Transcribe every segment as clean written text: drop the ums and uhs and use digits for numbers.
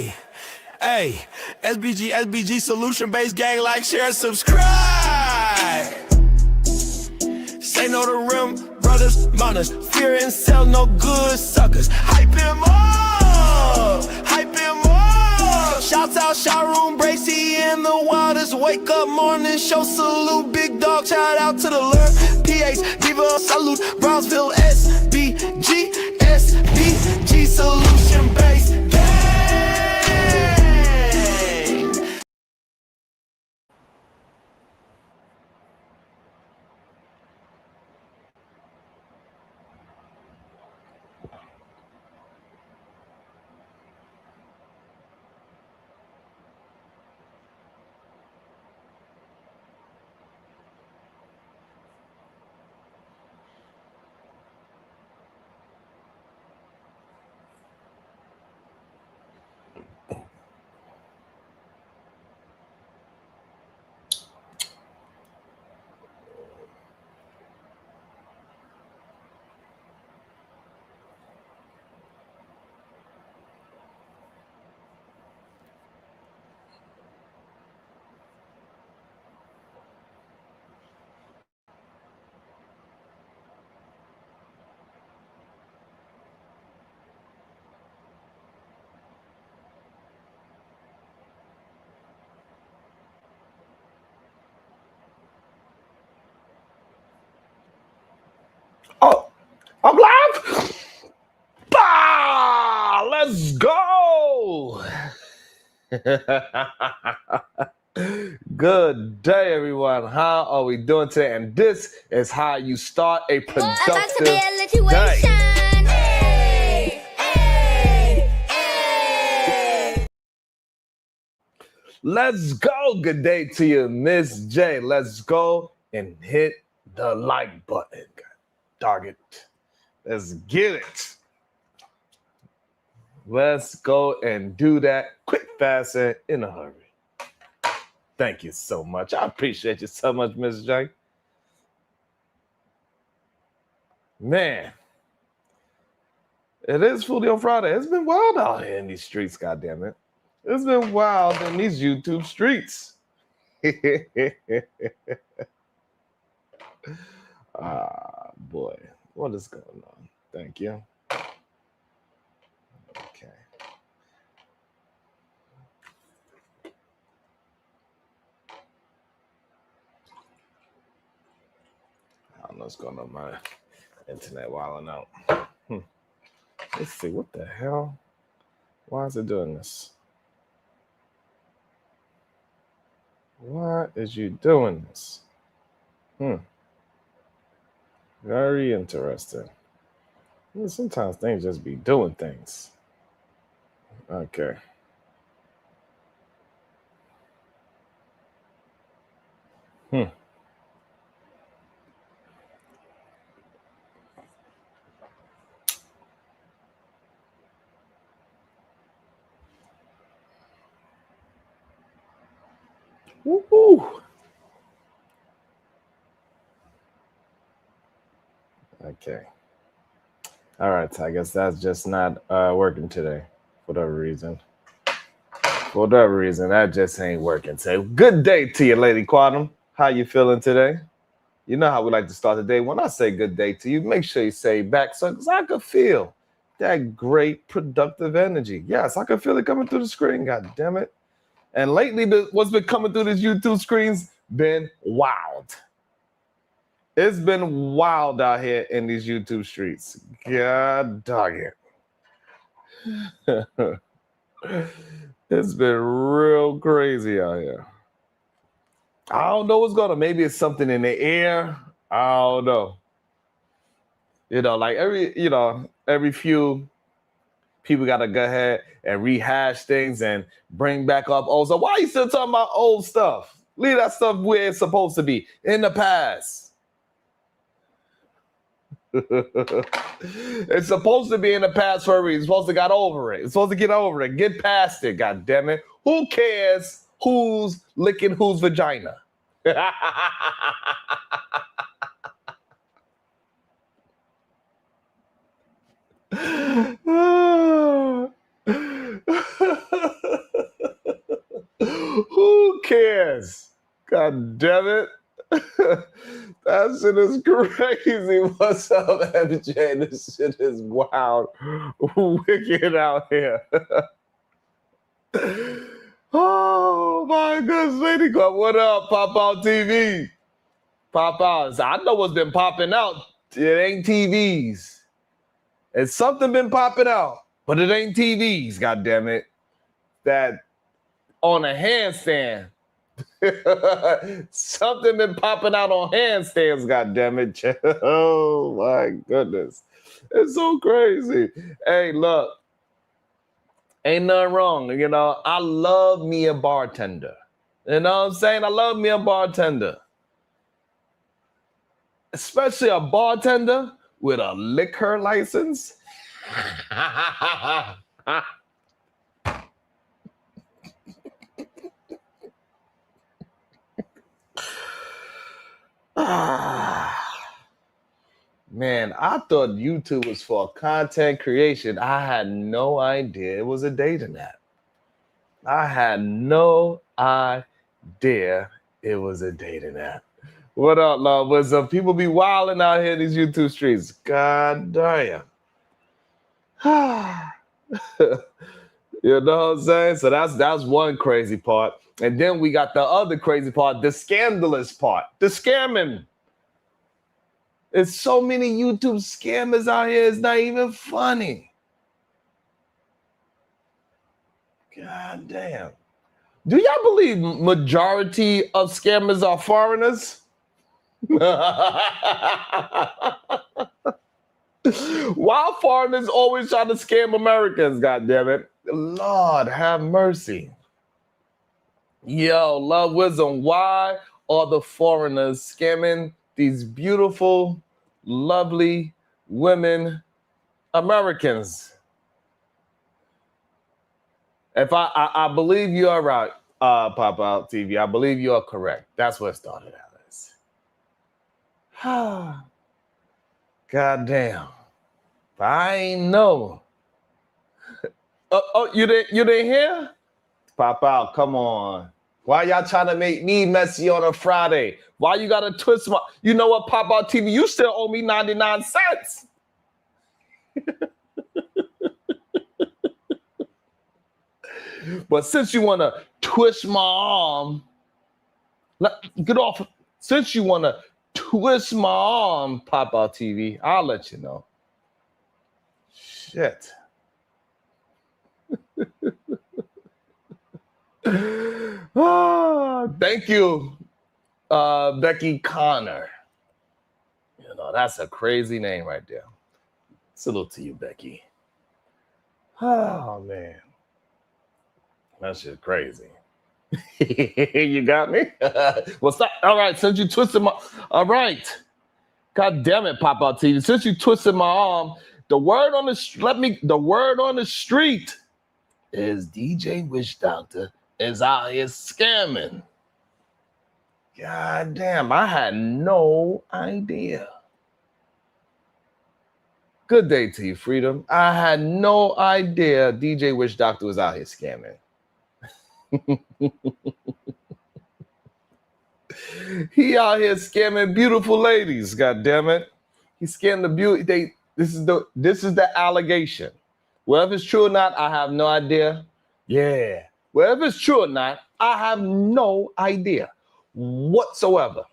Hey, hey, SBG solution-based gang, like, share, subscribe. Say no to rim, brothers, mothers, fear and sell no good suckers. Hype him up, hype him up. Shouts out Showroom, Bracy, and the Wildest. Wake up morning show, salute, big dog, shout out to the Lurk. PH, Diva, salute, Brownsville, SBG solution-based gang. Oh, I'm live? Bah! Let's go! Good day, everyone. How are we doing today? And this is how you start a productive day. Hey, hey, hey. Let's go. Good day to you, Miss J. Let's go and hit the like button. Dog it. Let's get it. Let's go and do that quick, fast, and in a hurry. Thank you so much. I appreciate you so much, Miss J. Man, it is Foodie on Friday. It's been wild out here in these streets, goddammit. It's been wild in these YouTube streets. Ah, boy. What is going on? Thank you. Okay. I don't know what's going on with my internet wilding out. Let's see, what the hell? Why is it doing this? Why is you doing this? Very interesting. Well, sometimes things just be doing things. Okay. Woo-hoo. Okay. All right, so I guess that's just not working today for whatever reason. For whatever reason, that just ain't working. So good day to you, Lady Quantum. How you feeling today? You know how we like to start the day. When I say good day to you, make sure you say back so because I could feel that great productive energy. Yes, I could feel it coming through the screen, god damn it. And lately, what's been coming through these YouTube screens been wild. It's been wild out here in these YouTube streets. God dog it. It's been real crazy out here. I don't know what's going on. Maybe it's something in the air. I don't know. You know, like every few people got to go ahead and rehash things and bring back up old stuff. Why are you still talking about old stuff? Leave that stuff where it's supposed to be, in the past. It's supposed to be in the past for a reason. It's supposed to get over it. It's supposed to get over it. Get past it, god damn it. Who cares who's licking whose vagina? cares? God damn it. That shit is crazy. What's up, MJ? This shit is wild. Wicked out here. Oh my goodness, Lady Club. What up, Pop Out TV? Pop Out. I know what's been popping out. It ain't TVs. It's something been popping out, but it ain't TVs, god damn it. That on a handstand. Something been popping out on handstands, god damn it. Oh my goodness. It's so crazy. Hey, look. Ain't nothing wrong. You know, I love me a bartender. You know what I'm saying? I love me a bartender. Especially a bartender with a liquor license. Man, I thought YouTube was for content creation. I had no idea it was a dating app. I had no idea it was a dating app. What up, love? What's up? People be wilding out here in these YouTube streets. God damn. You know what I'm saying? So that's one crazy part. And then we got the other crazy part, the scandalous part, the scamming. There's so many YouTube scammers out here, it's not even funny. God damn. Do y'all believe majority of scammers are foreigners? Why foreigners always try to scam Americans, god damn it? Lord have mercy. Yo, love wisdom. Why are the foreigners scamming these beautiful, lovely women, Americans? If I believe you are right, Pop Out TV, I believe you are correct. That's what started out as. God damn. But I ain't know. You didn't hear? Pop Out, come on. Why y'all trying to make me messy on a Friday? Why you gotta twist my... You know what, Pop Out TV, you still owe me 99 cents. But since you wanna twist my arm, get off. Since you wanna twist my arm, Pop Out TV, I'll let you know. Shit. Thank you, Becky Connor. You know, that's a crazy name right there. Salute to you, Becky. Oh, man. That shit crazy. You got me? Well, stop. All right, since you twisted my... All right. God damn it, Pop Out TV. Since you twisted my arm, the word on the street is DJ Witch Doctor is out here scamming. God damn, I had no idea. Good day to you, Freedom. I had no idea DJ Witch Doctor was out here scamming. He out here scamming beautiful ladies, god damn it. He scammed the beauty. This is the allegation. Whether it's true or not, I have no idea. Yeah. Whether it's true or not, I have no idea whatsoever.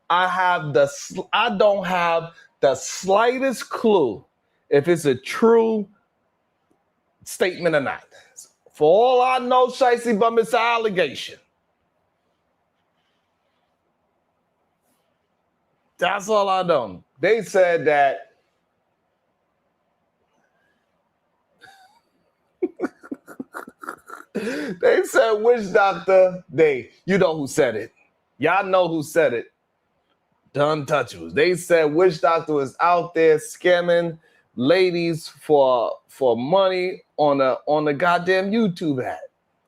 I don't have the slightest clue if it's a true statement or not. For all I know, Shicey Bum, it's an allegation. That's all I know. They said that they said Witch Doctor, you know who said it. Y'all know who said it. The Untouchables. They said Witch Doctor was out there scamming ladies for money on a goddamn YouTube ad.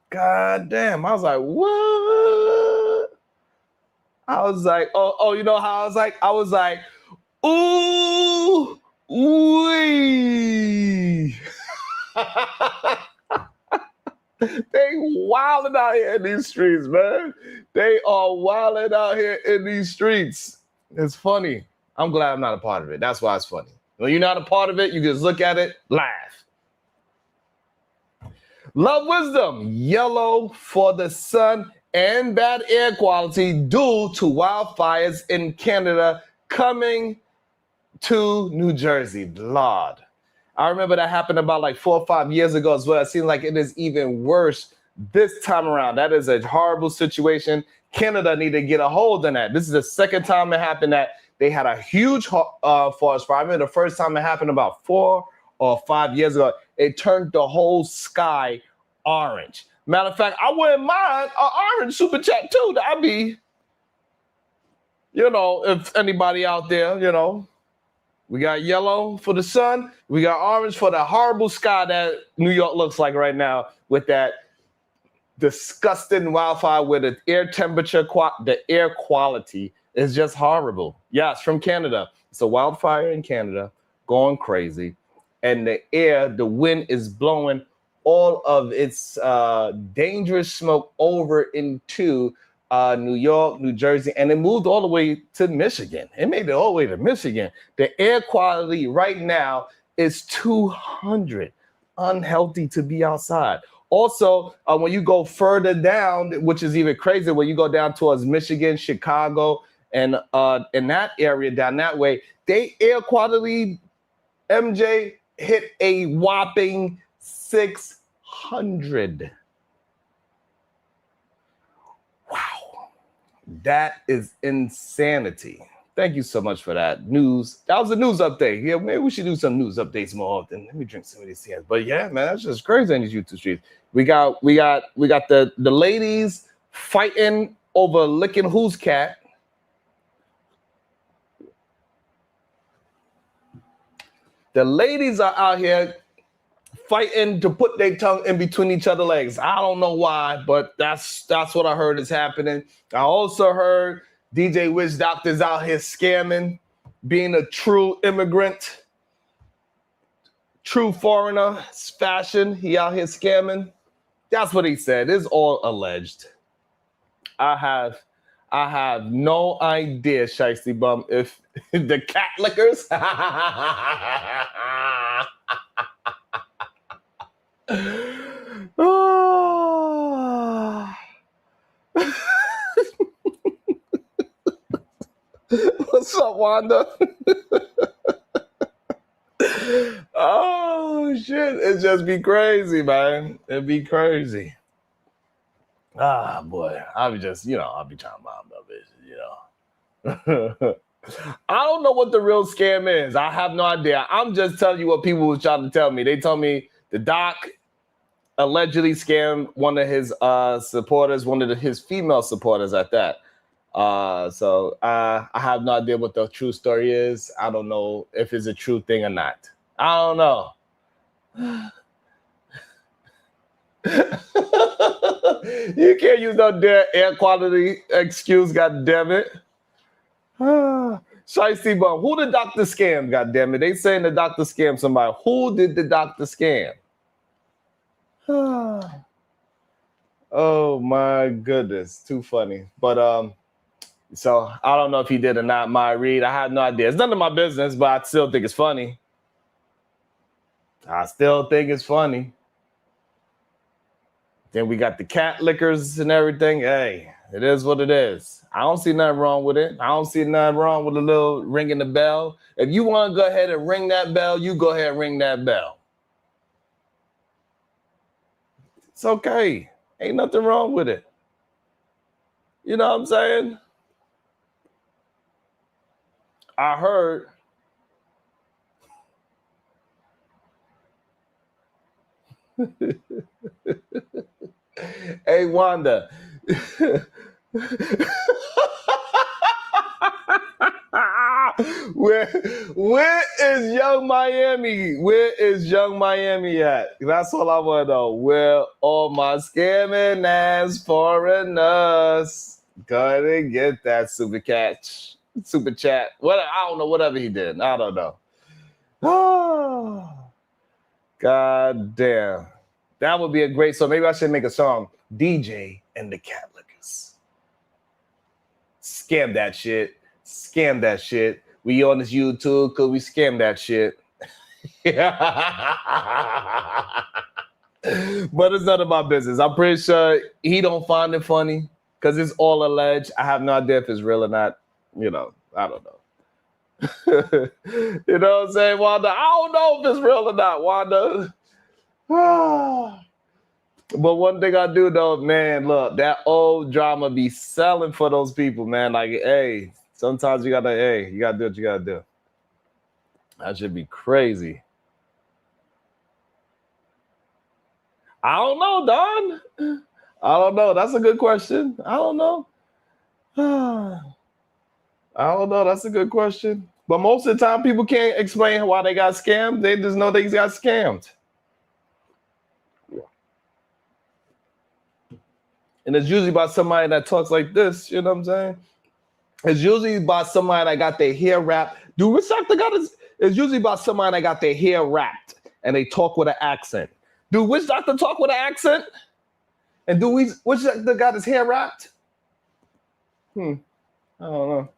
God damn. I was like, what? I was like, oh, you know how I was like? I was like, ooh, wee. They wilding out here in these streets, man. They are wilding out here in these streets. It's funny. I'm glad I'm not a part of it. That's why it's funny. When you're not a part of it, you just look at it, laugh. Love wisdom, yellow for the sun and bad air quality due to wildfires in Canada coming to New Jersey. Lord. I remember that happened about like 4 or 5 years ago as well. It seems like it is even worse this time around. That is a horrible situation. Canada need to get a hold on that. This is the second time it happened that they had a huge forest fire. I remember the first time it happened about 4 or 5 years ago. It turned the whole sky orange. Matter of fact, I wouldn't mind an orange super chat too. That'd be, if anybody out there, we got yellow for the sun. We got orange for the horrible sky that New York looks like right now with that disgusting wildfire where the air temperature, the air quality is just horrible. Yes, from Canada. It's a wildfire in Canada going crazy. And the wind is blowing all of its dangerous smoke over into New York, New Jersey, and it moved all the way to Michigan. It made it all the way to Michigan. The air quality right now is 200. Unhealthy to be outside. Also, when you go further down, which is even crazier, when you go down towards Michigan, Chicago, and in that area down that way, they air quality, MJ, hit a whopping 600. Wow, that is insanity. Thank you so much for that news. That was a news update. Yeah, maybe we should do some news updates more often. Let me drink some of these cans. But yeah, man, that's just crazy on these YouTube streets. We got the ladies fighting over licking whose cat. The ladies are out here fighting to put their tongue in between each other's legs. I don't know why, but that's what I heard is happening. I also heard DJ Witch Doctor's out here scamming, being a true immigrant, true foreigner, fashion. He out here scamming. That's what he said. It's all alleged. I have no idea, Shiesty Bum, if the cat lickers. What's up, Wanda? Oh shit! It just be crazy, man. It'd be crazy. Ah, boy. I'll be trying to mind my business, I don't know what the real scam is. I have no idea. I'm just telling you what people was trying to tell me. They told me the doc allegedly scammed one of his supporters, one of his female supporters at that. So I have no idea what the true story is. I don't know if it's a true thing or not. I don't know. You can't use no damn air quality excuse, god damn it. Shiesty Bum, who the doctor scam, god damn it? They saying the doctor scammed somebody. Who did the doctor scam? Oh my goodness, too funny. But so I don't know if he did or not. My read, I have no idea. It's none of my business, but I still think it's funny. Then we got the cat lickers and everything. Hey, it is what it is. I don't see nothing wrong with it. I don't see nothing wrong with a little ringing the bell. If you want to go ahead and ring that bell, you go ahead and ring that bell. It's okay. Ain't nothing wrong with it. You know what I'm saying? I heard hey, Wanda. Where is Young Miami? Where is Young Miami at? That's all I want to know. Where all my scamming ass foreigners? Go ahead and get that super chat. What, I don't know, whatever he did. I don't know. Oh, God damn. That would be a great song. Maybe I should make a song. DJ and the Cat Lickers. Scam that shit. Scam that shit. We on this YouTube because we scam that shit. But it's none of my business. I'm pretty sure he don't find it funny because it's all alleged. I have no idea if it's real or not. You know, I don't know. You know what I'm saying, Wanda? I don't know if it's real or not, Wanda. But one thing I do know, man, look, that old drama be selling for those people, man. Like, hey, sometimes you gotta do what you gotta do. That should be crazy. I don't know, Don. I don't know. That's a good question. I don't know. I don't know. That's a good question. But most of the time, people can't explain why they got scammed. They just know they got scammed. And it's usually by somebody that talks like this. You know what I'm saying? It's usually by somebody that got their hair wrapped. Dude, which doctor got his? It's usually by somebody that got their hair wrapped and they talk with an accent. Dude, which doctor talk with an accent? And which doctor got his hair wrapped? I don't know.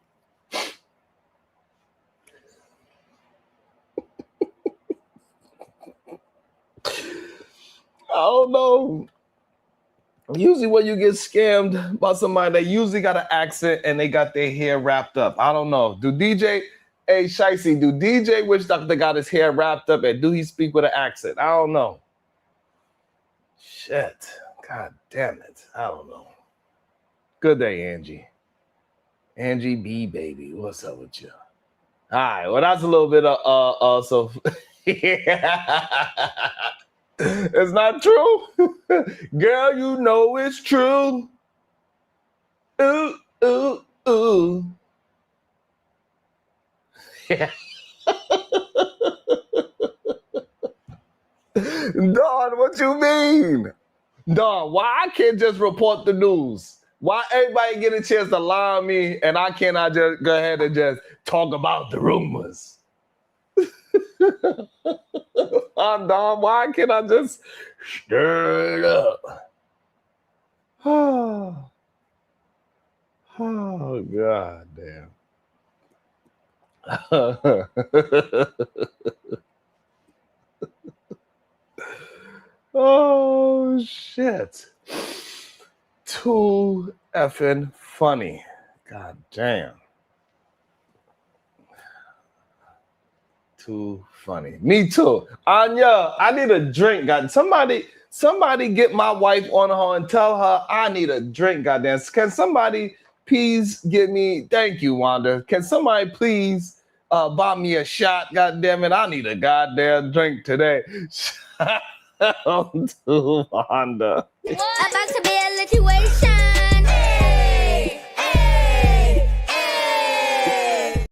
I don't know. Usually when you get scammed by somebody, they usually got an accent and they got their hair wrapped up. I don't know. Do DJ which doctor got his hair wrapped up and do he speak with an accent? I don't know. Shit. God damn it. I don't know. Good day, Angie. Angie B, baby. What's up with you? All right. Well, that's a little bit of so it's not true. Girl, you know it's true. Ooh, ooh, ooh. Yeah. Dawn, what you mean? Dawn, why I can't just report the news? Why everybody get a chance to lie on me and I cannot just go ahead and just talk about the rumors? Dawn, why can't I just stir it up? Oh, God damn. Oh, shit. Too effing funny. God damn. Too funny. Me too. Anya, I need a drink. God, somebody get my wife on her and tell her I need a drink. Goddamn. Can somebody please give me? Thank you, Wanda. Can somebody please buy me a shot? God damn it, I need a goddamn drink today. Shout out to Wanda. About to be a situation. Hey, hey, hey.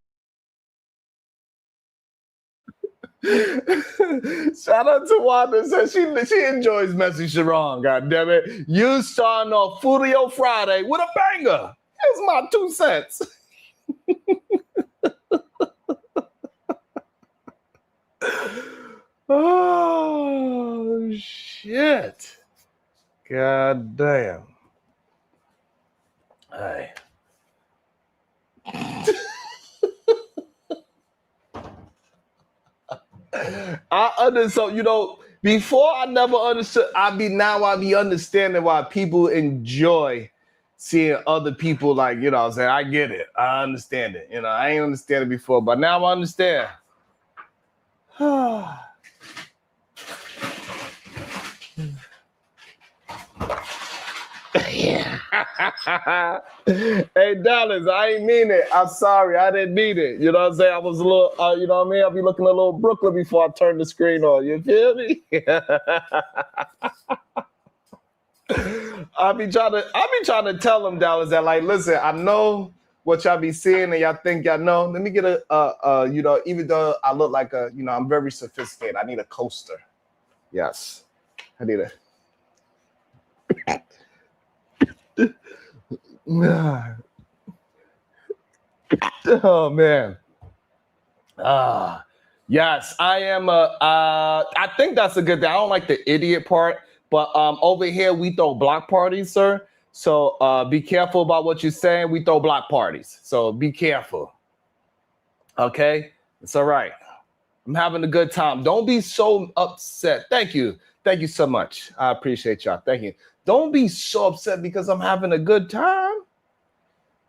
Shout out to Wanda. Says she enjoys Messy Sharon. God damn it. You starting off Furio Friday with a banger. Here's my 2 cents. Oh shit. God damn. Hey. I understand, you know, before I never understood, I be understanding why people enjoy seeing other people, like, you know what I'm saying? I get it. I understand it. You know, I ain't understand it before, but now I understand. Hey, Dallas, I ain't mean it. I'm sorry. I didn't mean it. You know what I'm saying? I was a little, you know what I mean? I'll be looking a little Brooklyn before I turn the screen on. You feel me? I be trying to tell them, Dallas, that, like, listen, I know what y'all be seeing and y'all think y'all know. Let me get a you know, even though I look like a, you know, I'm very sophisticated. I need a coaster. Yes. I need a oh man. Yes, I am I think that's a good thing. I don't like the idiot part, But over here we throw block parties, sir. So be careful about what you're saying. We throw block parties. So be careful. Okay? It's all right. I'm having a good time. Don't be so upset. Thank you. Thank you so much. I appreciate y'all. Thank you. Don't be so upset because I'm having a good time.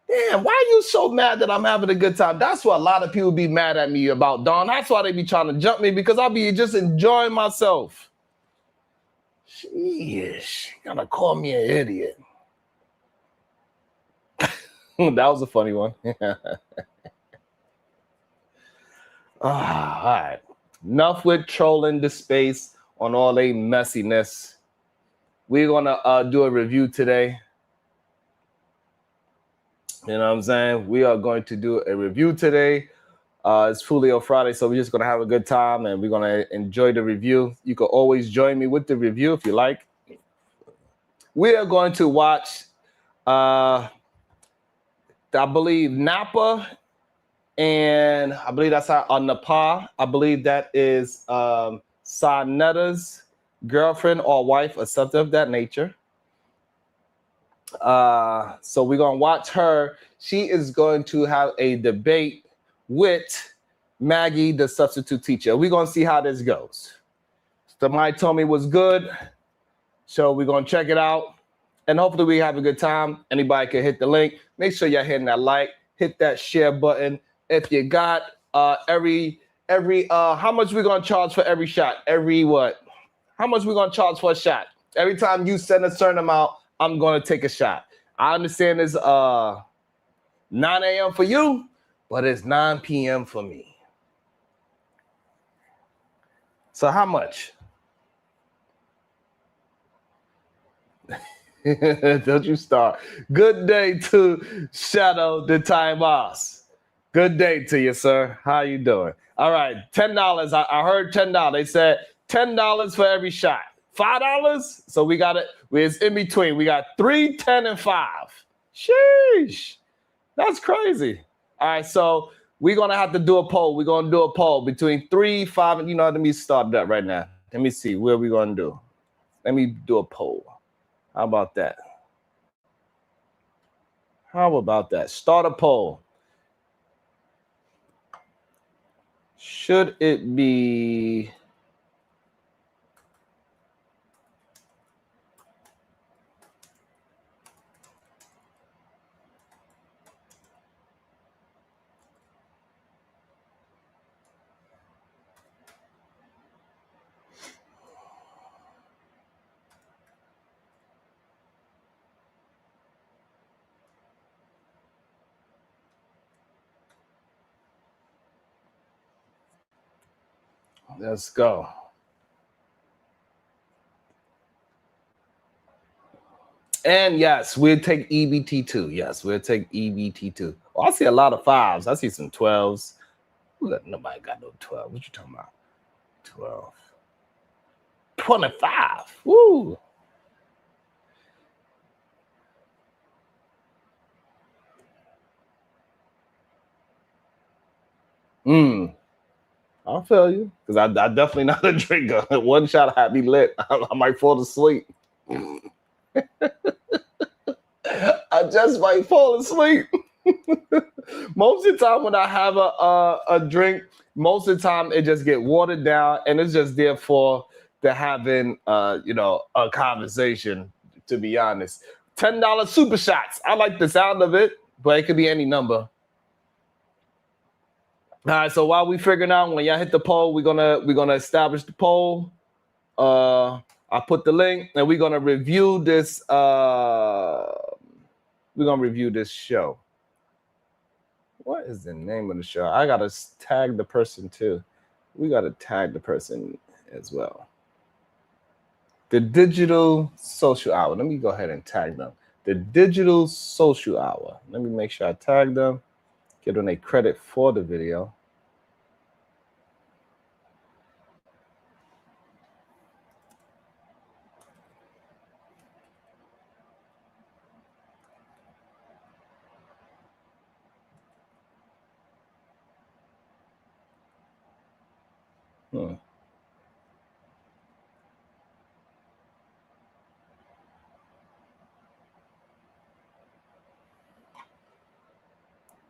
Damn, why are you so mad that I'm having a good time? That's what a lot of people be mad at me about, Don. That's why they be trying to jump me, because I'll be just enjoying myself. Sheesh, you gotta call me an idiot. That was a funny one. All right. Enough with trolling the space on all a messiness. We're gonna do a review today. You know what I'm saying? We are going to do a review today. It's Fulio Friday, so we're just gonna have a good time and we're gonna enjoy the review. You can always join me with the review if you like. We are going to watch, I believe, Napah, and I believe that's Napah. I believe that is Sanetta's girlfriend or wife or something of that nature. So we're gonna watch her. She is going to have a debate with Maggie, the substitute teacher. We're gonna see how this goes. Somebody told me it was good, so we're gonna check it out, and hopefully we have a good time. Anybody can hit the link. Make sure you're hitting that like, hit that share button. If you got every how much we gonna charge for every shot? Every what? How much we gonna charge for a shot? Every time you send a certain amount, I'm gonna take a shot. I understand it's 9 a.m. for you, but it's 9 p.m. for me. So how much? Don't you start. Good day to Shadow the Time Boss. Good day to you, sir. How you doing? All right, $10. I heard $10. They said $10 for every shot. $5? So we got it. It's in between. We got 3, 10, and 5. Sheesh. That's crazy. All right, so we're gonna have to do a poll. We're gonna do a poll between 3, 5, and let me start that right now. Let me see what we're gonna do. Let me do a poll. How about that? How about that? Start a poll. Should it be let's go. And yes, we'll take EBT2. Yes, we'll take EBT2. Oh, I see a lot of 5s. I see some 12s. Nobody got no 12. What you talking about? 12. 25. Woo. I'll feel you. Because I definitely not a drinker. One shot had me lit. I might fall asleep. I just might fall asleep. Most of the time when I have a drink, most of the time it just get watered down and it's just there for the having a conversation, to be honest. $10 super shots. I like the sound of it, but it could be any number. All right, so while we figuring out, when y'all hit the poll, we're gonna establish the poll. I put the link, and we're gonna review this. We're gonna review this show. What is the name of the show? I gotta tag the person too. We gotta tag the person as well. The Digital Social Hour. Let me go ahead and tag them. The Digital Social Hour. Let me make sure I tag them. Get them a credit for the video.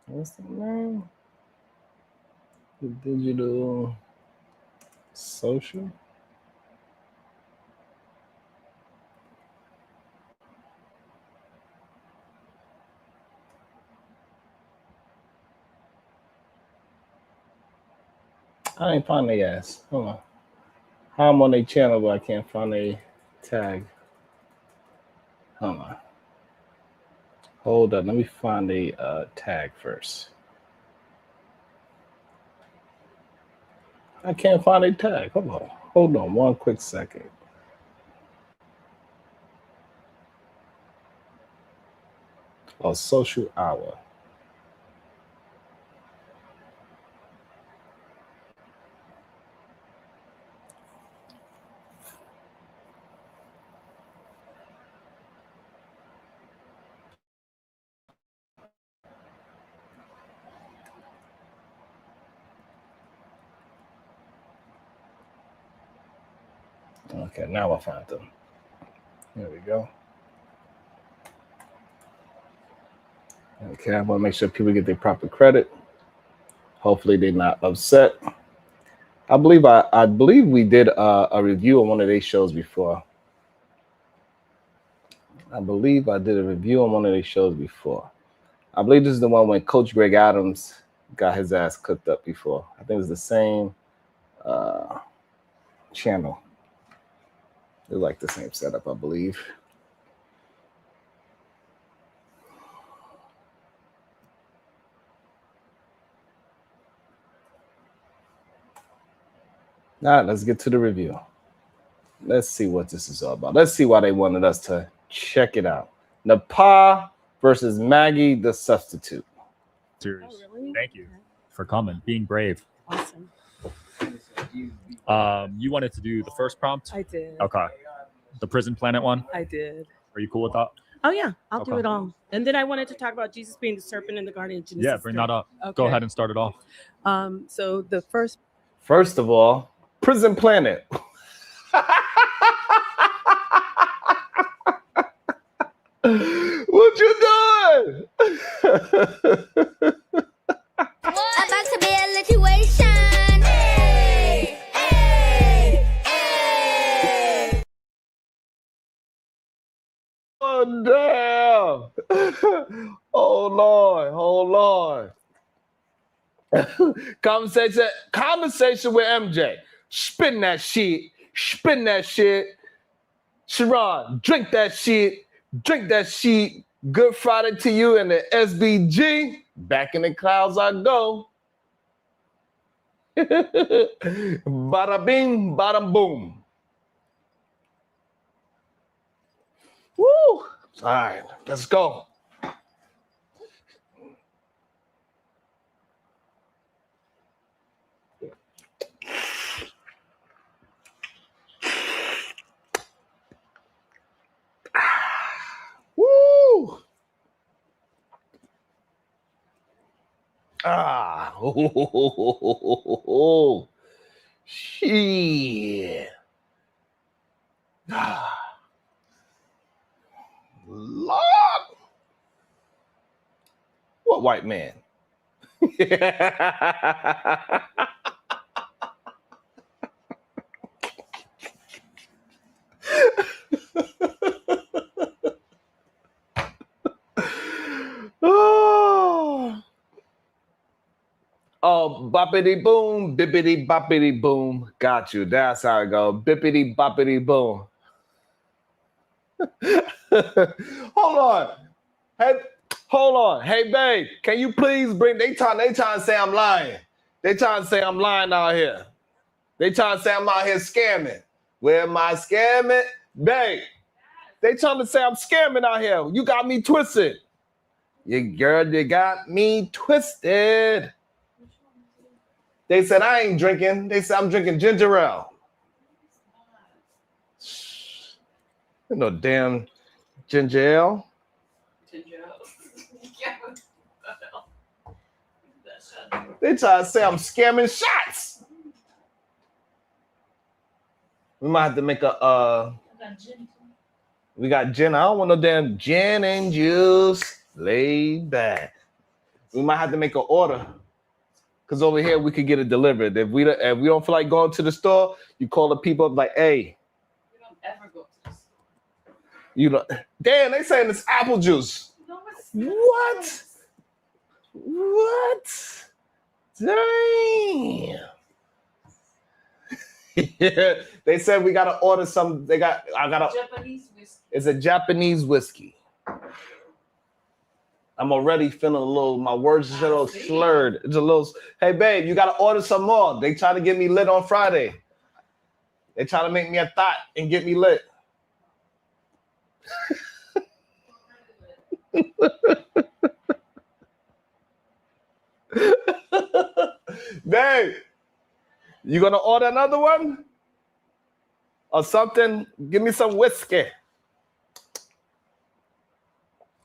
What's the name? The digital social. I ain't find their ass. Hold on. How I'm on their channel, but I can't find a tag. Hold on. Hold up. Let me find a tag first. I can't find a tag. Hold on. Hold on 1 quick second. Oh, social hour. Okay, now I found them. There we go. Okay, I want to make sure people get their proper credit. Hopefully they're not upset. I believe we did a review on one of their shows before. I believe I did a review on one of their shows before. I believe this is the one when Coach Greg Adams got his ass cooked up before. I think it was the same channel. They like the same setup, I believe. All right, let's get to the review. Let's see what this is all about. Let's see why they wanted us to check it out. Napah versus Maggie, the substitute. Series. Oh, really? Thank you for coming, being brave. Awesome. You wanted to do the first prompt? I did. Okay. The Prison Planet one? I did. Are you cool with that? Oh, yeah. I'll do Okay. it all. And then I wanted to talk about Jesus being the serpent in the Garden of Genesis. Yeah, bring that up. Okay. Go ahead and start it off. So the first. First of all, Prison Planet. What you doing? About to be a situation. Hey, hey, hey. Oh, damn. Oh, Lord. Conversation with MJ. Spin that shit. Sharon, drink that shit. Good Friday to you and the SBG. Back in the clouds I go. Bada bing, bada boom. Woo! All right, let's go. Woo! Shit. Lord. What white man? Oh, boppity boom, bippity boppity boom. Got you. That's how it goes. Bippity boppity boom. Hold on. Hey, babe, can you please bring? They trying to say I'm lying. They trying to say I'm lying out here. They trying to say I'm out here scamming. Where am I scamming? Babe, they trying to say I'm scamming out here. You got me twisted. You got me twisted. They said I ain't drinking. They said I'm drinking ginger ale. No damn ginger ale. They try to say I'm scamming shots. We might have to make a we got gin. I don't want no damn gin and juice. Laid back. We might have to make an order. Because over here, we could get it delivered. If we don't feel like going to the store, you call the people up like, hey. We don't ever go to the store. You know, damn, they saying it's apple juice. No, it's What? What? Damn. Yeah, they said we gotta order some. Japanese whiskey. It's a Japanese whiskey. I'm already feeling a little. My words is a little slurred. It's a little. Hey, babe, you gotta order some more. They try to get me lit on Friday. They try to make me a thought and get me lit. Babe, you gonna order another one or something? Give me some whiskey.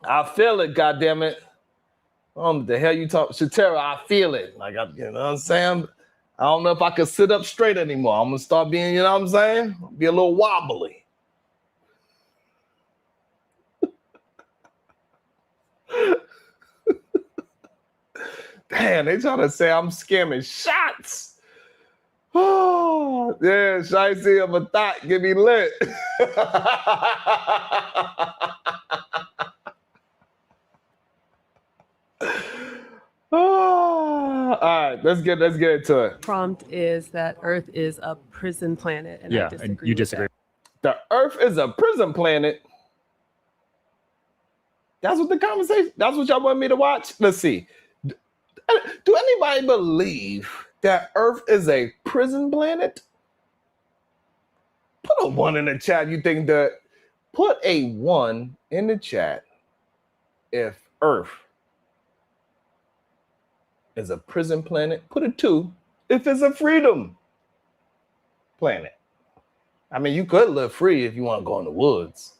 I feel it, goddammit. What the hell you talk, Shatera? I feel it. Like you know what I'm saying? I don't know if I can sit up straight anymore. I'm gonna start being, you know what I'm saying? Be a little wobbly. Damn, they trying to say I'm scamming shots. Oh, yeah, Shicey of a thought, get me lit. Oh, all right, let's get into it. Prompt is that Earth is a prison planet, and I Yeah, disagree and you with disagree. that. The Earth is a prison planet. That's what the conversation. That's what y'all want me to watch. Let's see. Do anybody believe that Earth is a prison planet? Put a 1 in the chat. You think that? Put a 1 in the chat if Earth is a prison planet. Put a 2 if it's a freedom planet. I mean, you could live free if you want to go in the woods.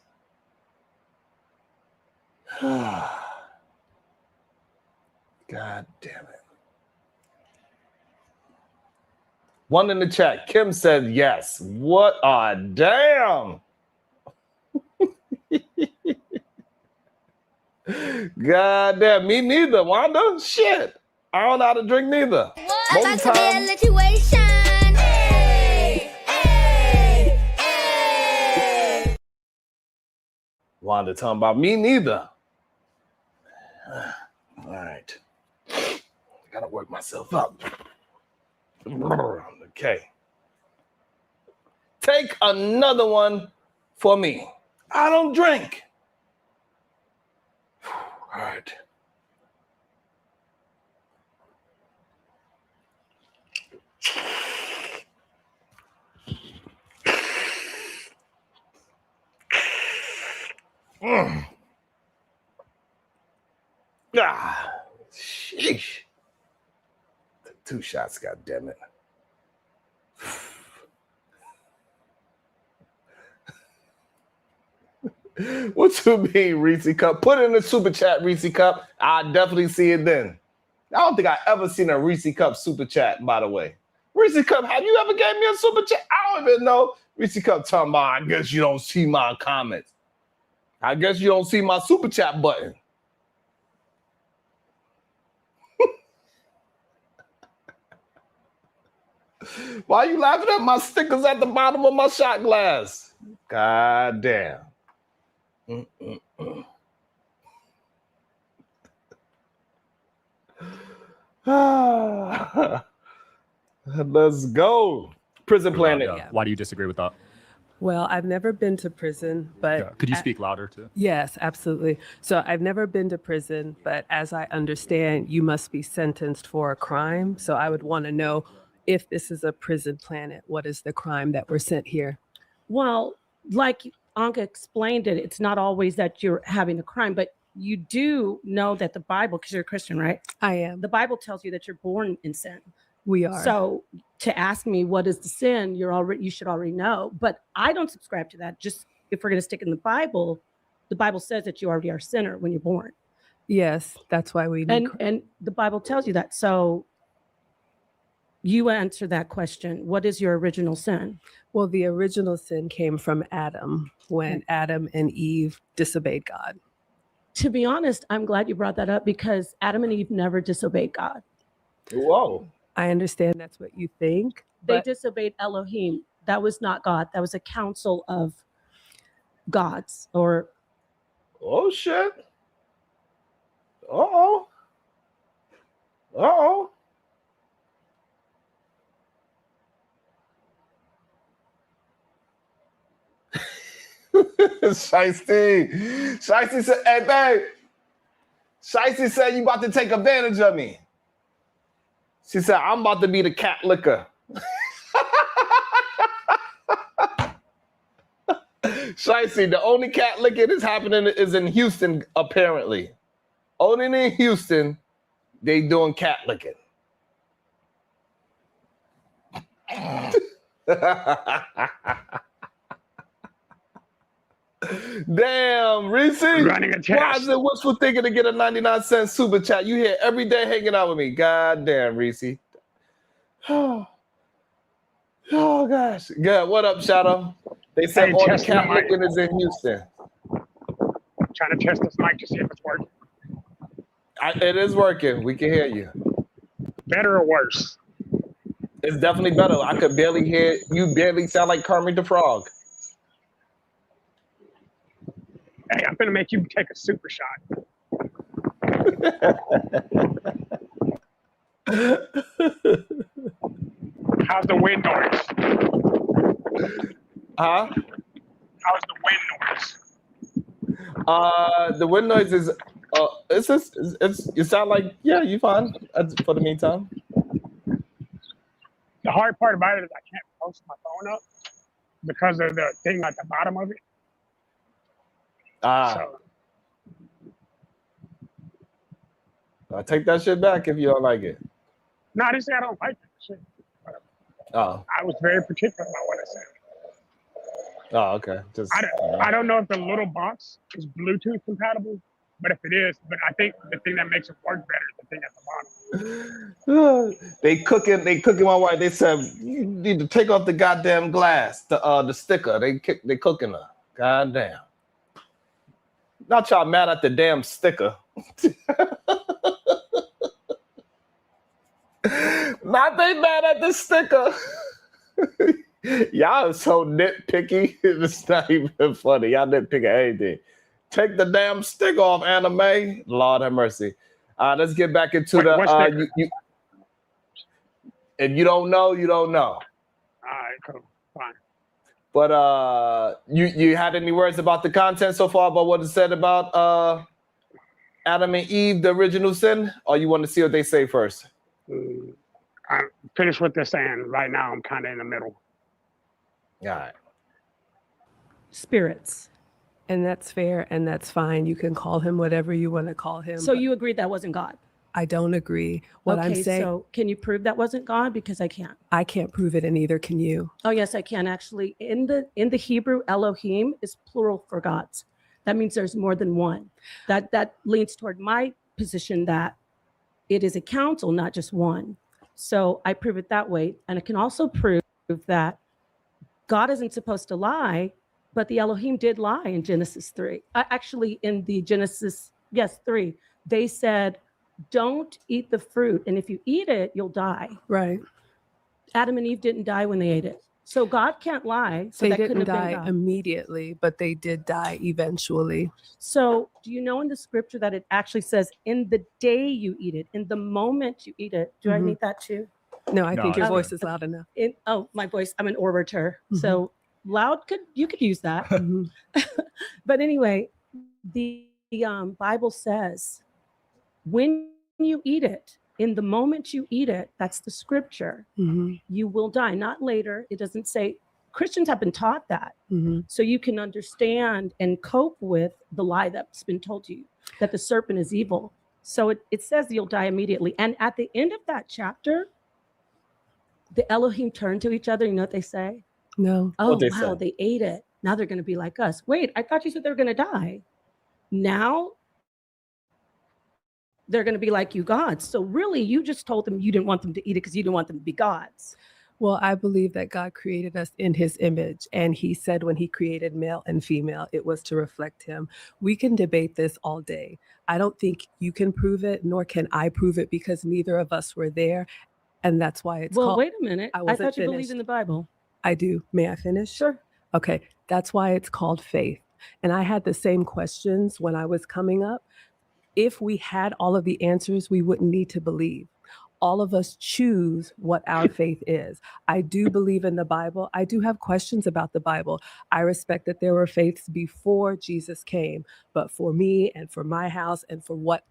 God damn it. 1 in the chat. Kim said yes. What a damn. God damn. Me neither, Wanda. Shit. I don't know how to drink neither. About to be a situation. Hey, hey, hey. Wanda talking about me neither. All right. Gotta work myself up. Okay. Take another one for me. I don't drink. All right. Ah, sheesh. Took 2 shots, god damn it. What you mean, Reese Cup? Put it in the super chat, Reese Cup. I'll definitely see it then. I don't think I ever seen a Reese Cup super chat, by the way. Reese Cup, have you ever gave me a super chat? I don't even know. Reese Cup talking about, I guess you don't see my comments. I guess you don't see my super chat button. Why are you laughing at my stickers at the bottom of my shot glass? God damn. Let's go. Prison planet. Yeah. Why do you disagree with that? Well, I've never been to prison, but Yeah. Could you speak louder too? Yes, absolutely. So I've never been to prison, but as I understand, you must be sentenced for a crime. So I would want to know, if this is a prison planet, what is the crime that we're sent here? Well, like Anka explained it, it's not always that you're having a crime, but you do know that the Bible, because you're a Christian, right? I am. The Bible tells you that you're born in sin. We are. So to ask me what is the sin, you should already know. But I don't subscribe to that. Just if we're going to stick in the Bible says that you already are a sinner when you're born. Yes, that's why we need. And the Bible tells you that. So you answer that question. What is your original sin? Well, the original sin came from Adam when Adam and Eve disobeyed God. To be honest, I'm glad you brought that up because Adam and Eve never disobeyed God. Whoa. I understand that's what you think. They But disobeyed Elohim. That was not God. That was a council of gods or Oh shit. Uh-oh. Uh-oh. Shiesty. Shiesty said, hey babe. Shiesty said you about to take advantage of me. She said, I'm about to be the cat licker. Shiesty, the only cat licking that's happening is in Houston, apparently. Only in Houston, they doing cat licking. Damn, Reese. Running a Why test. is it wishful thinking to get a 99-cent super chat? You here every day hanging out with me. God damn, Reese. Oh gosh. Good. What up, Shadow? They said Hey, all the test cat the mic. licking is in Houston. Trying to test this mic to see if it's working. It is working. We can hear you. Better or worse? It's definitely better. I could barely hear you. Barely sound like Kermit the Frog. Hey, I'm gonna make you take a super shot. How's the wind noise? Huh? How's the wind noise? The wind noise is you sound like, yeah, you fine for the meantime. The hard part about it is I can't post my phone up because of the thing at the bottom of it. So Take that shit back if you don't like it. no, I didn't say I don't like that shit. Oh, I was very particular about what I said. oh, okay. Just I don't know if the little box is Bluetooth compatible, but if it is, but I think the thing that makes it work better is the thing at the bottom. They cooking my wife. They said you need to take off the goddamn glass, the sticker. They cooking her. God damn. Not y'all mad at the damn sticker. Not they mad at the sticker. Y'all are so nitpicky. It's not even funny. Y'all nitpick at anything. Take the damn sticker off, anime. Lord have mercy. Let's get back into What if you don't know, you don't know. All right, cool, fine. But you had any words about the content so far, about what it said about Adam and Eve, the original sin, or you want to see what they say first? I'm finished what they're saying. Right now, I'm kind of in the middle. All right. spirits. And that's fair and that's fine. You can call him whatever you want to call him. So but you agreed that wasn't God? I don't agree. What I'm saying, so can you prove that wasn't God? Because I can't. I can't prove it, and neither can you. Oh yes, I can actually. In the Hebrew, Elohim is plural for gods. That means there's more than one. That leans toward my position that it is a council, not just one. So I prove it that way, and I can also prove that God isn't supposed to lie, but the Elohim did lie in Genesis 3. Actually, in the Genesis 3, they said, "Don't eat the fruit, and if you eat it, you'll die." Right. Adam and Eve didn't die when they ate it. So God can't lie. So They that couldn't didn't have been die God. immediately, but they did die eventually. So do you know in the scripture that it actually says, in the day you eat it, in the moment you eat it? Do I Mhm. need that too? No, I No, think your it's voice good. is loud enough. My voice, I'm an orator. Mhm. So loud, you could use that. Mhm. But anyway, the Bible says, when you eat it, in the moment you eat it, that's the scripture, Mhm. you will die. Not later. It doesn't say, Christians have been taught that. Mhm. So you can understand and cope with the lie that's been told to you, that the serpent is evil. So it says you'll die immediately. And at the end of that chapter, the Elohim turn to each other. You know what they say? No. Oh, they wow, say? they ate it. Now they're going to be like us. Wait, I thought you said they were going to die. Now they're going to be like you gods. So really, you just told them you didn't want them to eat it because you didn't want them to be gods. Well, I believe that God created us in his image. And he said when he created male and female, it was to reflect him. We can debate this all day. I don't think you can prove it, nor can I prove it, because neither of us were there. And that's why it's Well, called. wait a minute. I I wasn't thought you believed finished. in the Bible. I do. May I finish? Sure. Okay. That's why it's called faith. And I had the same questions when I was coming up. If we had all of the answers, we wouldn't need to believe. All of us choose what our faith is. I do believe in the Bible. I do have questions about the Bible. I respect that there were faiths before Jesus came, but for me and for my house and for what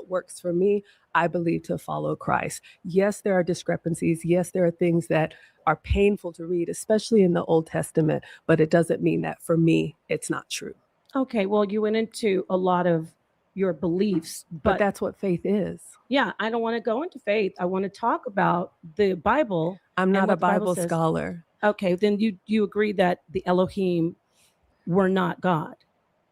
works for me, I believe to follow Christ. Yes, there are discrepancies. Yes, there are things that are painful to read, especially in the Old Testament, but it doesn't mean that for me, it's not true. Okay. Well, you went into a lot of your beliefs, But that's what faith is. yeah, I don't want to go into faith. I want to talk about the Bible. I'm and not what a the Bible Bible says. scholar. Okay, then you agree that the Elohim were not God.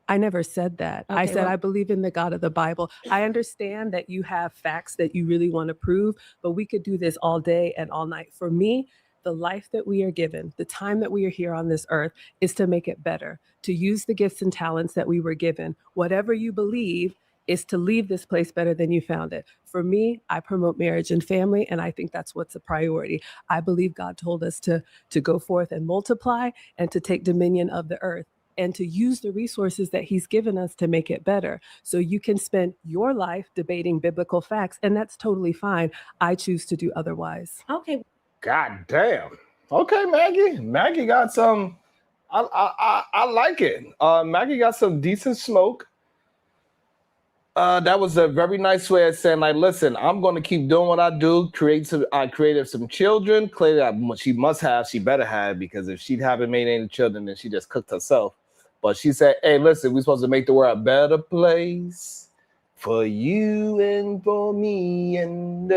I never said that. I Okay, said well- I believe in the God of the Bible. I understand that you have facts that you really want to prove, but we could do this all day and all night. For me, the life that we are given, the time that we are here on this earth, is to make it better, to use the gifts and talents that we were given. Whatever you believe is to leave this place better than you found it. For me, I promote marriage and family, and I think that's what's a priority. I believe God told us to go forth and multiply and to take dominion of the earth, and to use the resources that he's given us to make it better. So you can spend your life debating biblical facts, and that's totally fine. I choose to do otherwise. Okay. God damn. Okay, Maggie. Maggie got some. I like it. Maggie got some decent smoke. That was a very nice way of saying, like, listen, I'm going to keep doing what I do. I created some children. Clearly, she better have, because if she haven't made any children, then she just cooked herself. But she said, hey, listen, we're supposed to make the world a better place for you and for me. And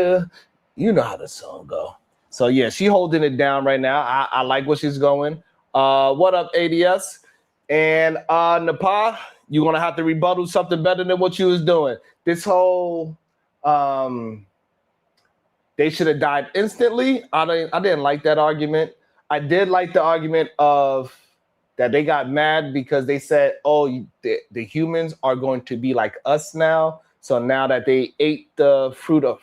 you know how the song go. So, yeah, she holding it down right now. I like where she's going. What up, ADS? And Napah, you're going to have to rebuttal something better than what you was doing. This whole, they should have died instantly. I didn't like that argument. I did like the argument of that they got mad because they said, oh, the humans are going to be like us now. So now that they ate the fruit of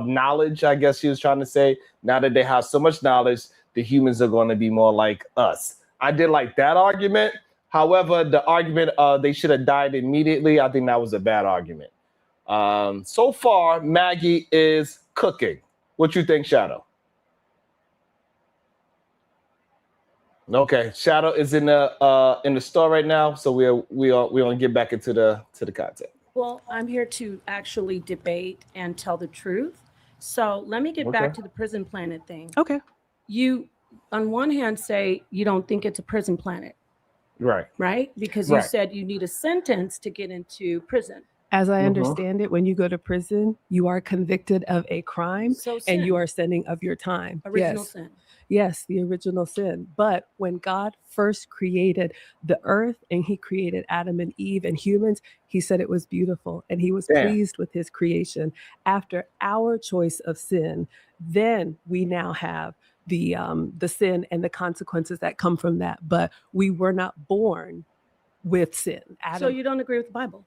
knowledge, I guess she was trying to say, now that they have so much knowledge, the humans are going to be more like us. I did like that argument. However, the argument they should have died immediately, I think that was a bad argument. So far, Maggie is cooking. What you think, Shadow? Okay, Shadow is in the store right now, so we're gonna get back into the content. Well, I'm here to actually debate and tell the truth. So let me get back to the prison planet thing. Okay. You, on one hand, say you don't think it's a prison planet, Right. because you Right. said you need a sentence to get into prison. As I understand it, when you go to prison, you are convicted of a crime So and you sin. are sending of your time. Original Yes. sin. Yes, the original sin. But when God first created the earth and he created Adam and Eve and humans, he said it was beautiful and he was Damn. pleased with his creation. After our choice of sin, then we now have the sin and the consequences that come from that. But we were not born with sin. So you don't agree with the Bible?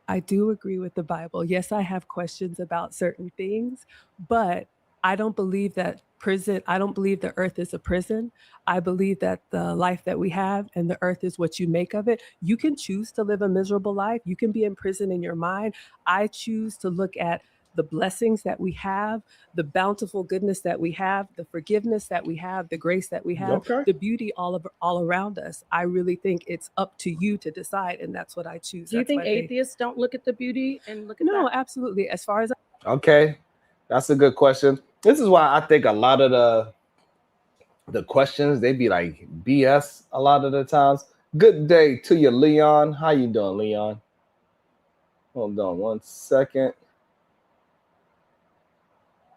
I do agree with the Bible. Yes, I have questions about certain things, but I don't believe that I don't believe the earth is a prison. I believe that the life that we have and the earth is what you make of it. You can choose to live a miserable life. You can be in prison in your mind. I choose to look at the blessings that we have, the bountiful goodness that we have, the forgiveness that we have, the grace that we have, Okay. the beauty all around us. I really think it's up to you to decide, and that's what I choose. Do you That's think my faith. atheists don't look at the beauty and look at No, that? absolutely. As far as Okay, that's a good question. This is why I think a lot of the questions, they be like BS a lot of the times. Good day to you, Leon. How you doing, Leon? Hold on 1 second.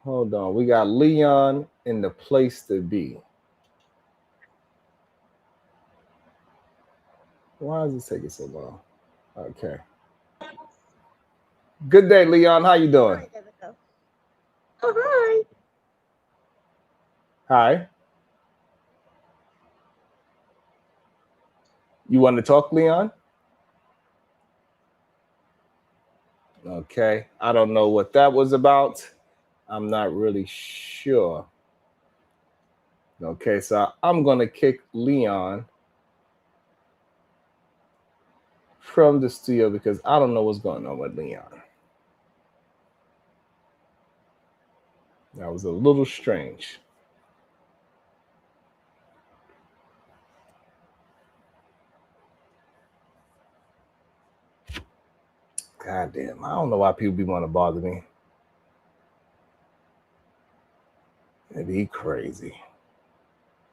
Hold on. We got Leon in the place to be. Why is it taking so long? Okay. Good day, Leon. How you doing? Oh, hi. Hi. You want to talk, Leon? Okay. I don't know what that was about. I'm not really sure. Okay, so I'm going to kick Leon from the studio because I don't know what's going on with Leon. That was a little strange. God damn, I don't know why people be want to bother me. Maybe he crazy.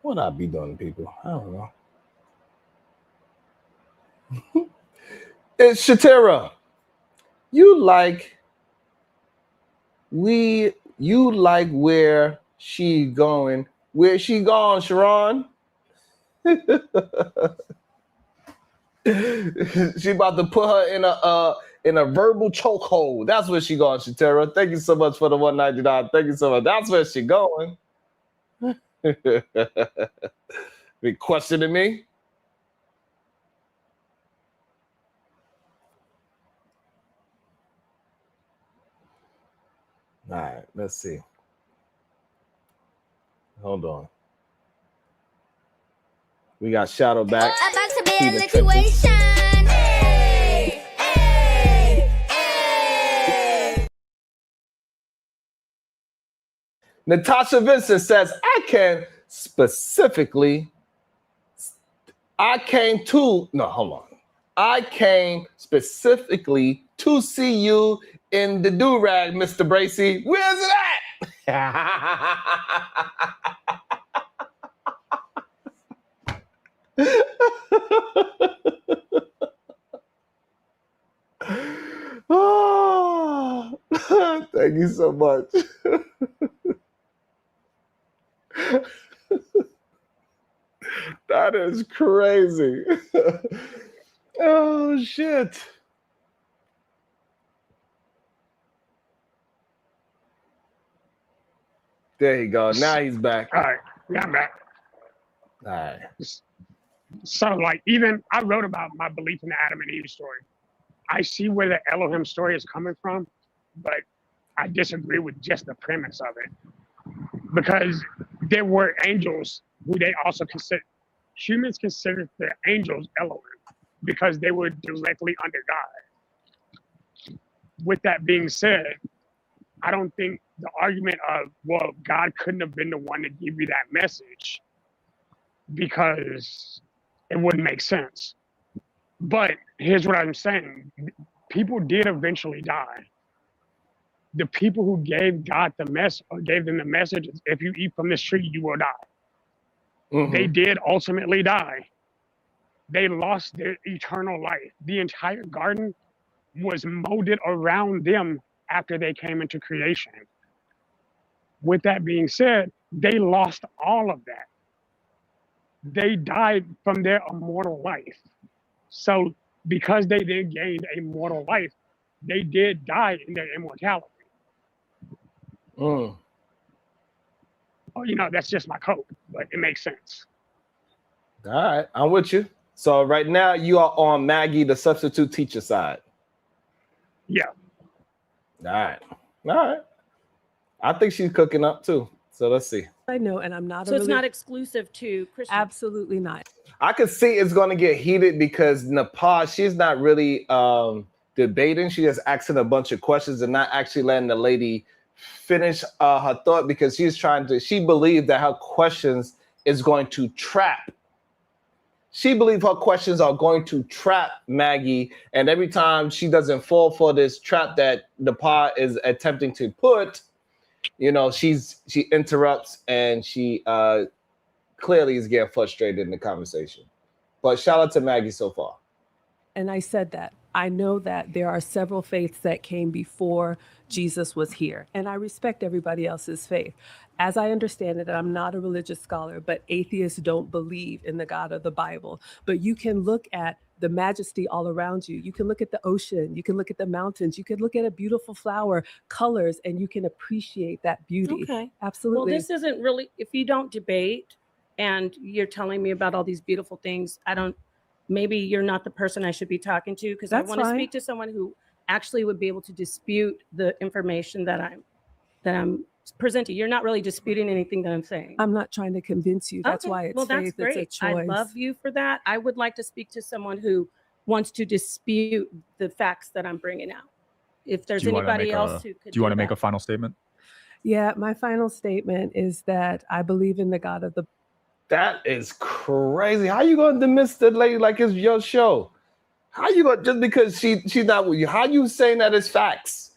What I be doing to people? I don't know. It's Shatera. You like where she going? Where she gone, Sharon? She about to put her in a verbal chokehold. That's where she going, Shatera. Thank you so much for the $199. Thank you so much. That's where she going. Be questioning me? All right, let's see. Hold on. We got Shadow back. About to be a Keeping trenches. situation. Hey, hey, hey. Natasha Vincent says, I came specifically to see you in the do-rag, Mr. Bracy. Where's it at? Oh, thank you so much. That is crazy. Oh, shit. There you go. Now he's back. All right, yeah, I'm back. All right. So, like, even I wrote about my belief in the Adam and Eve story. I see where the Elohim story is coming from, but I disagree with just the premise of it. Because there were angels who they also consider, humans considered the angels Elohim because they were directly under God. With that being said, I don't think the argument of, well, God couldn't have been the one to give you that message because it wouldn't make sense. But here's what I'm saying. People did eventually die. The people who gave God the message or gave them the message, if you eat from this tree, you will die. Mhm. They did ultimately die. They lost their eternal life. The entire garden was molded around them after they came into creation. With that being said, they lost all of that. They died from their immortal life. So because they then gained a mortal life, they did die in their immortality. Mm. Oh, you know, that's just my code, but it makes sense. All right, I'm with you. So right now you are on Maggie, the substitute teacher side. Yeah. All right. I think she's cooking up too. So let's see. I know, and I'm not So a it's not exclusive to Christians. absolutely not. I could see it's going to get heated because Napah, she's not really debating. She just asking a bunch of questions and not actually letting the lady finish her thought because she believed that her questions is going to trap. She believed her questions are going to trap Maggie. And every time she doesn't fall for this trap that Napah is attempting to put, you know, she interrupts and she clearly is getting frustrated in the conversation. But shout out to Maggie so far. And I said that. I know that there are several faiths that came before Jesus was here, and I respect everybody else's faith. As I understand it, and I'm not a religious scholar, but atheists don't believe in the God of the Bible. But you can look at the majesty all around you. You can look at the ocean, you can look at the mountains, you can look at a beautiful flower, colors, and you can appreciate that beauty. Okay. Well, Absolutely. this isn't really, if you don't debate and you're telling me about all these beautiful things, maybe you're not the person I should be talking to, because I That's want to fine. speak to someone who actually would be able to dispute the information that I'm presenting. You're not really disputing anything that I'm saying. I'm not trying to convince you. That's Okay. why it's Well, that's faith. great. It's a I choice. love you for that. I would like to speak to someone who wants to dispute the facts that I'm bringing out. If there's Do you wanna anybody make else who could Do you want to make that. a final statement? Yeah, my final statement is that I believe in the God of the That is crazy. How you gonna dismiss the lady like it's your show? How you gonna, just because she's not with you? How you saying that it's facts?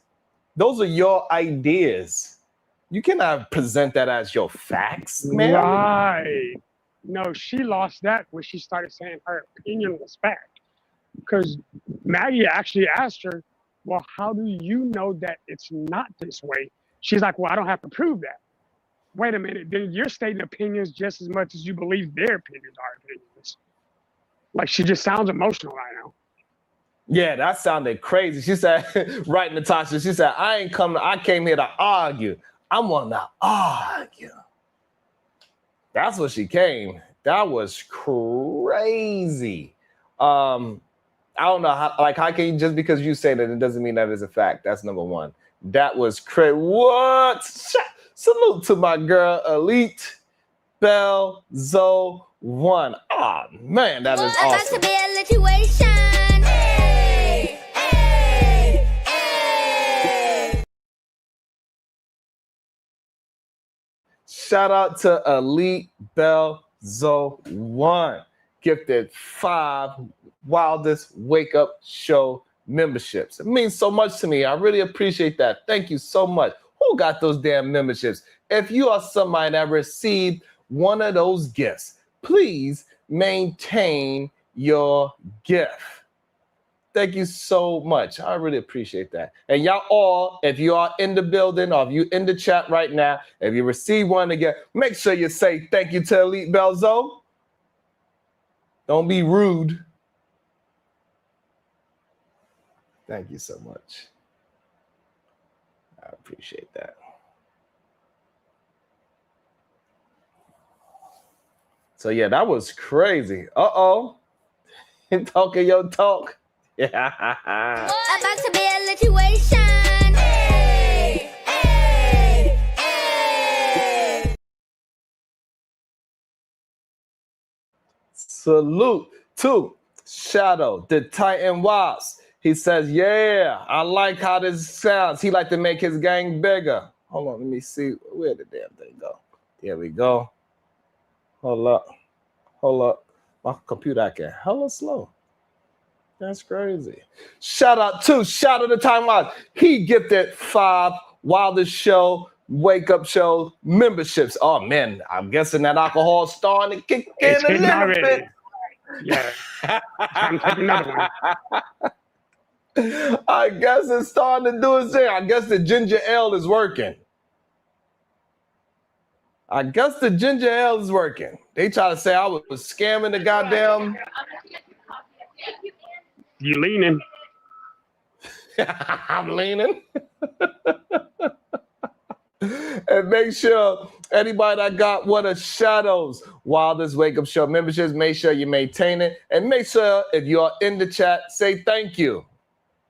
Those are your ideas. You cannot present that as your facts, man. Right. No, she lost that when she started saying her opinion was fact. Because Maggie actually asked her, well, how do you know that it's not this way? She's like, well, I don't have to prove that. Wait a minute, then you're stating opinions just as much as you believe their opinions are opinions. Like, she just sounds emotional right now. Yeah, that sounded crazy. She said, right, Natasha, she said, I came here to argue. I'm gonna argue. That's what she came. That was crazy. I don't know how can you, just because you say that, it doesn't mean that is a fact. That's number one. That was crazy. What? Salute to my girl, Elite Bell Zo 1. Oh man, that is About awesome. to be a situation. Hey, hey, hey. Shout out to Elite Bell Zo 1. Gifted 5 Wildest Wake Up Show memberships. It means so much to me. I really appreciate that. Thank you so much. Who got those damn memberships? If you are somebody that received one of those gifts, please maintain your gift. Thank you so much. I really appreciate that. And y'all all, if you are in the building or if you in the chat right now, if you receive one again, make sure you say thank you to Elite Belzo. Don't be rude. Thank you so much. I appreciate that. So yeah, that was crazy. Uh-oh. Talking your talk. Yeah. About to be a situation. Hey, hey, hey. Salute to Shadow, the Titan Wasp. He says, yeah, I like how this sounds. He like to make his gang bigger. Hold on, let me see. Where the damn thing go? Here we go. Hold up. My computer acting hella slow. That's crazy. Shout out to the Time Wasp. He gifted 5 Wildest Show Wake Up Show memberships. Oh man, I'm guessing that alcohol starting to kick in It's a hitting little already. bit. Yeah. I'm taking another one. I guess it's starting to do its thing. I guess the ginger ale is working. They try to say I was scamming the goddamn. You leaning. I'm leaning. And make sure anybody that got one of Shadow's Wildest Wake Up Show memberships, make sure you maintain it. And make sure if you are in the chat, say thank you.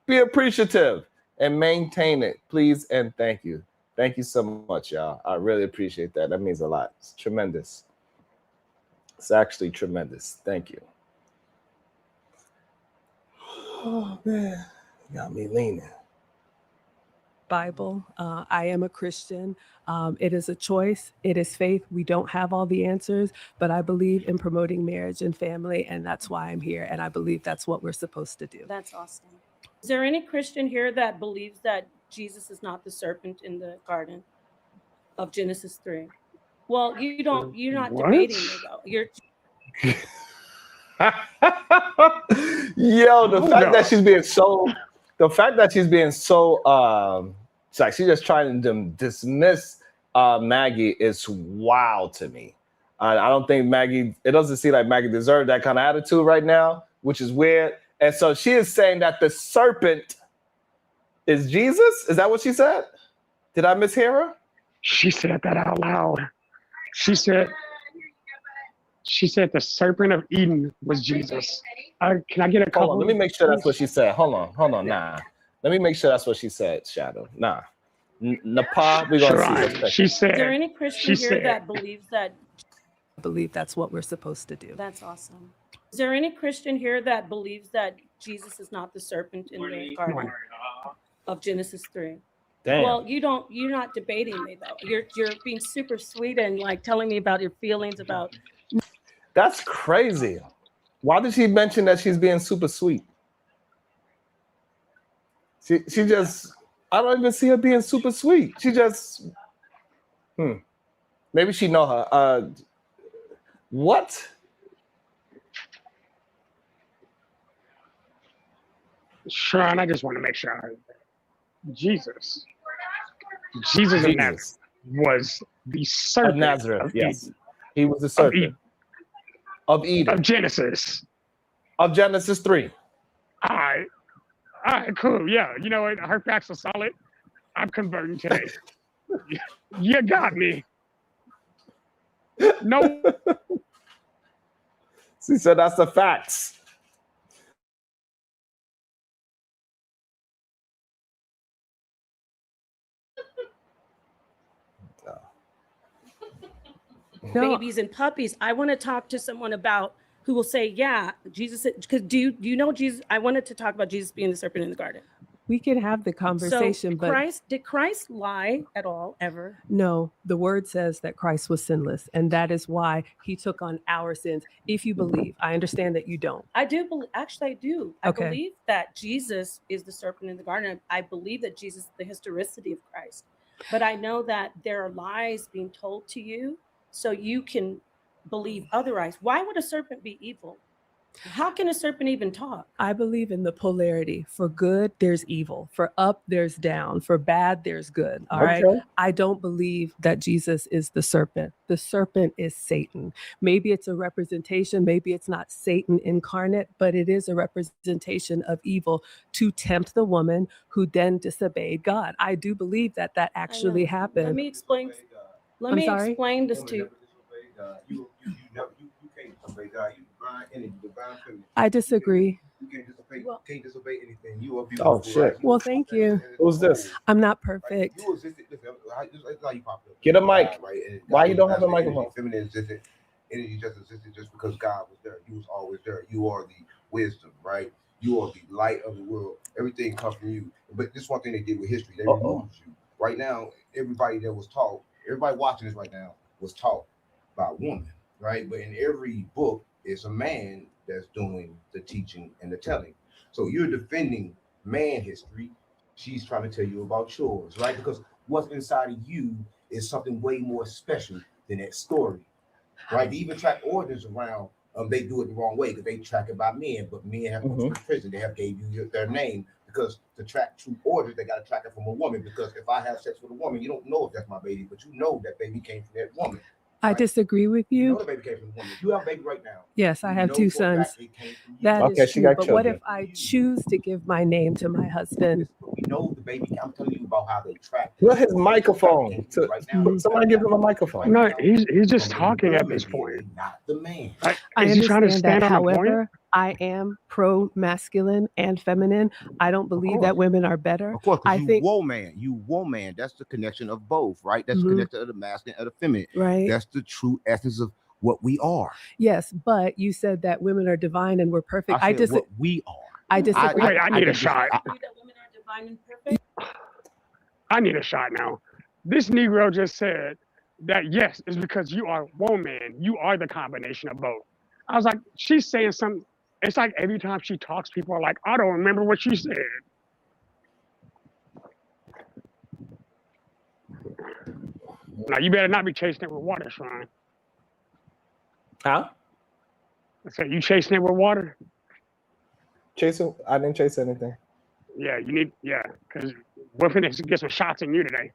Be appreciative and maintain it, please, and thank you. Thank you so much, y'all. I really appreciate that. That means a lot. It's tremendous. It's actually tremendous. Thank you. Oh, man. You got me leaning. Bible. I am a Christian. It is a choice. It is faith. We don't have all the answers, but I believe in promoting marriage and family, and that's why I'm here. And I believe that's what we're supposed to do. That's awesome. Is there any Christian here that believes that Jesus is not the serpent in the garden of Genesis 3? Well, you're not What? debating me though. You're Yo, the Hold fact up. that she's being so it's like she's just trying to dismiss Maggie is wild to me. I don't think Maggie, it doesn't seem like Maggie deserves that kind of attitude right now, which is weird. And so she is saying that the serpent is Jesus. Is that what she said? Did I mishear her? She said that out loud. She said the serpent of Eden was Jesus. Can I get a couple? Hold on, let me make sure that's what she said. Hold on, nah. Let me make sure that's what she said, Shadow. Nah. Napah, we're going to see what's She Is there said, any Christian here that believes that? I believe that's what we're supposed to do. That's awesome. Is there any Christian here that believes that Jesus is not the serpent in the garden of Genesis 3? Damn. Well, you're not debating me though. You're being super sweet and like telling me about your feelings about. That's crazy. Why did she mention that she's being super sweet? She just, I don't even see her being super sweet. She just, maybe she know her. What? Sean, I just want to make sure I heard that. Jesus of Nazareth was the serpent Of Nazareth, yes. Eden. He was the serpent. Of Eden. Of Genesis. Of Genesis 3. All right, cool. Yeah, you know what? Her facts are solid. I'm converting today. You got me. No. She said that's the facts. Babies and puppies. I want to talk to someone about who will say, yeah, Jesus, because do you know Jesus? I wanted to talk about Jesus being the serpent in the garden. We can have the conversation, So but did Christ lie at all, ever? no, the word says that Christ was sinless, and that is why he took on our sins. If you believe, I understand that you don't. I do believe, actually, I do. I Okay. believe that Jesus is the serpent in the garden. I believe that Jesus is the historicity of Christ. But I know that there are lies being told to you, so you can believe otherwise. Why would a serpent be evil? How can a serpent even talk? I believe in the polarity. For good, there's evil. For up, there's down. For bad, there's good. All right. Okay. I don't believe that Jesus is the serpent. The serpent is Satan. Maybe it's a representation. Maybe it's not Satan incarnate, but it is a representation of evil to tempt the woman who then disobeyed God. I do believe that actually Let happened. me explain. Let I'm me sorry? explain this to you. You can't disobey God. You divine energy, divine feminine. I disagree. You can't disobey. Well- Can't disobey anything. You are Oh, beautiful. shit. right? Well, thank you. Who's this? I'm not Right? perfect. You existed. Listen, how you pop up. Get a mic. God, right? And Why God you don't have a existed, microphone? Feminine existed. Energy just existed just because God was there. You was always there. You are the wisdom, right? You are the light of the world. Everything comes from you. But this one thing they did with history, they removed you. Right now, everybody that was taught, everybody watching this right now was taught by a woman, right? But in every book, it's a man that's doing the teaching and the telling. So you're defending man history. She's trying to tell you about yours, right? Because what's inside of you is something way more special than that story, right? They even track origins around. They do it the wrong way because they track it by men, but men have to go to prison. They have gave you their name because to track true orders, they got to track it from a woman. Because if I have sex with a woman, you don't know if that's my baby, but you know that baby came from that woman. I disagree with You you. know the baby came from a woman. You have a baby right now. Yes, I have You two know for a fact sons. it came from you. That Okay, is she true. got But what children. if I choose to give my name to my husband? We know the baby. I'm telling you about how they track. Put his microphone. Right now. Somebody give him a microphone. No, he's just From the talking at woman, this point. not the man. I Is he trying to understand that. stand on a point? However, I am pro masculine and feminine. I don't believe that women are better. Of course, I because think, you woman. That's the connection of both, right? That's the Mhm. connection of the masculine and the feminine. right? That's the true essence of what we are. Yes, but you said that women are divine and we're perfect. I said what we are. I disagree. Wait, I need a just- shot. Believe that women are divine and perfect? I need a shot now. This Negro just said that yes, it's because you are woman. You are the combination of both. I was like, she's saying something. It's like every time she talks, people are like, I don't remember what she said. Now you better not be chasing it with water, Sean. Huh? So you chasing it with water? Chasing? I didn't chase anything. Yeah, you need, yeah, because we're finna get some shots in you today.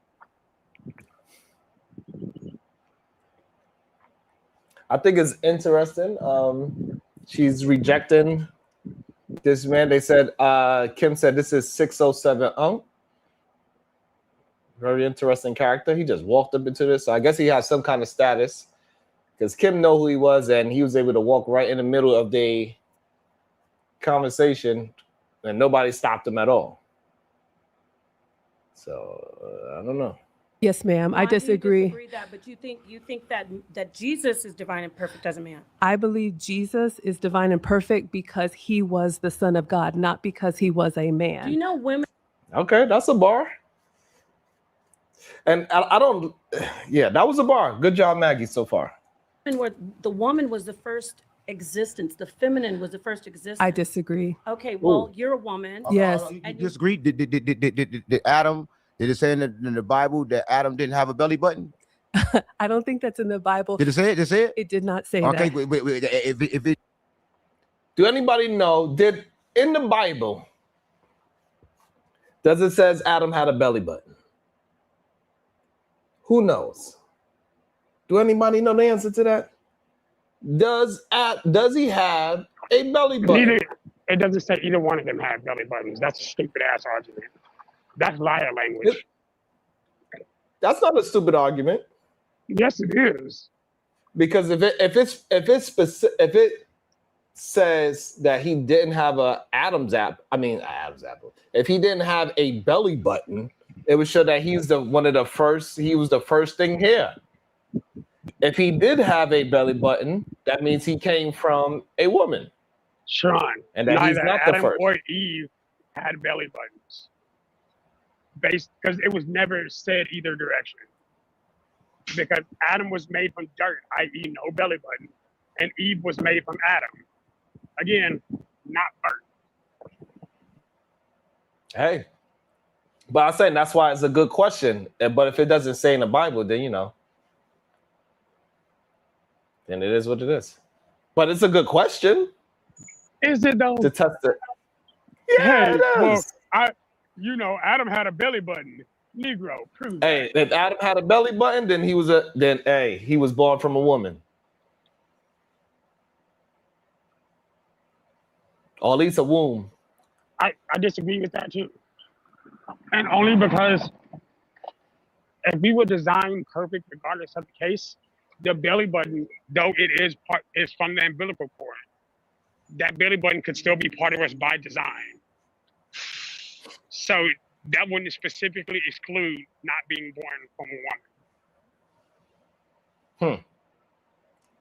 I think it's interesting. She's rejecting This man, they said, Kim said this is 607 Very interesting character. He just walked up into this. So I guess he has some kind of status. Because Kim know who he was, and he was able to walk right in the middle of the conversation, and nobody stopped him at all. So I don't know. Yes, ma'am. I Why do you disagree. that, but you think that Jesus is divine and perfect as a man. I believe Jesus is divine and perfect because he was the Son of God, not because he was a man. Do you know women Okay, that's a bar. And I don't. Yeah, that was a bar. Good job, Maggie, so far. where the woman was the first existence, the feminine was the first existence? I disagree. Okay, well, you're a woman. Yes. You And you- disagree? Did Adam? Did it say in the Bible that Adam didn't have a belly button? I don't think that's in the Bible. Did it say it? Did it say it? It did not say Okay, that. wait. If it Do anybody know? Did in the Bible does it says Adam had a belly button? Who knows? Do anybody know the answer to that? Does he have a belly button? Neither, it doesn't say either one of them have belly buttons. That's a stupid ass argument. That's liar language. That's not a stupid argument. Yes, it is. Because if it says that he didn't have a Adam's apple, if he didn't have a belly button, it would show that he's one of the first. He was the first thing here. If he did have a belly button, that means he came from a woman. Sean, And that he's neither not the Adam first. or Eve had belly buttons. Because it was never said either direction. Because Adam was made from dirt, i.e., no belly button, and Eve was made from Adam. Again, not birth. Hey, but I'm saying that's why it's a good question. But if it doesn't say in the Bible, then then it is what it is. But it's a good question Is it though? to test it. Yeah, Hey, it well, is. Adam had a belly button. Negro, prove Hey, that. if Adam had a belly button, then he was born from a woman. Or at least a womb. I disagree with that too. And only because if we were designed perfect regardless of the case, the belly button, though it is from the umbilical cord, that belly button could still be part of us by design. So that wouldn't specifically exclude not being born from a woman.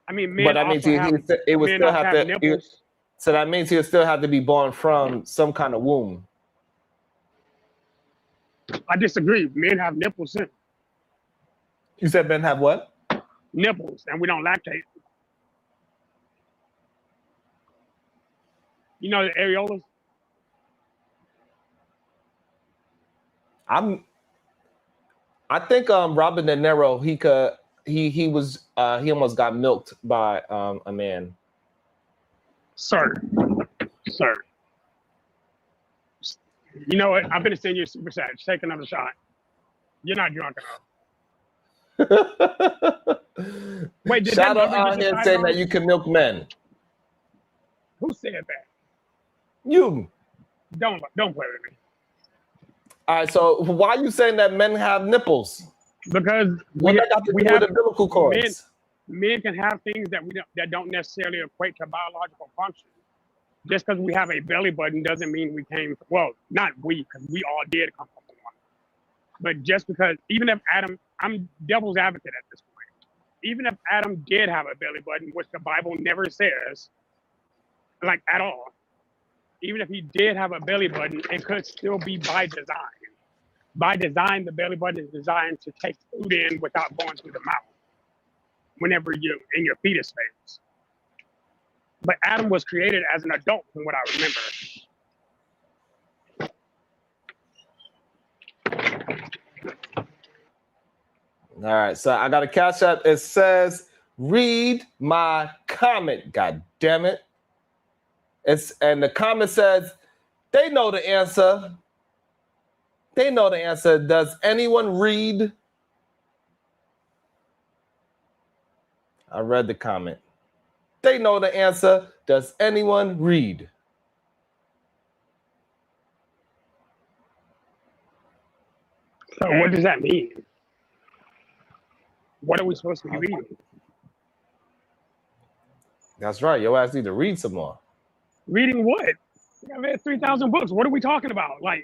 I mean, men But that means it would men still also have to. nipples. So that means he'll still have to be born from some kind of womb. I disagree. Men have nipples too. You said men have what? Nipples, and we don't lactate. You know the areolas? I think Robert De Niro, he almost got milked by a man. Sir. You know what? I'm gonna send you a super chat. Just take another shot. You're not drunk enough. Wait, did Shout that out number here just saying decide that you can milk men. Who said that? You. Don't play with me. All right, so why are you saying that men have nipples? Because What that got to do with umbilical cords? men can have things that don't necessarily equate to biological function. Just because we have a belly button doesn't mean we came. Well, not we, because we all did come from one. But just because, even if Adam, I'm devil's advocate at this point. Even if Adam did have a belly button, which the Bible never says, like at all. Even if he did have a belly button, it could still be by design. By design, the belly button is designed to take food in without going through the mouth whenever you're in your fetus phase. But Adam was created as an adult, from what I remember. All right, so I got a catch up. It says, read my comment, god damn it. And the comment says, they know the answer. They know the answer. Does anyone read? I read the comment. They know the answer. Does anyone read? So what does that mean? What are we supposed to be reading? That's right. Your ass need to read some more. Reading what? I've read 3,000 books. What are we talking about? Like,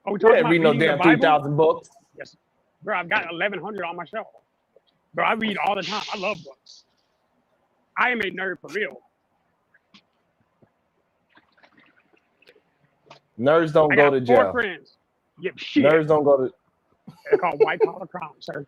are we talking about Read no reading the damn Bible? 3,000 books. Yes, bro. I've got 1,100 on my shelf. Bro, I read all the time. I love books. I am a nerd for real. Nerds don't I go got to 4 jail. friends. Yep, shit. Nerds don't go to. They're called white collar crime, sir.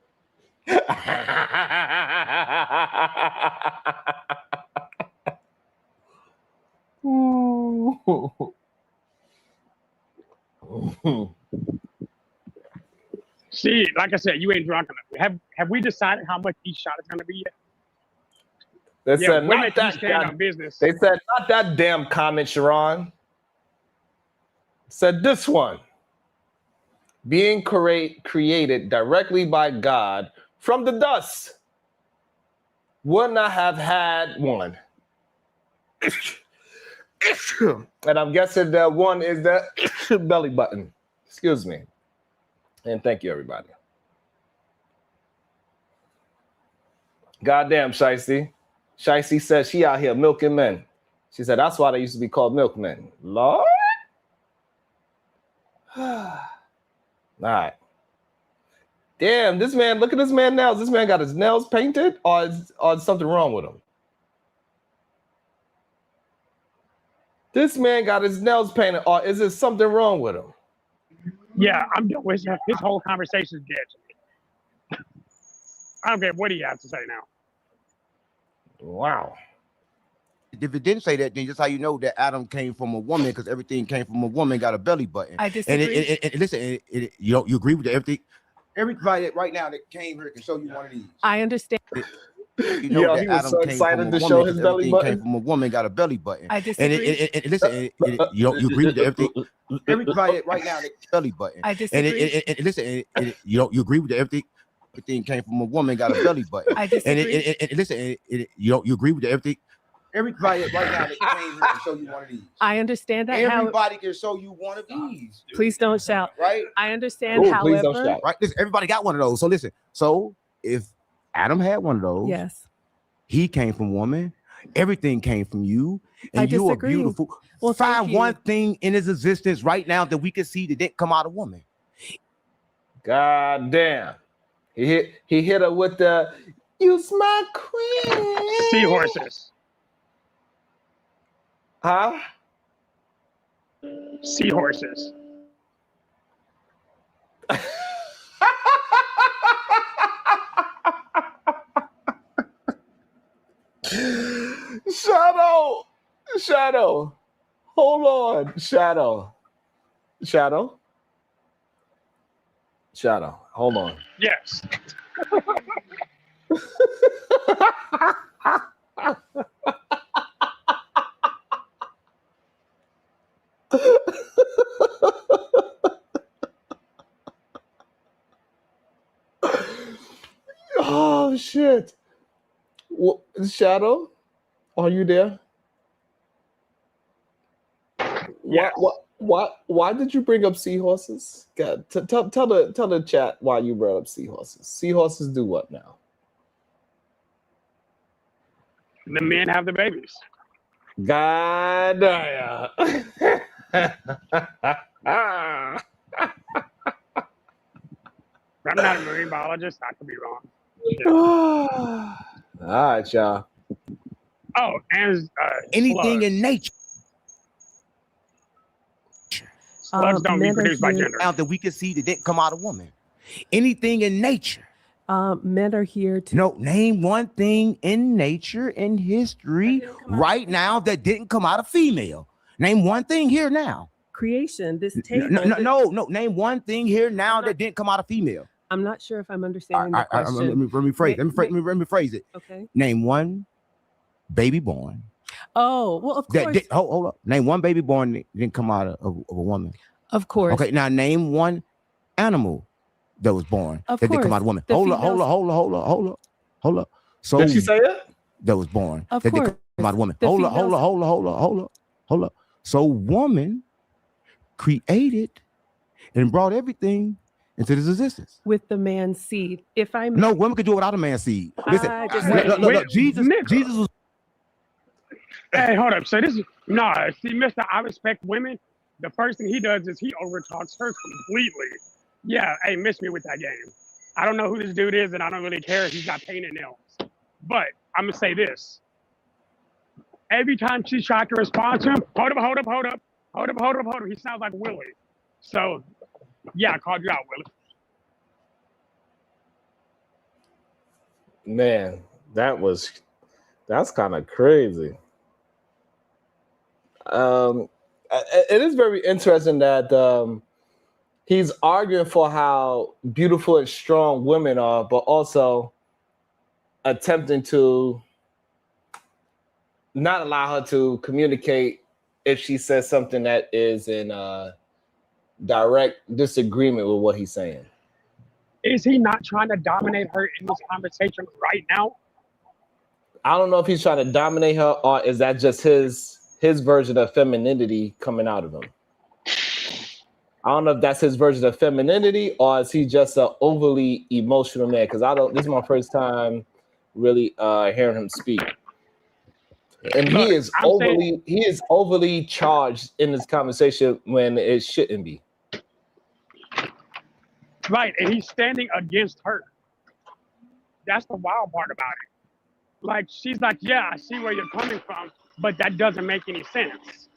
See, like I said, you ain't drunk enough. Have we decided how much each shot is gonna be yet? They said we'll not let you that. stand on business. They said not that damn comment, Sharon. Said this one. Being created directly by God from the dust would not have had one. And I'm guessing that one is the belly button. Excuse me. And thank you, everybody. Goddamn, Shiesty. Shiesty says she out here milking men. She said that's why they used to be called milkmen. Lord. All right. Damn, this man, look at this man now. This man got his nails painted or is something wrong with him? This man got his nails painted or is there something wrong with him? Yeah, I'm done with his whole conversation is dead to me. I don't care what he has to say now. Wow. If it didn't say that, then just how you know that Adam came from a woman, because everything came from a woman, got a belly button. I disagree. And listen, you agree with everything. Everybody right now that came here can show you one of these. I understand. You know Yo, that he was Adam so came excited from a to show woman, his 'cause belly everything button. came from a woman, got a belly button. I disagree. And listen, you agree with everything. Everybody right now that belly button. I disagree. And listen, you agree with everything. Everything came from a woman, got a belly button. I disagree. And listen, you agree with everything. Everybody right now that came here can show you one of these. I understand that. Everybody can show you one of these. Please don't shout. Right? I understand. Ooh, please don't However, shout. Right? Listen, everybody got one of those. So listen. So if Adam had one of those, yes. he came from woman. Everything came from you, and I you are disagree. beautiful. Well, thank find you. one thing in his existence right now that we can see that didn't come out of woman. God damn. He hit her with the "Use my queen." Seahorses. Huh? Seahorses. Shadow. Hold on. Shadow. Hold on. Yes. Oh shit. Shadow, are you there? Yes. Why did you bring up seahorses? God, tell the chat why you brought up seahorses. Seahorses do what now? The men have the babies. God damn. I'm not a marine biologist. I could be wrong. All right, y'all. Oh, and Anything slugs. in nature Slugs don't men are reproduce by here- gender. now that we can see that didn't come out of woman. Anything in nature. Men are here to. No, name one thing in nature, in history, right now that didn't come out of female. Name one thing here now. Creation. This table. No. Name one thing here now that didn't come out of female. I'm not sure if I'm understanding the question. Let me rephrase it. Okay. Name one baby born. Oh, well, of course. Hold up. Name one baby born that didn't come out of a woman. Of course. Okay, now name one animal that was born Of that didn't come course. out of a woman. The Hold females- up. So Did she say it? that was born Of that didn't course. come out of a woman. The Hold females- up. So woman created and brought everything into this existence. with the man's seed. If I may, No, women could do it without a man's seed. Listen, I just Wait, look, wait, Jesus nigga. was Hey, hold up. So this is see, Mister. I respect women. The first thing he does is he overtalks her completely. Yeah, hey, miss me with that game. I don't know who this dude is, and I don't really care if he's got painted nails. But I'm gonna say this: every time she tried to respond to him, hold up. He sounds like Willie. So, yeah, I called you out, Willie. Man, that's kind of crazy. It is very interesting that he's arguing for how beautiful and strong women are, but also attempting to not allow her to communicate if she says something that is in direct disagreement with what he's saying. Is he not trying to dominate her in this conversation right now? I don't know if he's trying to dominate her or is that just his version of femininity coming out of him. I don't know if that's his version of femininity or is he just an overly emotional man? Because this is my first time really hearing him speak. And Look, he is overly charged in this conversation when it shouldn't be. Right, and he's standing against her. That's the wild part about it. Like, she's like, yeah, I see where you're coming from, but that doesn't make any sense.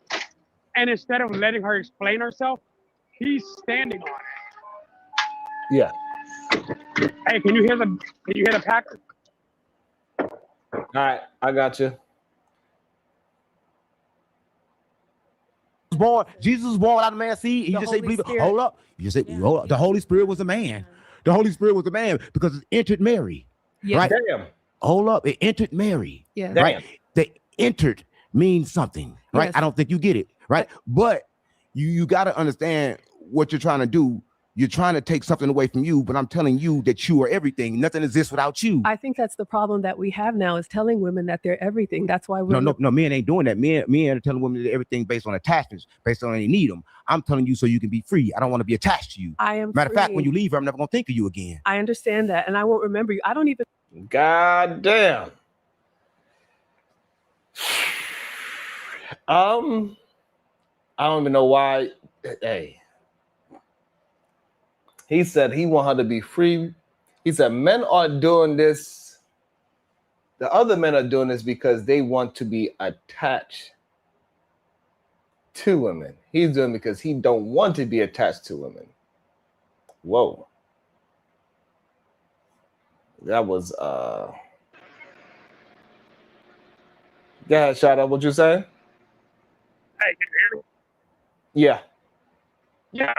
And instead of letting her explain herself, he's standing on it. Yeah. Hey, can you hear the packer? All right, I got you. Jesus was born without a man's seed. He just say, believe it. Hold up. You just say, hold up. The Holy Spirit was a man. The Holy Spirit was a man because it entered Mary. Yes. Right? Damn. Hold up. It entered Mary. Yeah. Right. The entered means something. Right. Yes. I don't think you get it. Right. But you got to understand what you're trying to do. You're trying to take something away from you, but I'm telling you that you are everything. Nothing exists without you. I think that's the problem that we have now is telling women that they're everything. That's why we're No, men ain't doing that. Men are telling women that everything based on attachments, based on they need them. I'm telling you so you can be free. I don't want to be attached to you. I am Matter of fact, free. when you leave her, I'm never gonna think of you again. I understand that, and I won't remember you. I don't even. God damn. I don't even know why. Hey. He said he want her to be free. He said men are doing this. The other men are doing this because they want to be attached to women. He's doing it because he don't want to be attached to women. Whoa. That was Go ahead, shout out. What you saying? Hey, can you hear me? Yeah. Yeah,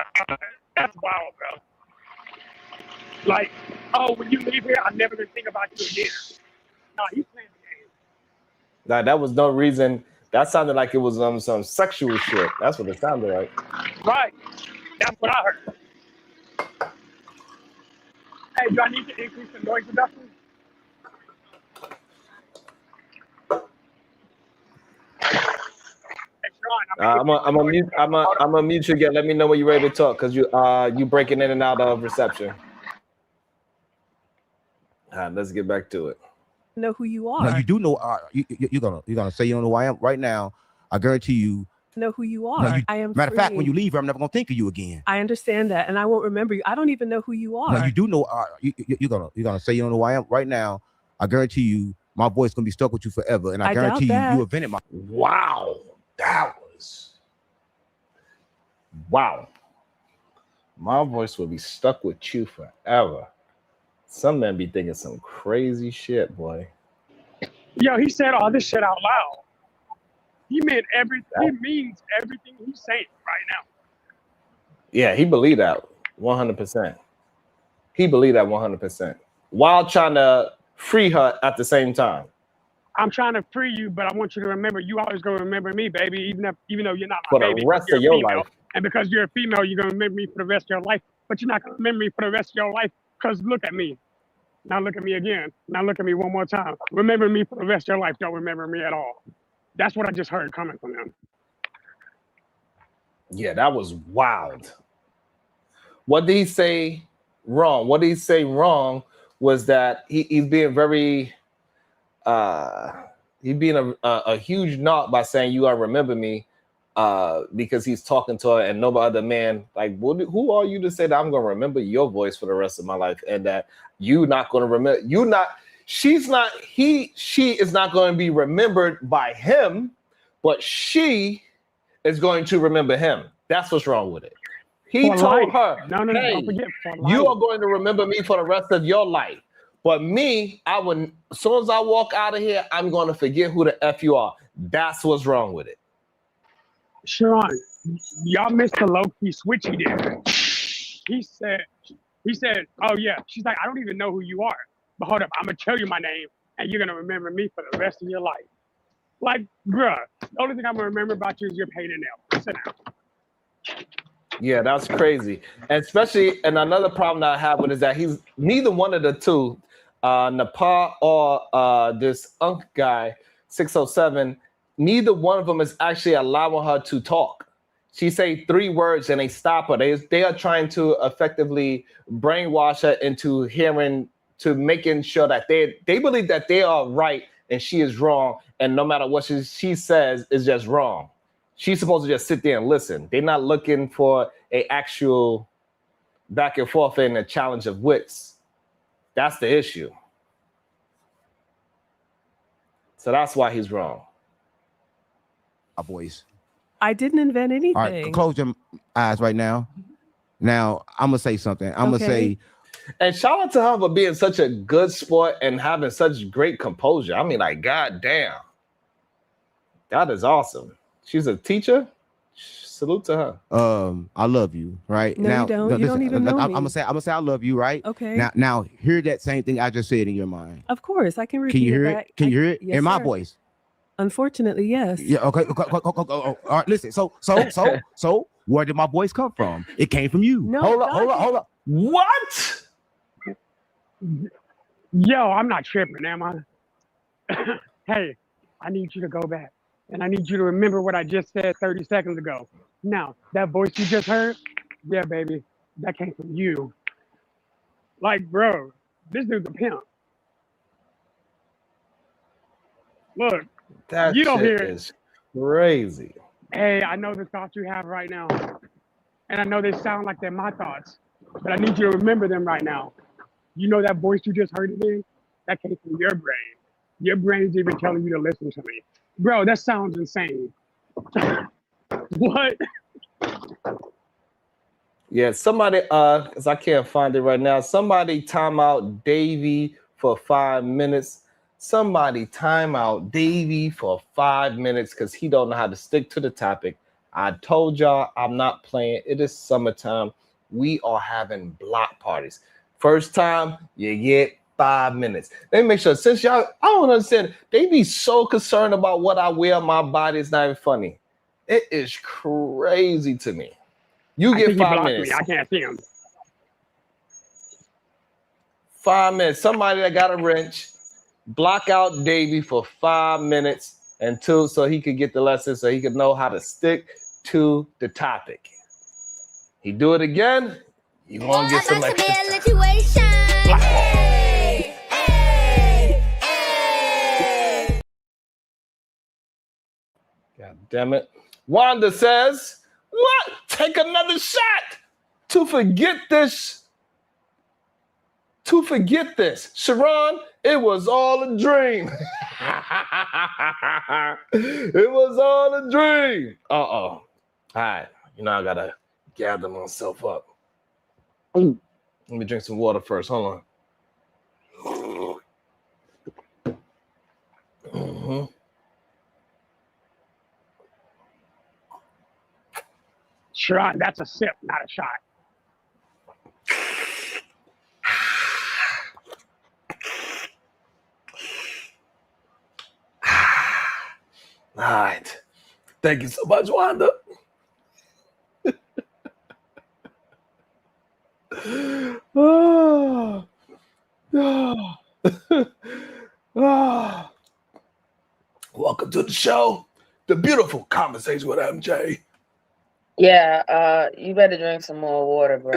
that's wild, bro. Like, oh, when you leave here, I'm never gonna think about you again. No, he's playing the game. That was no reason. That sounded like it was some sexual shit. That's what it sounded like. Right. That's what I heard. Hey, do I need to increase the noise reduction? Hey, Sean, I'm gonna mute you again. Let me know when you're ready to talk, cause you breaking in and out of reception. All right, let's get back to it. Know who you are. No, you do know. You're gonna say you don't know who I am right now. I guarantee you. Know who you are. I am. Matter of fact, free. when you leave her, I'm never gonna think of you again. I understand that, and I won't remember you. I don't even know who you are. No, you do know. You're gonna say you don't know who I am right now. I guarantee you, my voice gonna be stuck with you forever, and I guarantee you invented my. Wow, that was. Wow. My voice will be stuck with you forever. Some men be thinking some crazy shit, boy. Yo, he said all this shit out loud. He meant everything. He means everything he's saying right now. Yeah, he believed that 100%. He believed that 100%. While trying to free her at the same time. I'm trying to free you, but I want you to remember, you always gonna remember me, baby, even though you're not my For baby. the rest you're of your female. life. And because you're a female, you're gonna remember me for the rest of your life. But you're not gonna remember me for the rest of your life. Because look at me. Now look at me again. Now look at me one more time. Remember me for the rest of your life. Don't remember me at all. That's what I just heard coming from him. Yeah, that was wild. What did he say wrong. What did he say wrong was that he's being very he's being a huge knock by saying you gotta remember me because he's talking to her and no other man. Like, who are you to say that I'm gonna remember your voice for the rest of my life and that you not gonna remember she is not going to be remembered by him, but she is going to remember him. That's what's wrong with it. He told her, no, hey, don't forget, you are going to remember me for the rest of your life. But me, as soon as I walk out of here, I'm going to forget who the F you are. That's what's wrong with it. Sharon, y'all missed the low-key switch he did. He said, oh yeah. She's like, I don't even know who you are. But hold up, I'm gonna tell you my name and you're gonna remember me for the rest of your life. Like, bruh, the only thing I'm gonna remember about you is your pain and nail. Sit down. Yeah, that's crazy. And especially, and another problem that I have with it is that he's neither one of the two, Napah or this Unk guy, 607, neither one of them is actually allowing her to talk. She say 3 words and they stop her. They are trying to effectively brainwash her into making sure that they believe that they are right and she is wrong, and no matter what she says is just wrong. She's supposed to just sit there and listen. They're not looking for an actual back and forth and a challenge of wits. That's the issue. So that's why he's wrong. Our boys. I didn't invent anything. All right, close your eyes right now. Now I'm gonna say something. I'm gonna say. And shout out to her for being such a good sport and having such great composure. I mean, like, god damn. That is awesome. She's a teacher. Salute to her. I love you, right? No, now, you don't. You don't even know I'm me. gonna say I love you, right? Okay. Now hear that same thing I just said in your mind. Of course, I can repeat Can you hear it? back. Can you hear it Yes, in my sir. voice? Unfortunately, yes. Yeah. Okay. All right. Listen. So where did my voice come from? It came from you. No, Hold up. What? Yo, I'm not tripping, am I? Hey, I need you to go back. And I need you to remember what I just said 30 seconds ago. Now, that voice you just heard, yeah, baby, that came from you. Like, bro, this dude's a pimp. Look, That you don't shit hear it. is crazy. Hey, I know the thoughts you have right now. And I know they sound like they're my thoughts, but I need you to remember them right now. You know that voice you just heard it in? That came from your brain. Your brain's even telling you to listen to me. Bro, that sounds insane. What? Yeah, somebody, because I can't find it right now. Somebody time out Davey for 5 minutes. Somebody time out Davey for 5 minutes because he don't know how to stick to the topic. I told y'all I'm not playing. It is summertime. We are having block parties. First time, you get 5 minutes. Let me make sure, since y'all, I don't understand, they be so concerned about what I wear on my body. It's not even funny. It is crazy to me. You I get think he 5 blocked minutes. me. I can't see him. 5 minutes. Somebody that got a wrench, block out Davey for 5 minutes until so he could get the lesson, so he could know how to stick to the topic. He do it again, you won't get some extra time. situation. Hey, hey, hey. God damn it. Wanda says, what? Take another shot to forget this. To forget this. Sharon, it was all a dream. It was all a dream. Uh-oh. All right. You know, I got to gather myself up. Let me drink some water first. Hold on. Mm-hmm. Sharon, that's a sip, not a shot. All right. Thank you so much, Wanda. Oh. Oh. Welcome to the show. The beautiful conversation with MJ. Yeah, you better drink some more water, bro.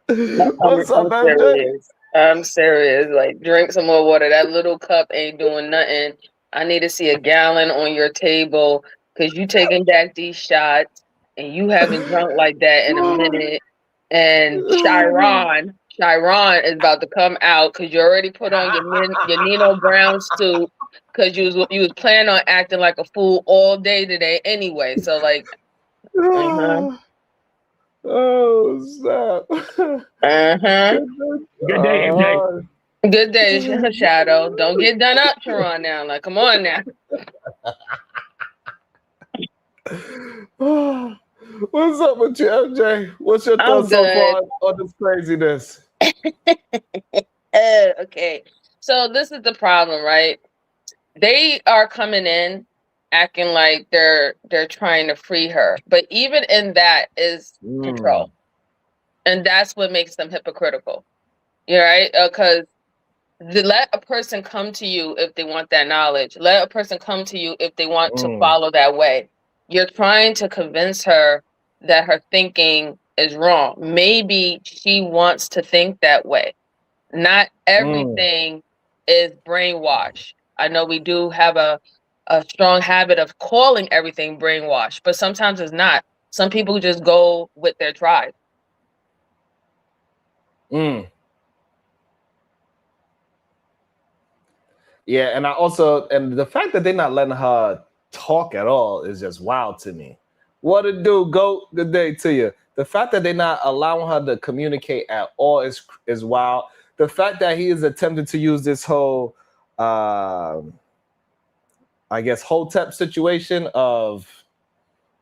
What's up, I'm MJ? serious. I'm serious. Like, drink some more water. That little cup ain't doing nothing. I need to see a gallon on your table because you taking back these shots and you haven't drunk like that in a minute. And Chiron is about to come out because you already put on your Nino Brown suit because you was planning on acting like a fool all day today anyway. So like, Oh, snap. Good day, MJ. Good day, Shadow. Don't get done up, Sharon. Now, like, come on now. What's up with you, MJ? What's your I'm thoughts so good. far on this craziness? Okay, so this is the problem, right? They are coming in acting like they're trying to free her, but even in that is control, and that's what makes them hypocritical. You're right, because let a person come to you if they want that knowledge. Let a person come to you if they want to follow that way. You're trying to convince her that her thinking is wrong. Maybe she wants to think that way. Not everything is brainwash. I know we do have a strong habit of calling everything brainwash, but sometimes it's not. Some people just go with their tribe. Yeah, and the fact that they're not letting her talk at all is just wild to me. What it do, Goat? Good day to you. The fact that they're not allowing her to communicate at all is wild. The fact that he is attempting to use this whole, I guess, Hotep situation of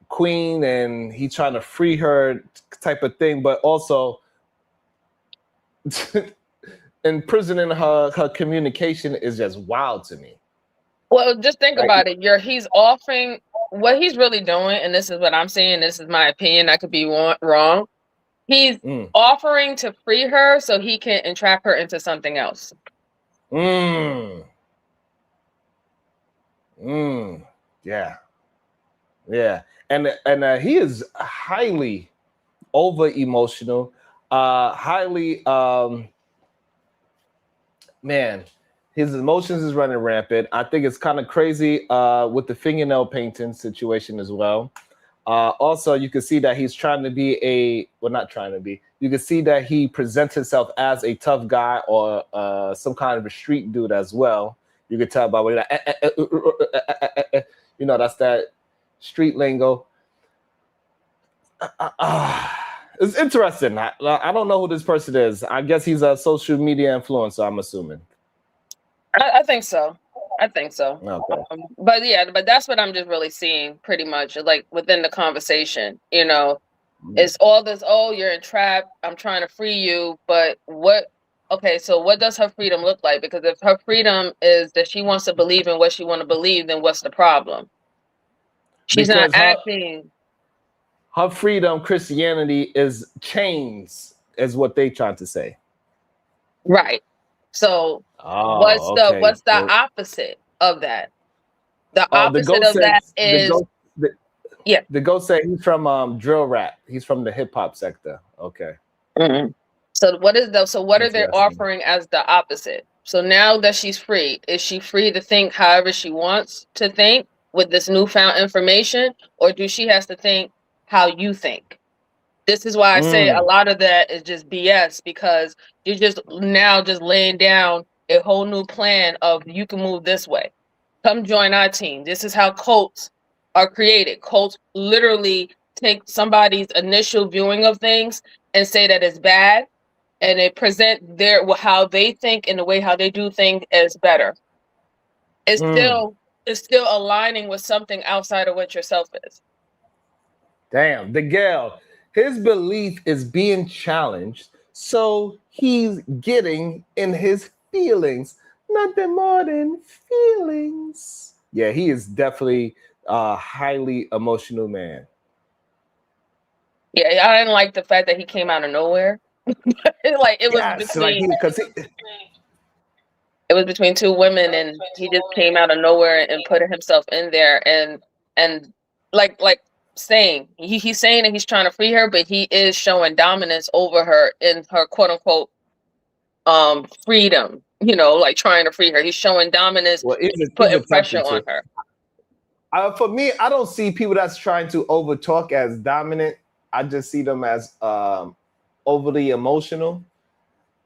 Queen and he trying to free her type of thing, but also imprisoning her communication is just wild to me. Well, just think about it. He's offering what he's really doing, and this is what I'm saying. This is my opinion. I could be wrong. He's offering to free her so he can entrap her into something else. Yeah. And he is highly over emotional, highly man, his emotions is running rampant. I think it's kind of crazy with the fingernail painting situation as well. Also, you can see that he's trying to be not trying to be. You can see that he presents himself as a tough guy or some kind of a street dude as well. You can tell by way that, that's that street lingo. It's interesting. I don't know who this person is. I guess he's a social media influencer, I'm assuming. I think so. Okay. But that's what I'm just really seeing pretty much like within the conversation, it's all this, oh, you're entrapped. I'm trying to free you. But so what does her freedom look like? Because if her freedom is that she wants to believe in what she want to believe, then what's the problem? She's because not acting. Her freedom, Christianity is chains, is what they trying to say. Right. So what's the opposite of that? The opposite of that is the ghost said he's from drill rap. He's from the hip hop sector. Okay. Mm-hmm. So what are they offering as the opposite? So now that she's free, is she free to think however she wants to think with this newfound information, or do she has to think how you think? This is why I say a lot of that is just BS, because you're just laying down a whole new plan of you can move this way. Come join our team. This is how cults are created. Cults literally take somebody's initial viewing of things and say that it's bad, and they present how they think and the way how they do things as better. It's still aligning with something outside of what yourself is. Damn, the gal. His belief is being challenged, so he's getting in his feelings. Nothing more than feelings. Yeah, he is definitely a highly emotional man. Yeah, I didn't like the fact that he came out of nowhere. It was between two women, and he just came out of nowhere and put himself in there, and like saying. He's saying that he's trying to free her, but he is showing dominance over her in her quote unquote freedom. You know, like trying to free her. He's showing dominance, Well, putting pressure on her. For me, I don't see people that's trying to overtalk as dominant. I just see them as overly emotional.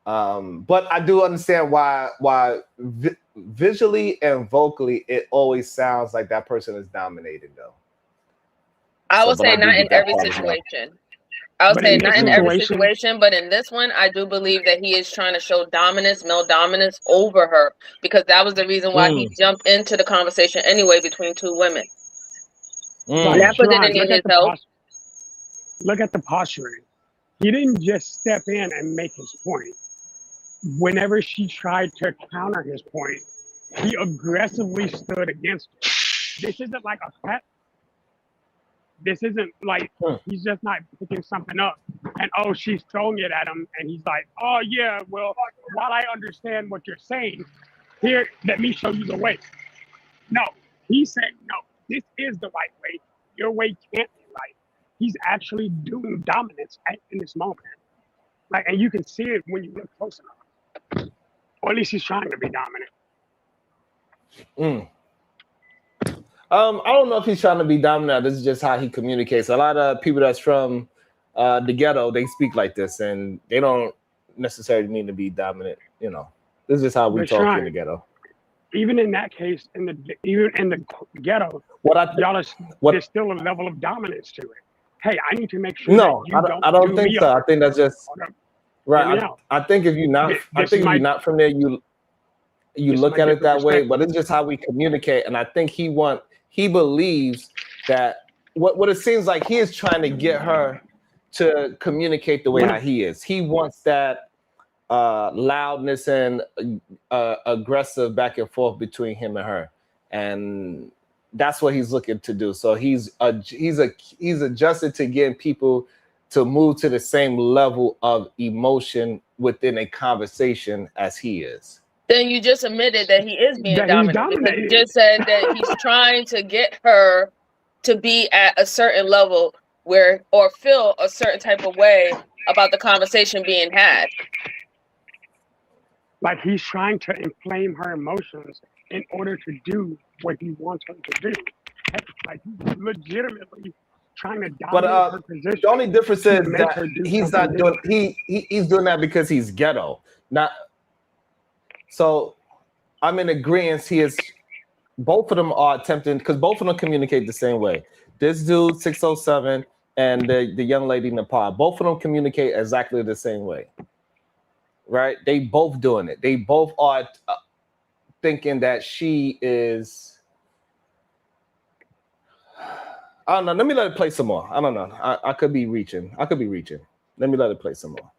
But I do understand why visually and vocally it always sounds like that person is dominated, though. I would say not in every situation. I would say not in every situation, but in this one, I do believe that he is trying to show dominance, male dominance over her, because that was the reason why he jumped into the conversation anyway between two women. Napah didn't need his help. Look at the posturing. He didn't just step in and make his point. Whenever she tried to counter his point, he aggressively stood against her. This isn't like a pet. This isn't like he's just not picking something up and she's throwing it at him and he's like, oh yeah, well, while I understand what you're saying, here, let me show you the way. No, he's saying, no, this is the right way. Your way can't be right. He's actually doing dominance in this moment. Like, and you can see it when you look close enough. Or at least he's trying to be dominant. I don't know if he's trying to be dominant. This is just how he communicates. A lot of people that's from the ghetto, they speak like this, and they don't necessarily need to be dominant. You know, this is just how we talk in the ghetto. Even in that case, even in the ghetto, there's still a level of dominance to it. Hey, I need to make sure. No, I don't think so. I think that's just right. I think if you're not, if you're not from there, you look at it that way. But it's just how we communicate, and I think he believes that what it seems like he is trying to get her to communicate the way how he is. He wants that loudness and aggressive back and forth between him and her, and that's what he's looking to do. So he's adjusted to getting people to move to the same level of emotion within a conversation as he is. Then you just admitted that he is being dominant. Because you just said that he's trying to get her to be at a certain level or feel a certain type of way about the conversation being had. Like he's trying to inflame her emotions in order to do what he wants her to do. Like he's legitimately trying to dominate her position. The only difference is that he's not doing he's doing that because he's ghetto. So I'm in agreement. Both of them are attempting, because both of them communicate the same way. This dude 607 and the young lady Napah, both of them communicate exactly the same way. Right? They both doing it. They both are thinking that she is. I don't know. Let me let it play some more. I don't know. I could be reaching. Let me let it play some more.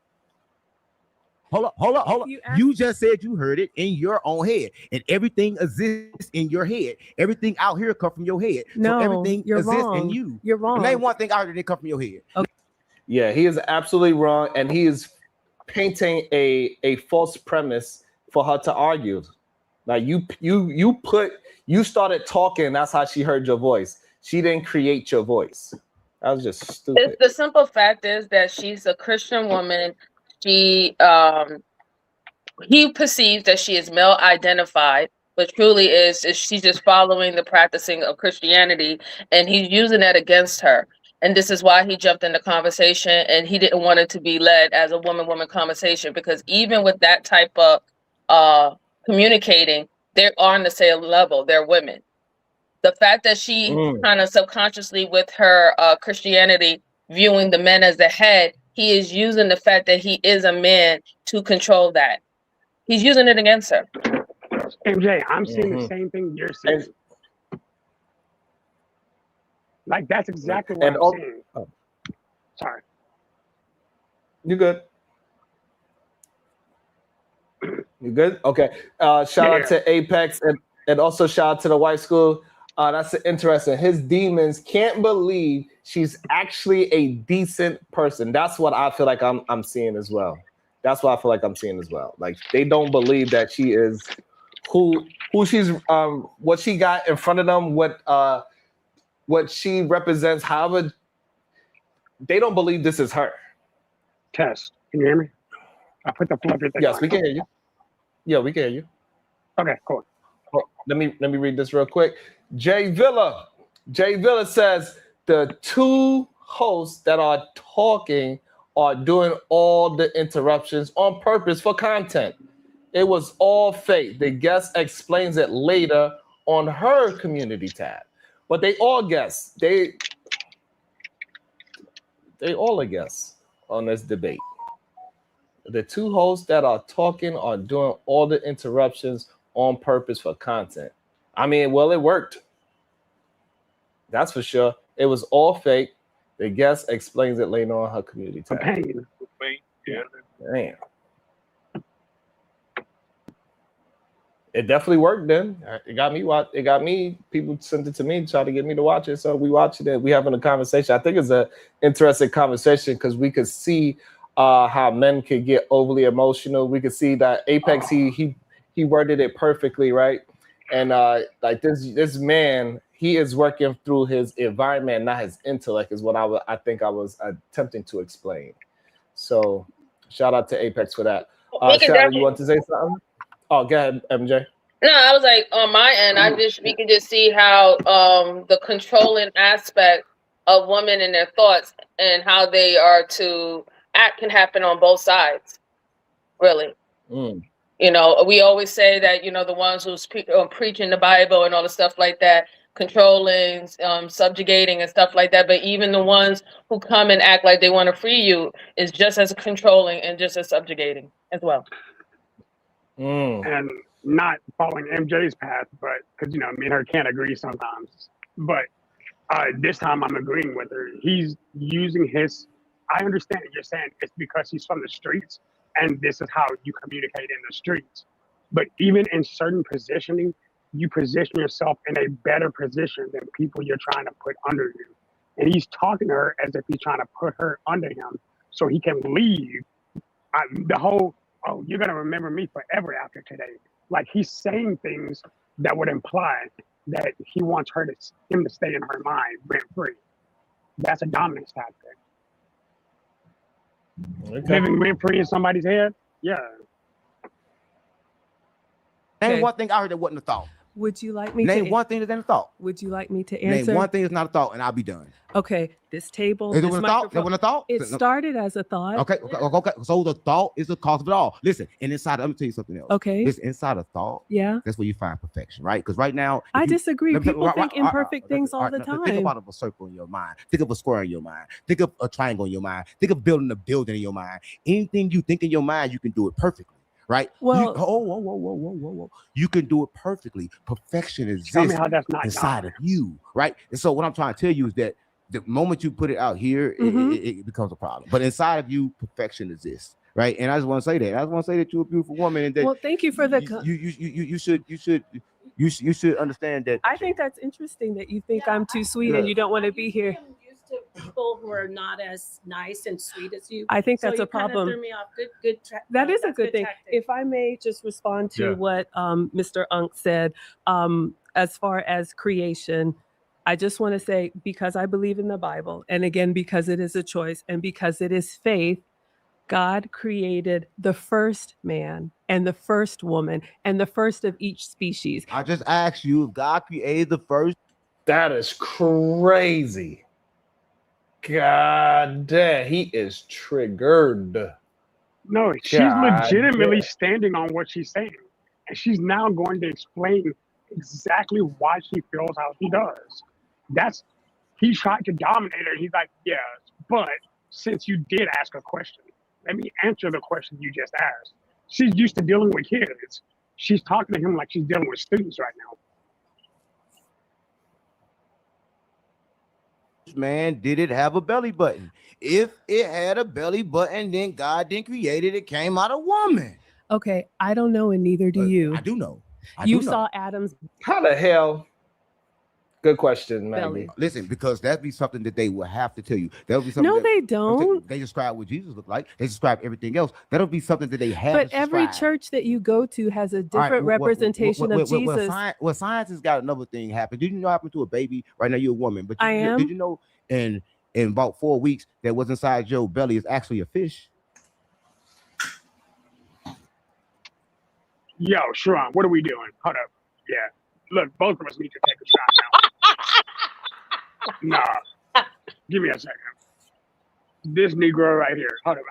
Hold up. You just said you heard it in your own head, and everything exists in your head. Everything out here come from your head. No, so everything you're exists wrong. in you. You're wrong. And ain't one thing out here that come from your head. Okay. Yeah, he is absolutely wrong, and he is painting a false premise for her to argue. Like you started talking, that's how she heard your voice. She didn't create your voice. That was just stupid. The simple fact is that she's a Christian woman. He perceives that she is male identified, but truly is she's just following the practicing of Christianity, and he's using that against her. And this is why he jumped in the conversation, and he didn't want it to be led as a woman-woman conversation, because even with that type of communicating, they're on the same level. They're women. The fact that she kind of subconsciously with her Christianity viewing the men as the head, he is using the fact that he is a man to control that. He's using it against her. MJ, I'm seeing the same thing you're seeing. Like, that's exactly what I'm seeing. Oh. Sorry. You good? You good? Okay. Shout out to Apex and also shout out to the white school. That's interesting. His demons can't believe she's actually a decent person. That's what I feel like I'm seeing as well. That's what I feel like I'm seeing as well. Like, they don't believe that she is who she's what she got in front of them, what what she represents, however, they don't believe this is her. Test. Can you hear me? I put the fluffy thing Yes, on. we can hear you. Yeah, we can hear you. Okay, cool. Oh, let me read this real quick. Jay Villa says the two hosts that are talking are doing all the interruptions on purpose for content. It was all fake. The guest explains it later on her community tab. But they all guess. They all are guests on this debate. The two hosts that are talking are doing all the interruptions on purpose for content. I mean, well, it worked. That's for sure. It was all fake. The guest explains it later on her community tab. Pain. Yeah. Damn. It definitely worked then. It got me. People sent it to me, tried to get me to watch it. So we watched it. We having a conversation. I think it's an interesting conversation because we could see how men could get overly emotional. We could see that Apex, he worded it perfectly, right? And like this man, he is working through his environment, not his intellect, is what I think I was attempting to explain. So shout out to Apex for that. Sarah, you want to say something? Oh, go ahead, MJ. No, I was like, on my end, we can just see how the controlling aspect of women and their thoughts and how they are to act can happen on both sides. Really. You know, we always say that, you know, the ones who's preaching the Bible and all the stuff like that, controlling, subjugating and stuff like that. But even the ones who come and act like they want to free you is just as controlling and just as subjugating as well. And not following MJ's path, but because, you know, me and her can't agree sometimes. But this time I'm agreeing with her. He's using his, I understand what you're saying. It's because he's from the streets and this is how you communicate in the streets. But even in certain positioning, you position yourself in a better position than people you're trying to put under you. And he's talking to her as if he's trying to put her under him so he can leave. The whole, oh, you're going to remember me forever after today. Like he's saying things that would imply that he wants him to stay in her mind rent free. That's a dominance tactic. Okay. Living rent free in somebody's head? Yeah. Name one thing I heard that wasn't a thought. Would you like me Name to one thing that's not a thought. Would you like me to answer? Name one thing that's not a thought, and I'll be done. Okay, this table. Is it this one a thought? Is it one a thought? It started as a thought. Okay. So the thought is the cause of it all. Listen, and inside, let me tell you something else. Okay. This inside a thought. Yeah. That's where you find perfection, right? Because right now, I disagree. People think imperfect things all the time. Think about a circle in your mind. Think of a square in your mind. Think of a triangle in your mind. Think of building a building in your mind. Anything you think in your mind, you can do it perfectly. Right? Well, whoa. You can do it perfectly. Perfection exists inside of you, right? And so what I'm trying to tell you is that the moment you put it out here, it becomes a problem. But inside of you, perfection exists, right? And I just want to say that. I just want to say that you're a beautiful woman, and that well, thank you for the you should understand that. I think that's interesting that you think I'm too sweet and you don't want to be here. To people who are not as nice and sweet as you. I think So that's you a problem. Threw me off. Good. That is a that's good thing. tactic. If I may just respond to what Mr. Unk said, as far as creation, I just want to say, because I believe in the Bible, and again, because it is a choice and because it is faith, God created the first man and the first woman and the first of each species. I just asked you if God created the first. That is crazy. God damn, he is triggered. No, she's legitimately standing on what she's saying. And she's now going to explain exactly why she feels how she does. He tried to dominate her. He's like, yes, but since you did ask a question, let me answer the question you just asked. She's used to dealing with kids. She's talking to him like she's dealing with students right now. Man, did it have a belly button? If it had a belly button, then God didn't create it. It came out of woman. Okay, I don't know, and neither do you. I do know. You saw Adam's. How the hell? Good question, Maggie. belly. Listen, because that'd be something that they will have to tell you. That'll be something. No, that, they I'm saying, don't. They describe what Jesus looked like. They describe everything else. That'll be something that they have. But to every describe. church that you go to has a All right, different representation of Jesus. Well, science has got another thing happen. Did you know what happened to a baby? Right now, you're a woman, but I am. Did you know in about 4 weeks that what's inside your belly is actually a fish? Yo, Sharon, what are we doing? Hold up. Yeah. Look, both of us need to take a shot now. Nah. Give me a second. This Negro right here. Hold up.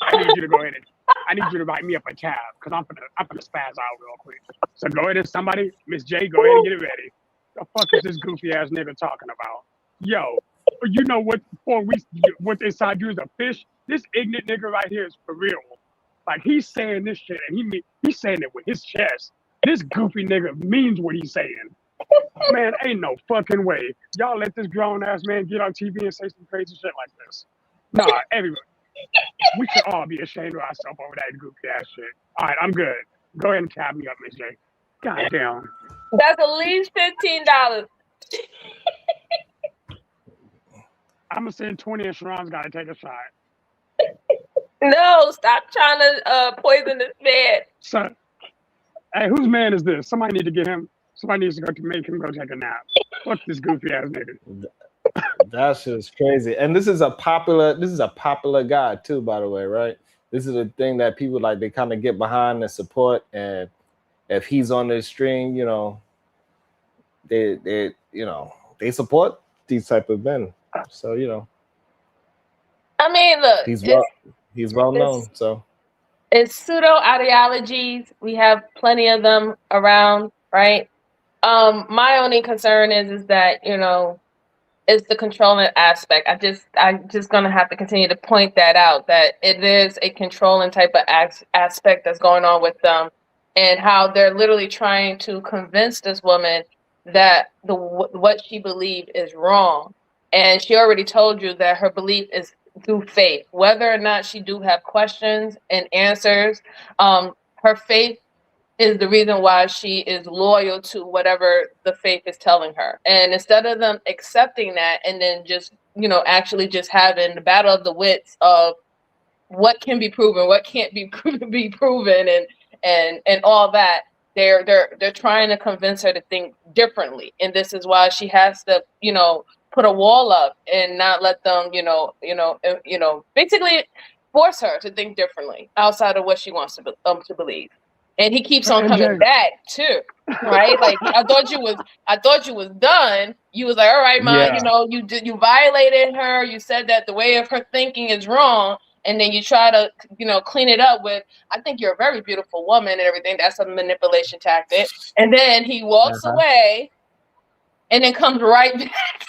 I need you to go ahead and I need you to write me up a tab because I'm gonna spaz out real quick. So go ahead and somebody, Miss J, go ahead and get it ready. The fuck is this goofy ass nigga talking about? Yo, you know what? 4 weeks, what's inside you is a fish. This ignorant nigga right here is for real. Like he's saying this shit and he's saying it with his chest. This goofy nigga means what he's saying. Man, ain't no fucking way. Y'all let this grown ass man get on TV and say some crazy shit like this. Nah, everybody. We should all be ashamed of ourselves over that goofy ass shit. All right, I'm good. Go ahead and tab me up, Miss J. God damn. That's at least $15. I'm gonna send 20 and Sharon's gotta take a shot. No, stop trying to poison this man. Son, hey, whose man is this? Somebody need to get him. Somebody needs to go to make him go take a nap. Fuck this goofy ass nigga. That shit's crazy. And this is a popular guy too, by the way, right? This is a thing that people like, they kind of get behind and support. And if he's on their stream, you know, they support these type of men. So, you know. I mean, look, he's well known. So it's pseudo ideologies. We have plenty of them around, right? My only concern is that, you know, it's the controlling aspect. I'm just gonna have to continue to point that out, that it is a controlling type of aspect that's going on with them, and how they're literally trying to convince this woman that what she believed is wrong. And she already told you that her belief is through faith. Whether or not she do have questions and answers, her faith is the reason why she is loyal to whatever the faith is telling her. And instead of them accepting that and then just, you know, actually just having the battle of the wits of what can be proven, what can't be proven, and all that, they're trying to convince her to think differently. And this is why she has to, you know, put a wall up and not let them, basically force her to think differently outside of what she wants to believe. And he keeps on coming back too, right? Like I thought you was done. You was like, all right, Ma, Yeah. you know, you violated her. You said that the way of her thinking is wrong, and then you try to, you know, clean it up with, I think you're a very beautiful woman and everything. That's a manipulation tactic. And then he walks away, and then comes right back.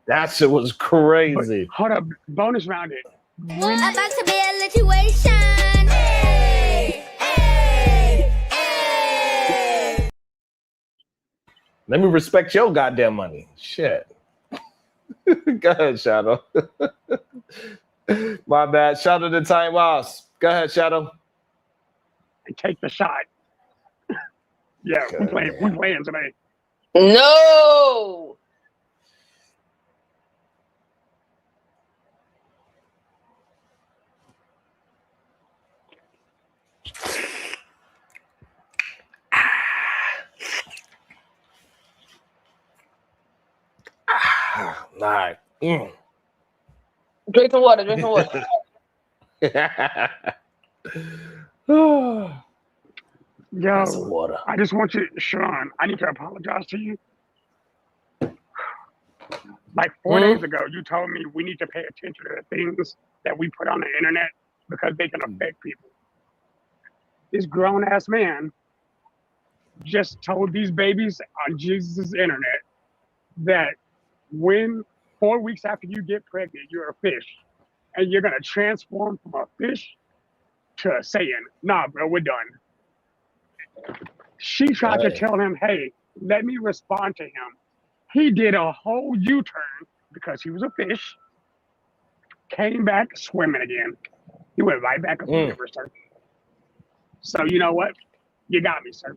that shit was crazy. But, hold up, bonus round it. About to be a situation. Hey, hey, hey. Let me respect your goddamn money. Shit. Go ahead, Shadow. My bad. Shadow the time boss. Go ahead, Shadow. Take the shot. Yeah, we playing today. No. All right. Drink some water. Drink some water. Yo, some water. I just want you, Sean, I need to apologize to you. Like 4 days ago, you told me we need to pay attention to the things that we put on the internet because they can affect people. This grown-ass man just told these babies on Jesus' internet that when 4 weeks after you get pregnant, you're a fish, and you're gonna transform from a fish to a Saiyan. Nah, bro, we're done. She tried to tell him, hey, let me respond to him. He did a whole U-turn because he was a fish, came back swimming again. He went right back up the river, sir. So you know what? You got me, sir.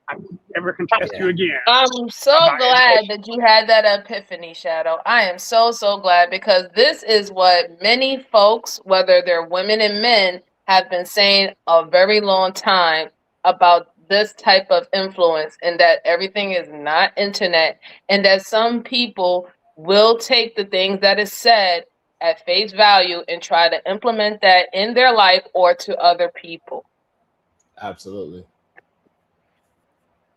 I will never contest you again. I'm so about glad education. that you had that epiphany, Shadow. I am so glad because this is what many folks, whether they're women and men, have been saying a very long time about this type of influence, and that everything is not internet, and that some people will take the things that is said at face value and try to implement that in their life or to other people. Absolutely.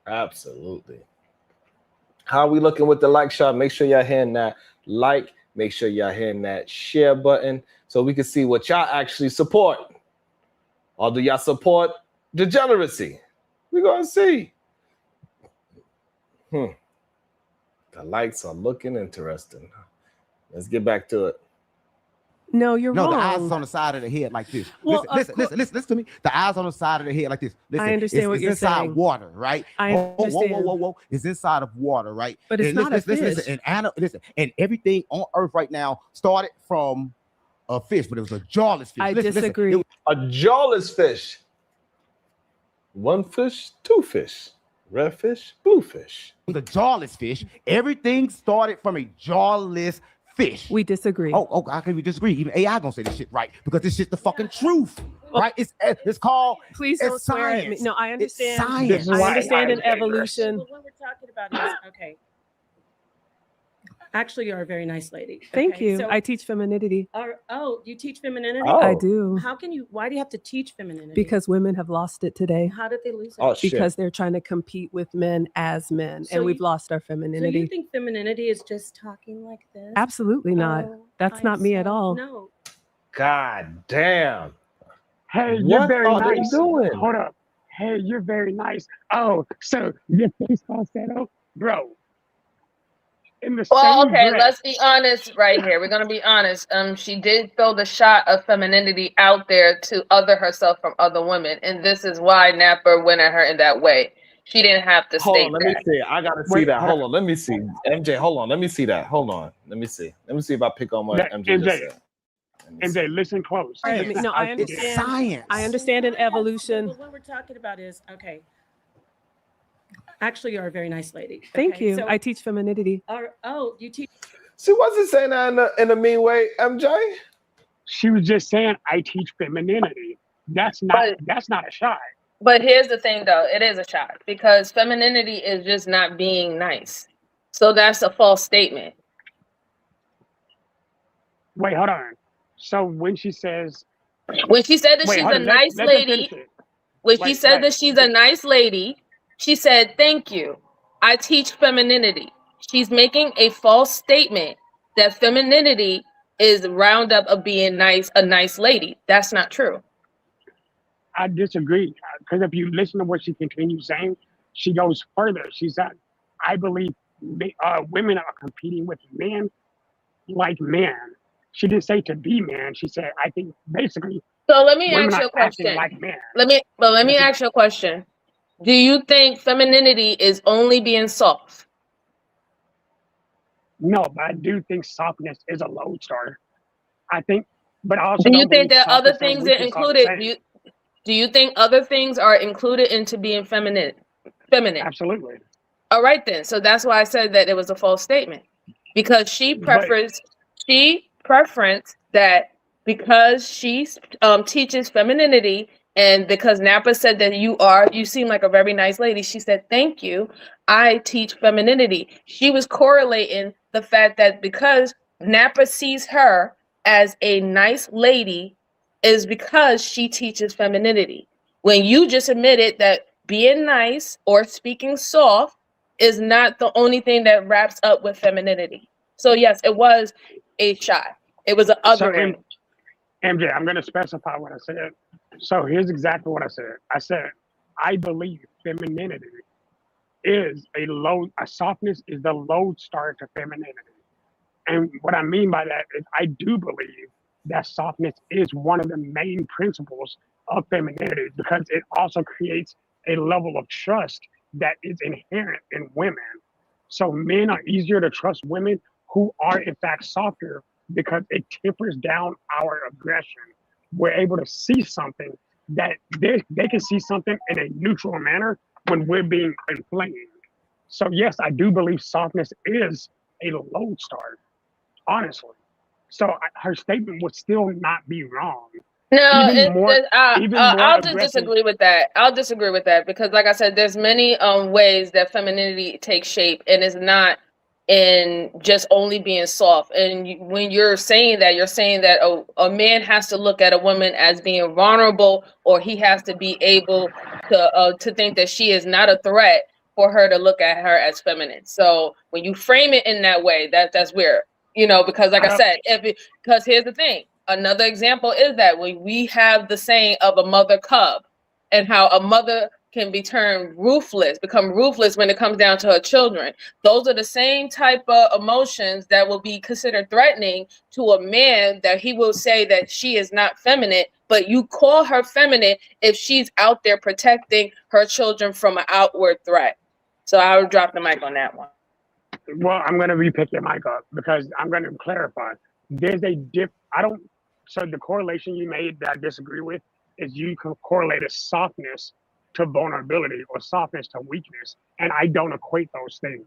Absolutely. How are we looking with the like shot? Make sure y'all hitting that like. Make sure y'all hitting that share button so we can see what y'all actually support. Or do y'all support degeneracy? We're going to see. The likes are looking interesting. Let's get back to it. No, you're wrong. No, the eyes is on the side of the head like this. Well, listen to me. The eyes on the side of the head like this. Listen, I understand what you're inside saying. water, right? I understand. Whoa. It's inside of water, right? But it's not a fish. Listen, and everything on Earth right now started from a fish, but it was a jawless fish. I disagree. A jawless fish. One fish, two fish. Red fish, blue fish. The jawless fish. Everything started from a jawless fish. We disagree. Oh, how can we disagree? Even AI gonna say this shit right because this shit's the fucking truth, right? It's called. Please don't swear at me. No, I understand. It's science. I understand in evolution. Well, what we're talking about is okay. Actually, you're a very nice lady. Thank okay? you. So, I teach femininity. you teach femininity? Oh. I do. How can you? Why do you have to teach femininity? Because women have lost it today. How did they lose it? Oh, shit. Because they're trying to compete with men as men, So and we've you- lost our So femininity. you think femininity is just talking like this? Absolutely not. Oh, That's I'm not me at so- all. No. God damn. Hey, you're What very are they nice. doing? Hold up. Hey, you're very nice. Oh, so your face falsetto, bro. In the Well, same okay, breath, let's be honest right here. We're gonna be honest. She did throw the shot of femininity out there to other herself from other women, and this is why Napah went at her in that way. She didn't have to Hold state on, let me that. see. I gotta see Wait, that. hold Hold on, let me see. MJ, hold on, let me see that. Hold on, let me see. Let me see if I pick on what That- MJ just MJ. said. Let me see. MJ, listen close. I mean, no, I It's understand. science. I understand in evolution. Well, what we're talking about is okay. Actually, you're a very nice lady. Thank okay? you. So, I teach femininity. you teach. She wasn't saying that in a mean way, MJ. She was just saying, I teach femininity. That's not a shot. But here's the thing, though. It is a shot because femininity is just not being nice. So that's a false statement. Wait, hold on. So when she says, When she said that wait, she's hold a on, nice let them lady, finish it. when she Wait, said wait. that she's a nice lady, she said, thank you. I teach femininity. She's making a false statement that femininity is roundup of being nice, a nice lady. That's not true. I disagree because if you listen to what she continues saying, she goes further. She said, I believe women are competing with men like men. She didn't say to be men. She said, I think basically So let me women ask you are a question. acting like men. Let me ask you a question. Do you think femininity is only being soft? No, but I do think softness is a lodestar. I think, but I also Do you don't think believe that other softness and things are weakness are the included? same. Do you think other things are included into being feminine? Absolutely. All right then. So that's why I said that it was a false statement. Because she preferenced that because she teaches femininity, and because Napah said that you seem like a very nice lady, she said, thank you. I teach femininity. She was correlating the fact that because Napah sees her as a nice lady is because she teaches femininity. When you just admitted that being nice or speaking soft is not the only thing that wraps up with femininity. So yes, it was a shot. It was an othering. MJ, I'm going to specify what I said. So here's exactly what I said. I said, I believe femininity is a softness is the lodestar to femininity. And what I mean by that is I do believe that softness is one of the main principles of femininity because it also creates a level of trust that is inherent in women. So men are easier to trust women who are in fact softer because it tempers down our aggression. We're able to see something that they can see something in a neutral manner when we're being inflamed. So yes, I do believe softness is a lodestar, honestly. So her statement would still not be wrong. No, Even more I'll just aggressive. disagree with that. I'll disagree with that because, like I said, there's many ways that femininity takes shape, and it's not in just only being soft. And when you're saying that a man has to look at a woman as being vulnerable, or he has to be able to think that she is not a threat for her to look at her as feminine. So when you frame it in that way, that's weird, because like I said, because here's the thing. Another example is that when we have the saying of a mother cub, and how a mother can become ruthless when it comes down to her children. Those are the same type of emotions that will be considered threatening to a man, that he will say that she is not feminine, but you call her feminine if she's out there protecting her children from an outward threat. So I would drop the mic on that one. Well, I'm going to re-pick your mic up because I'm going to clarify. There's a so the correlation you made that I disagree with is you can correlate a softness to vulnerability or softness to weakness. And I don't equate those things,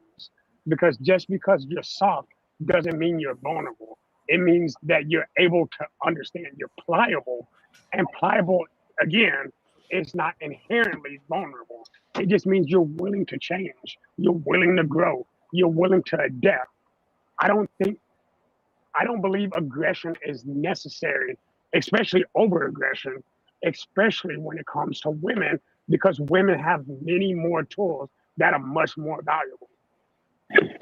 because just because you're soft doesn't mean you're vulnerable. It means that you're able to understand you're pliable, and pliable, again, is not inherently vulnerable. It just means you're willing to change. You're willing to grow. You're willing to adapt. I don't believe aggression is necessary, especially over aggression, especially when it comes to women, because women have many more tools that are much more valuable.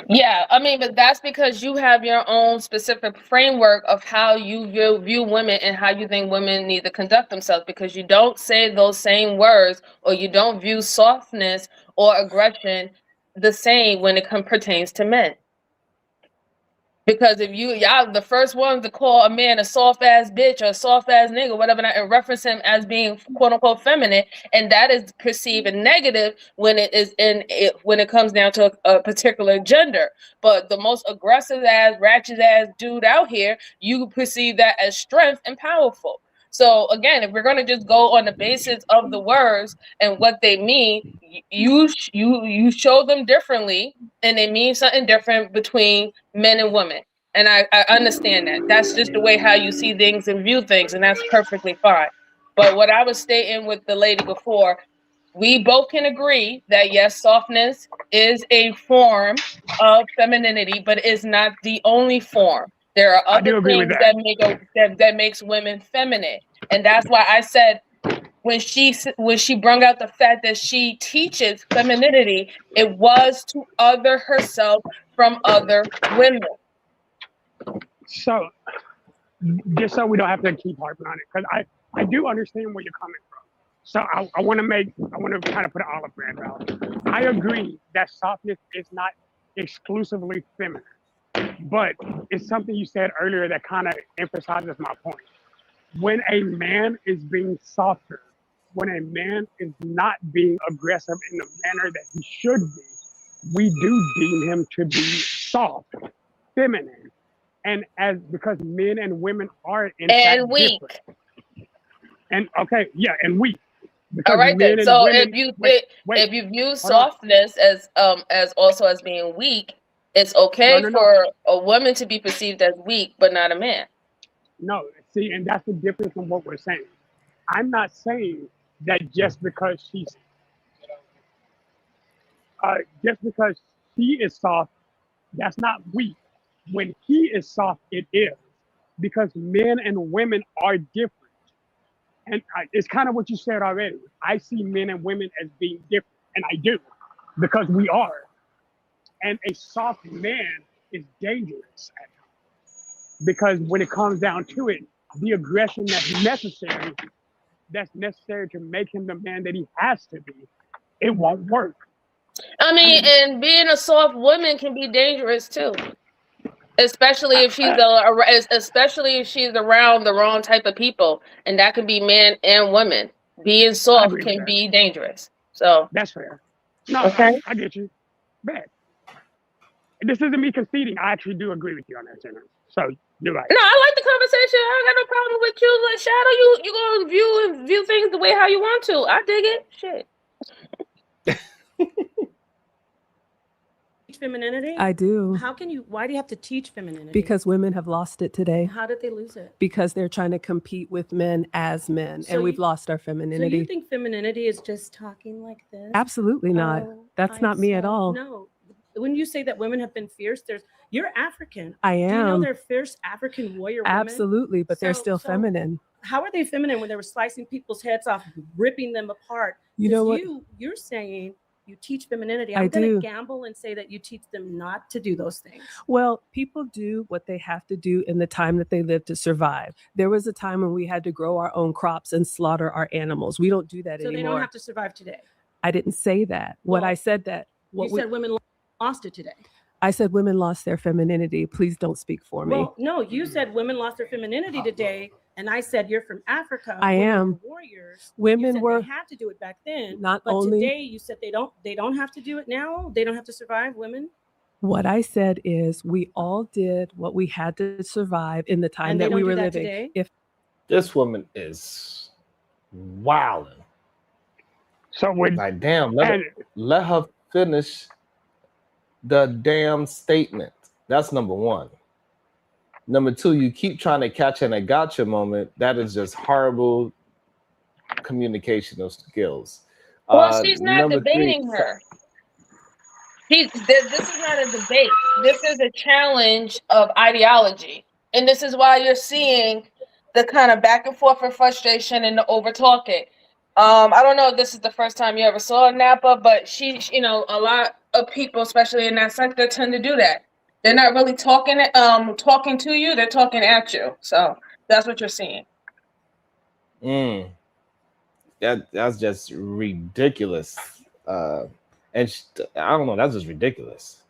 Yeah, I mean, but that's because you have your own specific framework of how you view women and how you think women need to conduct themselves, because you don't say those same words, or you don't view softness or aggression the same when it pertains to men. Because if y'all the first ones to call a man a soft ass bitch or a soft ass nigga, whatever, and reference him as being quote unquote feminine, and that is perceived as negative when it comes down to a particular gender. But the most aggressive ass, ratchet ass dude out here, you perceive that as strength and powerful. So again, if we're going to just go on the basis of the words and what they mean, you show them differently, and they mean something different between men and women. And I understand that. That's just the way how you see things and view things, and that's perfectly fine. But what I was stating with the lady before, we both can agree that yes, softness is a form of femininity, but it's not the only form. There are other things that makes women feminine. And that's why I said when she brought out the fact that she teaches femininity, it was to other herself from other women. So just so we don't have to keep harping on it, because I do understand where you're coming from. So I want to kind of put an olive branch out. I agree that softness is not exclusively feminine, but it's something you said earlier that kind of emphasizes my point. When a man is being softer, when a man is not being aggressive in the manner that he should be, we do deem him to be soft, feminine, and because men and women are in fact weak. different. And okay, yeah, and weak. All right then. So if you view softness as also as being weak, it's okay for a woman to be perceived as weak, but not a man. No, see, and that's the difference from what we're saying. I'm not saying that just because she is soft, that's not weak. When he is soft, it is, because men and women are different. And it's kind of what you said already. I see men and women as being different, and I do, because we are. And a soft man is dangerous at times, because when it comes down to it, the aggression that's necessary to make him the man that he has to be, it won't work. I mean, and being a soft woman can be dangerous too. Especially if she's around the wrong type of people, and that can be men and women. Being soft can be dangerous. So that's fair. No, okay. I get you. Bad. This isn't me conceding. I actually do agree with you on that sentence. So you're right. No, I like the conversation. I got no problem with you. Like, Shadow, you gonna view things the way how you want to. I dig it. Shit. Teach femininity? I do. How can you, why do you have to teach femininity? Because women have lost it today. How did they lose it? Because they're trying to compete with men as men, So and we've you- lost our So femininity. you think femininity is just talking like this? Absolutely not. Oh, That's I'm not me at so- all. No. When you say that women have been fierce, you're African. I Do you know am. they're fierce African warrior women? Absolutely, but they're still feminine. How are they feminine when they were slicing people's heads off, ripping them apart? You know what? You're saying you teach femininity. I I'm going do. to gamble and say that you teach them not to do those things. Well, people do what they have to do in the time that they live to survive. There was a time when we had to grow our own crops and slaughter our animals. We don't do that So anymore. they don't have to survive today. I didn't say that. What Well, I said that. You said women lost it today. I said women lost their femininity. Please don't speak for me. Well, no, you said women lost their femininity today, and I said you're from Africa. I women am. were warriors. Women You said were- They had to do it back then. Not but only- today, you said they don't have to do it now. They don't have to survive. Women. What I said is we all did what we had to survive in the time And they that we don't do were that living. today? If This woman is wilding. So when Like, damn, let her finish the damn statement. That's number one. Number two, you keep trying to catch in a gotcha moment. That is just horrible communicational skills. Well, she's not number debating three, her. This is not a debate. This is a challenge of ideology. And this is why you're seeing the kind of back and forth and frustration and the over talking. I don't know if this is the first time you ever saw Napah, but a lot of people, especially in that sector, tend to do that. They're not really talking to you, they're talking at you. So that's what you're seeing. That's just ridiculous. I don't know, that's just ridiculous.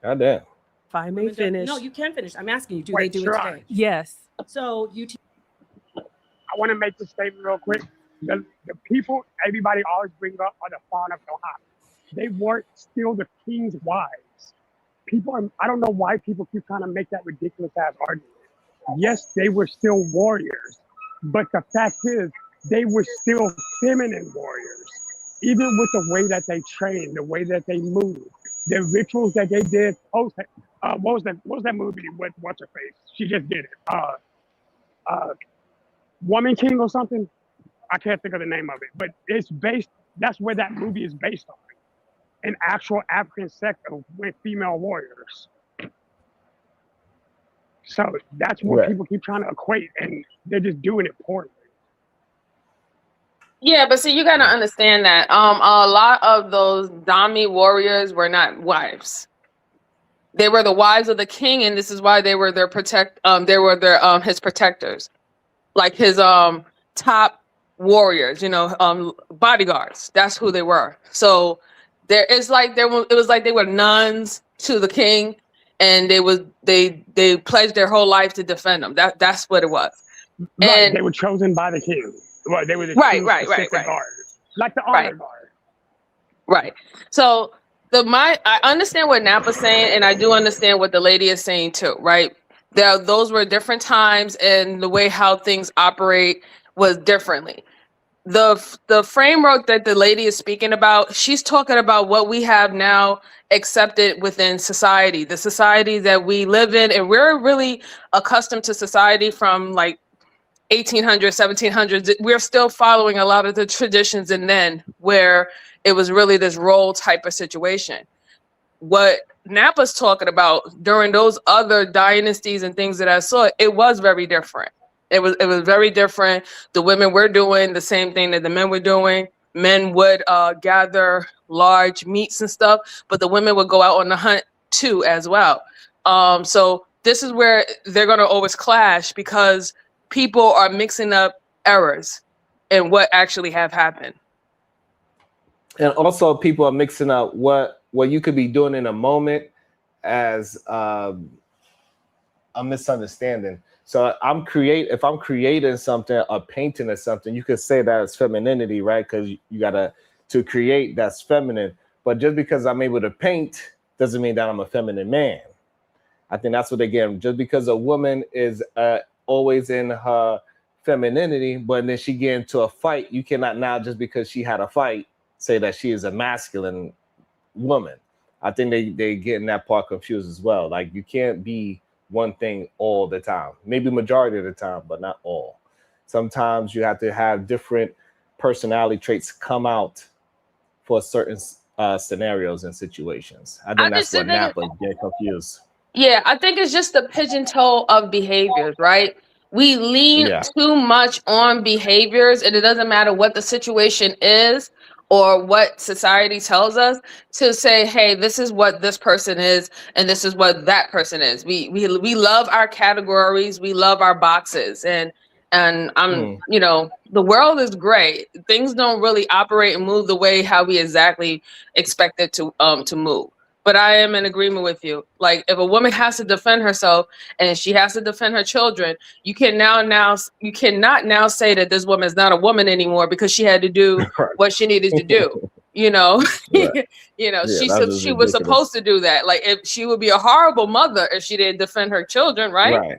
God damn. If I may Women don't- finish. No, you can finish. I'm asking you, do Wait, they do sure. it today? Yes. So you I want to make this statement real quick. The people everybody always brings up are the fawn of Ohio. They weren't still the king's wives. I don't know why people keep trying to make that ridiculous ass argument. Yes, they were still warriors, but the fact is they were still feminine warriors. Even with the way that they trained, the way that they moved, the rituals that they did post. What was that movie with what's her face? She just did it. Woman King or something. I can't think of the name of it, but that's where that movie is based on. An actual African sect with female warriors. So that's what Right. people keep trying to equate, and they're just doing it poorly. Yeah, but see, you gotta understand that a lot of those Dami warriors were not wives. They were the wives of the king, and this is why they were his protectors, like his top warriors, bodyguards. That's who they were. So it was like they were nuns to the king, and they pledged their whole life to defend them. That's what it was. Right, And they were chosen by the king. Well, they were the Right. guard, like the honor guard. Right. So I understand what Napah's saying, and I do understand what the lady is saying too, right? Those were different times, and the way how things operate was differently. The framework that the lady is speaking about, she's talking about what we have now accepted within society, the society that we live in, and we're really accustomed to society from like 1800s, 1700s. We're still following a lot of the traditions, and then where it was really this role type of situation. What Napah's talking about during those other dynasties and things that I saw, it was very different. It was very different. The women were doing the same thing that the men were doing. Men would gather large meats and stuff, but the women would go out on the hunt too as well. So this is where they're going to always clash, because people are mixing up errors and what actually have happened. And also people are mixing up what you could be doing in a moment as a misunderstanding. So if I'm creating something, a painting or something, you could say that as femininity, right? Because you gotta to create, that's feminine. But just because I'm able to paint doesn't mean that I'm a feminine man. I think that's what they get. Just because a woman is always in her femininity, but then she get into a fight, you cannot now, just because she had a fight, say that she is a masculine woman. I think they getting that part confused as well. Like you can't be one thing all the time. Maybe majority of the time, but not all. Sometimes you have to have different personality traits come out for certain scenarios and situations. I think that's what Napah is getting confused. Yeah, I think it's just the pigeon-toe of behaviors, right? We lean too much on behaviors, and it doesn't matter what the situation is or what society tells us to say, hey, this is what this person is, and this is what that person is. We love our categories, we love our boxes, and I'm you know, the world is great. Things don't really operate and move the way how we exactly expect it to move. But I am in agreement with you. Like if a woman has to defend herself and she has to defend her children, you cannot now say that this woman is not a woman anymore because she had to do what she needed to do. You know, you know, she was supposed to do that. Like if she would be a horrible mother if she didn't defend her children, right? Right.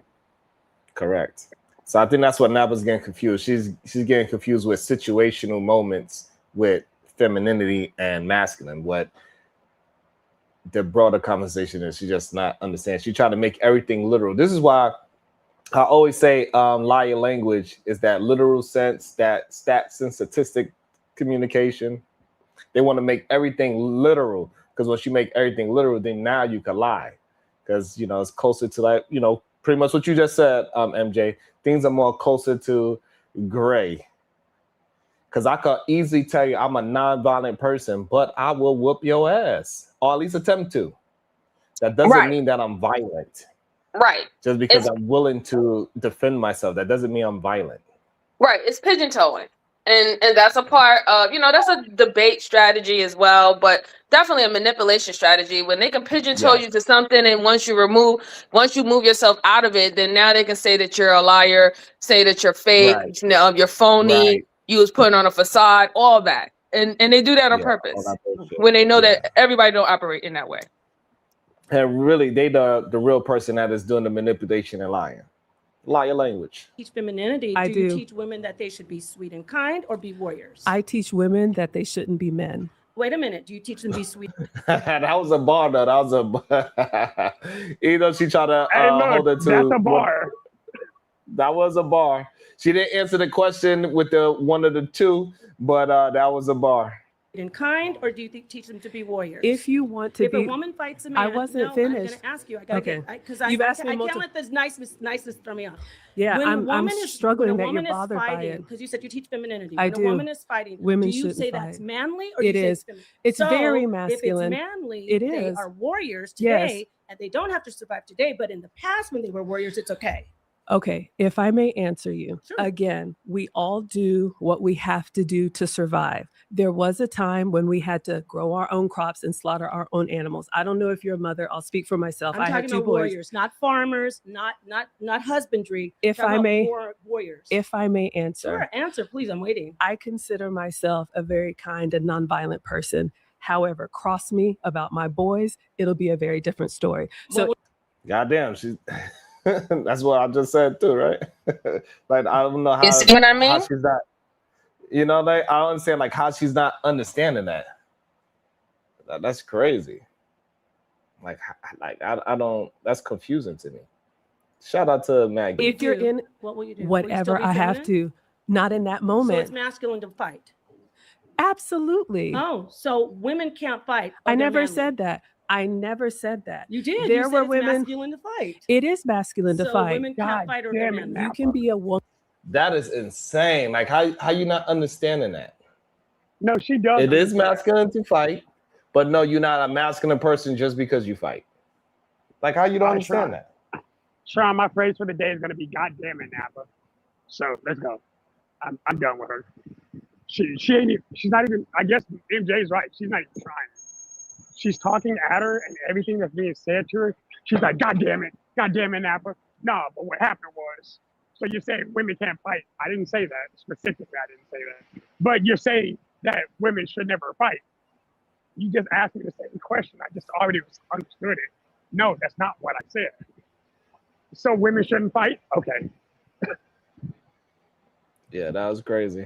Correct. So I think that's what Napah's getting confused. She's getting confused with situational moments with femininity and masculine. What the broader conversation is, she just not understands. She trying to make everything literal. This is why I always say liar language is that literal sense, that stats and statistic communication. They want to make everything literal because once you make everything literal, then now you can lie because, you know, it's closer to like, you know, pretty much what you just said, MJ. Things are more closer to gray. Because I could easily tell you I'm a non-violent person, but I will whoop your ass, or at least attempt to. That doesn't mean that I'm violent. Right. Just because I'm willing to defend myself, that doesn't mean I'm violent. Right. It's pigeon-toeing. And that's a part of, you know, that's a debate strategy as well, but definitely a manipulation strategy. When they can pigeon-toe you to something, and once you move yourself out of it, then now they can say that you're a liar, say that you're fake, you know, you're phony, you was putting on a facade, all that. And they do that on purpose when they know that everybody don't operate in that way. And really, they the real person that is doing the manipulation and lying. Liar language. Teach femininity. Do you teach women that they should be sweet and kind or be warriors? I teach women that they shouldn't be men. Wait a minute. Do you teach them to be sweet? That was a bar, though. That was a bar. You know, she tried to hold it to. That's a bar. That was a bar. She didn't answer the question with the one of the two, but that was a bar. And kind, or do you teach them to be warriors? If you want to if a woman fights a man, I wasn't finished. I'm going to ask you. I got to because I can't let this niceness throw me off. Yeah, I'm struggling that you're bothered by it. Because you said you teach femininity. I when do. a woman is fighting, women do you say fight. that's manly or it do you is? Say it's so very masculine. If it's manly, it they is. are warriors today, and they don't have to survive today. But in the past, when they were warriors, it's okay. Okay, if I may answer you, again, we all do what we have to do to survive. There was a time when we had to grow our own crops and slaughter our own animals. I don't know if you're a mother. I'll speak for myself. I'm I talking have two about boys. warriors, not farmers, not husbandry. If I may, warriors. If I may answer. Sure, answer, please. I'm waiting. I consider myself a very kind and nonviolent person. However, cross me about my boys, it'll be a very different story. So, goddamn, she's. That's what I just said too, right? Like I don't know how. You see what I mean? How she's not. You know, like I don't understand like how she's not understanding that. That's crazy. Like I don't. That's confusing to me. Shout out to Maggie. If you're in, what will you do? Whatever I have to, not in that moment. So it's masculine to fight. Absolutely. Oh, so women can't fight. I never said that. I never said that. You did. There you were said women. It's masculine to fight. It is masculine to fight. Women can't fight over men. You can be a woman. That is insane. Like how you not understanding that? No, she does. It is masculine to fight, but no, you're not a masculine person just because you fight. Like how you don't understand that? Sean, my phrase for the day is going to be "God damn it, Napah." So let's go. I'm done with her. She ain't even. She's not even. I guess MJ's right. She's not even trying. She's talking at her, and everything that's being said to her, she's like, God damn it, Napah. No, but what happened was, so you're saying women can't fight. I didn't say that. Specifically, I didn't say that. But you're saying that women should never fight. You just asked me the same question. I just already understood it. No, that's not what I said. So women shouldn't fight? Okay. Yeah, that was crazy.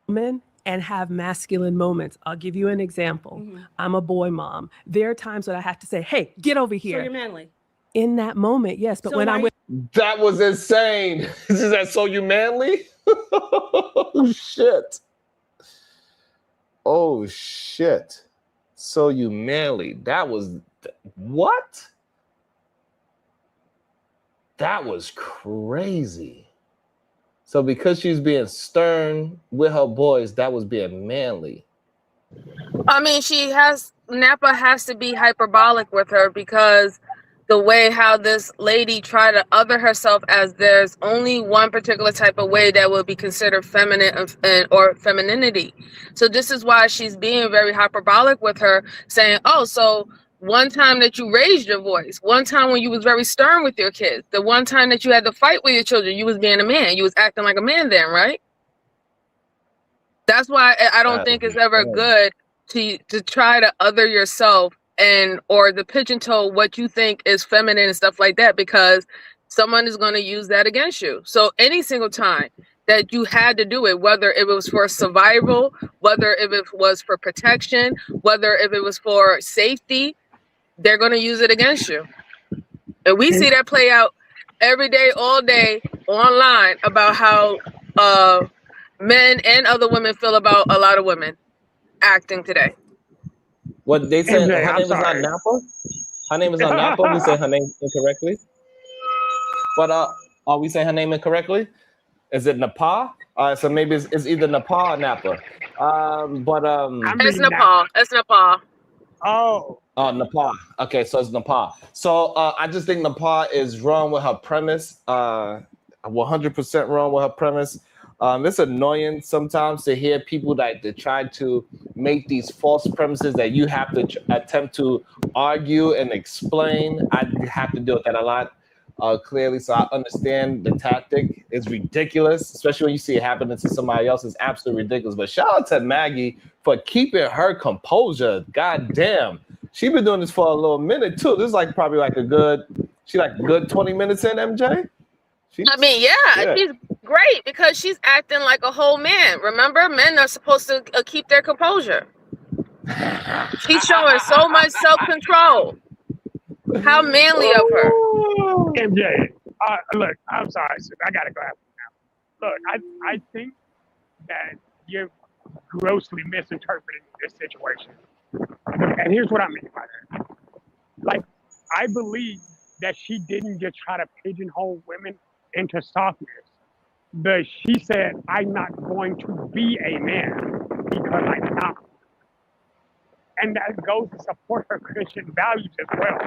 Woman and have masculine moments. I'll give you an example. I'm a boy mom. There are times when I have to say, hey, get over here. So you're manly. In that moment, yes. But So when I'm with That was insane. Is that so you manly? Oh, shit. Oh, shit. So you manly. That was what? That was crazy. So because she's being stern with her boys, that was being manly. I mean, Napah has to be hyperbolic with her because the way how this lady tried to other herself as there's only one particular type of way that would be considered feminine or femininity. So this is why she's being very hyperbolic with her, saying, oh, so one time that you raised your voice, one time when you was very stern with your kids, the one time that you had to fight with your children, you was being a man, you was acting like a man then, right? That's why I don't think it's ever good to try to other yourself or the pigeon toe what you think is feminine and stuff like that, because someone is going to use that against you. So any single time that you had to do it, whether it was for survival, whether if it was for protection, whether if it was for safety, they're going to use it against you. And we see that play out every day, all day online about how men and other women feel about a lot of women acting today. What they say? MJ, Her name is not Napah. Her name is not Napah. We say her name incorrectly. But are we saying her name incorrectly? Is it Napah? So maybe it's either Napah or Napah. It's Napah. It's Napah. Oh. Napah. Okay, so it's Napah. So I just think Napah is wrong with her premise. 100% wrong with her premise. It's annoying sometimes to hear people that try to make these false premises that you have to attempt to argue and explain. I have to deal with that a lot, clearly. So I understand the tactic. It's ridiculous, especially when you see it happening to somebody else. It's absolutely ridiculous. But shout out to Maggie for keeping her composure. God damn. She's been doing this for a little minute too. This is like probably like a good 20 minutes in, MJ. She's great because she's acting like a whole man. Remember, men are supposed to keep their composure. She's showing so much self-control. How manly of her. MJ, look, I'm sorry, sis, I gotta go after now. Look, I think that you're grossly misinterpreting this situation. And here's what I mean by that. Like, I believe that she didn't just try to pigeonhole women into softness, but she said, I'm not going to be a man because I'm not. And that goes to support her Christian values as well.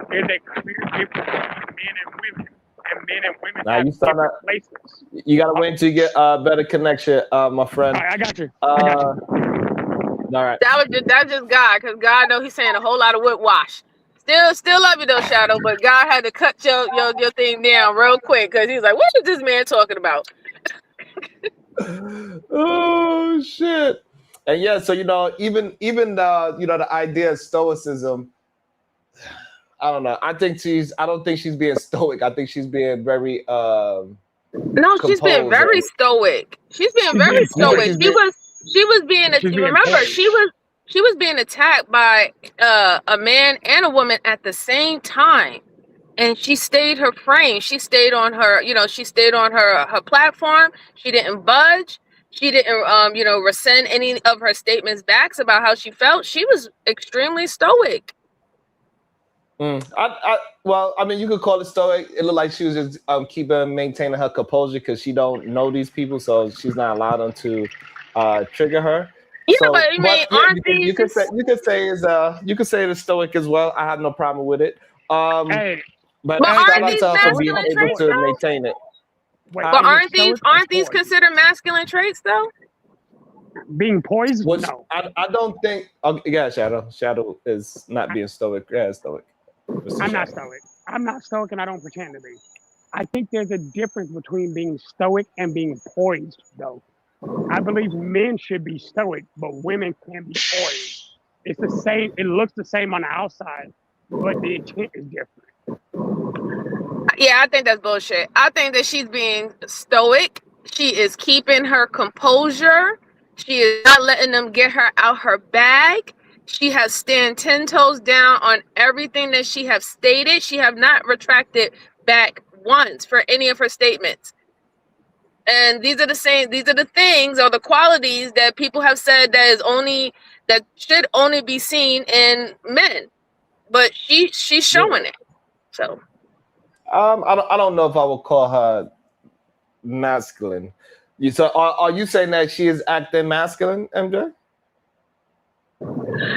There's a clear difference between men and women, and men and women now have you start different places. You gotta wait until you get better connection, my friend. All right, I got you. All right. That's just God, because God knows he's saying a whole lot of whitewash. Still love you though, Shadow, but God had to cut your thing down real quick because he's like, what is this man talking about? Oh shit. And yeah, so even the idea of stoicism, I don't know. I don't think she's being stoic. I think she's being very No, she's being very stoic. She's being very stoic. She was being attacked by a man and a woman at the same time, and she stayed her frame. She stayed on her, she stayed on her platform. She didn't budge. She didn't, rescind any of her statements back about how she felt. She was extremely stoic. Well, I mean, you could call it stoic. It looked like she was just maintaining her composure because she don't know these people, so she's not allowed them to trigger her. Yeah, so, but I mean, aren't these? You could say it's stoic as well. I have no problem with it. But aren't these masculine traits to maintain it? But aren't these considered masculine traits though? Being poised? No. I don't think. Yeah, Shadow is not being stoic. Yeah, stoic. I'm not stoic. I'm not stoic, and I don't pretend to be. I think there's a difference between being stoic and being poised, though. I believe men should be stoic, but women can be poised. It's the same. It looks the same on the outside, but the intent is different. Yeah, I think that's bullshit. I think that she's being stoic. She is keeping her composure. She is not letting them get her out her bag. She has stand 10 toes down on everything that she have stated. She have not retracted back once for any of her statements. And these are the things or the qualities that people have said that should only be seen in men. But she's showing it. So I don't know if I would call her masculine. Are you saying that she is acting masculine, MJ?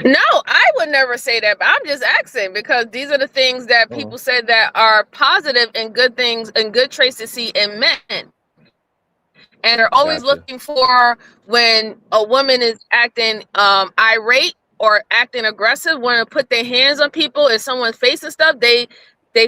no, I would never say that, but I'm just asking because these are the things that people said that are positive and good things and good traits to see in men. And are always looking for when a woman is acting irate or acting aggressive, want to put their hands on people in someone's face and stuff. They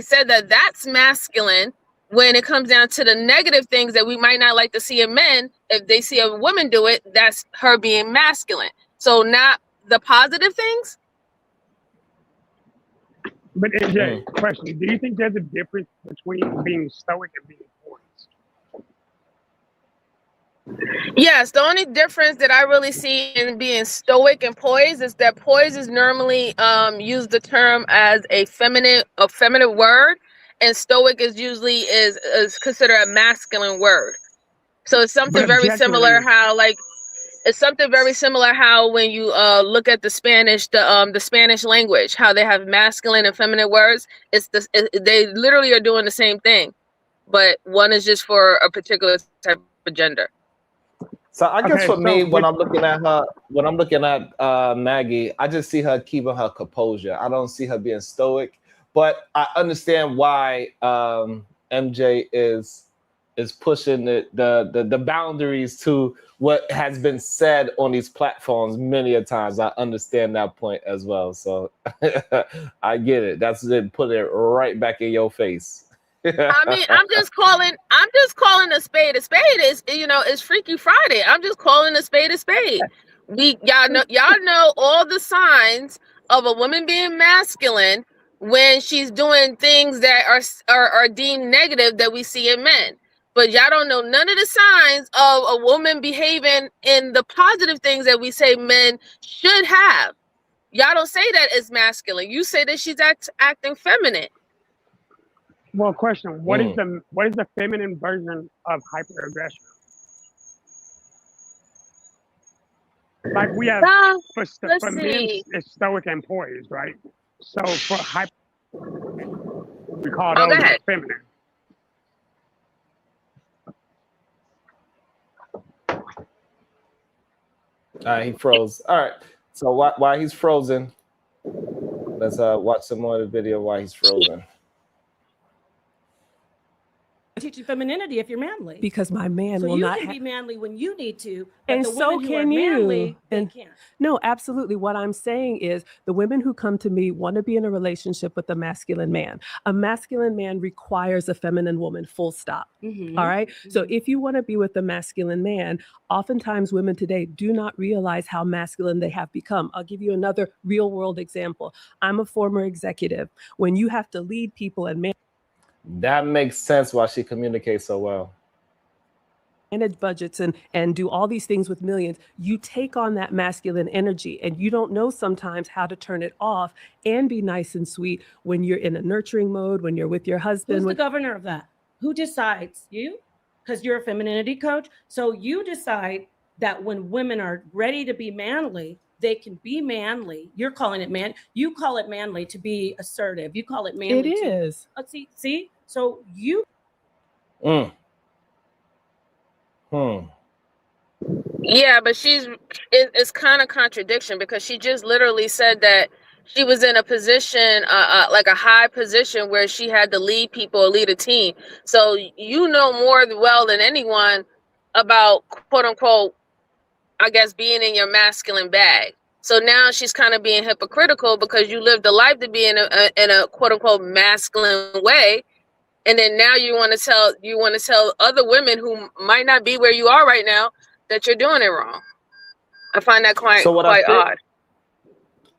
said that that's masculine. When it comes down to the negative things that we might not like to see in men, if they see a woman do it, that's her being masculine. So not the positive things. But MJ, question: do you think there's a difference between being stoic and being poised? Yes, the only difference that I really see in being stoic and poised is that poised is normally use the term as a feminine word, and stoic is usually is considered a masculine word. So it's something very similar how when you look at the Spanish language, how they have masculine and feminine words. They literally are doing the same thing, but one is just for a particular type of gender. So I guess for me, when I'm looking at Maggie, I just see her keeping her composure. I don't see her being stoic, but I understand why MJ is pushing the boundaries to what has been said on these platforms many a times. I understand that point as well. So I get it. That's it. Put it right back in your face. I mean, I'm just calling a spade a spade. It's Freaky Friday. I'm just calling a spade a spade. Y'all know all the signs of a woman being masculine when she's doing things that are deemed negative that we see in men. But y'all don't know none of the signs of a woman behaving in the positive things that we say men should have. Y'all don't say that is masculine. You say that she's acting feminine. Well, question: what is the feminine version of hyperaggression? Like we have for men, it's stoic and poised, right? So for we call those feminine. He froze. All right. So while he's frozen, let's watch some more of the video while he's frozen. Teach you femininity if you're manly, because my man so will not be manly when you need to, and the so can you. Manly, and can't. No, absolutely. What I'm saying is the women who come to me want to be in a relationship with a masculine man. A masculine man requires a feminine woman, full stop. Mm-hmm. All right. Mm-hmm. So if you want to be with a masculine man, oftentimes women today do not realize how masculine they have become. I'll give you another real world example. I'm a former executive. When you have to lead people and that makes sense why she communicates so well. Manage budgets and do all these things with millions, you take on that masculine energy and you don't know sometimes how to turn it off and be nice and sweet when you're in a nurturing mode, when you're with your husband. Who's the governor of that? Who decides? You? Because you're a femininity coach. So you decide that when women are ready to be manly, they can be manly. You're calling it man. You call it manly to be assertive. You call it manly. It is. See? So you. Yeah, but it's kind of contradiction because she just literally said that she was in a position, like a high position where she had to lead people, lead a team. So you know more well than anyone about quote unquote, I guess, being in your masculine bag. So now she's kind of being hypocritical because you lived a life to be in a quote unquote masculine way. And then now you want to tell other women who might not be where you are right now that you're doing it wrong. I find that quite odd.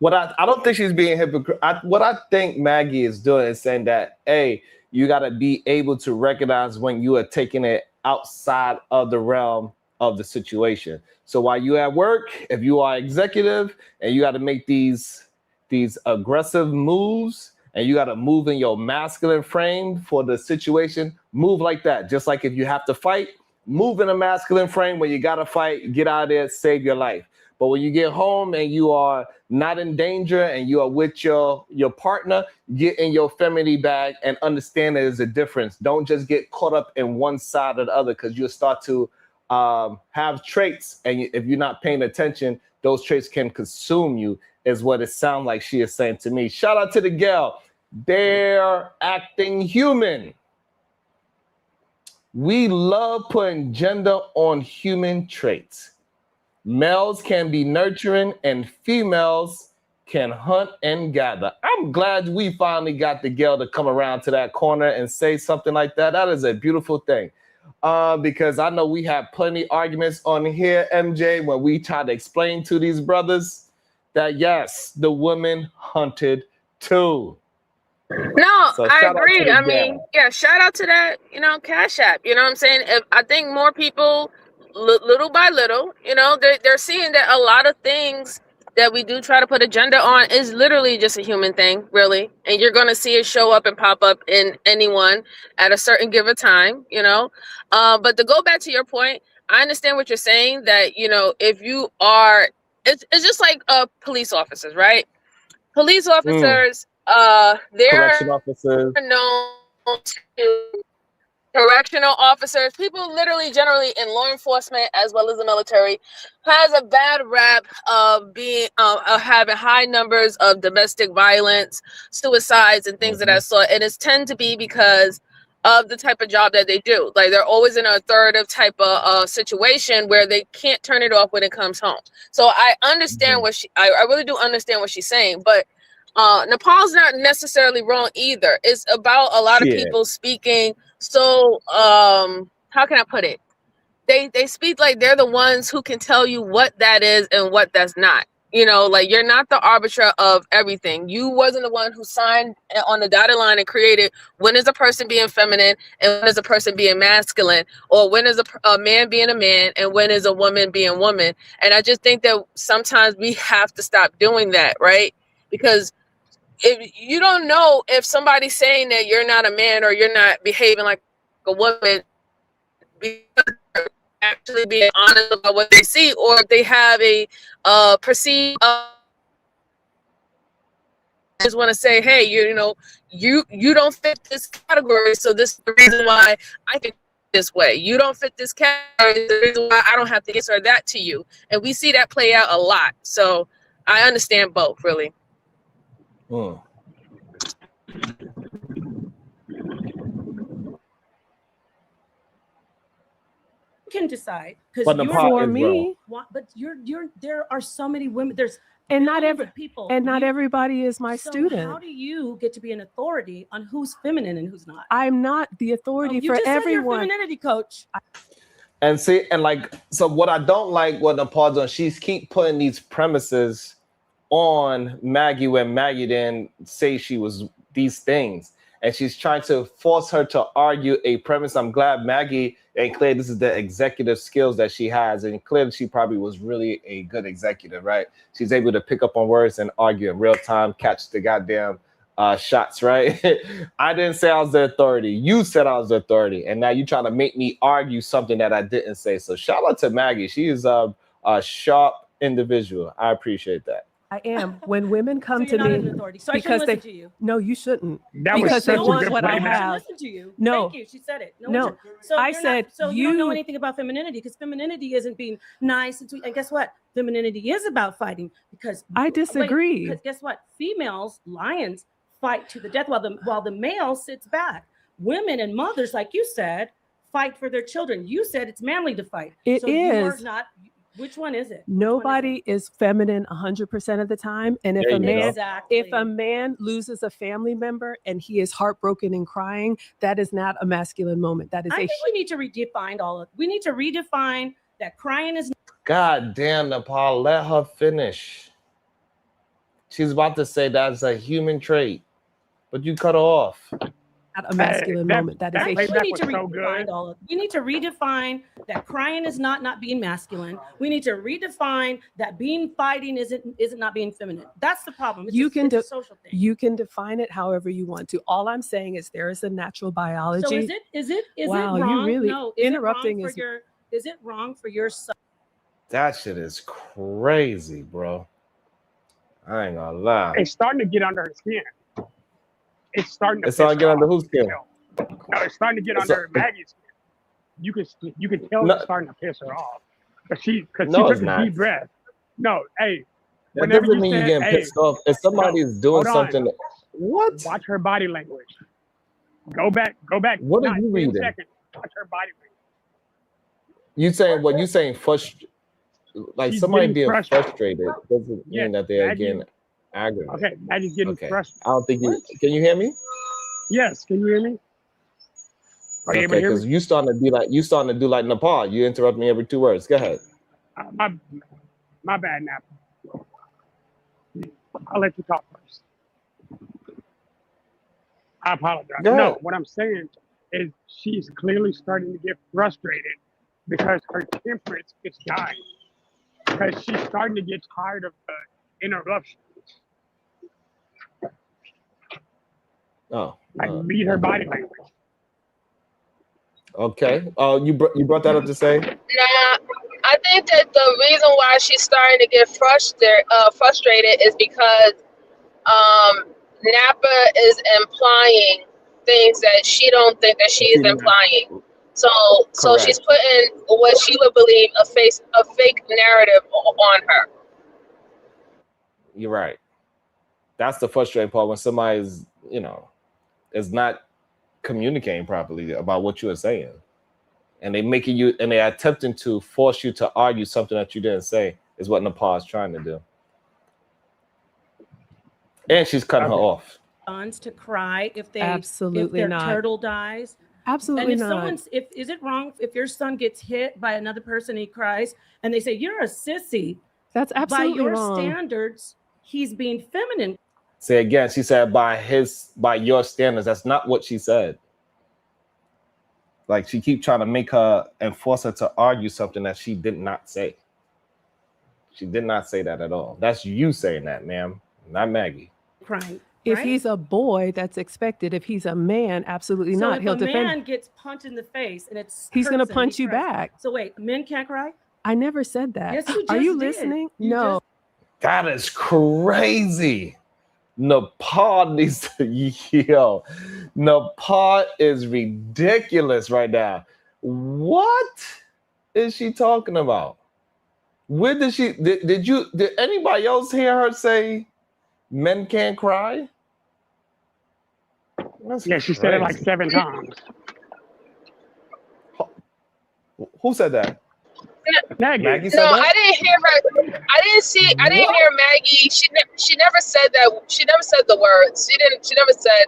I don't think she's being hypocritical. What I think Maggie is doing is saying that, hey, you got to be able to recognize when you are taking it outside of the realm of the situation. So while you at work, if you are executive and you got to make these aggressive moves and you got to move in your masculine frame for the situation, move like that. Just like if you have to fight, move in a masculine frame. When you got to fight, get out of there, save your life. But when you get home and you are not in danger and you are with your partner, get in your femininity bag and understand that there's a difference. Don't just get caught up in one side or the other, because you'll start to have traits, and if you're not paying attention, those traits can consume you, is what it sounds like she is saying to me. Shout out to the gal. They're acting human. We love putting gender on human traits. Males can be nurturing and females can hunt and gather. I'm glad we finally got the girl to come around to that corner and say something like that. That is a beautiful thing. Because I know we have plenty arguments on here, MJ, when we try to explain to these brothers that yes, the women hunted too. No, So I shout out to agree. the I gal. mean, yeah, shout out to that, Cash App. You know what I'm saying? If I think more people, little by little, they're seeing that a lot of things that we do try to put agenda on is literally just a human thing, really. And you're going to see it show up and pop up in anyone at a certain given time, But to go back to your point, I understand what you're saying, that, if you are, it's just like police officers, right? Police officers, they're Correction officers. known to correctional officers, people literally generally in law enforcement as well as the military, has a bad rap of being having high numbers of domestic violence, suicides, and things of that sort. And it's tend to be because of the type of job that they do. Like, they're always in an authoritative type of situation where they can't turn it off when it comes home. So I understand I really do understand what she's saying, but Napah's not necessarily wrong either. It's about a lot of people speaking. So how can I put it? They speak like they're the ones who can tell you what that is and what that's not. Like, you're not the arbiter of everything. You wasn't the one who signed on the dotted line and created when is a person being feminine and when is a person being masculine, or when is a man being a man and when is a woman being woman. And I just think that sometimes we have to stop doing that, right? Because if you don't know if somebody's saying that you're not a man or you're not behaving like a woman because they're actually being honest about what they see, or if they have a perceived just want to say, hey, you don't fit this category, so this is the reason why I think this way. You don't fit this category, this is the reason why I don't have to this or that to you. And we see that play out a lot. So I understand both, really. You can decide, but there are so many women. There's and not every people, and not everybody is my student. How do you get to be an authority on who's feminine and who's not? I'm not the authority for everyone. You're femininity coach. And see, and like, so what I don't like what Napah's on, she's keep putting these premises on Maggie when Maggie didn't say she was these things, and she's trying to force her to argue a premise. I'm glad Maggie and clear this is the executive skills that she has, and clearly she probably was really a good executive, right? She's able to pick up on words and argue in real time, catch the goddamn shots, right? I didn't say I was the authority. You said I was the authority, and now you're trying to make me argue something that I didn't say. So shout out to Maggie. She is a sharp individual. I appreciate that. I am. When women come So to you're me, not an authority. So because I shouldn't listen to you. No, you shouldn't. Because they want what I have. Listen to you. No. Thank you. She said it. No. So I said so you don't know anything about femininity, because femininity isn't being nice and sweet. And guess what? Femininity is about fighting, because I disagree. Because guess what? Females, lions, fight to the death while the male sits back. Women and mothers, like you said, fight for their children. You said it's manly to fight. It so is. You are not. Which one is it? Nobody is feminine 100% of the time. And if a man loses a family member and he is heartbroken and crying, that is not a masculine moment. That is I think we need to redefine we need to redefine that crying is. God damn, Napah, let her finish. She's about to say that's a human trait, but you cut her off. a masculine moment. That is I a think we need to was so redefine good. all of. We need to redefine that crying is not being masculine. We need to redefine that being fighting isn't not being feminine. That's the problem. It's it's a social thing. You can define it however you want to. All I'm saying is there is a natural biology. So is it Wow, wrong? you really No, is interrupting it wrong for your is it wrong for your son? That shit is crazy, bro. I ain't gonna lie. It's starting to get under her skin. It's starting to. It's starting to get under whose skin? No, it's starting to get under Maggie's skin. You can tell it's starting to piss her off. But she took a deep breath. No, hey. That doesn't mean you're getting pissed off. If somebody's doing something, what? Watch her body language. Go back. What are you reading? Watch her body language. You saying what? You saying frustrated? Like She's somebody getting being frustrated doesn't mean that they're getting aggravated. Okay, Maggie's getting frustrated. I don't think you. Can you hear me? Yes, can you hear me? Are you able to Okay, hear because me? you starting to do like Napah. You interrupt me every 2 words. Go ahead. My bad, Napah. I'll let you talk first. I apologize. Go ahead. No, what I'm saying is she's clearly starting to get frustrated because her temperance is dying. Because she's starting to get tired of the interruptions. Read her body language. Okay. You brought that up to say? Nah, I think that the reason why she's starting to get frustrated is because Napah is implying things that she don't think that she's implying. So she's putting what she would believe a fake narrative on her. You're right. That's the frustrating part when somebody's, is not communicating properly about what you are saying. And they're attempting to force you to argue something that you didn't say is what Napah is trying to do. And she's cutting her off. To cry if Absolutely their not. turtle dies. Absolutely and if not. Is it wrong if your son gets hit by another person, he cries, and they say you're a sissy? That's absolutely by your wrong. standards, he's being feminine. Say again, she said by your standards. That's not what she said. Like she keep trying to make her and force her to argue something that she did not say. She did not say that at all. That's you saying that, ma'am, not Maggie. Crying. If he's a boy, that's expected. If he's a man, absolutely So not. if He'll a defend. man gets punched in the face and He's going to hurts him, punch he you cries. back. So wait, men can't cry? I never said that. Yes, you Are just you did. listening? You No. That is crazy. Napah needs to Napah is ridiculous right now. What is she talking about? Where did she did anybody else hear her say men can't cry? Yeah, she said it like 7 times. Who said that? Maggie said that? I didn't hear her. I didn't hear Maggie. She never said that. She never said the words. She never said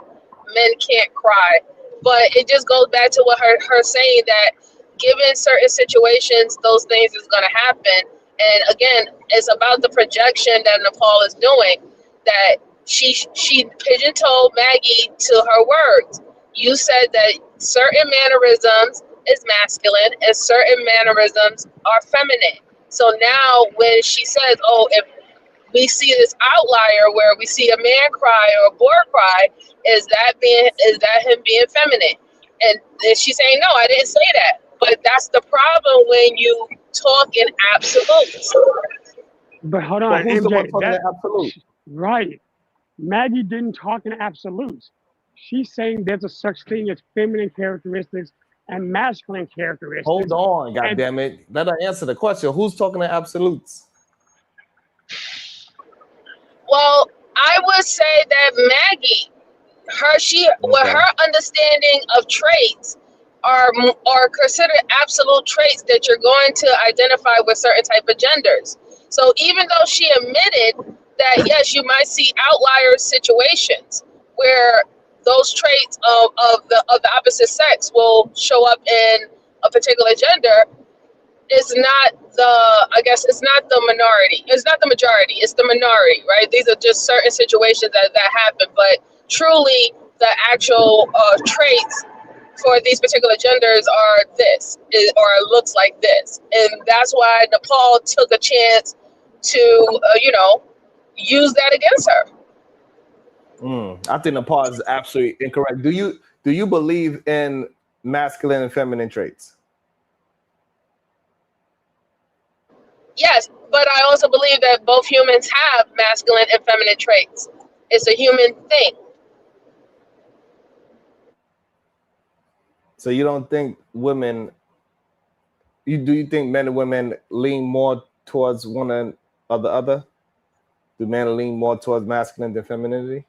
men can't cry. But it just goes back to what her saying that given certain situations, those things is going to happen. And again, it's about the projection that Napah is doing. That she pigeon-toed Maggie to her words. You said that certain mannerisms is masculine and certain mannerisms are feminine. So now when she says, oh, if we see this outlier where we see a man cry or a boy cry, is that him being feminine? And she's saying, no, I didn't say that. But that's the problem when you talk in absolutes. But hold on, Well, who's the one MJ, talking in absolute? right. Maggie didn't talk in absolutes. She's saying there's a such thing as feminine characteristics and masculine characteristics. Hold on, goddammit. Let her answer the question. Who's talking in absolutes? Well, I would say that Maggie, her understanding of traits are considered absolute traits that you're going to identify with certain type of genders. So even though she admitted that yes, you might see outlier situations where those traits of the opposite sex will show up in a particular gender, it's not it's not the minority. It's not the majority. It's the minority, right? These are just certain situations that happen. But truly, the actual traits for these particular genders are this, or it looks like this. And that's why Nepal took a chance to, use that against her. I think Nepal is absolutely incorrect. Do you believe in masculine and feminine traits? Yes, but I also believe that both humans have masculine and feminine traits. It's a human thing. So you don't think women? Do you think men and women lean more towards one or the other? Do men lean more towards masculine than femininity?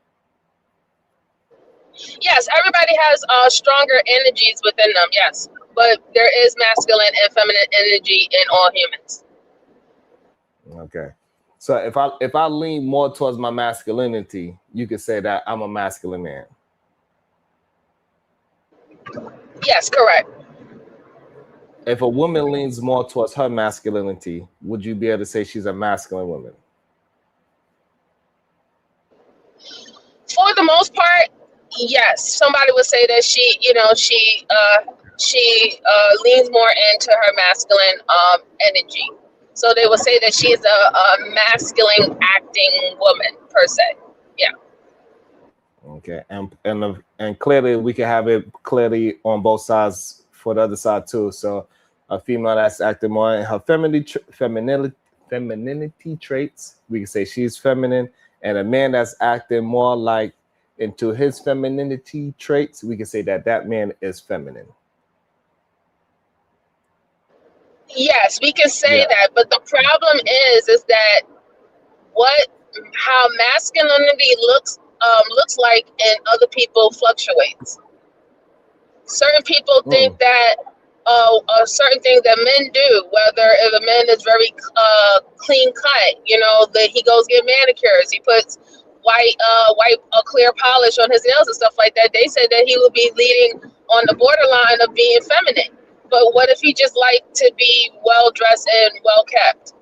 Yes, everybody has stronger energies within them. Yes, but there is masculine and feminine energy in all humans. Okay. So if I lean more towards my masculinity, you could say that I'm a masculine man. Yes, correct. If a woman leans more towards her masculinity, would you be able to say she's a masculine woman? For the most part, yes. Somebody would say that she leans more into her masculine energy. So they would say that she is a masculine acting woman per se. Yeah. Okay, and clearly we can have it clearly on both sides for the other side too. So a female that's acting more in her femininity traits, we can say she's feminine, and a man that's acting more like into his femininity traits, we can say that man is feminine. Yes, we can say that, but the problem is that how masculinity looks like in other people fluctuates. Certain people think that certain things that men do, whether if a man is very clean cut, that he goes get manicures, he puts white clear polish on his nails and stuff like that. They said that he would be leading on the borderline of being feminine. But what if he just liked to be well dressed and well kept?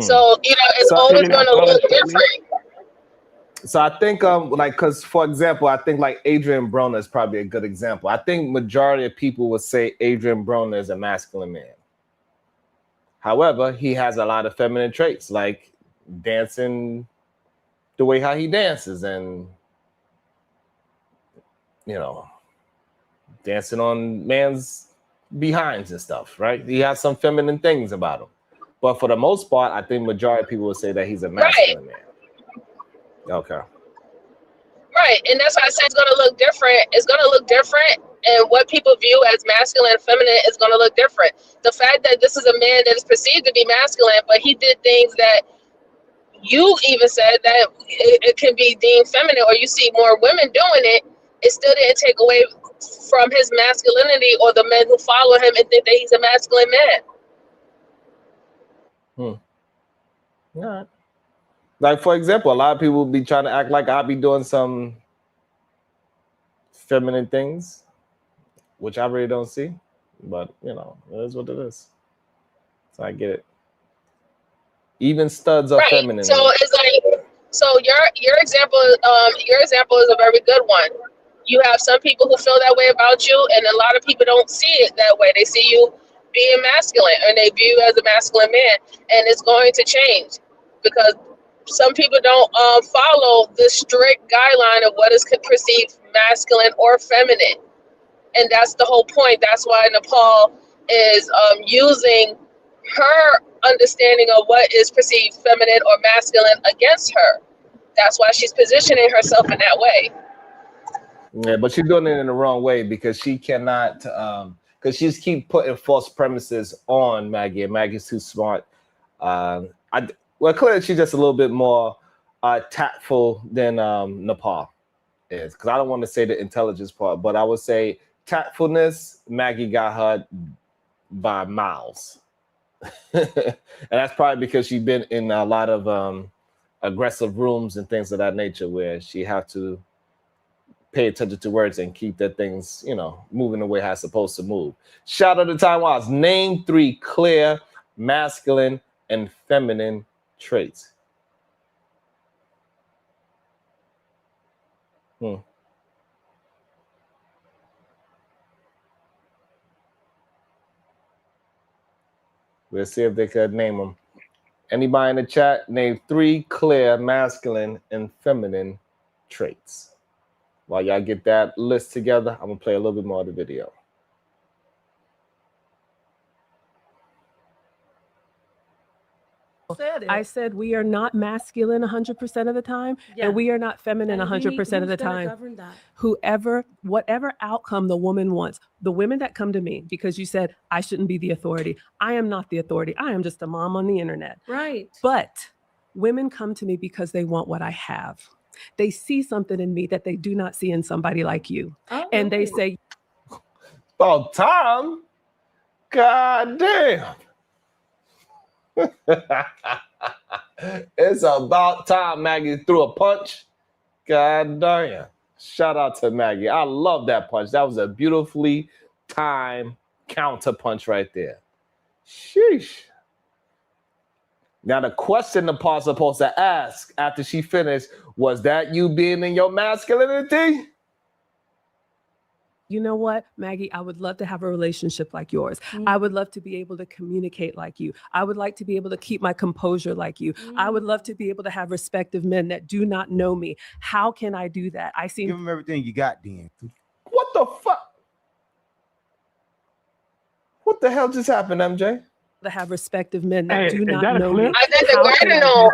So it's always going to look different. So I think because for example, I think like Adrian Broner is probably a good example. I think majority of people would say Adrian Broner is a masculine man. However, he has a lot of feminine traits, like dancing the way how he dances, and dancing on man's behinds and stuff, right? He has some feminine things about him. But for the most part, I think majority of people would say that he's a masculine man. Okay. Right, and that's why I said it's going to look different. It's going to look different, and what people view as masculine and feminine is going to look different. The fact that this is a man that is perceived to be masculine, but he did things that you even said that it can be deemed feminine, or you see more women doing it, it still didn't take away from his masculinity or the men who follow him and think that he's a masculine man. All right. Like, for example, a lot of people be trying to act like I'll be doing some feminine things, which I really don't see. But, it is what it is. So I get it. Even studs are feminine. So it's like, your example is a very good one. You have some people who feel that way about you, and a lot of people don't see it that way. They see you being masculine, and they view you as a masculine man, and it's going to change because some people don't follow the strict guideline of what is perceived masculine or feminine, and that's the whole point. That's why Nepal is using her understanding of what is perceived feminine or masculine against her. That's why she's positioning herself in that way. Yeah, but she's doing it in the wrong way because she cannot, because she just keep putting false premises on Maggie, and Maggie's too smart. Clearly she's just a little bit more tactful than Napah is, because I don't want to say the intelligence part, but I would say tactfulness, Maggie got her by miles. And that's probably because she's been in a lot of aggressive rooms and things of that nature where she have to pay attention to words and keep their things, moving the way how it's supposed to move. Shout out to Taiwan's name 3 clear masculine and feminine traits. We'll see if they could name them. Anybody in the chat, name 3 clear masculine and feminine traits. While y'all get that list together, I'm going to play a little bit more of the video. I said we are not masculine 100% of the time, and we are not feminine 100% of the time. Whatever outcome the woman wants, the women that come to me, because you said I shouldn't be the authority. I am not the authority. I am just a mom on the internet. Right. But women come to me because they want what I have. They see something in me that they do not see in somebody like you. Oh, and they say, about time. God damn. It's about time Maggie threw a punch. God damn. Shout out to Maggie. I love that punch. That was a beautifully timed counter punch right there. Sheesh. Now the question the Napah supposed to ask after she finished, was that you being in your masculinity? you know what, Maggie, I would love to have a relationship like yours. I would love to be able to communicate like you. I would like to be able to keep my composure like you. I would love to be able to have respect of men that do not know me. How can I do that? I see. Give them everything you got, then. What the fuck? What the hell just happened, MJ? To have respect of men that do not know me. I think the garden gnome,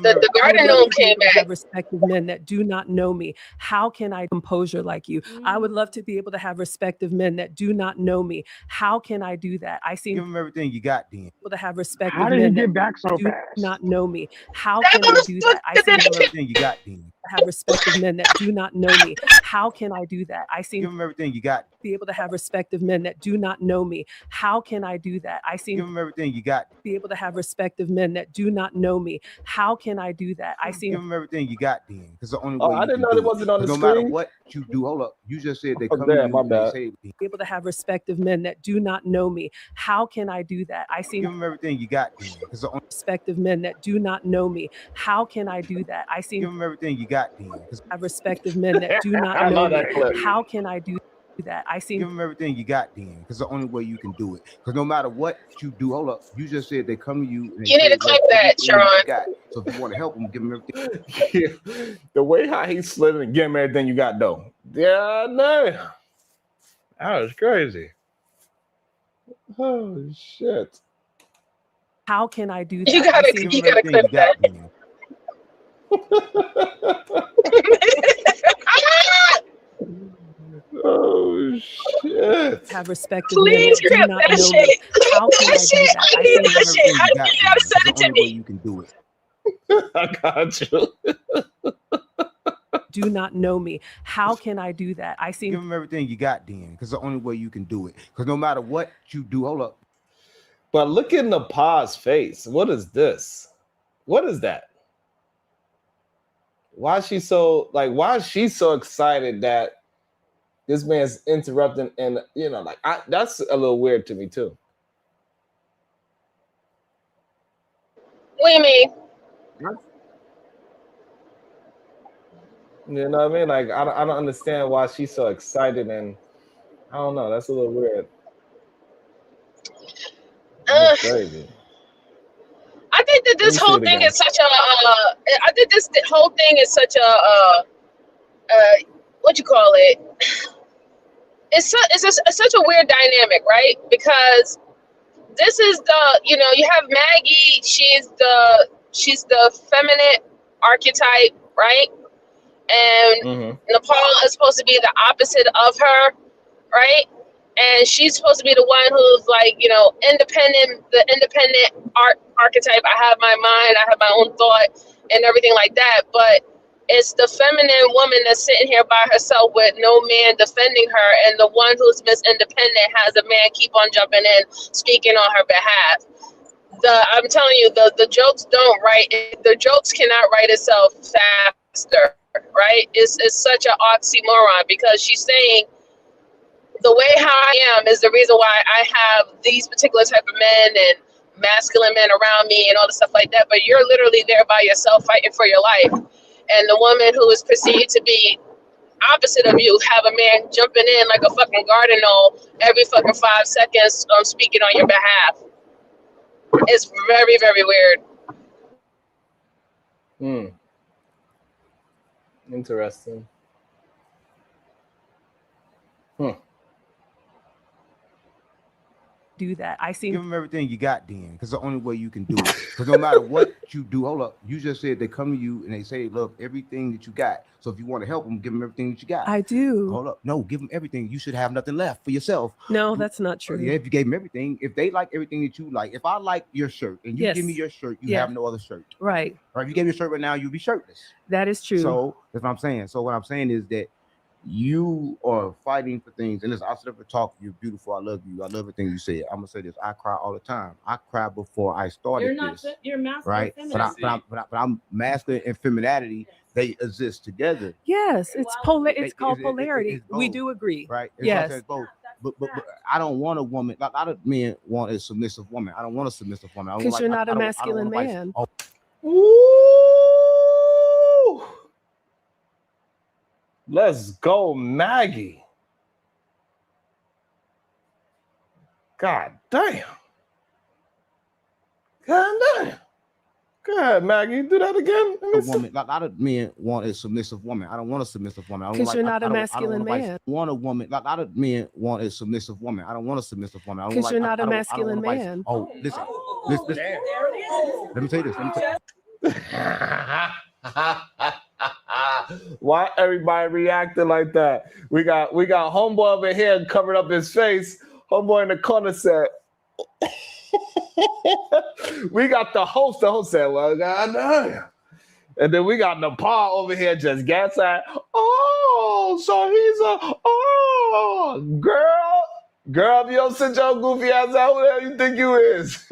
the garden gnome came back. Have respect of men that do not know me. How can I composure like you? I would love to be able to have respect of men that do not know me. How can I do that? I see. Give them everything you got, then. To have respect How of did he men get that back so do fast? not know me. How can I do that? I see. Give them everything you got, then. Have respect of men that do not know me. How can I do that? I see. Give them everything you got. Be able to have respect of men that do not know me. How can I do that? I see. Give them everything you got. Be able to have respect of men that do not know me. How can I do that? I see. Give them everything you got, then. Because the only Oh, way I you didn't can know do it wasn't on the no screen. matter what you do, hold up. You just said they Oh, come damn, to you my and bad. they say, Be able to have respect of men that do not know me. How can I do that? I see. give them everything you got, then. Because the only Respect of men that do not know me. How can I do that? I see. give them everything you got, then. Because Have respect of men that do I not know love me. that clip. How can I do that? I see. give them everything you got, then. Because the only way you can do it. Because no matter what you do, hold up. You just said they come to you and they You need say, to clip "Look, that, everything you Sharon. got." So if you want to help them, give them everything. The way how he slid and give him everything you got, though. Yeah, no. That was crazy. Oh, shit. How can I do that? You I gotta, see. you gotta Everything clip that. then. Oh, shit. Have respect of men Please that do clip not that know me. shit. How Clip can that I do shit. that? I I need see. that Give them shit. everything How you do got, you then. gotta Because send the it to only way me? you can do it. I got you. Do not know me. How can I do that? I see. Give them everything you got, then. Because the only way you can do it. Because no matter what you do, hold up. But look at Napah's face. What is this? What is that? Why is she so excited that this man's interrupting? And that's a little weird to me too. What do you mean? You know what I mean? Like I don't understand why she's so excited, and I don't know. That's a little weird. That's crazy. I think that Let this me see whole it thing again. is such a. I think this whole thing is such a. What you call it? It's such a weird dynamic, right? Because this is you have Maggie. She's the feminine archetype, right? And Napah is supposed to be the opposite of her, right? And she's supposed to be the one who's like, independent, the independent archetype. I have my mind, I have my own thought and everything like that. But it's the feminine woman that's sitting here by herself with no man defending her. And the one who's Miss Independent has a man keep on jumping in, speaking on her behalf. I'm telling you, the jokes don't write. The jokes cannot write itself faster, right? It's such an oxymoron because she's saying, the way how I am is the reason why I have these particular type of men and masculine men around me and all the stuff like that. But you're literally there by yourself fighting for your life. And the woman who is perceived to be opposite of you have a man jumping in like a fucking garden gnome every fucking 5 seconds speaking on your behalf. It's very, very weird. Interesting. Do that. I see. Give them everything you got, then, because the only way you can do it. Because no matter what you do, hold up, you just said they come to you and they say they love everything that you got. So if you want to help them, give them everything that you got. I do. Hold up, no, give them everything. You should have nothing left for yourself. No, that's not true. Yeah, if you gave them everything, if they like everything that you like, if I like your shirt and you give me your shirt, you have no other shirt. Right. Or if you gave me a shirt right now, you'd be shirtless. That is true. So that's what I'm saying. So what I'm saying is that you are fighting for things, and listen, I sit up and talk. You're beautiful. I love you. I love everything you said. I'm gonna say this. I cry all the time. I cry before I started this. You're masculine, right? But I'm masculine and femininity. They exist together. Yes, it's It's called polarity. We do agree. Right? Yes. Both. But I don't want a woman. Like a lot of men want a submissive woman. I don't want a submissive woman. Because you're not a masculine man. Ooh. Let's go, Maggie. God damn. God damn. Go ahead, Maggie. Do that again. A woman. Like a lot of men want a submissive woman. I don't want a submissive woman. Because you're not a masculine man. Want a woman. Like a lot of men want a submissive woman. I don't want a submissive woman. Because you're not a masculine man. Oh, listen. Let me tell you this. Why everybody reacting like that? We got homeboy over here covering up his face. Homeboy in the corner said, we got the host. The host said, well, goddamn. And then we got Napah over here just gas at, oh, so he's girl, if you don't sit your goofy ass out, who the hell you think you is?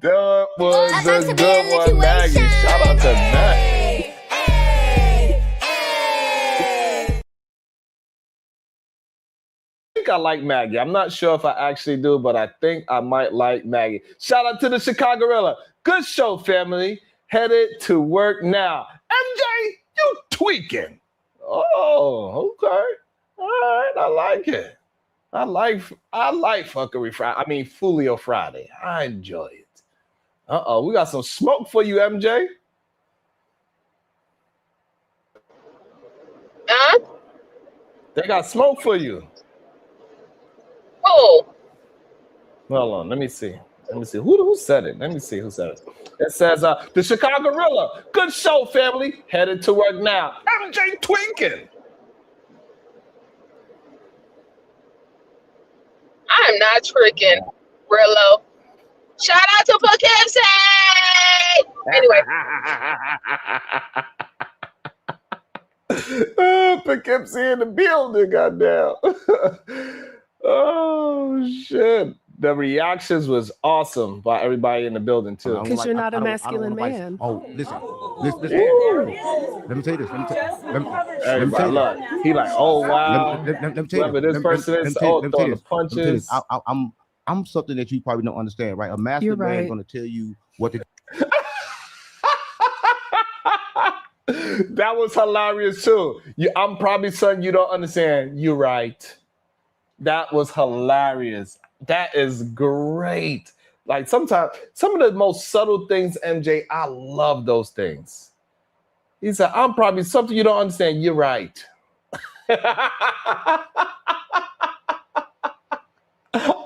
That was a good one, Maggie. Shout out to Maggie. I think I like Maggie. I'm not sure if I actually do, but I think I might like Maggie. Shout out to the Chicago-rilla. Good show, family. Headed to work now. MJ, you tweaking. Oh, okay. All right, I like it. I like fuckery Friday. I mean, Fulio Friday. I enjoy it. Uh-oh, we got some smoke for you, MJ. Huh? They got smoke for you. Oh. Hold on, let me see. Who said it? Let me see who said it. It says, the Chicago-rilla. Good show, family. Headed to work now. MJ tweaking. I'm not tricking, Rillo. Shout out to Poughkeepsie! Anyway. Poughkeepsie in the building, goddamn. Oh, shit. The reactions was awesome by everybody in the building, too. Because you're not a masculine man. Oh, listen. Let me tell you this. Everybody, look, he like, oh, wow. Let me tell you this person is throwing the punches. I'm something that you probably don't understand, right? A masculine man is going to tell you what to do. That was hilarious, too. I'm probably something you don't understand. You're right. That was hilarious. That is great. Like sometimes, some of the most subtle things, MJ, I love those things. He said, I'm probably something you don't understand. You're right.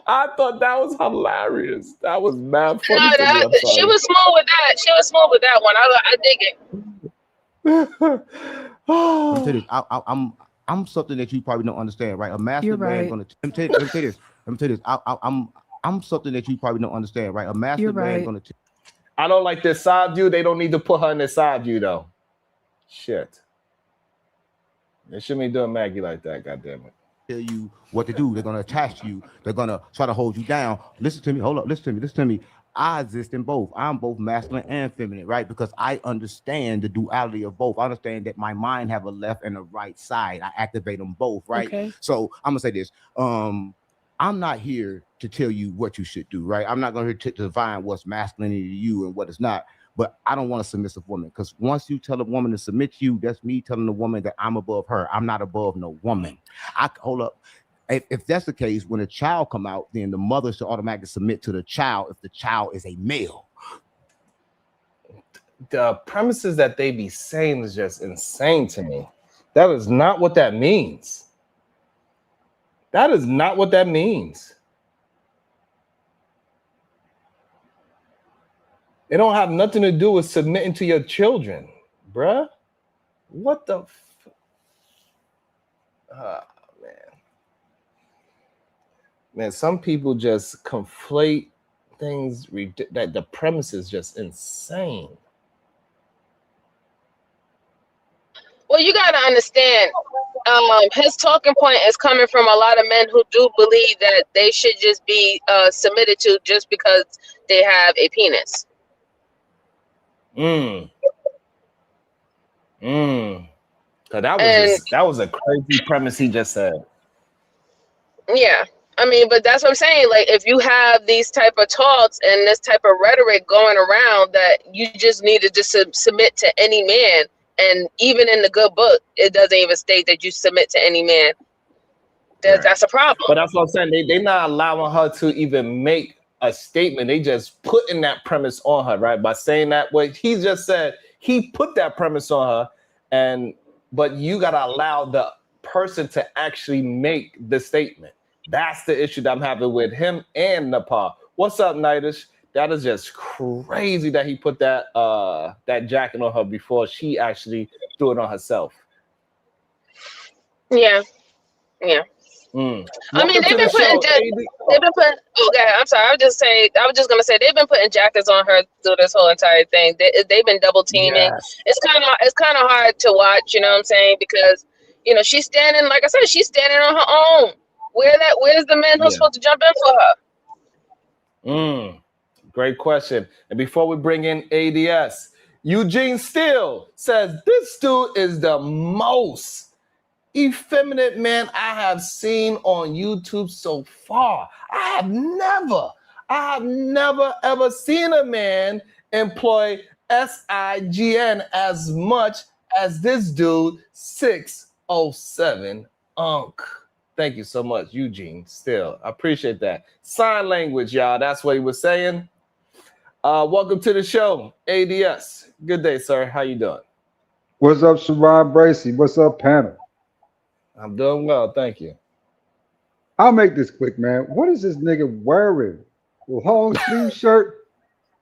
I thought that was hilarious. That was mad funny. No, she was smooth with that. She was smooth with that one. I dig it. Let me tell you this. I'm something that you probably don't understand, right? A masculine man is going to. Let me tell you this. I'm something that you probably don't understand, right? A masculine man is going to. I don't like this side view. They don't need to put her in the side view though. Shit. They shouldn't be doing Maggie like that. God damn it. Tell you what to do. They're going to attach you. They're going to try to hold you down. Listen to me. Hold up. Listen to me. I exist in both. I'm both masculine and feminine, right? Because I understand the duality of both. I understand that my mind have a left and a right side. I activate them both, right? Okay. So I'm gonna say this. I'm not here to tell you what you should do, right? I'm not going to define what's masculinity to you and what it's not. But I don't want a submissive woman, because once you tell a woman to submit to you, that's me telling the woman that I'm above her. I'm not above no woman. Hold up. If that's the case, when a child come out, then the mother should automatically submit to the child if the child is a male. The premises that they be saying is just insane to me. That is not what that means. That is not what that means. It don't have nothing to do with submitting to your children, bruh. What the man, some people just conflate things that the premise is just insane. Well, you got to understand, his talking point is coming from a lot of men who do believe that they should just be submitted to just because they have a penis. That was a crazy premise he just said. Yeah. I mean, but that's what I'm saying. Like, if you have these type of talks and this type of rhetoric going around that you just need to just submit to any man, and even in the good book, it doesn't even state that you submit to any man. That's a problem. But that's what I'm saying. They're not allowing her to even make a statement. They just putting that premise on her, right? By saying that, what he just said, he put that premise on her, but you gotta allow the person to actually make the statement. That's the issue that I'm having with him and Napah. What's up, Nightish? That is just crazy that he put that that jacket on her before she actually threw it on herself. Yeah. I mean, they've been putting. Oh, God, I'm sorry. I was just gonna say they've been putting jackets on her through this whole entire thing. They've been double teaming. Yes. It's kind of hard to watch. You know what I'm saying? Because she's standing. Like I said, she's standing on her own. Where's the man who's supposed to jump in for her? Great question. And before we bring in ADS, Eugene Steele says this dude is the most effeminate man I have seen on YouTube so far. I have never ever seen a man employ SIGN as much as this dude 607 Unc. Thank you so much, Eugene Steele. I appreciate that. Sign language, y'all. That's what he was saying. Welcome to the show, ADS. Good day, sir. How you doing? What's up, Sharon Bracey? What's up, panel? I'm doing well, thank you. I'll make this quick, man. What is this nigga wearing? A long sleeve shirt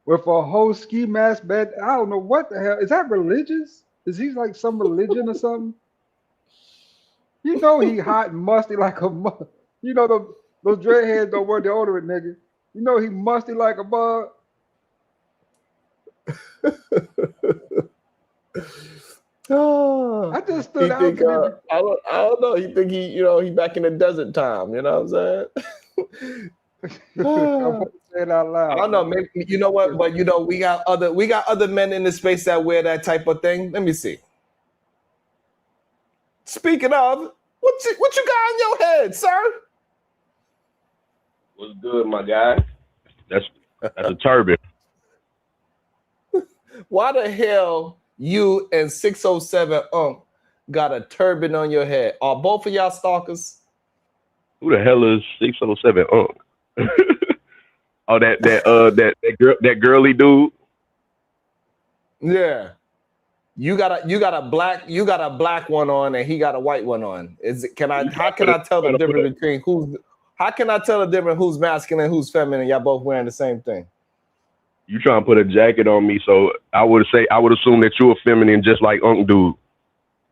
with a whole ski mask bed? I don't know what the hell. Is that religious? Is he like some religion or something? You know he hot and musty like a mug. You know those dreadheads don't wear deodorant, nigga. You know he musty like a bug. I just stood out. I don't know. He think he back in the desert time. You know what I'm saying? I want to say it out loud. I don't know. Maybe you know what, but we got other men in the space that wear that type of thing. Let me see. Speaking of, what you got on your head, sir? What's good, my guy? That's a turban. Why the hell you and 607 got a turban on your head? Are both of y'all stalkers? Who the hell is 607 Oh, that girly dude. Yeah. You got a black one on and he got a white one on. How can I tell the difference between who's masculine and who's feminine? Y'all both wearing the same thing. You trying to put a jacket on me, so I would assume that you're feminine just like Unc dude.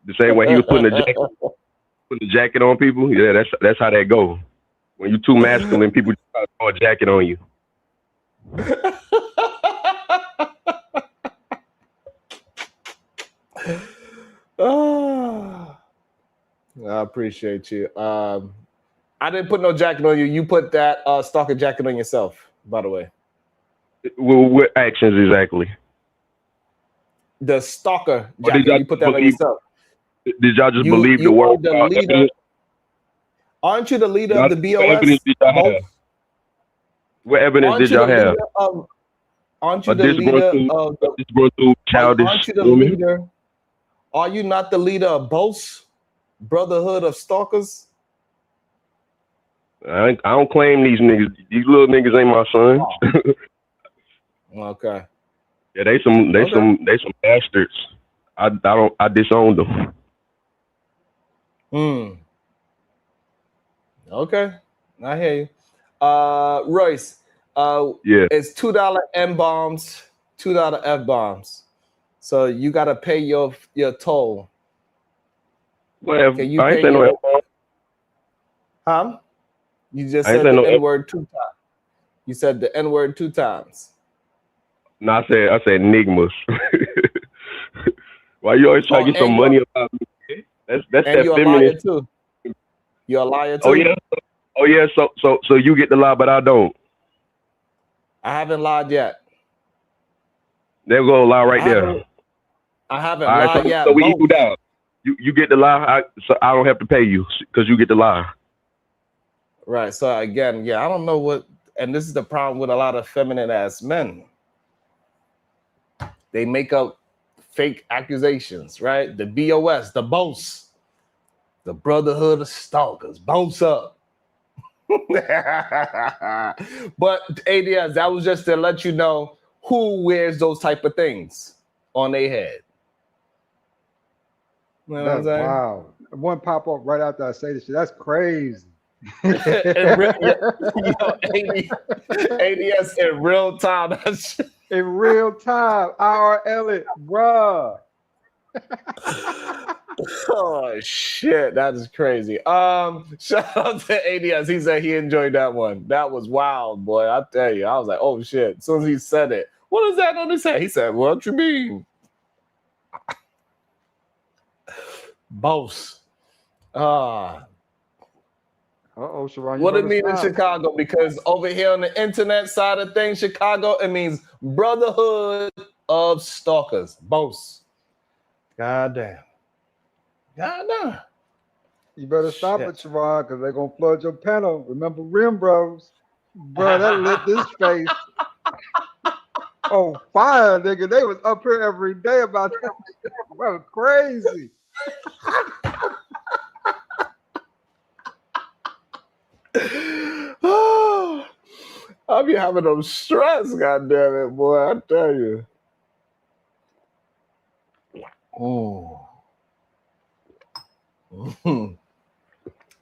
The same way he was putting the jacket on people. Yeah, that's how that go. When you too masculine, people just try to throw a jacket on you. Oh, I appreciate you. I didn't put no jacket on you. You put that stalker jacket on yourself, by the way. Well, what actions exactly? The stalker jacket. You put that on yourself. Did y'all just believe the word? Aren't you the leader of the BOS? What evidence did y'all have? What evidence did y'all have? Aren't you the leader of the childish? Aren't you the leader? Are you not the leader of both Brotherhood of Stalkers? I don't claim these niggas. These little niggas ain't my sons. Okay. Yeah, they some bastards. I disowned them. Okay. I hear you. Royce, Yeah. it's $2 M bombs, $2 F bombs. So you gotta pay your toll. Well, Can you I ain't pay saying your no. Huh? You just I ain't said saying the no N word 2 times. You said the N word 2 times. No, I said enigmas. Why you always try to get some money about me? That's And that you're a liar feminist. too. You're a liar too. Oh yeah. So you get the lie, but I don't. I haven't lied yet. There go a lie right there. I haven't All right, lied yet. so we equaled out. You get the lie, so I don't have to pay you because you get the lie. Right. So again, I don't know what, and this is the problem with a lot of feminine ass men. They make up fake accusations, right? The BOS, the boss, the Brotherhood of Stalkers, boss up. But ADS, that was just to let you know who wears those type of things on their head. You know what I'm saying? Wow. One pop up right after I say this shit. That's crazy. ADS in real time. In real time. IRL it, bruh. Oh shit, that is crazy. Shout out to ADS. He said he enjoyed that one. That was wild, boy. I tell you, I was like, oh shit. As soon as he said it, what is that on his head? He said, what you mean? Boss. Uh-oh, Sharon. What it mean in Chicago? Because over here on the internet side of things, Chicago, it means Brotherhood of Stalkers. Boss. God damn. God damn. You better stop it, Sharon, because they're going to flood your panel. Remember Rim Bros? Bro, that lit this space. Oh, fire, nigga. They was up here every day about that. That was crazy. I'll be having them stress, goddamn it, boy. I tell you. Oh.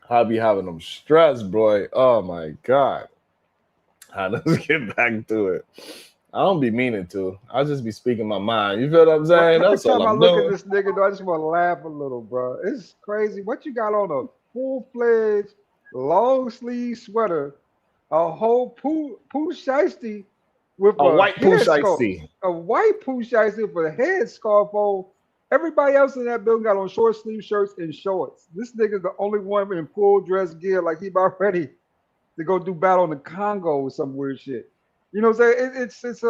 I'll be having them stress, boy. Oh my God. Let's get back to it. I don't be meaning to. I'll just be speaking my mind. You feel what I'm saying? That's all I'm doing. Every time I look at this nigga, though, I just want to laugh a little, bro. It's crazy. What you got on a full-fledged, long-sleeve sweater, a whole poo shiesty with a white poo shiesty. A white poo shiesty with a headscarf on. Everybody else in that building got on short sleeve shirts and shorts. This nigga's the only one in full dress gear, like he about ready to go do battle in the Congo or some weird shit. You know what I'm saying? It's this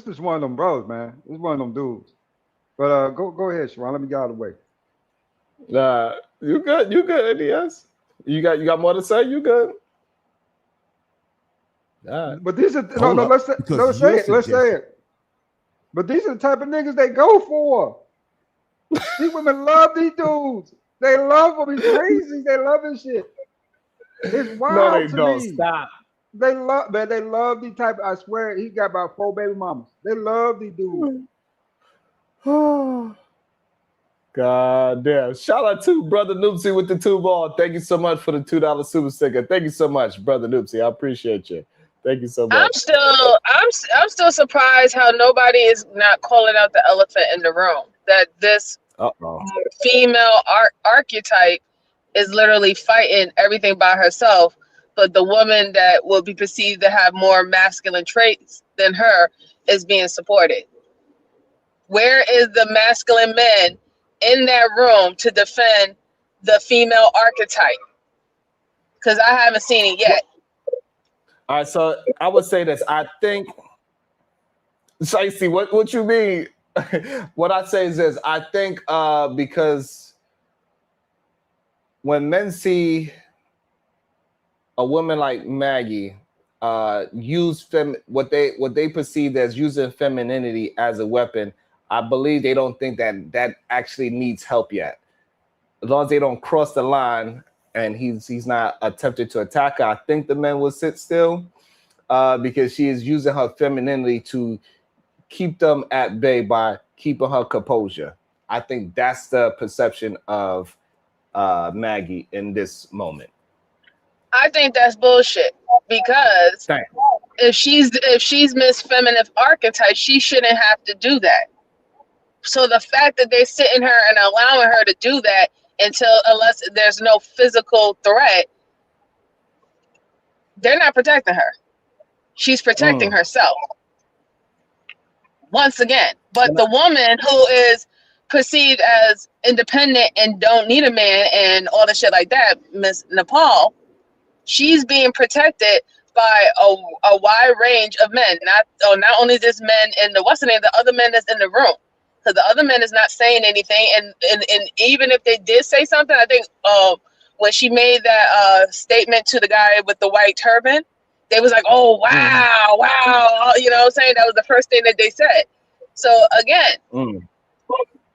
is one of them bros, man. It's one of them dudes. But go ahead, Sharon. Let me get out of the way. You good, ADS. You got more to say? You good? But these are let's say it. But these are the type of niggas they go for. These women love these dudes. They love them. He's crazy. They love his shit. It's wild no, they to don't. me. Stop. They love, man. They love these type. I swear, he got about 4 baby mamas. They love these dudes. God damn. Shout out to Brother Noopsy with the 2 ball. Thank you so much for the $2 super sticker. Thank you so much, Brother Noopsy. I appreciate you. Thank you so much. I'm still surprised how nobody is not calling out the elephant in the room. That this female archetype is literally fighting everything by herself, but the woman that will be perceived to have more masculine traits than her is being supported. Where is the masculine men in that room to defend the female archetype? Because I haven't seen it yet. All right, so I would say this. I think, Shicey, what you mean? What I say is this. I think because when men see a woman like Maggie use what they perceive as using femininity as a weapon, I believe they don't think that actually needs help yet. As long as they don't cross the line and he's not attempted to attack her, I think the men will sit still because she is using her femininity to keep them at bay by keeping her composure. I think that's the perception of Maggie in this moment. I think that's bullshit because if she's Miss Feminine Archetype, she shouldn't have to do that. So the fact that they're sitting her and allowing her to do that unless there's no physical threat, they're not protecting her. She's protecting herself. Once again, but the woman who is perceived as independent and don't need a man and all the shit like that, Miss Napah, she's being protected by a wide range of men. Not only just men in the Western, the other men that's in the room. Because the other men is not saying anything, and even if they did say something, I think when she made that statement to the guy with the white turban, they was like, "Oh wow, wow," you know what I'm saying? That was the first thing that they said. So again,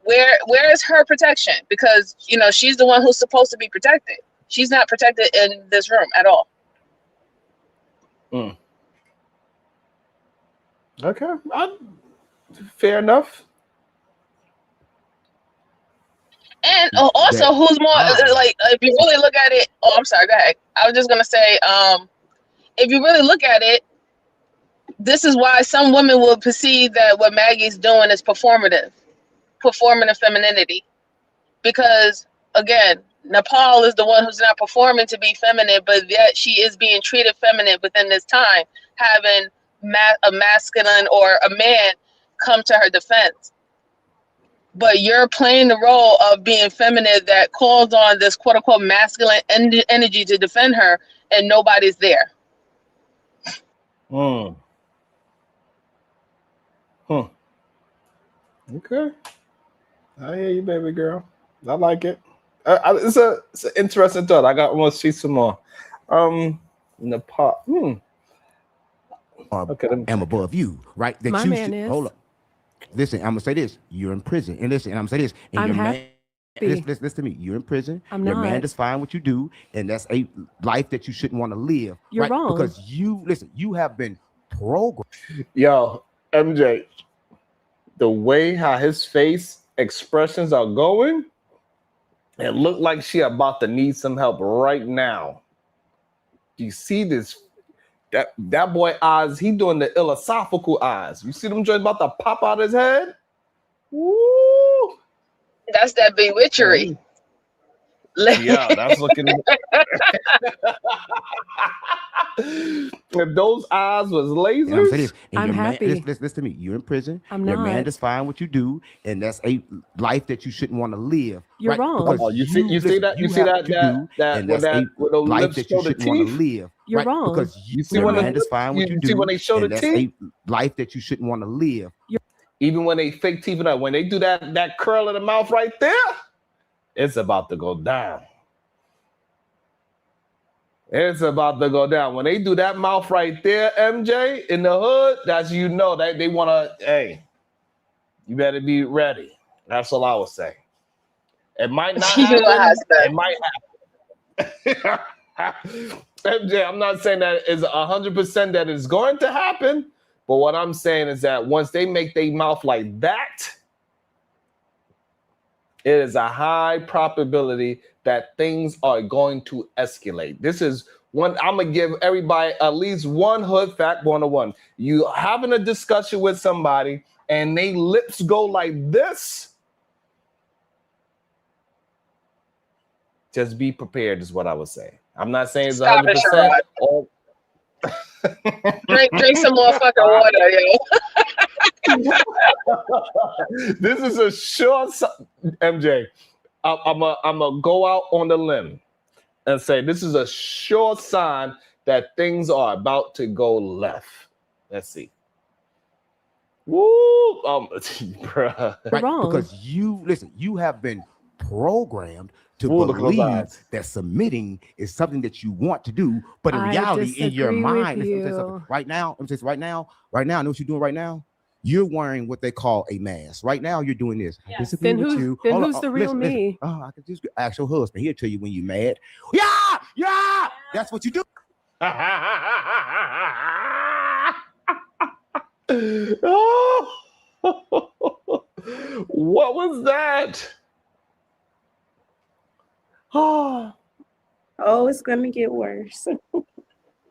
where is her protection? Because she's the one who's supposed to be protected. She's not protected in this room at all. Okay, fair enough. And also, who's more like, if you really look at it? Oh, I'm sorry. Go ahead. I was just gonna say, if you really look at it, this is why some women will perceive that what Maggie's doing is performative femininity, because again, Napah is the one who's not performing to be feminine, but yet she is being treated feminine within this time, having a masculine or a man come to her defense. But you're playing the role of being feminine that calls on this quote unquote masculine energy to defend her, and nobody's there. Okay. I hear you, baby girl. I like it. It's an interesting thought. I got almost see some more. Napah. Okay, I'm above you, right? That My you man is. Hold up. Listen, I'm gonna say this. You're in prison, and listen, and I'm gonna say this. And I'm your happy. man, listen to me. You're in prison. I'm your not. man is fine what you do, and that's a life that you shouldn't want to live. You're right? wrong. Because you have been programmed. Yo, MJ, the way how his face expressions are going, it looked like she about to need some help right now. You see this? That boy eyes, he doing the philosophical eyes. You see them joints about to pop out his head? Woo! That's that bewitchery. Yeah, that's looking. If those eyes was lasers, I'm happy. Listen to me. You're in prison. I'm your not. man is fine what you do, and that's a life that you shouldn't want to live. You're right? wrong. Because Oh, you see that and with that's with a those life lips that you show the shouldn't want to teeth. live. You're right? wrong. Because You see your when man is fine what you do. see when they show and the that's teeth. a life that you shouldn't want to live. Even when they fake teeth it up, when they do that curl in the mouth right there, it's about to go down. It's about to go down. When they do that mouth right there, MJ, in the hood, that's that they want to, hey, you better be ready. That's all I would say. It might not happen. It might happen. MJ, I'm not saying that is 100% that it's going to happen, but what I'm saying is that once they make their mouth like that, it is a high probability that things are going to escalate. This is one, I'm going to give everybody at least one hood fact 101. You having a discussion with somebody and they lips go like this, just be prepared is what I would say. I'm not saying it's 100%. Or... drink some more fucking water, yo. This is a sure MJ. I'm a go out on the limb and say this is a sure sign that things are about to go left. Let's see. Woo, bruh. Right? Wrong. Because you have been programmed to believe that submitting is something that you want to do, but in reality, in your mind, right now, I know what you're doing right now. you're wearing what they call a mask. Right now, you're doing this. I disagree Then with who's you. then Hold on, who's the real listen. me? Oh, I can just ask your husband. He'll tell you when you're mad. Yeah. That's what you do. What was that? Oh, it's gonna get worse.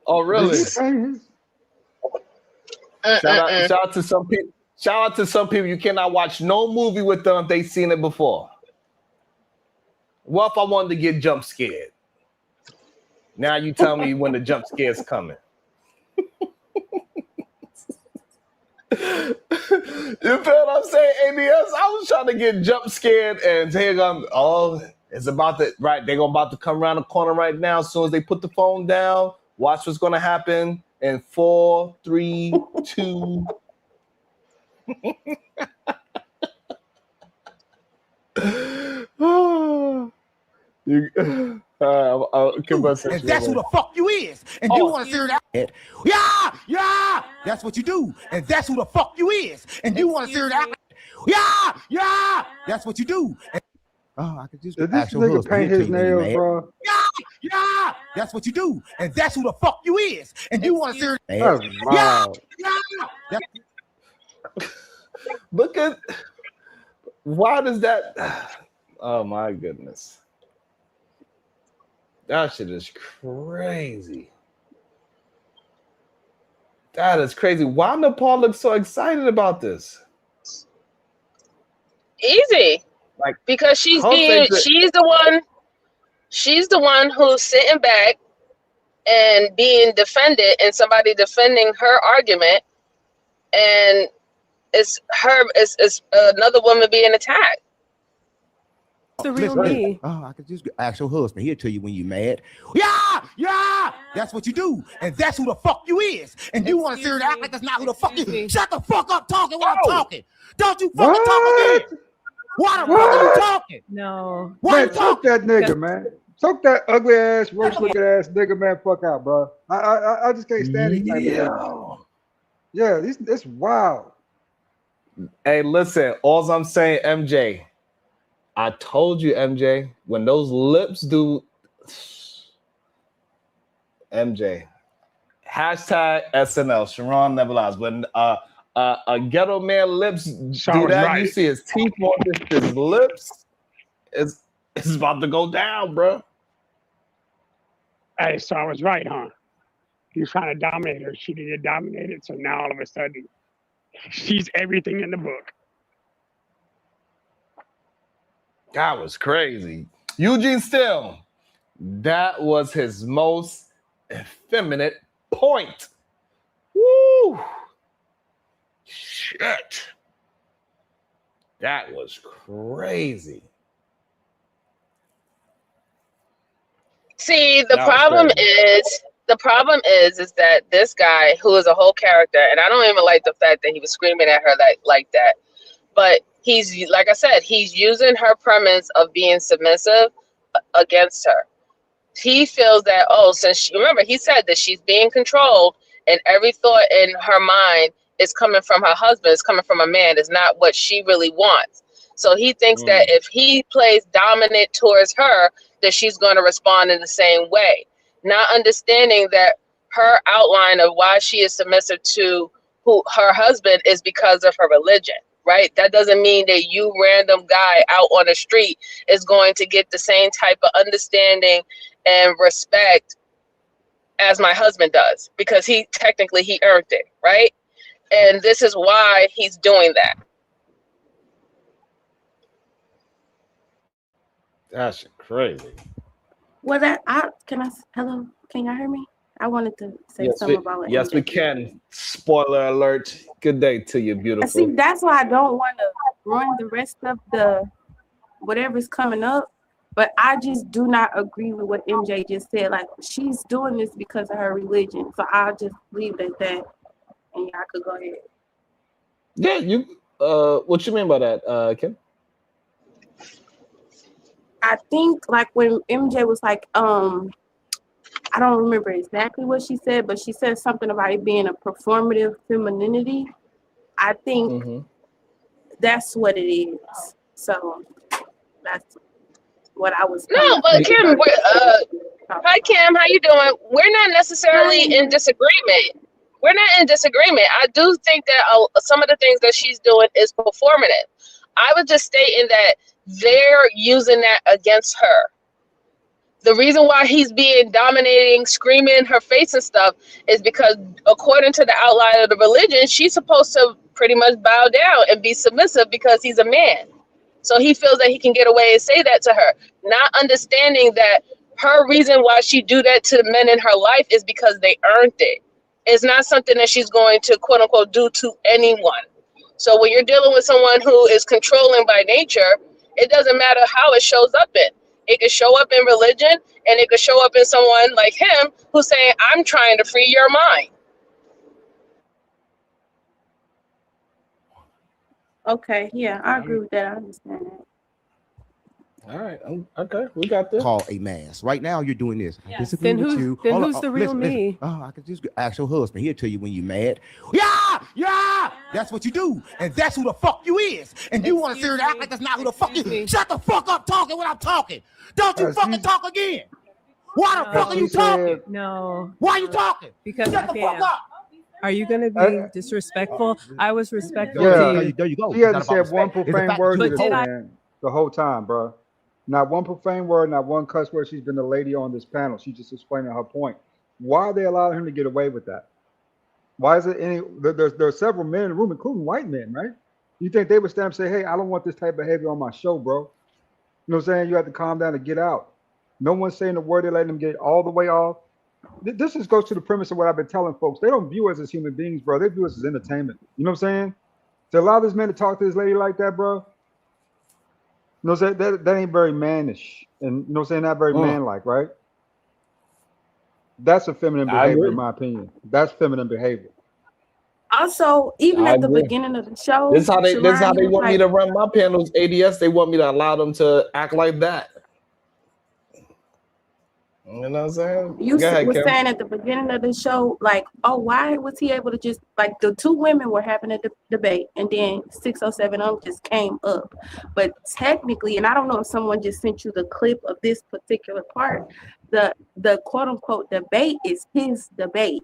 Oh, really? Did Shout out to some people. Shout out to some people. You cannot watch no movie with them if they've seen it before. What if I wanted to get jump scared? Now you tell me when the jump scare is coming. You feel what I'm saying, ADS? I was trying to get jump scared, and here comes, it's about to, right, they're about to come around the corner right now. As soon as they put the phone down, watch what's going to happen in 4, 3, 2. And that's who the fuck you is. And you want to hear that? Yeah. That's what you do. And that's who the fuck you is. And you want to hear that? Yeah. That's what you do. I could just this nigga paint his nails, bro? Yeah. That's what you do. And that's who the fuck you is. And you want to hear that? That's wild. Yeah. Look at, why does that? Oh my goodness. That shit is crazy. That is crazy. Why Napah look so excited about this? Easy. Like, because she's the one who's sitting back and being defended, and somebody defending her argument, and it's another woman being attacked. The real me. I could just ask your husband. He'll tell you when you're mad. Yeah. That's what you do. And that's who the fuck you is. And you want to hear that like that's not who the fuck you is. Shut the fuck up talking while I'm talking. Don't you fucking talk again. Why the fuck are you talking? No. Why Man, choke that nigga, man. Choke that ugly ass, roach looking ass nigga, man. Fuck out, bro. I just can't stand these type of niggas. Yeah, it's wild. Hey, listen, all I'm saying, MJ, I told you, MJ, when those lips do, MJ, hashtag SNL, Sharon never lies. When a ghetto man lips do that, right. You see his teeth on his lips, it's about to go down, bro. Hey, so I was right, huh? He was trying to dominate her. She didn't get dominated, so now all of a sudden, she's everything in the book. That was crazy. Eugene Still, that was his most effeminate point. Woo! Shit. That was crazy. See, the problem is that this guy, who is a whole character, and I don't even like the fact that he was screaming at her like that, but he's, like I said, he's using her premise of being submissive against her. He feels that, since remember, he said that she's being controlled and every thought in her mind is coming from her husband, is coming from a man, is not what she really wants. So he thinks that if he plays dominant towards her, that she's going to respond in the same way. Not understanding that her outline of why she is submissive to her husband is because of her religion. Right? That doesn't mean that you random guy out on the street is going to get the same type of understanding and respect as my husband does, because he earned it, right? And this is why he's doing that. That's crazy. Well, hello, can y'all hear me? I wanted to say something about what Yes, we can. Spoiler alert. Good day to you, beautiful. See, that's why I don't want to run the rest of the whatever's coming up. But I just do not agree with what MJ just said. Like, she's doing this because of her religion. So I'll just leave it at that, and y'all could go ahead. Yeah, you. What you mean by that, Kim? I think like when MJ was like, I don't remember exactly what she said, but she said something about it being a performative femininity. I think that's what it is. So that's what I was. No, but Kim, hi Kim, how you doing? We're not necessarily in disagreement. We're not in disagreement. I do think that some of the things that she's doing is performative. I was just stating that they're using that against her. The reason why he's being dominating, screaming in her face and stuff is because according to the outline of the religion, she's supposed to pretty much bow down and be submissive because he's a man. So he feels that he can get away and say that to her, not understanding that her reason why she do that to the men in her life is because they earned it. It's not something that she's going to quote unquote do to anyone. So when you're dealing with someone who is controlling by nature, it doesn't matter how it shows up in. It could show up in religion, and it could show up in someone like him who's saying, I'm trying to free your mind. Okay, yeah, I agree with that. I understand that. All right, okay, we got this. Call a mass. Right now, you're doing this. I disagree Then with who's- you. then Hold who's on, the real me? listen. Oh, I could just ask your husband. He'll tell you when you're mad. Yeah. That's what you do, and that's who the fuck you is. And you want to sit here and act like that's not who the fuck you. Shut the fuck up talking when I'm talking. Don't you fucking talk again. Why the fuck are you talking? No. Why are you talking? Because Shut I the fuck can't. up. Are you going to be disrespectful? I was respectful Yeah, to you. There you go. She It's not hasn't about said one respect. It's the profane fact word that to you this But did I- man the whole time, bro. Not one profane word, not one cuss word. She's been the lady on this panel. She's just explaining her point. Why are they allowing him to get away with that? Why is it any? There are several men in the room, including white men, right? You think they would stand up and say, "Hey, I don't want this type of behavior on my show, bro"? You know what I'm saying? You have to calm down and get out. No one's saying a word. They're letting them get all the way off. This just goes to the premise of what I've been telling folks. They don't view us as human beings, bro. They view us as entertainment. You know what I'm saying? To allow this man to talk to this lady like that, bro. You know what I'm saying? That ain't very mannish. And you know what I'm saying? Not very manlike, right? That's a feminine I behavior, agree. in my opinion. That's feminine behavior. Also, even I at the agree. beginning of the show, This is how they Shalani was want me like, to run my panels. ADS, they want me to allow them to act like that. You know what I'm saying? you Go ahead, was Kim. saying at the beginning of the show, like, oh, why was he able to just, like, the two women were having a debate, and then 607 just came up. But technically, and I don't know if someone just sent you the clip of this particular part, the quote unquote debate is his debate.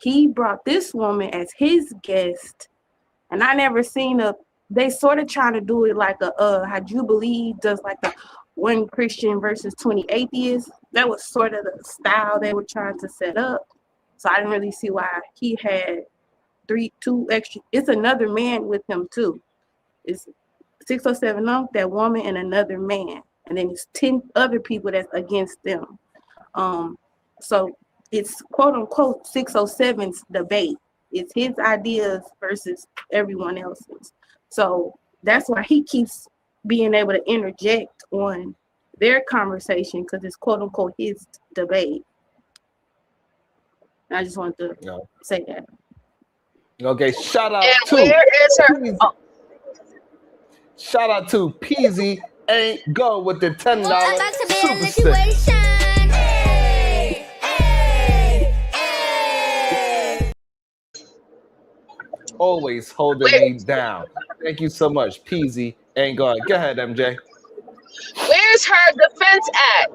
He brought this woman as his guest, and I never seen they sort of trying to do it like how Jubilee does, like the one Christian versus 20 atheists. That was sort of the style they were trying to set up. So I didn't really see why he had two extra. It's another man with him too. It's 607 that woman and another man, and then it's 10 other people that's against them. So it's quote unquote 607's debate. It's his ideas versus everyone else's. So that's why he keeps being able to interject on their conversation, because it's quote unquote his debate. And I just wanted to say that. Okay, shout out And to where is her? Oh, shout out to Peasy ain't go with the $10 About to be a super stick. situation. Hey, hey, hey. Always holding me down. Thank you so much, Peasy ain't going. Go ahead, MJ. where's her defense at?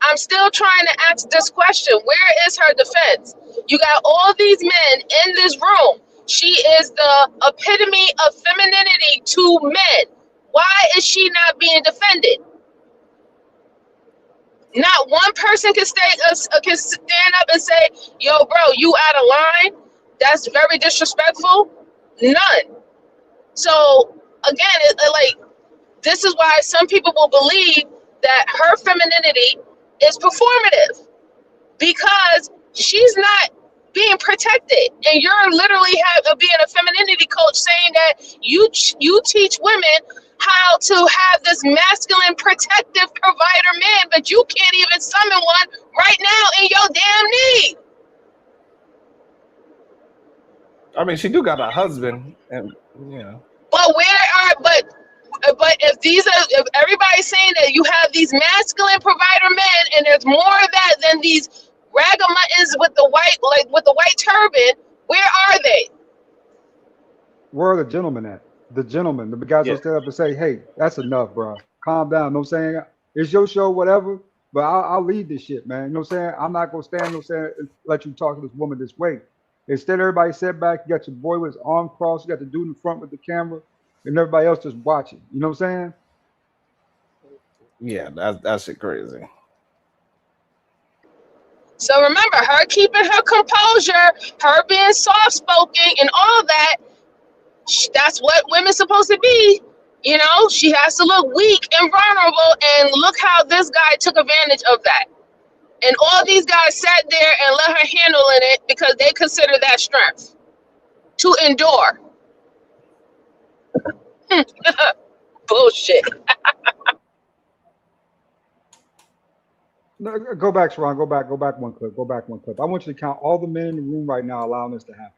I'm still trying to ask this question. Where is her defense? You got all these men in this room. She is the epitome of femininity to men. Why is she not being defended? Not one person can stand up and say, yo, bro, you out of line. That's very disrespectful. None. So, again, this is why some people will believe that her femininity is performative, because she's not being protected. And you're literally being a femininity coach saying that you teach women how to have this masculine, protective provider man, but you can't even summon one right now in your damn need. I mean, she do got a husband, and you know. But but if everybody's saying that you have these masculine provider men, and there's more of that than these ragamuffins with the white turban, where are they? where are the gentlemen at? The gentlemen, the guys Yeah. will stand up and say, "Hey, that's enough, bro. Calm down." You know what I'm saying? It's your show, whatever. But I'll lead this shit, man. You know what I'm saying? I'm not gonna stand, you know what I'm saying, and let you talk to this woman this way. Instead, everybody sit back. You got your boy with his arm crossed. You got the dude in front with the camera, and everybody else just watching. You know what I'm saying? Yeah, that's shit crazy. So remember, her keeping her composure, her being soft spoken, and all that. That's what women's supposed to be. You know, she has to look weak and vulnerable. And look how this guy took advantage of that. And all these guys sat there and let her handle in it because they consider that strength to endure. Bullshit. No, go back, Sharon. Go back. Go back one clip. Go back one clip. I want you to count all the men in the room right now allowing this to happen.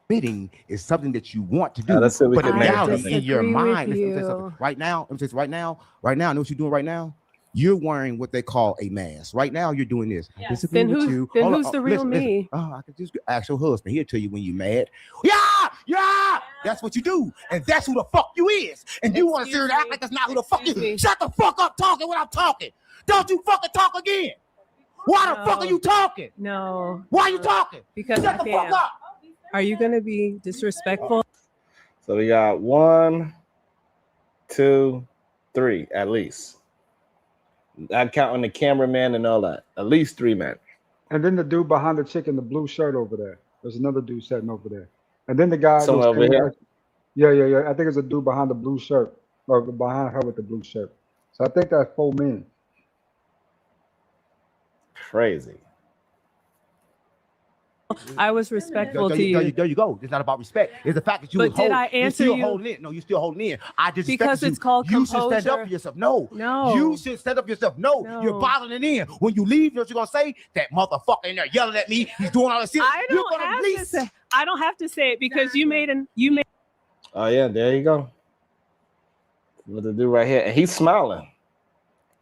Bidding is something that you want to do, let's see if we but can in name reality, something. in your disagree with mind, listen, let me tell you you. something. Right now, I'm just right now, know what you're doing right now? You're wearing what they call a mask. Right now, you're doing this. I disagree Then with who's you. then Hold on, who's the real listen. me? Oh, I can just ask your husband. He'll tell you when you're mad. Yeah. That's what you do, and that's who the fuck you is. And you want to sit here and act like that's not who the fuck you is. Shut the fuck up talking when I'm talking. Don't you fucking talk again. Why the fuck are you talking? No. Why are you talking? Because Shut I the fuck can. up. Are you gonna be disrespectful? So we got 1, 2, 3 at least. Not counting the cameraman and all that. At least 3 men. And then the dude behind the chick in the blue shirt over there. There's another dude sitting over there. And then the guy Somewhere who's over here. Yeah. I think it's a dude behind the blue shirt or behind her with the blue shirt. So I think that's 4 men. Crazy. I was respectful to There you. you go. It's not about respect. It's the fact that you But was did holding. I You're answer still you? holding in. No, you're still holding in. I just Because it's called you should stand up composure. for yourself. No, No. you should stand up for yourself. No, you're No. bottling it in. When you leave, you know what you're gonna say? That motherfucker in there yelling at me. He's doing all this shit. I You're don't gonna have to release. say. I don't have to say it because you made. Oh yeah, there you go. What the dude right here, and he's smiling.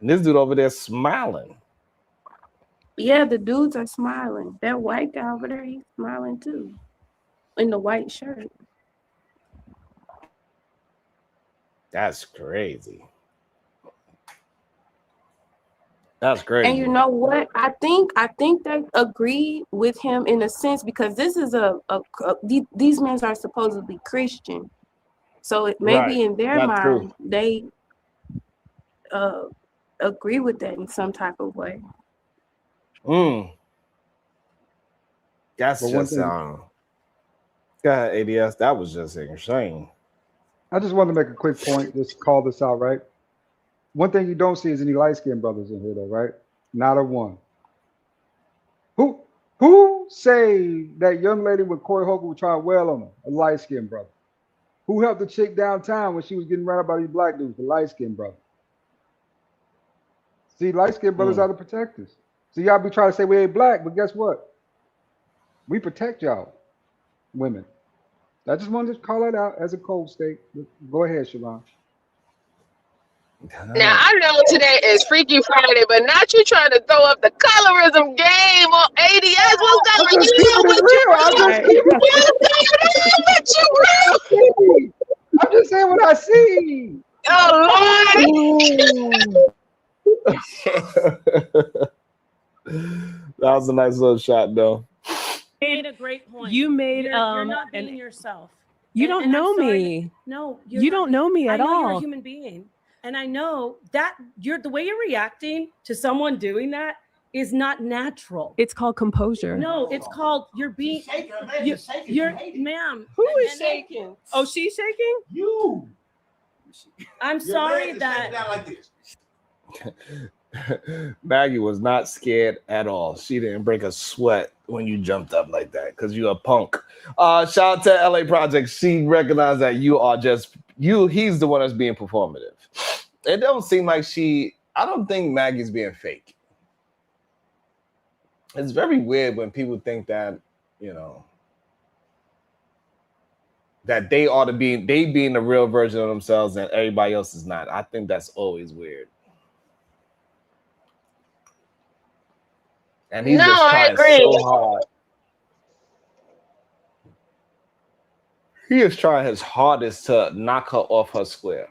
And this dude over there smiling. Yeah, the dudes are smiling. That white guy over there, he's smiling too. In the white shirt. That's crazy. That's crazy. And you know what? I think they agree with him in a sense because this is these men are supposedly Christian. So it maybe Right. in their That's true. mind they agree with that in some type of way. That's But one just thing, go ahead, ADS. That was just insane. I just wanted to make a quick point, just call this out, right? One thing you don't see is any light-skinned brothers in here, though, right? Not a one. Who say that young lady with Corey Holcomb was trying to wail on him? A light-skinned brother. Who helped the chick downtown when she was getting ran up by these black dudes? The light-skinned brother. See, light-skinned brothers are the protectors. So y'all be trying to say we ain't black, but guess what? We protect y'all, women. I just wanted to call it out as a cold state. Go ahead, Siobhan. Now I know today is Freaky Friday, but not you trying to throw up the colorism game on ADS. What's I'm going just keeping on it with you, real. I'm bro? just keeping What's going on with you, bro? I'm just saying what I see. Oh Lord! That was a nice little shot, though. You made a great point. You made you're not being yourself. You And- don't and I'm know sorry me. to- No, You don't know me at I know you're a all. human being, and I know that the way you're reacting to someone doing that is not natural. It's called composure. No, it's called you're being. You're, ma'am. Who is shaking? Oh, she's shaking? You. I'm sorry that. like this. Maggie was not scared at all. She didn't break a sweat when you jumped up like that because you're a punk. Shout out to LA Project. She recognized that you are just you. He's the one that's being performative. It don't seem like I don't think Maggie's being fake. It's very weird when people think that, that they ought to be, they being the real version of themselves and everybody else is not. I think that's always weird. And he's just I trying agree. so hard. He is trying his hardest to knock her off her square.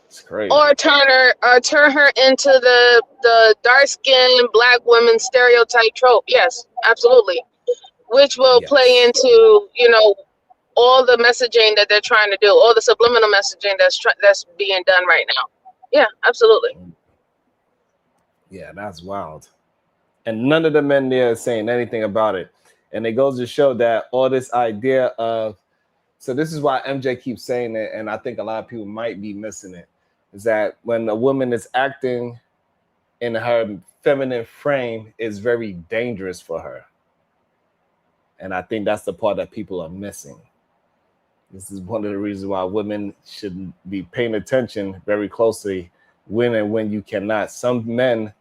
It's crazy. Or turn her into the dark skinned black woman stereotype trope. Yes, absolutely. Which will play into, you know, all the messaging that they're trying to do, all the subliminal messaging that's being done right now. Yeah, absolutely. Yeah, that's wild. And none of the men there are saying anything about it. And it goes to show that all this idea of, so this is why MJ keeps saying it, and I think a lot of people might be missing it, is that when a woman is acting in her feminine frame, is very dangerous for her. And I think that's the part that people are missing. This is one of the reasons why women should be paying attention very closely when and when you cannot. Some men,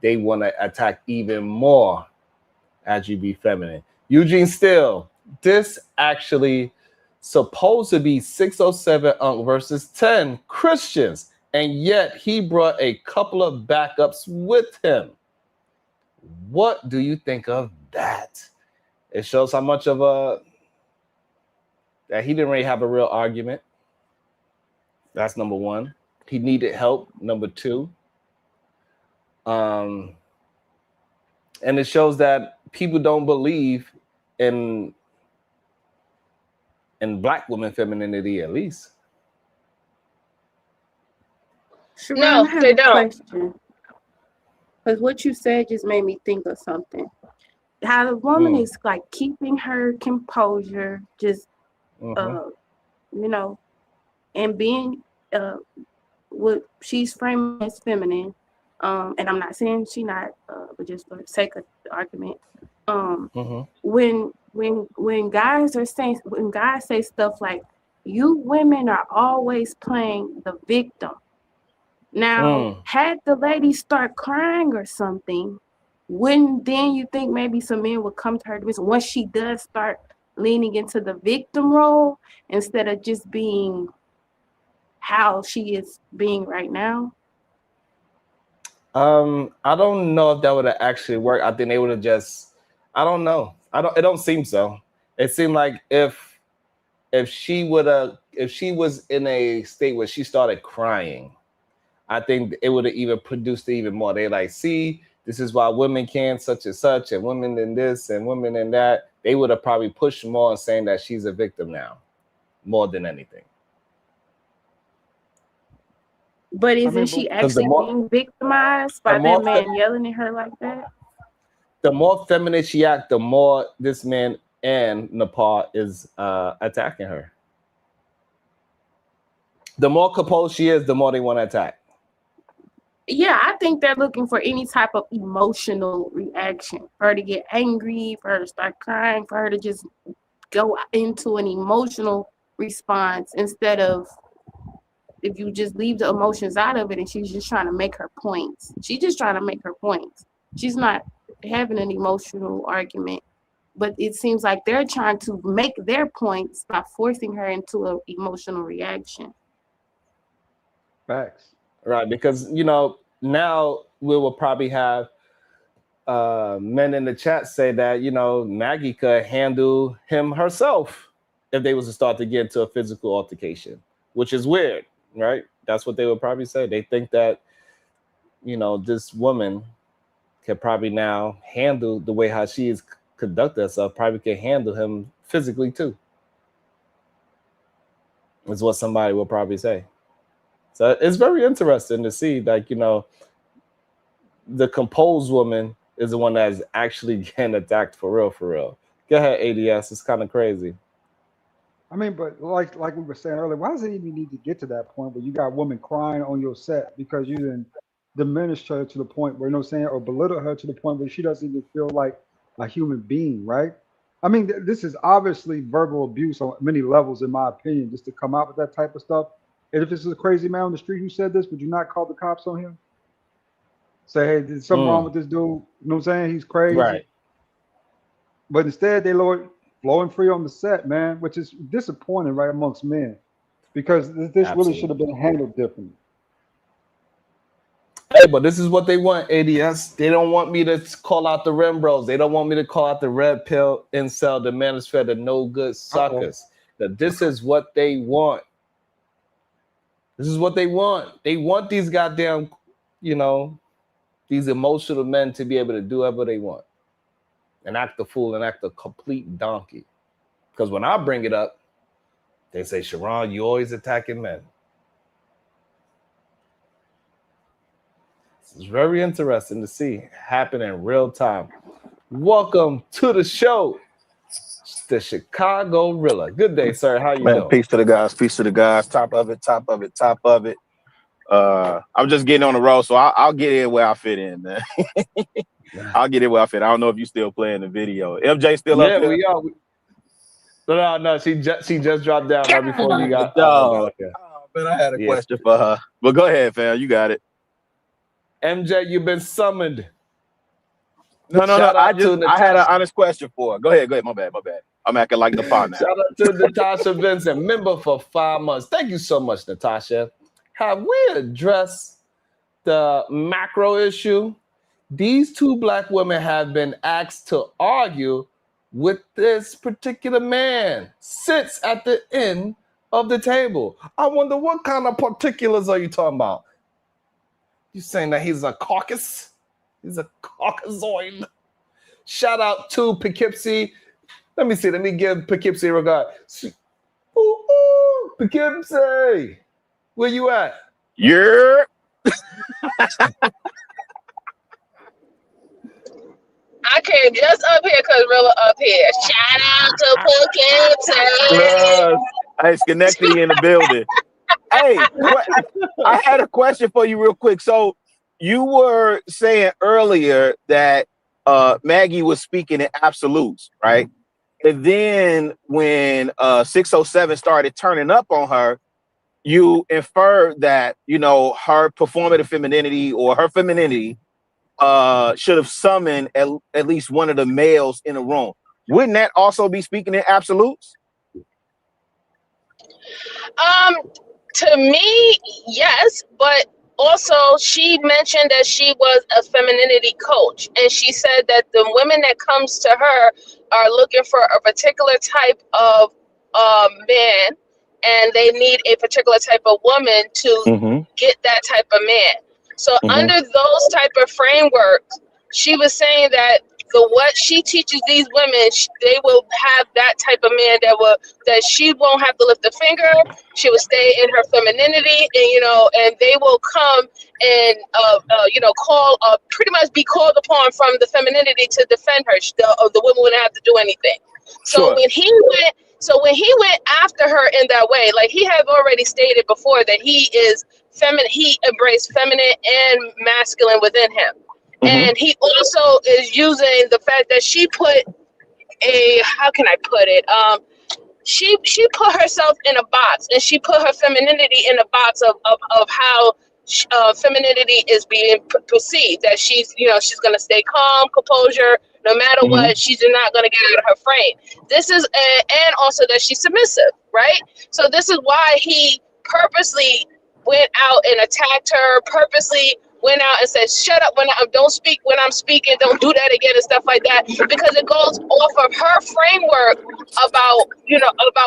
they want to attack even more as you be feminine. Eugene Steele, this actually supposed to be 607 versus 10 Christians, and yet he brought a couple of backups with him. What do you think of that? It shows how much of that he didn't really have a real argument. That's number one. He needed help. Number two. And it shows that people don't believe in black women femininity, at least. No, they don't. Because what you said just made me think of something. How the woman is like keeping her composure, just you know, and being what she's framing as feminine. And I'm not saying she not, but just for the sake of the argument. When guys say stuff like, you women are always playing the victim. Now, had the lady start crying or something, wouldn't then you think maybe some men would come to her once she does start leaning into the victim role instead of just being how she is being right now? I don't know if that would have actually worked. I think they would have just, I don't know. It don't seem so. It seemed like if she was in a state where she started crying, I think it would have even produced it even more. They like, see, this is why women can such and such, and women in this and women in that. They would have probably pushed more on saying that she's a victim now, more than anything. But isn't she actually being victimized by that man yelling at her like that? The more feminine she acts, the more this man and Napah is attacking her. The more composed she is, the more they want to attack. Yeah, I think they're looking for any type of emotional reaction. For her to get angry, for her to start crying, for her to just go into an emotional response instead of if you just leave the emotions out of it and she's just trying to make her points. She's just trying to make her points. She's not having an emotional argument, but it seems like they're trying to make their points by forcing her into an emotional reaction. Facts. Right, because, you know, now we will probably have men in the chat say that, you know, Maggie could handle him herself if they was to start to get into a physical altercation, which is weird, right? That's what they would probably say. They think that, you know, this woman can probably now handle the way how she is conducting herself, probably can handle him physically too. Is what somebody will probably say. So it's very interesting to see, like, you know, the composed woman is the one that is actually getting attacked for real, for real. Go ahead, ADS. It's kind of crazy. I mean, but like we were saying earlier, why does it even need to get to that point where you got women crying on your set because you didn't diminish her to the point where, you know what I'm saying, or belittle her to the point where she doesn't even feel like a human being, right? I mean, this is obviously verbal abuse on many levels, in my opinion, just to come out with that type of stuff. And if this is a crazy man on the street who said this, would you not call the cops on him? Say, hey, there's something wrong with this dude. You know what I'm saying? He's crazy. Right. But instead, they flowing free on the set, man, which is disappointing, right, amongst men, because this really should have been handled differently. Hey, but this is what they want, ADS. They don't want me to call out the Rembros. They don't want me to call out the red pill incel, the manosphere, the no good suckers. that this is what they want. This is what they want. They want these goddamn, these emotional men to be able to do whatever they want and act a fool and act a complete donkey. Because when I bring it up, they say, Sharon, you always attacking men. It's very interesting to see happen in real time. Welcome to the show, the Chicago Rilla. Good day, sir. How you doing? Peace to the guys. Peace to the guys. Top of it. Top of it. Top of it. I'm just getting on the road, so I'll get in where I fit in, man. I'll get in where I fit. I don't know if you still playing the video. MJ still up here? Yeah, we are. No. She just dropped down right before you got. But I had a question for her. But go ahead, fam. You got it. MJ, you've been summoned. No. I had an honest question for her. Go ahead. My bad. I'm acting like Napah now. Shout out to Natasha Vincent, member for 5 months. Thank you so much, Natasha. Have we addressed the macro issue? These 2 black women have been asked to argue with this particular man. Sits at the end of the table. I wonder what kind of particulars are you talking about? You saying that he's a caucus? He's a caucasoid. Shout out to Poughkeepsie. Let me give Poughkeepsie a regard. Ooh, Poughkeepsie. Where you at? Yeah. I came just up here because Rilla up here. Shout out to Poughkeepsie. Hey, Schenectady in the building. Hey, I had a question for you real quick. So you were saying earlier that Maggie was speaking in absolutes, right? And then when 607 started turning up on her, you inferred that, her performative femininity or her femininity should have summoned at least one of the males in the room. Wouldn't that also be speaking in absolutes? To me, yes, but also she mentioned that she was a femininity coach, and she said that the women that comes to her are looking for a particular type of man, and they need a particular type of woman to get that type of man. So under those type of frameworks, she was saying that what she teaches these women, they will have that type of man that she won't have to lift a finger. She will stay in her femininity, and they will come and pretty much be called upon from the femininity to defend her. The woman wouldn't have to do anything. So when he went after her in that way, like he had already stated before that he is feminine, he embraced feminine and masculine within him. And he also is using the fact that she put how can I put it? She put herself in a box, and she put her femininity in a box of how femininity is being perceived. That she's going to stay calm, composure, no matter what. She's not going to get out of her frame. This is and also that she's submissive, right? So this is why he purposely went out and attacked her. Purposely went out and said, shut up don't speak when I'm speaking, don't do that again and stuff like that, because it goes off of her framework about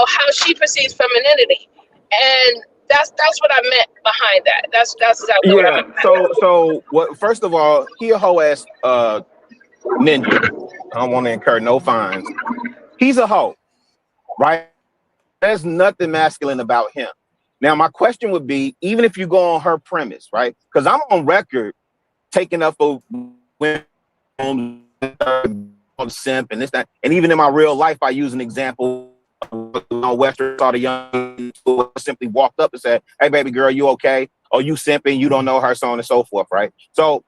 how she perceives femininity. And that's what I meant behind that. That's exactly what I meant. So what, first of all, he a hoe ass ninja. I don't want to incur no fines. He's a hoe, right? There's nothing masculine about him. Now, my question would be, even if you go on her premise, right? Because I'm on record taking up for women on simp and this, that. And even in my real life, I use an example on Western, saw the young who simply walked up and said, hey, baby girl, you okay? Or you simping, you don't know her, so on and so forth, right? So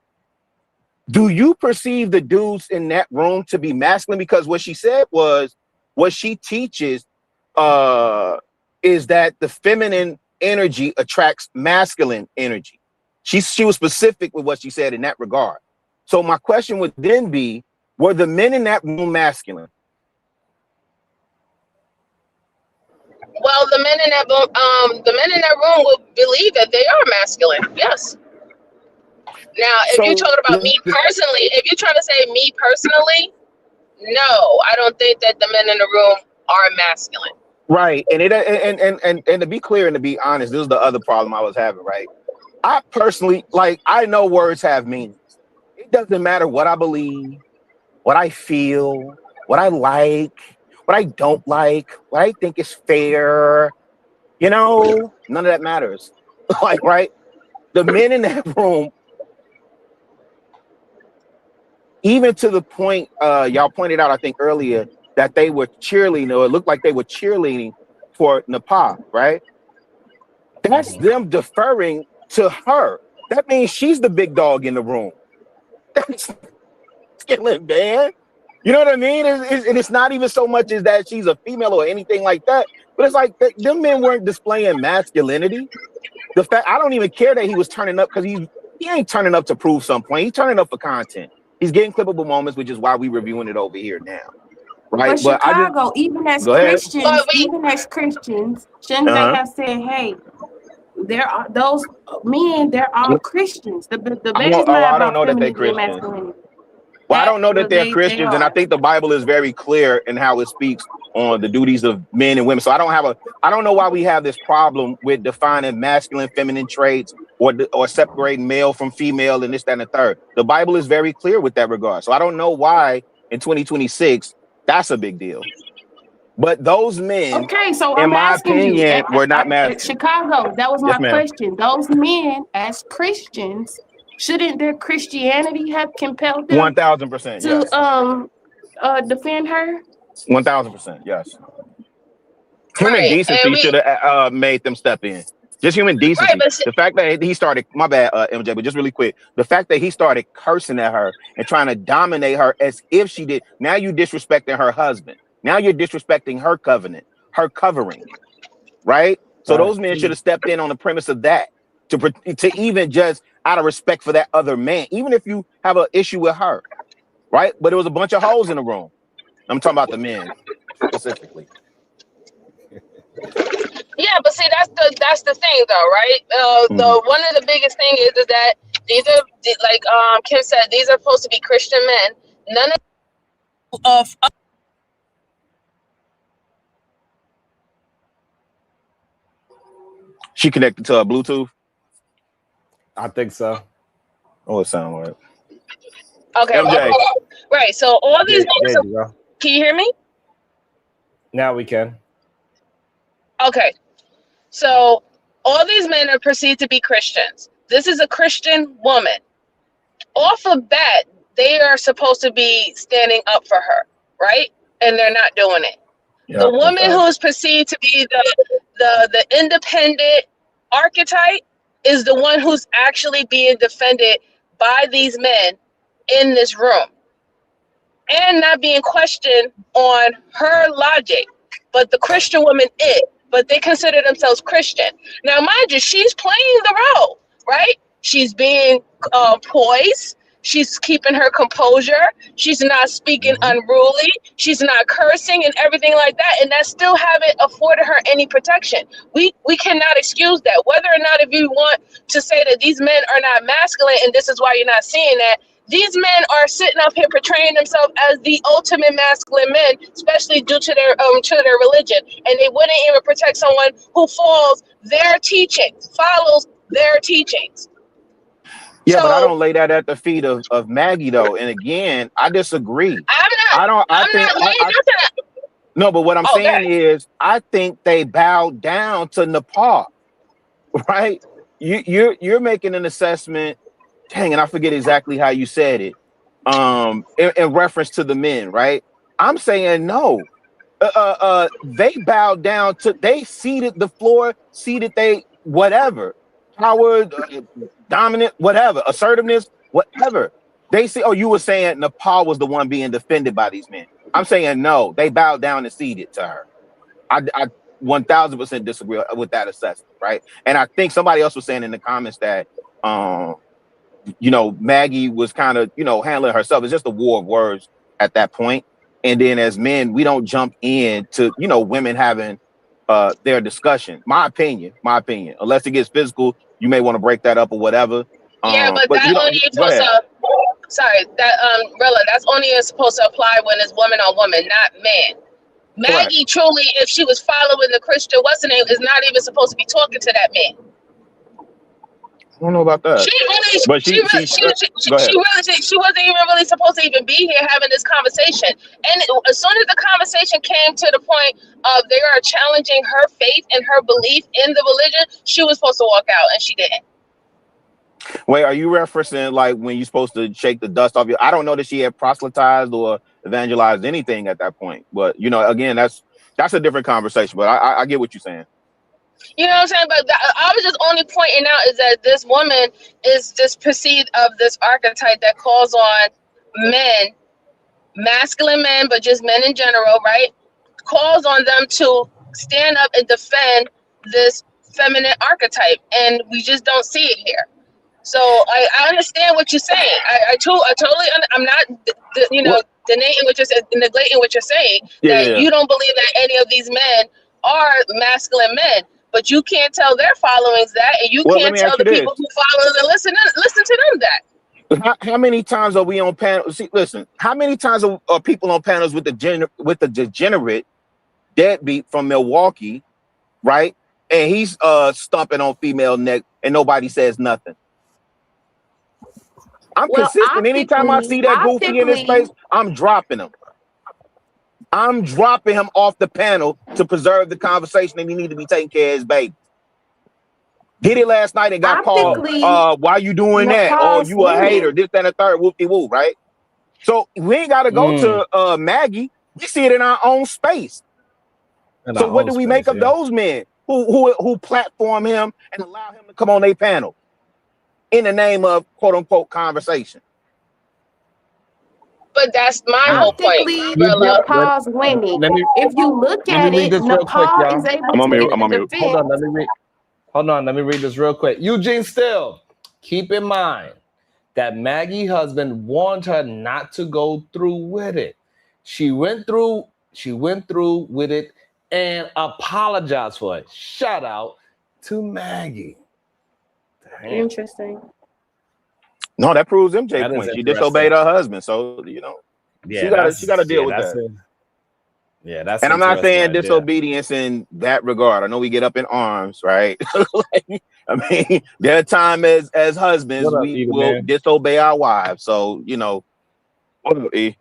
do you perceive the dudes in that room to be masculine? Because what she said was, what she teaches is that the feminine energy attracts masculine energy. She was specific with what she said in that regard. So my question would then be, were the men in that room masculine? Well, the men in that room will believe that they are masculine. Yes. Now, if you're talking about me personally, if you're trying to say me personally, no, I don't think that the men in the room are masculine. Right. And to be clear and to be honest, this is the other problem I was having, right? I personally, like, I know words have meanings. It doesn't matter what I believe, what I feel, what I like, what I don't like, what I think is fair. You know, none of that matters. Like, right? The men in that room, even to the point y'all pointed out, I think earlier, that they were cheerleading, or it looked like they were cheerleading for Napah, right? That's them deferring to her. That means she's the big dog in the room. That's killing, man. You know what I mean? And it's not even so much as that she's a female or anything like that, but it's like them men weren't displaying masculinity. The fact, I don't even care that he was turning up, because he ain't turning up to prove some point. He's turning up for content. He's getting clippable moments, which is why we're reviewing it over here now. Right? But Chicago, even as Christians, shouldn't they have said, "Hey, there are those men. They're all Christians." The biggest I don't know that they're Christians. Well, I don't know that they're Christians, and I think the Bible is very clear in how it speaks on the duties of men and women. So I don't know why we have this problem with defining masculine, feminine traits, or separating male from female and this, that, and the third. The Bible is very clear with that regard. So I don't know why in 2026 that's a big deal. But those men, okay, so in I'm my asking opinion, you, were not masculine. Chicago, that was my Yes, ma'am. question. Those men, as Christians, shouldn't their Christianity have compelled them 1,000%, to defend her? 1,000%, yes. Human decency should have made them step in. Just human decency. The fact that he started, my bad, MJ, but just really quick, the fact that he started cursing at her and trying to dominate her as if she did. Now you disrespecting her husband. Now you're disrespecting her covenant, her covering, right? So those men should have stepped in on the premise of that, to even just out of respect for that other man, even if you have an issue with her, right? But there was a bunch of hoes in the room. I'm talking about the men specifically. Yeah, but see, that's the thing, though, right? The one of the biggest thing is that these are, like Kim said, these are supposed to be Christian men. None of She connected to her Bluetooth? I think so. Oh, it sounds like. Okay, MJ. Right. So all these there you go. Can you hear me? Now we can. Okay. So all these men are perceived to be Christians. This is a Christian woman. Off of that, they are supposed to be standing up for her, right? And they're not doing it. Yeah, the woman who is perceived to be the independent archetype is the one who's actually being defended by these men in this room and not being questioned on her logic. But the Christian woman is, but they consider themselves Christian. Now, mind you, she's playing the role, right? She's being poised. She's keeping her composure. She's not speaking unruly. She's not cursing and everything like that. And that still haven't afforded her any protection. We cannot excuse that. Whether or not if you want to say that these men are not masculine and this is why you're not seeing that, these men are sitting up here portraying themselves as the ultimate masculine men, especially due to their religion. And they wouldn't even protect someone who follows their teachings, follows their teachings. Yeah, but I don't lay that at the feet of Maggie, though. And again, I disagree. No, but what I'm saying is, I think they bowed down to Napah, right? You're making an assessment. Dang, and I forget exactly how you said it. In reference to the men, right? I'm saying no. They bowed down to. They ceded the floor, ceded they whatever. Power, dominant, whatever, assertiveness, whatever. They say, oh, you were saying Napah was the one being defended by these men. I'm saying no, they bowed down and ceded to her. I 1000% disagree with that assessment, right? And I think somebody else was saying in the comments that, Maggie was kind of, handling herself. It's just a war of words at that point. And then as men, we don't jump in to, women having their discussion. My opinion, unless it gets physical, you may want to break that up or whatever. Yeah, but that only supposed to. Sorry, that Rilla, that's only supposed to apply when it's woman on woman, not man. Maggie truly, if she was following the Christian, what's her name, is not even supposed to be talking to that man. I don't know about that. She really, But she go ahead. she wasn't even really supposed to even be here having this conversation. And as soon as the conversation came to the point of they are challenging her faith and her belief in the religion, she was supposed to walk out, and she didn't. Wait, are you referencing like when you're supposed to shake the dust off your? I don't know that she had proselytized or evangelized anything at that point. But you know, again, that's a different conversation. But I get what you're saying. You know what I'm saying? But I was just only pointing out is that this woman is just perceived of this archetype that calls on men, masculine men, but just men in general, right? Calls on them to stand up and defend this feminine archetype, and we just don't see it here. So I understand what you're saying. I totally. I'm not, neglecting what you're saying. That you don't believe that any of these men are masculine men, but you can't tell their followings that, and you can't tell the people who follow and listen to them that. How many times are we on panels? See, listen. How many times are people on panels with the degenerate deadbeat from Milwaukee, right? And he's stomping on female neck, and nobody says nothing. I'm consistent. Anytime I see that goofy in his face, I'm dropping him. I'm dropping him off the panel to preserve the conversation, and he need to be taking care of his baby. Did it last night and got called, why you doing that? Oh, you a hater, this, that, and the third, whoop-de-whoop, right? So we ain't got to go to Maggie. We see it in our own space. So what do we make of those men who platform him and allow him to come on their panel in the name of quote-unquote conversation? But that's my whole point. Napah's winning. If you look at it, Napah is able to defend. Hold on, let me read this real quick. Eugene Still, keep in mind that Maggie's husband warned her not to go through with it. She went through with it and apologized for it. Shout out to Maggie. Damn. Interesting. No, that proves MJ point. She disobeyed her husband, so she got to deal with that. That's. And I'm not saying disobedience in that regard. I know we get up in arms, right? I mean, there are times as husbands we will disobey our wives. So what up, E?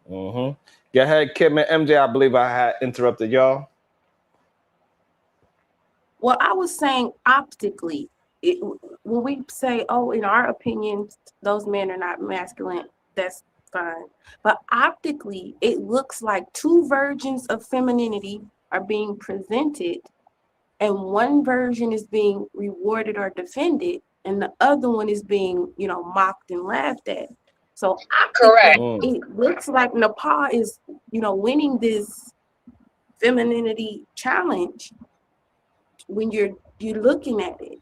Go ahead, Kim and MJ. I believe I had interrupted y'all. Well, I was saying optically, when we say, oh, in our opinion, those men are not masculine, that's fine. But optically, it looks like two versions of femininity are being presented, and one version is being rewarded or defended, and the other one is being, mocked and laughed at. So correct. It looks like Napah is, winning this femininity challenge when you're looking at it.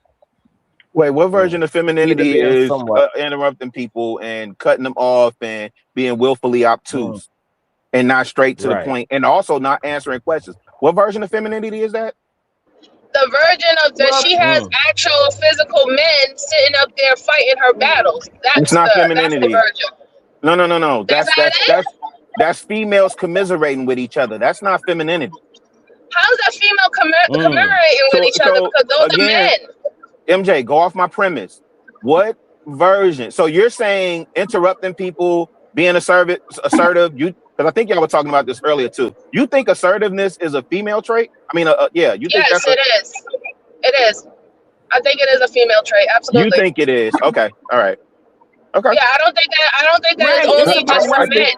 Wait, what version of femininity is interrupting people and cutting them off and being willfully obtuse and not straight to the point, and also not answering questions? What version of femininity is that? The version of that she has actual physical men sitting up there fighting her battles. It's not femininity. That's the version. No. That's females commiserating with each other. That's not femininity. How's that female commemorating with each other? Because those are men. MJ, go off my premise. What version? So you're saying interrupting people, being assertive, because I think y'all were talking about this earlier too. You think assertiveness is a female trait? I mean, yes, it is. It is. I think it is a female trait. Absolutely. You think it is? Okay. All right. Okay. Yeah, I don't think that is only just for men.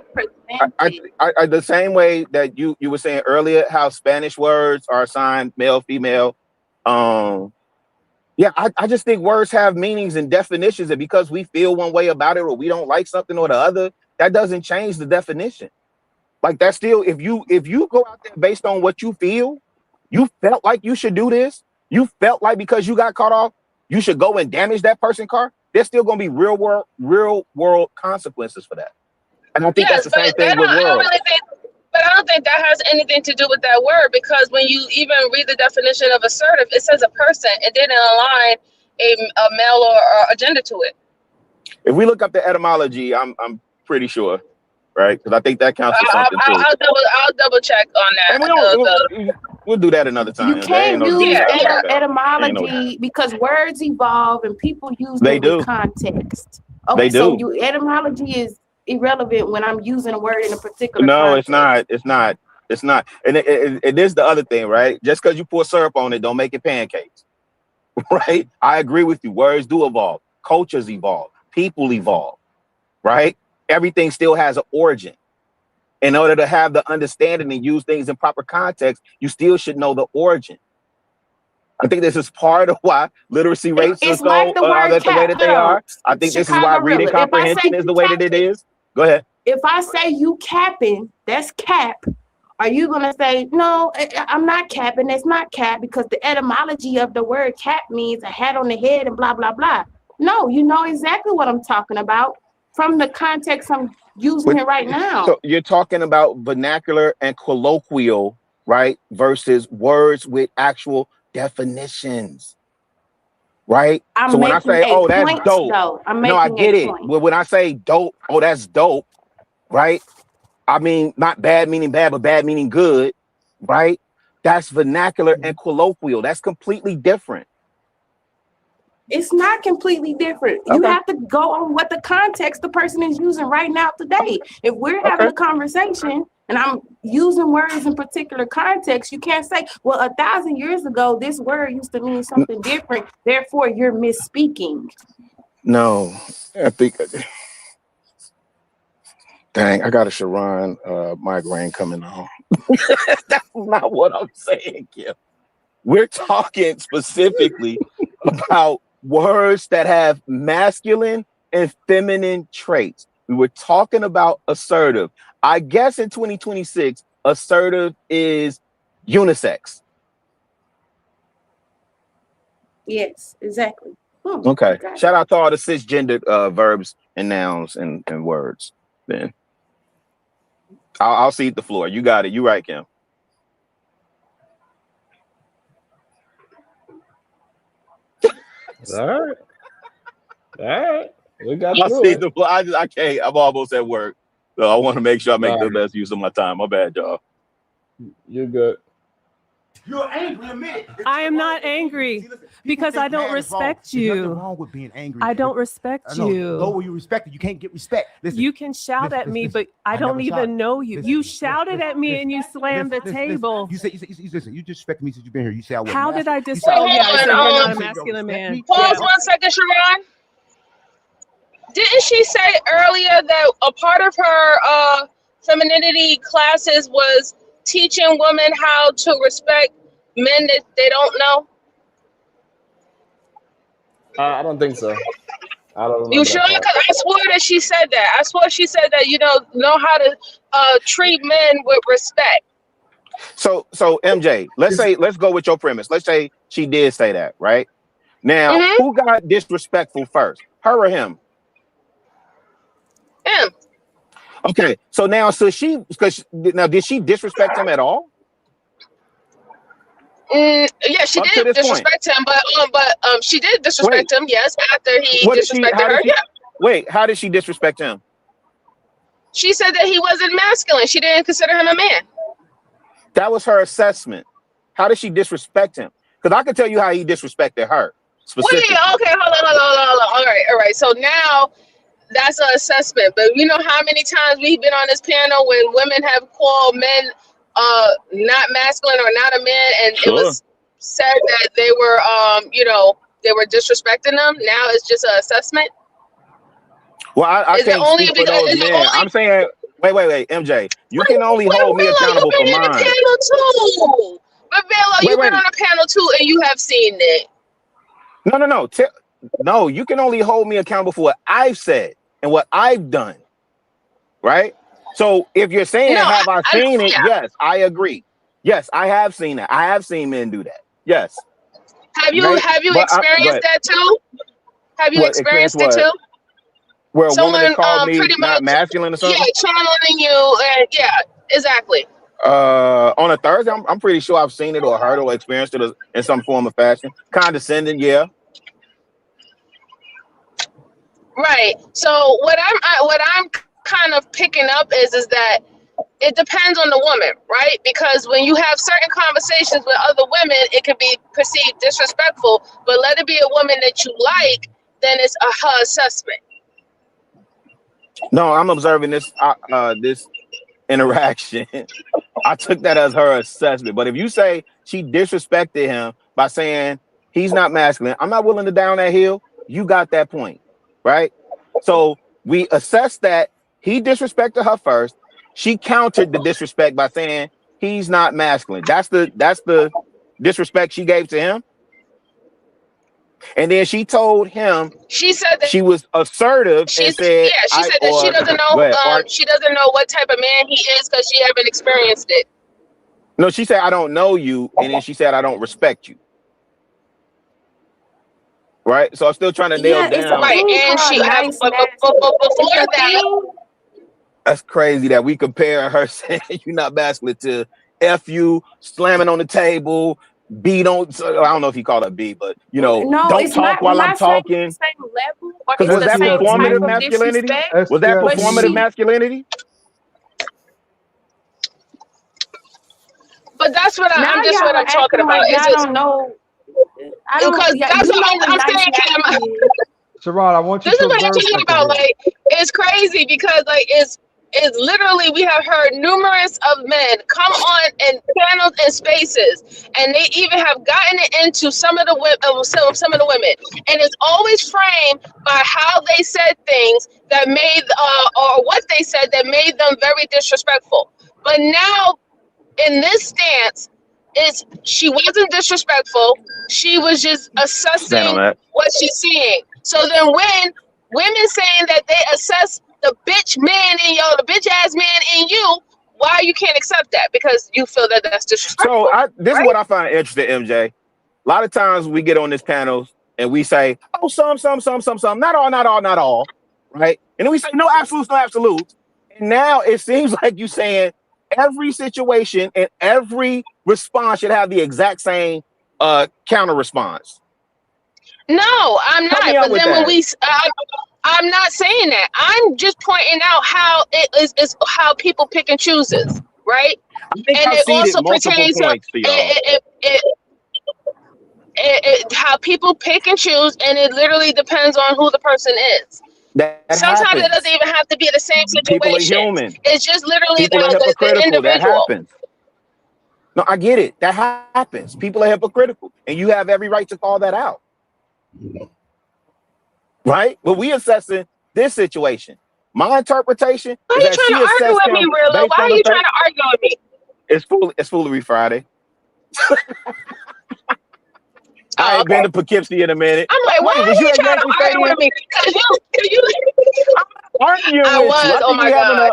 I the same way that you were saying earlier, how Spanish words are assigned male, female. Yeah, I just think words have meanings and definitions, and because we feel one way about it or we don't like something or the other, that doesn't change the definition. Like that's still, if you go out there based on what you feel, you felt like you should do this, you felt like because you got caught off, you should go and damage that person's car, there's still gonna be real world consequences for that. And I think that's the same thing with world. But I don't think that has anything to do with that word, because when you even read the definition of assertive, it says a person. It didn't align a male or a gender to it. If we look up the etymology, I'm pretty sure, right? Because I think that counts for something too. I'll double check on that. And we'll do that another time. You can't use Ain't no etymology because words evolve and people use them in context. Okay, They so do. Etymology is irrelevant when I'm using a word in a particular No, context. it's not. And it is the other thing, right? Just because you pour syrup on it, don't make it pancakes, right? I agree with you. Words do evolve. Cultures evolve. People evolve, right? Everything still has an origin. In order to have the understanding and use things in proper context, you still should know the origin. I think this is part of why literacy rates are so like the word the way that they are. I think this is why reading comprehension is the way that it is. Go ahead. If I say you capping, that's cap. Are you gonna say no? I'm not capping. That's not cap because the etymology of the word cap means a hat on the head and blah blah blah. No, you know exactly what I'm talking about from the context I'm using it right now. So you're talking about vernacular and colloquial, right? Versus words with actual definitions, right? I'm So when I say, making a that's point, dope. though. I'm No, I making get a it. point. Well, when I say dope, that's dope, right? I mean, not bad meaning bad, but bad meaning good, right? That's vernacular and colloquial. That's completely different. It's not completely different. You have to go on what the context the person is using right now today. If we're having a conversation and I'm using words in particular context, you can't say, well, 1,000 years ago, this word used to mean something different. Therefore, you're misspeaking. No, I think, dang, I got a Sharon migraine coming on. That's not what I'm saying, Kim. We're talking specifically about words that have masculine and feminine traits. We were talking about assertive. I guess in 2026, assertive is unisex. Yes, exactly. Okay. Shout out to all the cisgendered verbs and nouns and words. Then I'll cede the floor. You got it. You right, Kim. All right. We got I'll through cede it. the floor. I can't. I'm almost at work, so I want to make sure I make the best use of my time. My bad, y'all. You're good. You're angry. Admit it. I am not angry because I don't respect you. There's nothing wrong with being angry. I don't respect you. Go where you respect it. You can't get respect. Listen, you can shout at me, but I don't even know you. You shouted at me and you slammed the table. You disrespect me since you've been here. You say I wasn't. How did I disrespect? Wait, Yeah, I said hold you're on. not a masculine man. Pause 1 second, Sharon. Didn't she say earlier that a part of her femininity classes was teaching women how to respect men that they don't know? I don't think so. I don't remember. You sure? Because I swore that she said that. I swore she said that, know how to treat men with respect. So MJ, let's go with your premise. Let's say she did say that, right? Now, who got disrespectful first? Her or him? Him. Okay. So now, did she disrespect him at all? Yeah, she did disrespect him, but she did disrespect him. Yes, after he disrespected her. Yeah. Wait, how did she disrespect him? She said that he wasn't masculine. She didn't consider him a man. That was her assessment. How did she disrespect him? Because I can tell you how he disrespected her. Wait, okay, hold on. All right. So now that's an assessment. But you know how many times we've been on this panel when women have called men not masculine or not a man, and it was said that they were they were disrespecting them. Now it's just an assessment. Well, I can't speak for those men. I'm saying, wait, MJ, you can only hold me accountable for mine. But Velo, you've been on a panel too, and you have seen it. No. No, you can only hold me accountable for what I've said and what I've done. Right? So if you're saying, have I seen it? Yes, I agree. Yes, I have seen that. I have seen men do that. Yes. Have you experienced that too? Have you experienced it too? Where a woman has called me not masculine or something? Yeah, channeling you. Yeah, exactly. On a Thursday, I'm pretty sure I've seen it or heard or experienced it in some form or fashion. Condescending, yeah. Right. So what I'm kind of picking up is that it depends on the woman, right? Because when you have certain conversations with other women, it can be perceived disrespectful, but let it be a woman that you like, then it's her assessment. No, I'm observing this this interaction. I took that as her assessment. But if you say she disrespected him by saying he's not masculine, I'm not willing to down that hill. You got that point, right? So we assess that he disrespected her first. She countered the disrespect by saying he's not masculine. That's the disrespect she gave to him. And then she told him she said that she was assertive and said, she said that she doesn't know she doesn't know what type of man he is because she haven't experienced it. No, she said, I don't know you, and then she said, I don't respect you. Right? So I'm still trying to nail down. Right, and she nice, before that. That's crazy that we compare her saying you're not masculine to F you, slamming on the table, B don't, I don't know if he called her B, but you know, no, don't talk while I'm talking. Because was that performative masculinity? Was that performative masculinity? But that's what I'm just what I'm talking about. Like I don't know. I don't because that's what I'm saying, Cam. Sharon, I want you this to is what I'm observe talking something about. here. Like, it's crazy because like it's literally we have heard numerous of men come on in panels and spaces, and they even have gotten it into some of the women, and it's always framed by how they said things that made or what they said that made them very disrespectful. But now in this stance, she wasn't disrespectful. She was just assessing what she's seeing. So then when women saying that they assess the bitch man in you, the bitch ass man in you, why you can't accept that? Because you feel that that's disrespectful. So this right? is what I find interesting, MJ. A lot of times we get on this panel and we say, oh, some, not all, right? And then we say, no absolutes. And now it seems like you're saying every situation and every response should have the exact same counter response. No, I'm not. But then when I'm not saying that. I'm just pointing out how it is how people pick and chooses, right? I think and I've it also pertains to how people pick and choose, and it literally depends on who the person is. Sometimes happens. it doesn't even have to be the same situation. People are human. It's just literally People are the hypocritical. individual. That happens. No, I get it. That happens. People are hypocritical, and you have every right to call that out. Right? But we assessing this situation. My interpretation Why is are you that trying to argue with me, Rilla? Why are you trying to argue with me? It's Foolery Friday. I ain't been to Poughkeepsie in a minute. I'm like, why are you trying to argue with me? I was. Oh my God.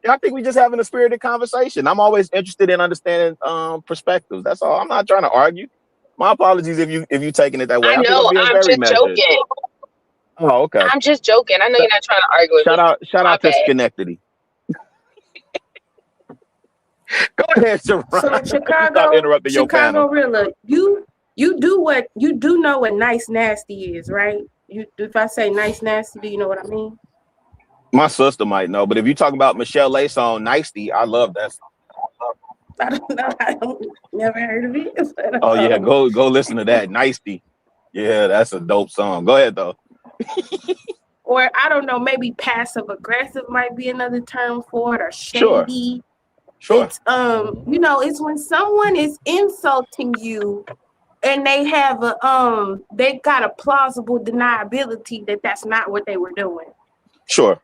I think we just having a spirited conversation. I'm always interested in understanding perspectives. That's all. I'm not trying to argue. My apologies if you taking it that way. I know. I'm just joking. Oh, okay. I'm just joking. I know you're not trying to argue with me. Shout out to Schenectady. Go ahead, Sharon. So Chicago Rilla, you do know what nice nasty is, right? If I say nice nasty, do you know what I mean? My sister might know, but if you talk about Michelle Lay song "Nicety," I love that song. I don't know. I never heard of it. Oh yeah, go listen to that "Nicety." Yeah, that's a dope song. Go ahead though. Or I don't know, maybe passive aggressive might be another term for it, or shady. Sure. It's it's when someone is insulting you and they have they got a plausible deniability that that's not what they were doing. Sure.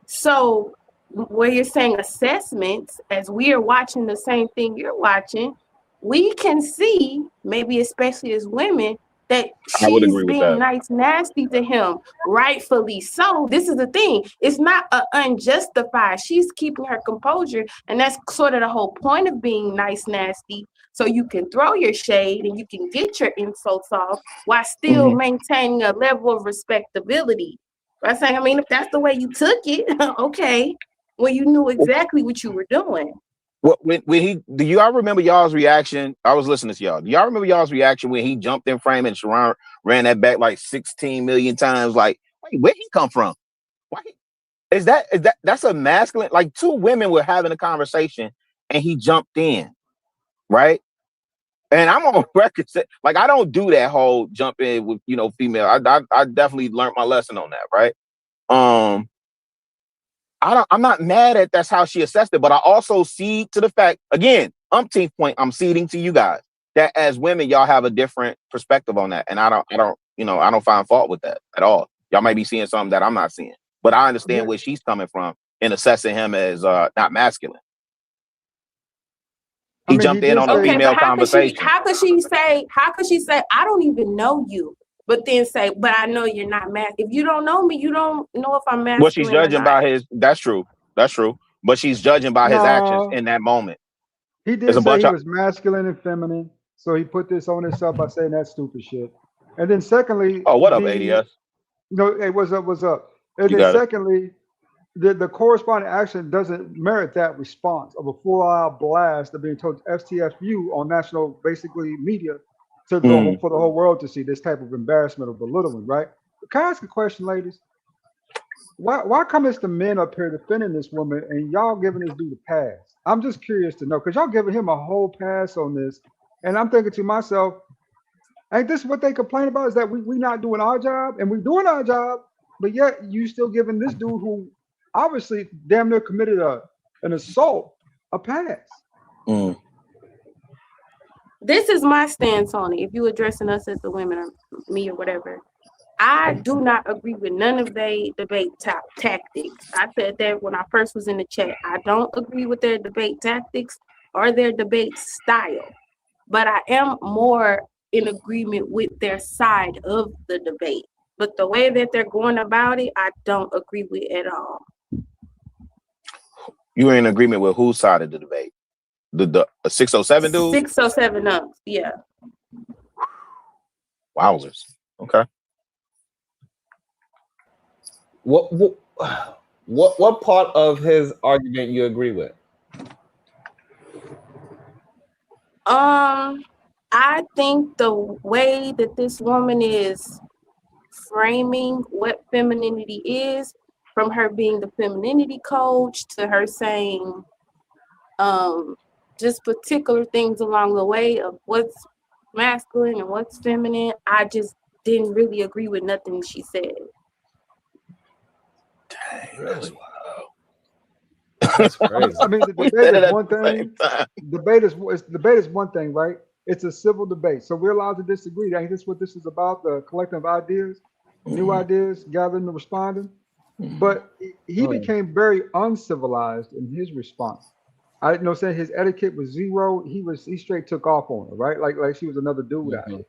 So where you're saying assessments, as we are watching the same thing you're watching, we can see, maybe especially as women, that she's being nice nasty to him, rightfully so. This is the thing. It's not unjustified. She's keeping her composure, and that's sort of the whole point of being nice nasty. So you can throw your shade and you can get your insults off while still maintaining a level of respectability. Right? Saying, I mean, if that's the way you took it, okay. Well, you knew exactly what you were doing. Do y'all remember y'all's reaction? I was listening to y'all. Do y'all remember y'all's reaction when he jumped in frame and Sharon ran that back like 16 million times? Like, wait, where'd he come from? Why? that's a masculine? Like two women were having a conversation and he jumped in, right? And I'm on record, like I don't do that whole jump in with female. I definitely learned my lesson on that, right? I'm not mad at that's how she assessed it, but I also cede to the fact, again, umpteenth point, I'm ceding to you guys that as women, y'all have a different perspective on that. And I don't find fault with that at all. Y'all might be seeing something that I'm not seeing, but I understand where she's coming from in assessing him as not masculine. He jumped in on a female conversation. How could she say, I don't even know you, but then say, but I know you're not mad. If you don't know me, you don't know if I'm masculine. Well, she's judging by his, that's true. But she's judging by his actions in that moment. He did say he was masculine and feminine. So he put this on himself by saying that stupid shit. And then secondly, what up, ADS? Hey, what's up? And then secondly, the corresponding action doesn't merit that response of a full-out blast of being told FTFU on national, basically, media for the whole world to see this type of embarrassment or belittling, right? Can I ask a question, ladies? Why come it's the men up here defending this woman and y'all giving this dude a pass? I'm just curious to know, because y'all giving him a whole pass on this. And I'm thinking to myself, ain't this what they complain about, is that we not doing our job, and we're doing our job, but yet you still giving this dude who obviously damn near committed an assault a pass. This is my stance on it. If you addressing us as the women or me or whatever, I do not agree with none of their debate tactics. I said that when I first was in the chat. I don't agree with their debate tactics or their debate style, but I am more in agreement with their side of the debate. But the way that they're going about it, I don't agree with at all. You were in agreement with whose side of the debate? The 607 dude? 607 up, yeah. Wowzers. Okay. What part of his argument you agree with? I think the way that this woman is framing what femininity is, from her being the femininity coach to her saying just particular things along the way of what's masculine and what's feminine, I just didn't really agree with nothing she said. Dang, that's wild. That's crazy. I mean, the debate is one thing. Debate is one thing, right? It's a civil debate, so we're allowed to disagree. I think that's what this is about: the collecting of ideas, new ideas, gathering and responding. But he became very uncivilized in his response. I know, saying his etiquette was zero. He straight took off on her, right? Like she was another dude out here.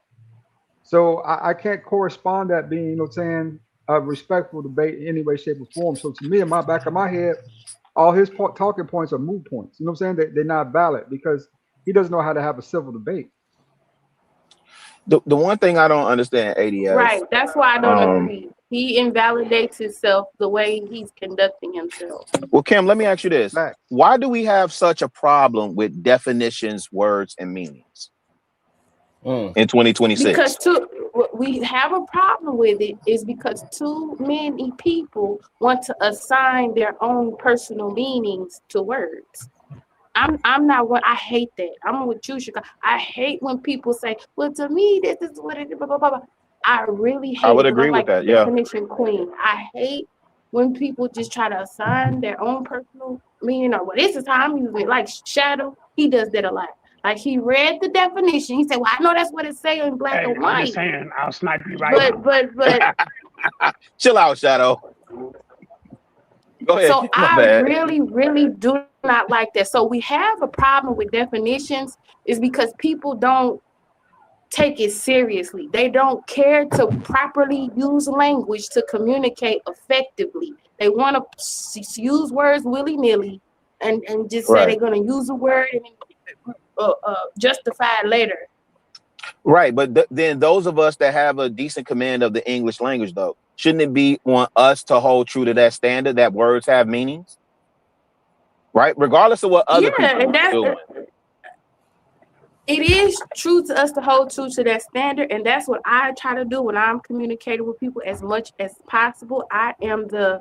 So I can't correspond that being, saying a respectful debate in any way, shape, or form. So to me, in my back of my head, all his talking points are moot points. You know what I'm saying? They're not valid because he doesn't know how to have a civil debate. The one thing I don't understand, ADS. Right, that's why I don't agree. He invalidates himself the way he's conducting himself. Well, Kim, let me ask you this. Why do we have such a problem with definitions, words, and meanings in 2026? Because we have a problem with it is because too many people want to assign their own personal meanings to words. I'm not what I hate that. I'm with you, Chicago. I hate when people say, well, to me, this is what it is, blah, blah, blah, blah. I really hate I would agree with that, yeah. Definition queen. I hate when people just try to assign their own personal meaning or well, this is how I'm using it. Like Shadow, he does that a lot. Like he read the definition. He said, well, I know that's what it say in black and white. I'm just saying, I'll snipe you right now. But chill out, Shadow. Go ahead. So I really, really do not like that. So we have a problem with definitions is because people don't take it seriously. They don't care to properly use language to communicate effectively. They want to use words willy-nilly and just say they're going to use a word and justify it later. Right, but then those of us that have a decent command of the English language, though, shouldn't it be on us to hold true to that standard that words have meanings? Right, regardless of what other people are doing. It is true to us to hold true to that standard, and that's what I try to do when I'm communicating with people as much as possible. I am the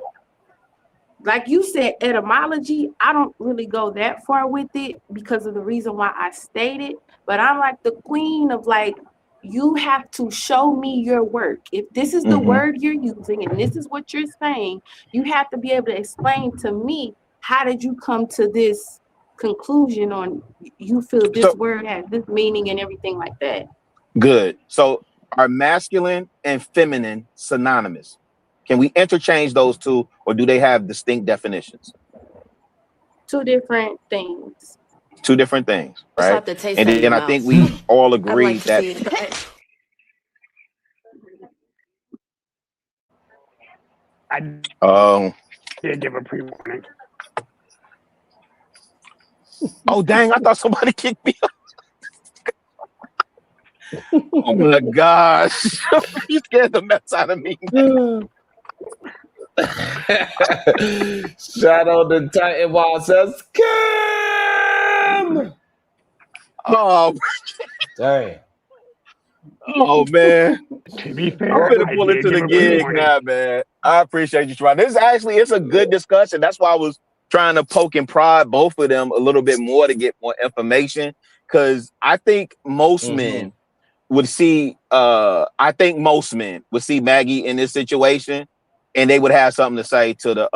like you said, etymology, I don't really go that far with it because of the reason why I stated. But I'm like the queen of like, you have to show me your work. If this is the word you're using and this is what you're saying, you have to be able to explain to me, how did you come to this conclusion on you feel this word has this meaning and everything like that. Good. So are masculine and feminine synonymous? Can we interchange those two, or do they have distinct definitions? Two different things. Two different things, What's right? up that taste And in then your I mouth? think we all I'd agree like to that see it. I did give a pre-warning. Oh dang, I thought somebody kicked me out. Oh my gosh. You scared the mess out of me. Shadow the Titan Wild says, Cam! Oh, dang. Oh man. To be I'm fair, gonna I pull did into give the a gig pre-warning. now, man. I appreciate you trying. It's a good discussion. That's why I was trying to poke and prod both of them a little bit more to get more information. Cause I think most men would see Maggie in this situation, and they would have something to say to the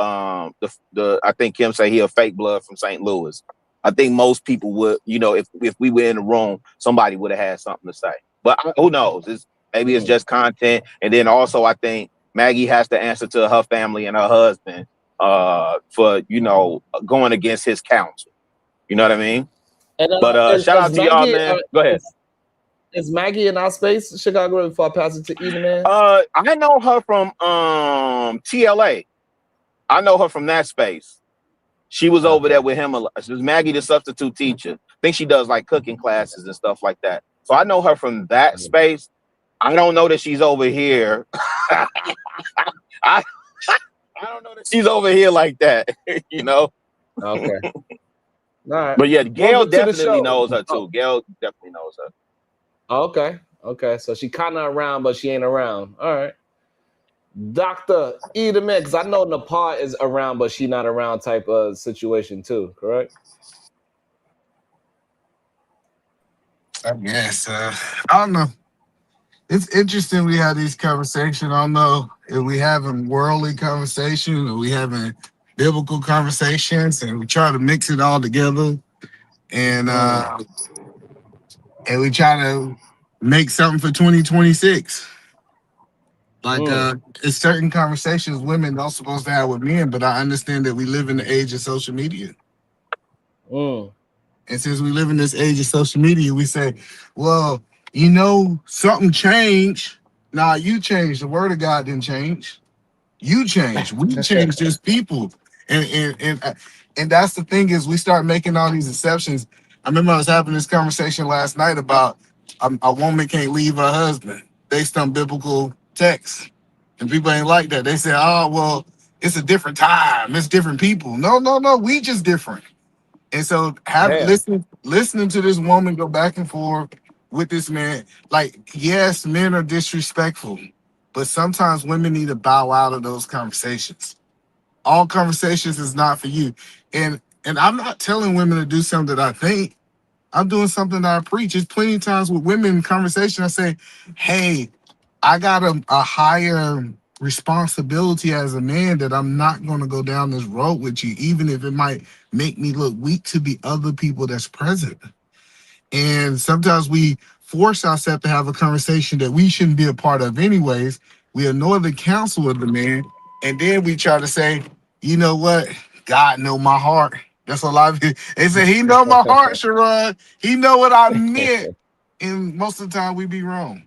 I think Kim say he a fake blood from St. Louis. I think most people would, if we were in the room, somebody would have had something to say. But who knows? Maybe it's just content. And then also I think Maggie has to answer to her family and her husband for going against his counsel. You know what I mean? And But shout out to y'all, man. Go ahead. Is Maggie in our space, Chicago, before I pass it to Eden, man? I know her from TLA. I know her from that space. She was over there with him a lot. She was Maggie, the substitute teacher. I think she does like cooking classes and stuff like that. So I know her from that space. I don't know that she's over here. I don't know that she's over here like that, Okay. All right. But yeah, Gail Welcome to the definitely show. knows her too. Gail definitely knows her. Okay. So she kind of around, but she ain't around. All right. Dr. Eden, because I know Napah is around, but she not around type of situation too, correct? I guess. I don't know. It's interesting we have these conversations. I don't know if we having worldly conversation or we having biblical conversations, and we try to mix it all together, and we try to make something for 2026. Like it's certain conversations women don't supposed to have with men, but I understand that we live in the age of social media. And since we live in this age of social media, we say, well, something changed. Nah, you changed. The word of God didn't change. You changed. We changed as people. And that's the thing is we start making all these exceptions. I remember I was having this conversation last night about a woman can't leave her husband based on biblical texts. And people ain't like that. They say, oh, well, it's a different time. It's different people. No. We just different. And so listening to this woman go back and forth with this man, like, yes, men are disrespectful, but sometimes women need to bow out of those conversations. All conversations is not for you. And I'm not telling women to do something that I think. I'm doing something that I preach. There's plenty of times with women in conversation, I say, hey, I got a higher responsibility as a man that I'm not going to go down this road with you, even if it might make me look weak to the other people that's present. And sometimes we force ourselves to have a conversation that we shouldn't be a part of anyways. We annoy the counsel of the man, and then we try to say, you know what? God know my heart. That's a lot of it. They say he know my heart, Sharon. He know what I meant. And most of the time we be wrong.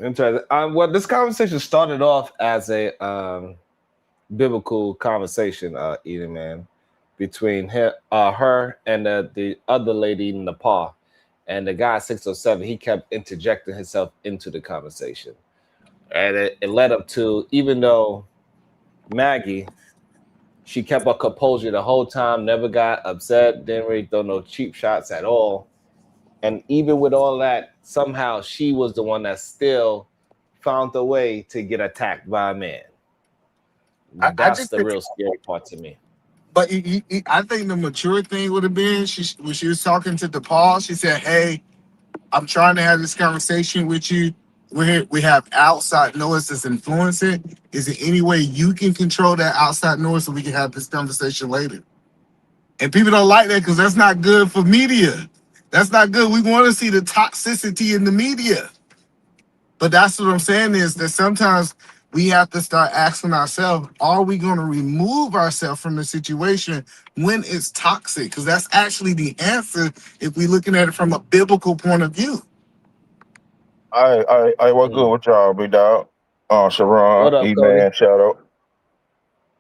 Interesting. Well, this conversation started off as a biblical conversation, Eden, man, between her and the other lady, Napah. And the guy 607, he kept interjecting himself into the conversation. And it led up to, even though Maggie, she kept her composure the whole time, never got upset, didn't really throw no cheap shots at all. And even with all that, somehow she was the one that still found a way to get attacked by a man. I That's just the real scary part to me. But I think the mature thing would have been when she was talking to DePaul, she said, "Hey, I'm trying to have this conversation with you. We have outside noise that's influencing. Is there any way you can control that outside noise so we can have this conversation later?" And people don't like that because that's not good for media. That's not good. We want to see the toxicity in the media. But that's what I'm saying is that sometimes we have to start asking ourselves, are we going to remove ourselves from the situation when it's toxic? Because that's actually the answer if we're looking at it from a biblical point of view. I what's good with y'all, big dog? What Sharon, up, E-Man, Shadow.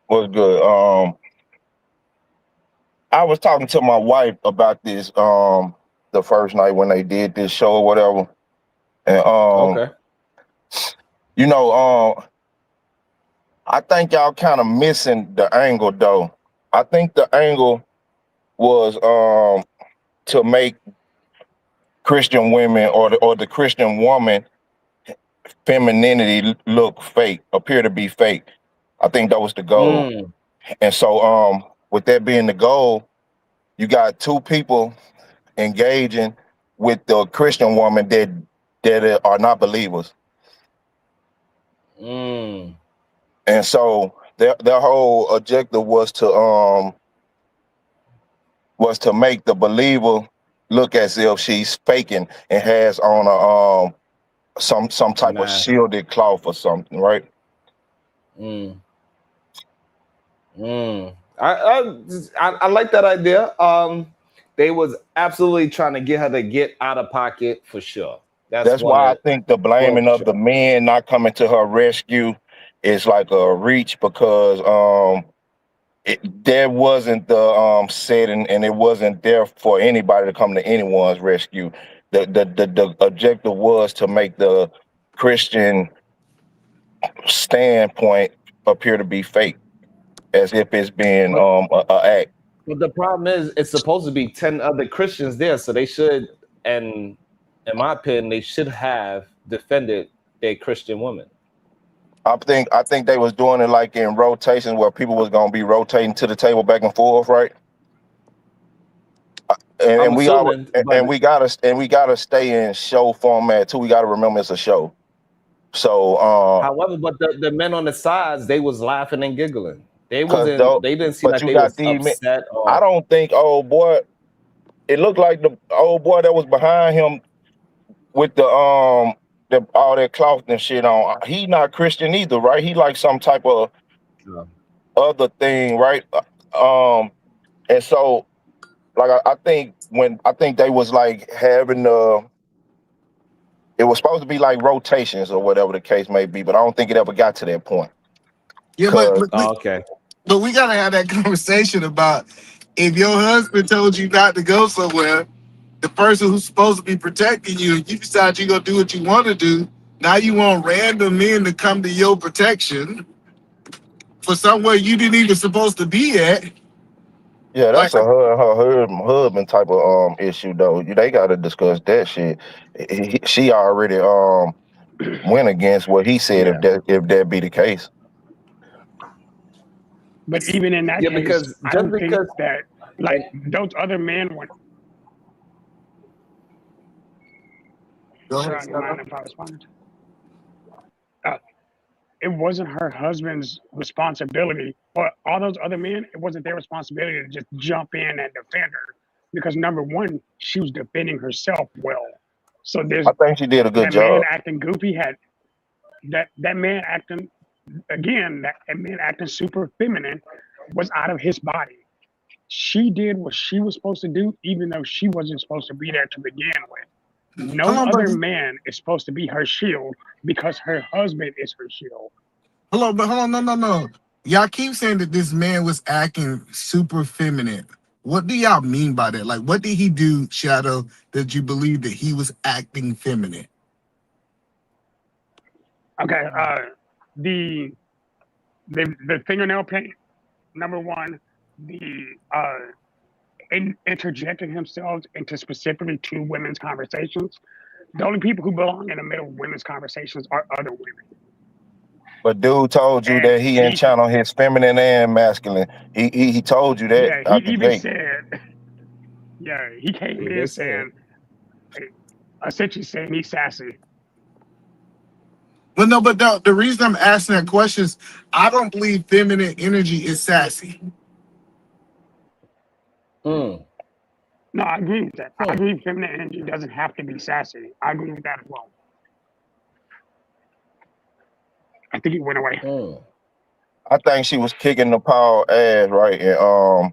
What's good? I was talking to my wife about this the first night when they did this show or whatever. And Okay. you know, I think y'all kind of missing the angle though. I think the angle was to make Christian women or the Christian woman femininity look fake, appear to be fake. I think that was the goal. Mm. And so with that being the goal, you got two people engaging with the Christian woman that are not believers. Mm. And so their whole objective was to make the believer look as if she's faking and has on a some type of Mask. shielded cloth or something, right? Mm. Mm. I like that idea. They was absolutely trying to get her to get out of pocket for sure. That's why I think the blaming of the men not coming to her rescue is like a reach because there wasn't the setting and it wasn't there for anybody to come to anyone's rescue. The objective was to make the Christian standpoint appear to be fake, as if it's being a act. But the problem is, it's supposed to be 10 other Christians there, so they should, and in my opinion, they should have defended their Christian woman. I think they was doing it like in rotation where people was gonna be rotating to the table back and forth, right? And we gotta stay in show format too. We gotta remember it's a show. So however, but the men on the sides, they was laughing and giggling. They didn't seem but like you they got was these men. upset. I don't think old boy. It looked like the old boy that was behind him with the all that cloth and shit on. He not Christian either, right? He like some type of other thing, right? And so like I think they was like having it was supposed to be like rotations or whatever the case may be, but I don't think it ever got to that point. Yeah, but we gotta have that conversation about if your husband told you not to go somewhere, the person who's supposed to be protecting you, and you decide you're gonna do what you want to do. Now you want random men to come to your protection for somewhere you didn't even supposed to be at. Yeah, that's a her husband type of issue though. They gotta discuss that shit. She already went against what he said if that be the case. But even in that Yeah, case, because I don't think that like those other men were. Sure, I don't mind if I respond. It wasn't her husband's responsibility, or all those other men. It wasn't their responsibility to just jump in and defend her, because number one, she was defending herself well. So there's. I think she did a good that job. man acting goofy had that man acting again. That man acting super feminine was out of his body. She did what she was supposed to do, even though she wasn't supposed to be there to begin with. No other man is supposed to be her shield because her husband is her shield. Hold on, no. Y'all keep saying that this man was acting super feminine. What do y'all mean by that? Like, what did he do, Shadow, that you believe that he was acting feminine? Okay, the fingernail paint, number one, the interjecting himself into specifically two women's conversations. The only people who belong in the middle of women's conversations are other women. But dude told you And that he in channel his feminine and masculine. He told you that yeah, out he the even gate. said, yeah, he came He in did say it. saying, essentially saying he's sassy. But no, but the reason I'm asking that question is I don't believe feminine energy is sassy. Mm. No, I agree with that. I agree feminine energy doesn't have to be sassy. I agree with that as well. I think he went away. I think she was kicking Napah ass, right? Yeah,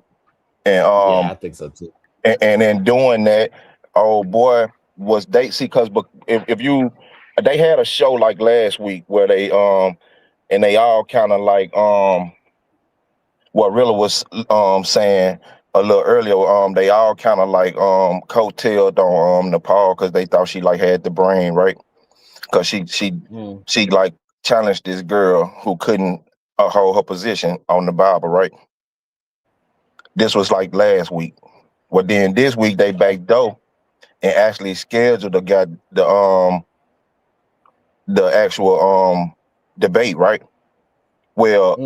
I think so too. And in doing that, oh boy, was they see because if you they had a show like last week where they and they all kind of like what Rilla was saying a little earlier, they all kind of like coattailed on Nepal because they thought she like had the brain, right? Because she like challenged this girl who couldn't hold her position on the Bible, right? This was like last week. Well, then this week they backdoor and actually scheduled the actual debate, right? Well,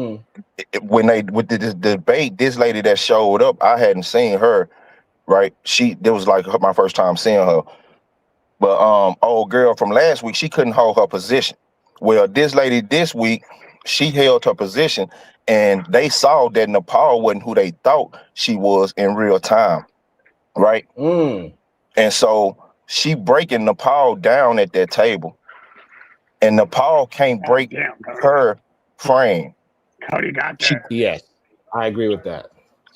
when they with this debate, this lady that showed up, I hadn't seen her, right? It was like my first time seeing her. But old girl from last week, she couldn't hold her position. Well, this lady this week, she held her position, and they saw that Nepal wasn't who they thought she was in real time, right? And so she breaking Nepal down at that table, and Nepal can't break her frame. Cody got that. Yes, I agree with that.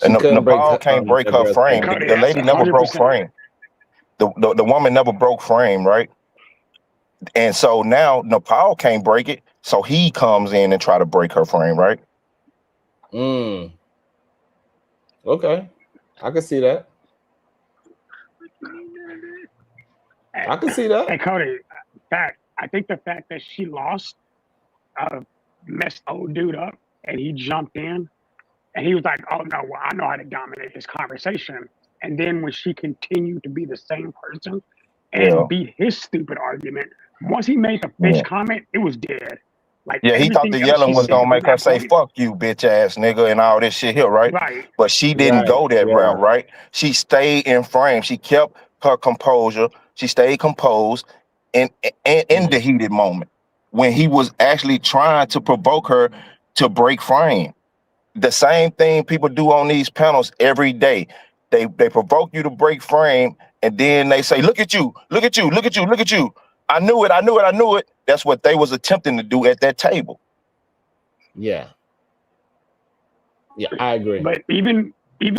And couldn't break Nepal can't break that her girl's frame. frame. The lady never broke 100%. frame. The woman never broke frame, right? And so now Nepal can't break it, so he comes in and try to break her frame, right? Okay, I can see that. I can see that. Hey, Cody, I think the fact that she lost messed old dude up, and he jumped in, and he was like, "Oh no, well, I know how to dominate this conversation." And then when she continued to be the same person and beat his stupid argument, once he made the fish comment, it was dead. Like Yeah, he thought the yelling was gonna make her say "fuck you, bitch ass nigga" and all this shit here, right? Right. But she didn't go that route, right? She stayed in frame. She kept her composure. She stayed composed in the heated moment when he was actually trying to provoke her to break frame. The same thing people do on these panels every day. They provoke you to break frame, and then they say, "Look at you, look at you, look at you, look at you. I knew it, I knew it, I knew it." That's what they was attempting to do at that table. Yeah, I agree. But even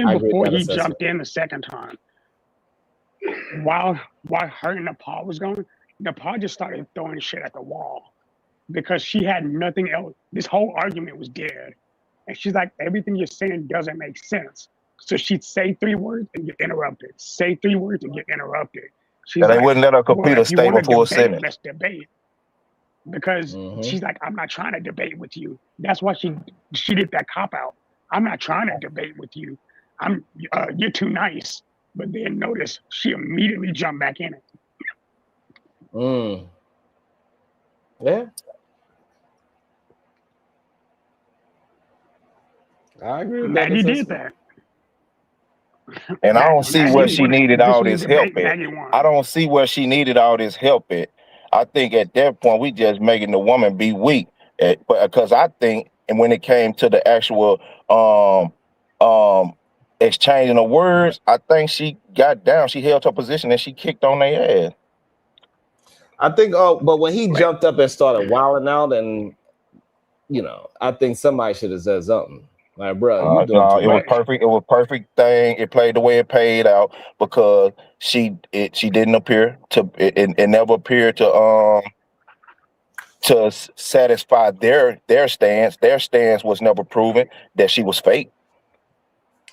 I agree before with that he assessment. jumped in the second time, while her and Nepal was going, Nepal just started throwing shit at the wall because she had nothing else. This whole argument was dead. And she's like, everything you're saying doesn't make sense. So she'd say 3 words and get interrupted. Say 3 words and get interrupted. She's And they like, wouldn't let her complete well, a if you want statement to for a debate, sentence. let's debate. Because she's like, I'm not trying to debate with you. That's why she did that cop out. I'm not trying to debate with you. You're too nice. But then notice she immediately jumped back in it. Yeah. I agree with that Maggie did assessment. that. And I don't see where Maggie she wanted- needed this all was a this debate help at. Maggie won. I don't see where she needed all this help at. I think at that point we just making the woman be weak. But because I think, and when it came to the actual exchanging of words, I think she got down. She held her position and she kicked on their ass. I think. But when he jumped up and started wilding out, and I think somebody should have said something. Like, bro, you doing No, too it was much. perfect. It was perfect thing. It played the way it paid out because she didn't appear to. It never appeared to satisfy their stance. Their stance was never proven that she was fake.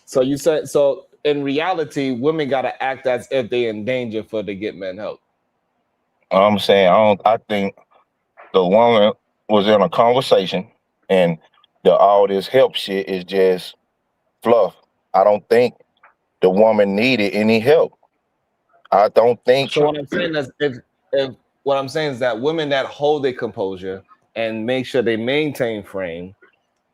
So you said so. In reality, women gotta act as if they're in danger for to get men help. I'm saying I think the woman was in a conversation and all this help shit is just fluff. I don't think the woman needed any help. I don't think So what I'm saying is, if what I'm saying is that women that hold their composure and make sure they maintain frame,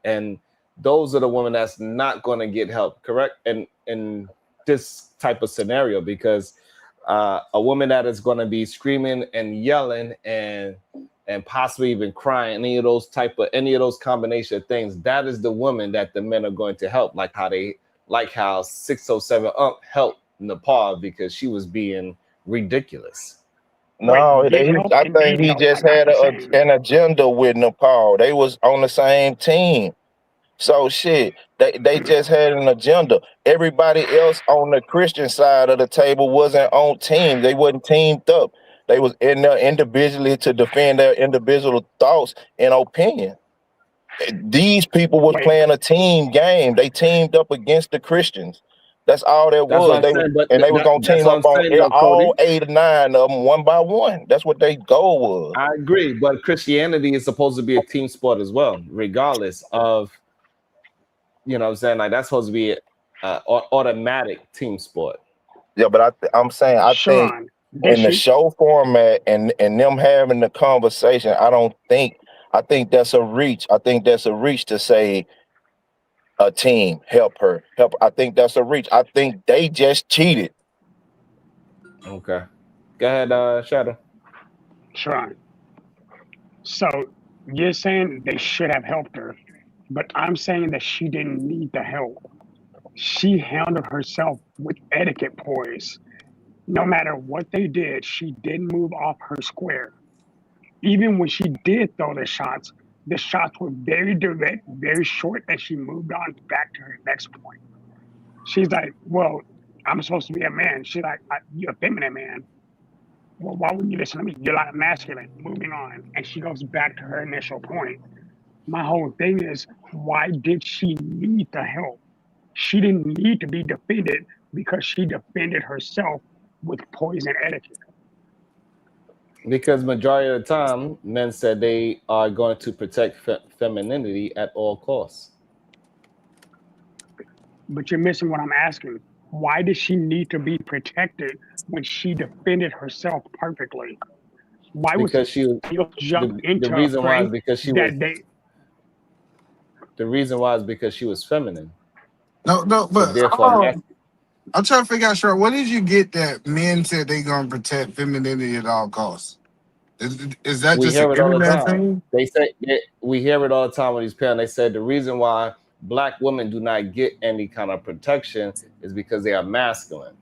and those are the women that's not going to get help, correct? And in this type of scenario, because a woman that is going to be screaming and yelling and possibly even crying, any of those combination of things, that is the woman that the men are going to help, like how 607 helped Napah because she was being ridiculous. No, Wait, get help I and think need he help just are not had the same. an agenda with Nepal. They was on the same team. So shit, they just had an agenda. Everybody else on the Christian side of the table wasn't on team. They wasn't teamed up. They was in there individually to defend their individual thoughts and opinion. These people was Wait, playing a team game. They teamed up against the Christians. That's all that That's what was. I'm saying. But They was gonna that's team what up I'm on saying, though, all Cody. 8 or 9 of them one by one. That's what their goal was. I agree, but Christianity is supposed to be a team sport as well, regardless of, you know what I'm saying? Like, that's supposed to be an automatic team sport. Yeah, but I'm saying I think Sean, in the show format and them having the conversation, I think that's a reach. I think that's a reach to say a team help her. I think that's a reach. I think they just cheated. Okay. Go ahead, Shadow. Sean. So you're saying they should have helped her, but I'm saying that she didn't need the help. She handled herself with etiquette poise. No matter what they did, she didn't move off her square. Even when she did throw the shots were very direct, very short, and she moved on back to her next point. She's like, well, I'm supposed to be a man. She's like, you're a feminine man. Well, why wouldn't you listen to me? You're like masculine. Moving on. And she goes back to her initial point. My whole thing is, why did she need the help? She didn't need to be defended because she defended herself with poise and etiquette. Because majority of the time, men said they are going to protect femininity at all costs. But you're missing what I'm asking. Why did she need to be protected when she defended herself perfectly? Why Because jump into the a reason why is frame because she was that they the reason why is because she was feminine. No, So but therefore, I'm trying to figure out, sure, what did you get that men said they gonna protect femininity at all costs? Is that we just an hear it all the internet time. thing? They say we hear it all the time with these parents. They said the reason why Black women do not get any kind of protection is because they are masculine.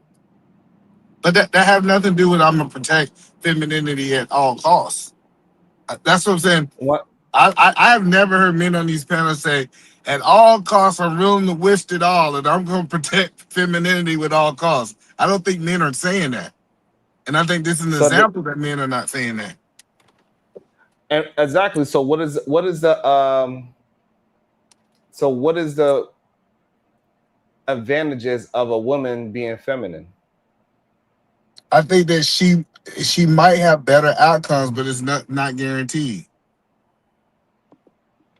But that have nothing to do with I'm gonna protect femininity at all costs. That's what I'm saying. What? I have never heard men on these panels say, at all costs, I'm willing to risk it all, and I'm going to protect femininity with all costs. I don't think men are saying that. And I think this is an example that men are not saying that. And exactly. So what is the advantages of a woman being feminine? I think that she might have better outcomes, but it's not guaranteed.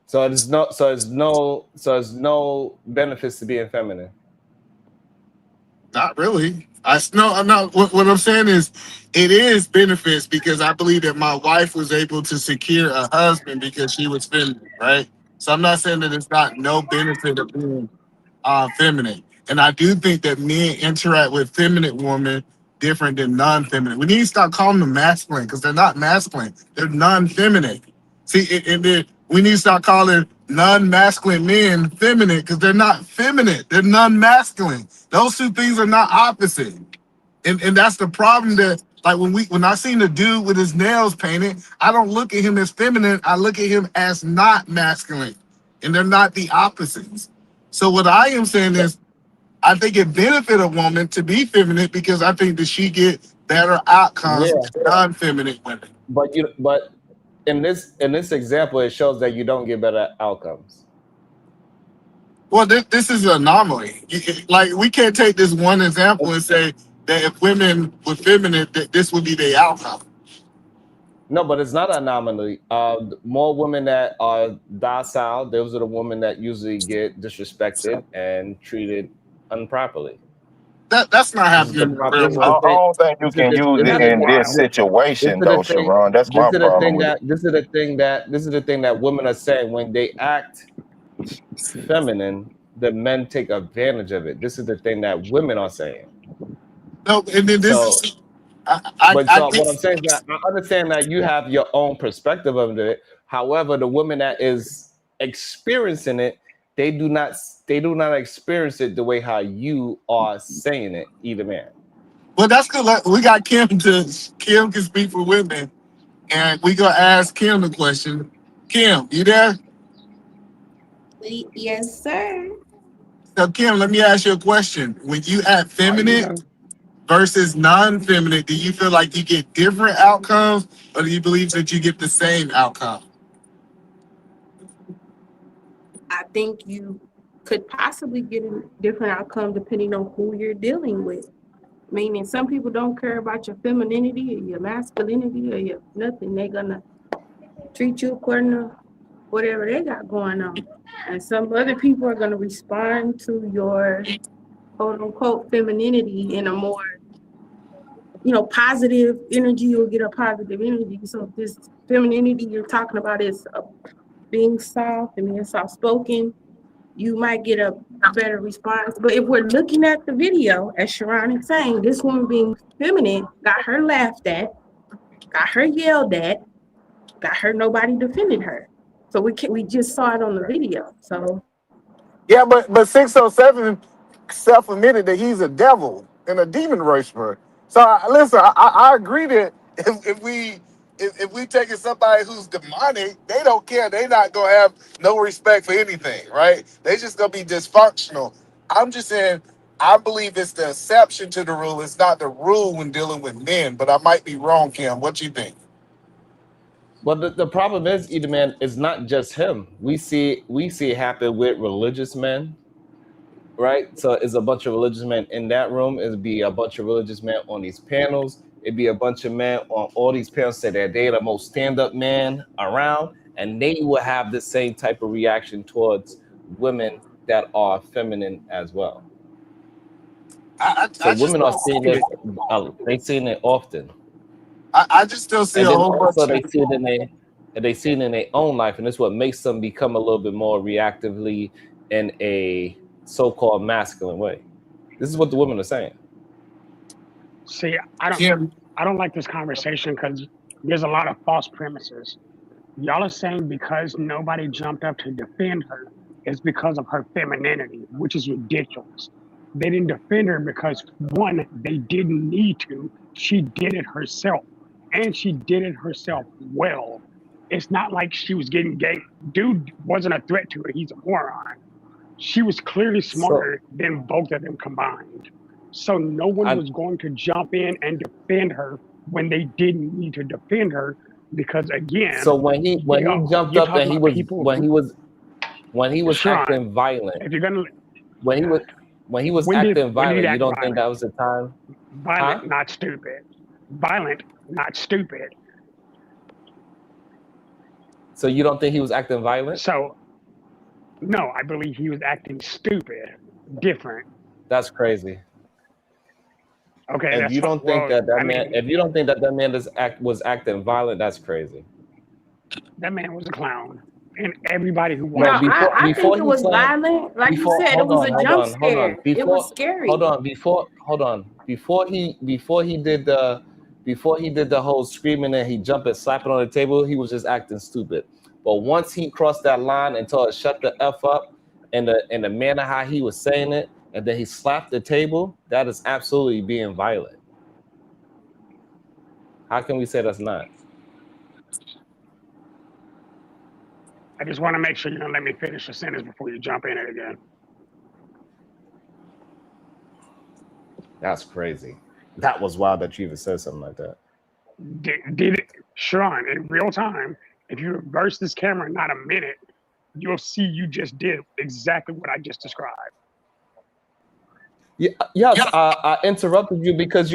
So there's no benefits to being feminine. Not really. I'm not. What I'm saying is, it is benefits because I believe that my wife was able to secure a husband because she was feminine, right? So I'm not saying that it's not no benefit of being feminine. And I do think that men interact with feminine women different than non-feminine. We need to stop calling them masculine because they're not masculine. They're non-feminine. See, we need to stop calling non-masculine men feminine because they're not feminine. They're non-masculine. Those two things are not opposite. And that's the problem that, like, when I seen the dude with his nails painted, I don't look at him as feminine. I look at him as not masculine. And they're not the opposites. So what I am saying is, I think it benefit a woman to be feminine because I think that she get better outcomes than non-feminine women. But in this example, it shows that you don't get better outcomes. Well, this is an anomaly. Like, we can't take this one example and say that if women were feminine, that this would be the outcome. No, but it's not an anomaly. More women that are docile, those are the women that usually get disrespected and treated improperly. That's not This is happening the in this real is I the life. I thing. don't think you This is can the use this it is That's in this wild. the this situation is the though, thing. Sharon. That's my problem with it. This is the thing that women are saying when they act feminine, the men take advantage of it. This is the thing that women are saying. No, and then this So, is I but I so what get I'm saying is that I understand that you have your own perspective of it. However, the woman that is experiencing it, they do not experience it the way how you are saying it, either man. well. That's good. We got Kim can speak for women, and we gonna ask Kim the question. Kim, you there? Yes, sir. So Kim, let me ask you a question. When you act Are you feminine though? versus non-feminine, do you feel like you get different outcomes, or do you believe that you get the same outcome? I think you could possibly get a different outcome depending on who you're dealing with. Meaning, some people don't care about your femininity or your masculinity or your nothing. They're gonna treat you according to whatever they got going on. And some other people are gonna respond to your quote unquote femininity in a more, positive energy. You'll get a positive energy. So this femininity you're talking about is being soft and being soft spoken. You might get a better response. But if we're looking at the video, as Sharon is saying, this woman being feminine got her laughed at, got her yelled at, got her nobody defended her. So we just saw it on the video. So Yeah, but 607 self-admitted that he's a devil and a demon worshiper. So listen, I agree that if we taking somebody who's demonic, they don't care. They not gonna have no respect for anything, right? They just gonna be dysfunctional. I'm just saying, I believe it's the exception to the rule. It's not the rule when dealing with men. But I might be wrong, Kim. What you think? But the problem is, either man, it's not just him. We see it happen with religious men, right? So it's a bunch of religious men in that room. It'd be a bunch of religious men on these panels. It'd be a bunch of men on all these panels say that they're the most stand-up man around, and they will have the same type of reaction towards women that are feminine as well. So I just women are don't seeing see this. it. They seeing it often, I just still see and a then whole bunch also of. they see it in their own life, and it's what makes them become a little bit more reactively in a so-called masculine way. This is what the women are saying. See, Kim, I don't like this conversation because there's a lot of false premises. Y'all are saying because nobody jumped up to defend her, it's because of her femininity, which is ridiculous. They didn't defend her because one, they didn't need to. She did it herself, and she did it herself well. It's not like she was getting gay. Dude wasn't a threat to her. He's a moron. She was clearly So smarter than both of them combined. So no one I was going to jump in and defend her when they didn't need to defend her because again, so when he jumped you're up and talking he about was people who when he was Sean, acting violent, if you're gonna when he was when he was acting when did he violent, you act don't think violent? that was the time, huh? Violent, not stupid. Violent, not stupid. So you don't think he was acting violent? So no, I believe he was acting stupid. Different. That's crazy. Okay, If that's you fine. don't think Well, that I mean, if you don't think that man was acting violent, that's crazy. that man was a clown. And everybody who No, no, watched it. I think before it he was turned violent. Like you before said, it was a jump hold on scare. It was before scary. before he did the whole screaming and he jumped and slapping on the table, he was just acting stupid. But once he crossed that line and told her shut the f up, and the manner how he was saying it, and then he slapped the table, that is absolutely being violent. How can we say that's not? I just want to make sure you're gonna let me finish the sentence before you jump in it again. That's crazy. That was wild that you even said something like that. Did it, Sean, in real time, if you reverse this camera not a minute, you'll see you just did exactly what I just described. Yeah, yes, I interrupted you because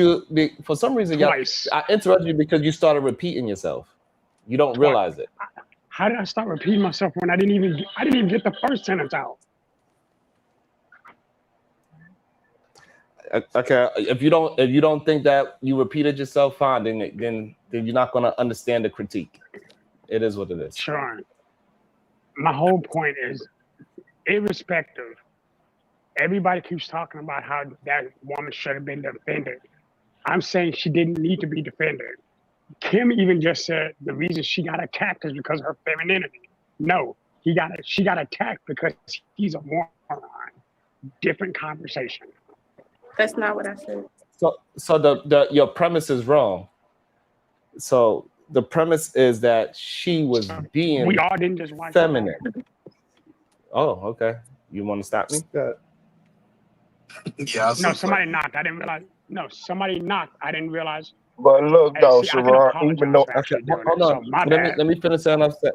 for some reason, Twice. I interrupted you because you started repeating yourself. You don't Twice. realize it. How did I start repeating myself when I didn't even get the first sentence out? Okay. If you don't think that you repeated yourself, fine. Then you're not gonna understand the critique. It is what it is. Sure. My whole point is, irrespective, everybody keeps talking about how that woman should have been defended. I'm saying she didn't need to be defended. Kim even just said the reason she got attacked is because of her femininity. No, she got attacked because he's a moron. Different conversation. That's not what I said. So your premise is wrong. So the premise is that she was being We all didn't just watch feminine. Oh, okay. You want to stop me? Yeah. No, somebody knocked. I didn't realize. No, somebody knocked. I didn't realize. But look, Hey, though, see, I can Sharon, apologize even though for actually doing Hold it. So on. my Let bad. me finish saying what I'm saying.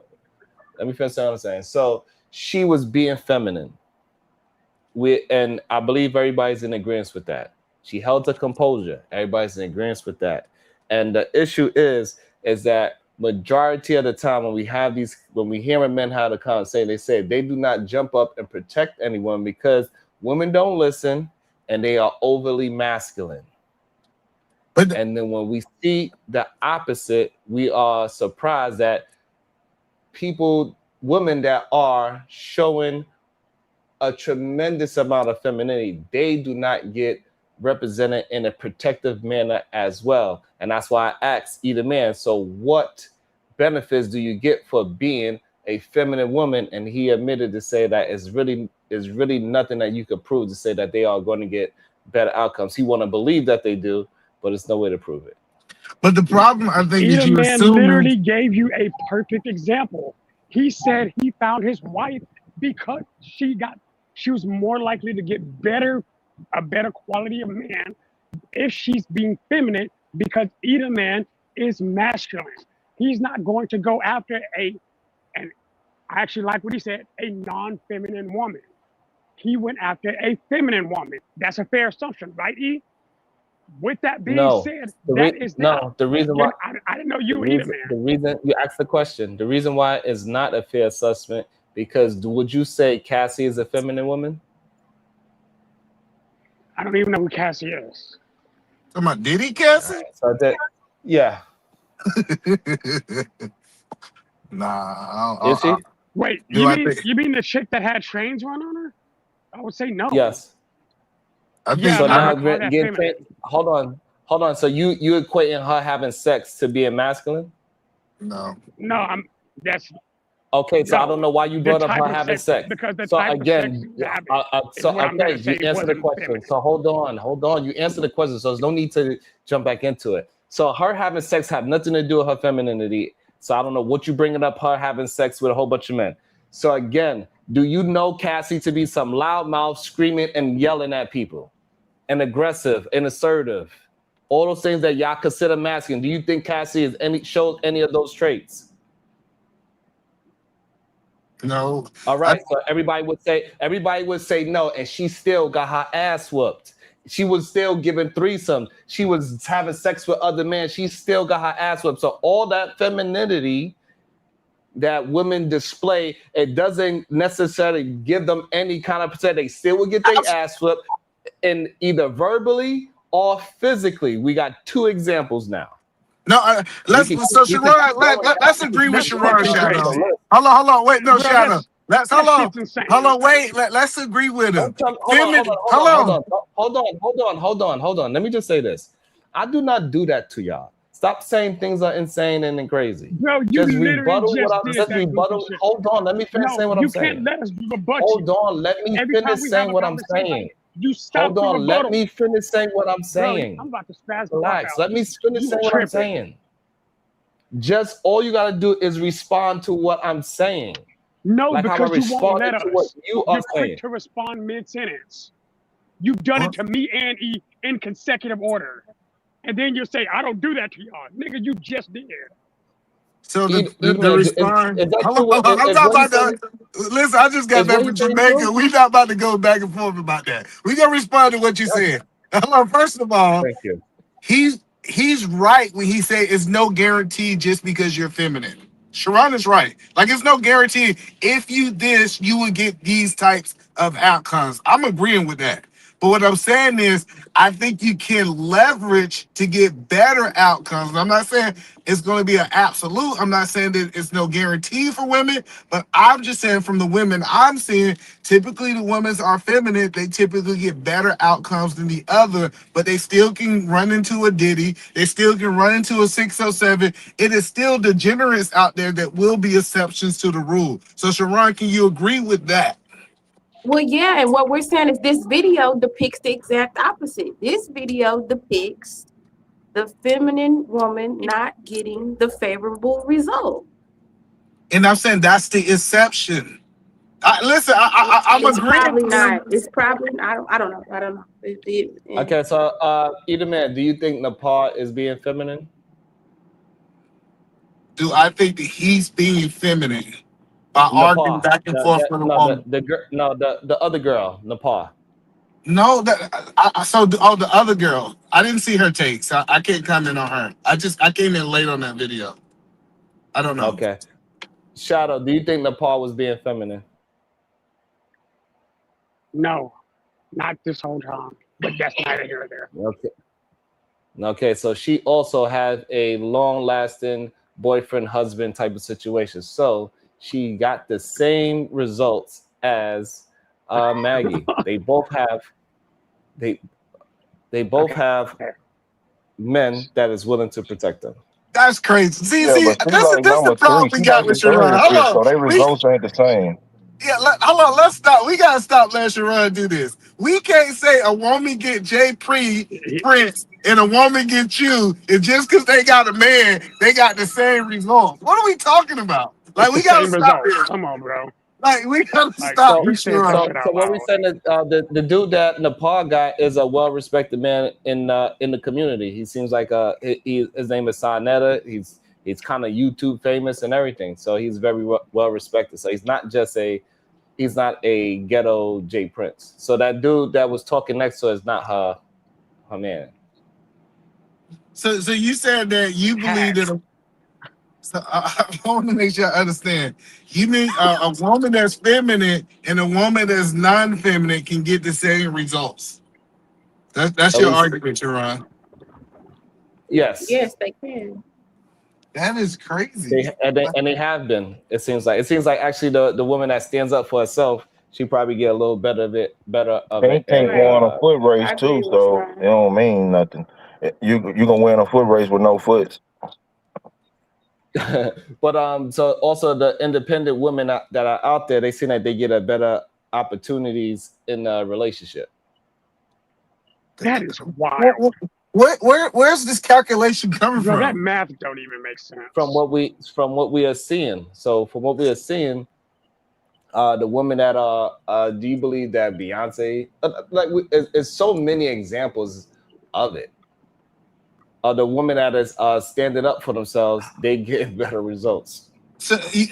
Let me finish saying what I'm saying. So she was being feminine. And I believe everybody's in agreement with that. She held her composure. Everybody's in agreement with that. And the issue is that majority of the time when we hear men have a conversation, they say they do not jump up and protect anyone because women don't listen and they are overly masculine. And then when we see the opposite, we are surprised that women that are showing a tremendous amount of femininity, they do not get represented in a protective manner as well. And that's why I asked either man, so what benefits do you get for being a feminine woman? And he admitted to say that is really nothing that you could prove to say that they are going to get better outcomes. He want to believe that they do, but it's no way to prove it. But the problem, I think, is Either you man assuming. literally gave you a perfect example. He said he found his wife because she was more likely to get a better quality of man if she's being feminine, because either man is masculine. He's not going to go after and I actually like what he said, a non-feminine woman. He went after a feminine woman. That's a fair assumption, right, E? With that being said, the reason why I didn't know you were either, man. The reason you asked the question, the reason why it's not a fair assessment, because would you say Cassie is a feminine woman? I don't even know who Cassie is. Talking about Diddy Cassie? Yeah. Nah. Is she? Wait, you mean the chick that had trains run on her? I would say no. Yes. I think so now feminine. hold on. So you equating her having sex to being masculine? No, that's okay. So I don't know why you brought up her having sex. Because the so type again, of sex you answer the question. Feminine. So hold on. You answer the question. So there's no need to jump back into it. So her having sex have nothing to do with her femininity. So I don't know what you bringing up her having sex with a whole bunch of men. So again, do you know Cassie to be some loudmouth, screaming and yelling at people, and aggressive and assertive? All those things that y'all consider masculine. Do you think Cassie shows any of those traits? No. All right. So everybody would say no, and she still got her ass whooped. She was still giving threesomes. She was having sex with other men. She still got her ass whooped. So all that femininity that women display, it doesn't necessarily give them any kind of percent. They still will get their ass whooped, and either verbally or physically. We got two examples now. No, let's agree with Sharon. Shadow. Hold on. Wait, no, Shadow. Hold on. Wait. Let's agree with him. Hold on. Let me just say this. I do not do that to y'all. Stop saying things are insane and crazy. Bro, you rebuttal. Hold on. Let me finish saying what I'm saying. You can't let us rebut you. Hold on. Let me finish saying what I'm saying. You stop. Hold on. Let me finish saying what I'm saying. Bro, I'm about to spaz. Relax. Let me finish saying what I'm saying. Just all you gotta do is respond to what I'm saying. No, like because you won't let us. You're quick to respond mid-sentence. You've done it to me and E in consecutive order. And then you say, I don't do that to y'all. Nigga, you just did. So the response. I'm not about to listen. I just got back from Jamaica. We're not about to go back and forth about that. We're gonna respond to what you said. First of all, thank you. He's right when he say it's no guarantee just because you're feminine. Sharon is right. Like it's no guarantee if you this, you would get these types of outcomes. I'm agreeing with that. But what I'm saying is, I think you can leverage to get better outcomes. I'm not saying it's going to be an absolute. I'm not saying that it's no guarantee for women, but I'm just saying from the women I'm seeing, typically the women are feminine. They typically get better outcomes than the other, but they still can run into a Diddy. They still can run into a 607. It is still degenerates out there that will be exceptions to the rule. So, Sharon, can you agree with that? Well, yeah, and what we're saying is this video depicts the exact opposite. This video depicts the feminine woman not getting the favorable result. And I'm saying that's the exception. Listen, I'm It's agreeing. probably not. It's probably I don't know. I don't know. Okay, so either man, do you think Napah is being feminine? Do I think that he's being feminine by arguing Napah, back and forth with a woman? the other girl, Napah. No, the other girl. I didn't see her takes. I can't comment on her. I came in late on that video. I don't know. Okay, Shadow, do you think Napah was being feminine? No, not this whole time. But that's neither here nor there. Okay. Okay, so she also had a long-lasting boyfriend-husband type of situation. So she got the same results as Maggie. They both have men that is willing to protect them. That's crazy. See, Yeah, but she like this is the number problem three. we She got like with the Sharon. third Hold bitch, so on. they results ain't the same. Hold on. Let's stop. We gotta stop letting Sharon do this. We can't say a woman get Prince and a woman get you, and just because they got a man, they got the same result. What are we talking about? Like, It's the we gotta same stop result. here. Come on, bro. Like, we gotta Like, stop you this, said that Sharon. shit So out what we loud. saying that the dude that Napah got is a well-respected man in the community. He seems like his name is Sonetta. He's kind of YouTube famous and everything. So he's very well respected. So he's not a ghetto J Prince. So that dude that was talking next to her is not her man. So you said that you believe that. So I want to make sure I understand. You mean a woman that's feminine and a woman that's non-feminine can get the same results? That's At your least, argument, Sharon. yes. Yes, they can. That is crazy. They have been. It seems like actually the woman that stands up for herself, she probably get a little better of it. Can't go on a foot race I too, agree with so Sharon. it don't mean nothing. You gonna win a foot race with no foots. But so also the independent women that are out there, they seem like they get a better opportunities in a relationship. That is wild. Where's this calculation coming Bro, that from? math don't even make sense. From what we are seeing. So from what we are seeing, the women that are do you believe that Beyonce it's so many examples of it. The women that is standing up for themselves, they get better results. So, Being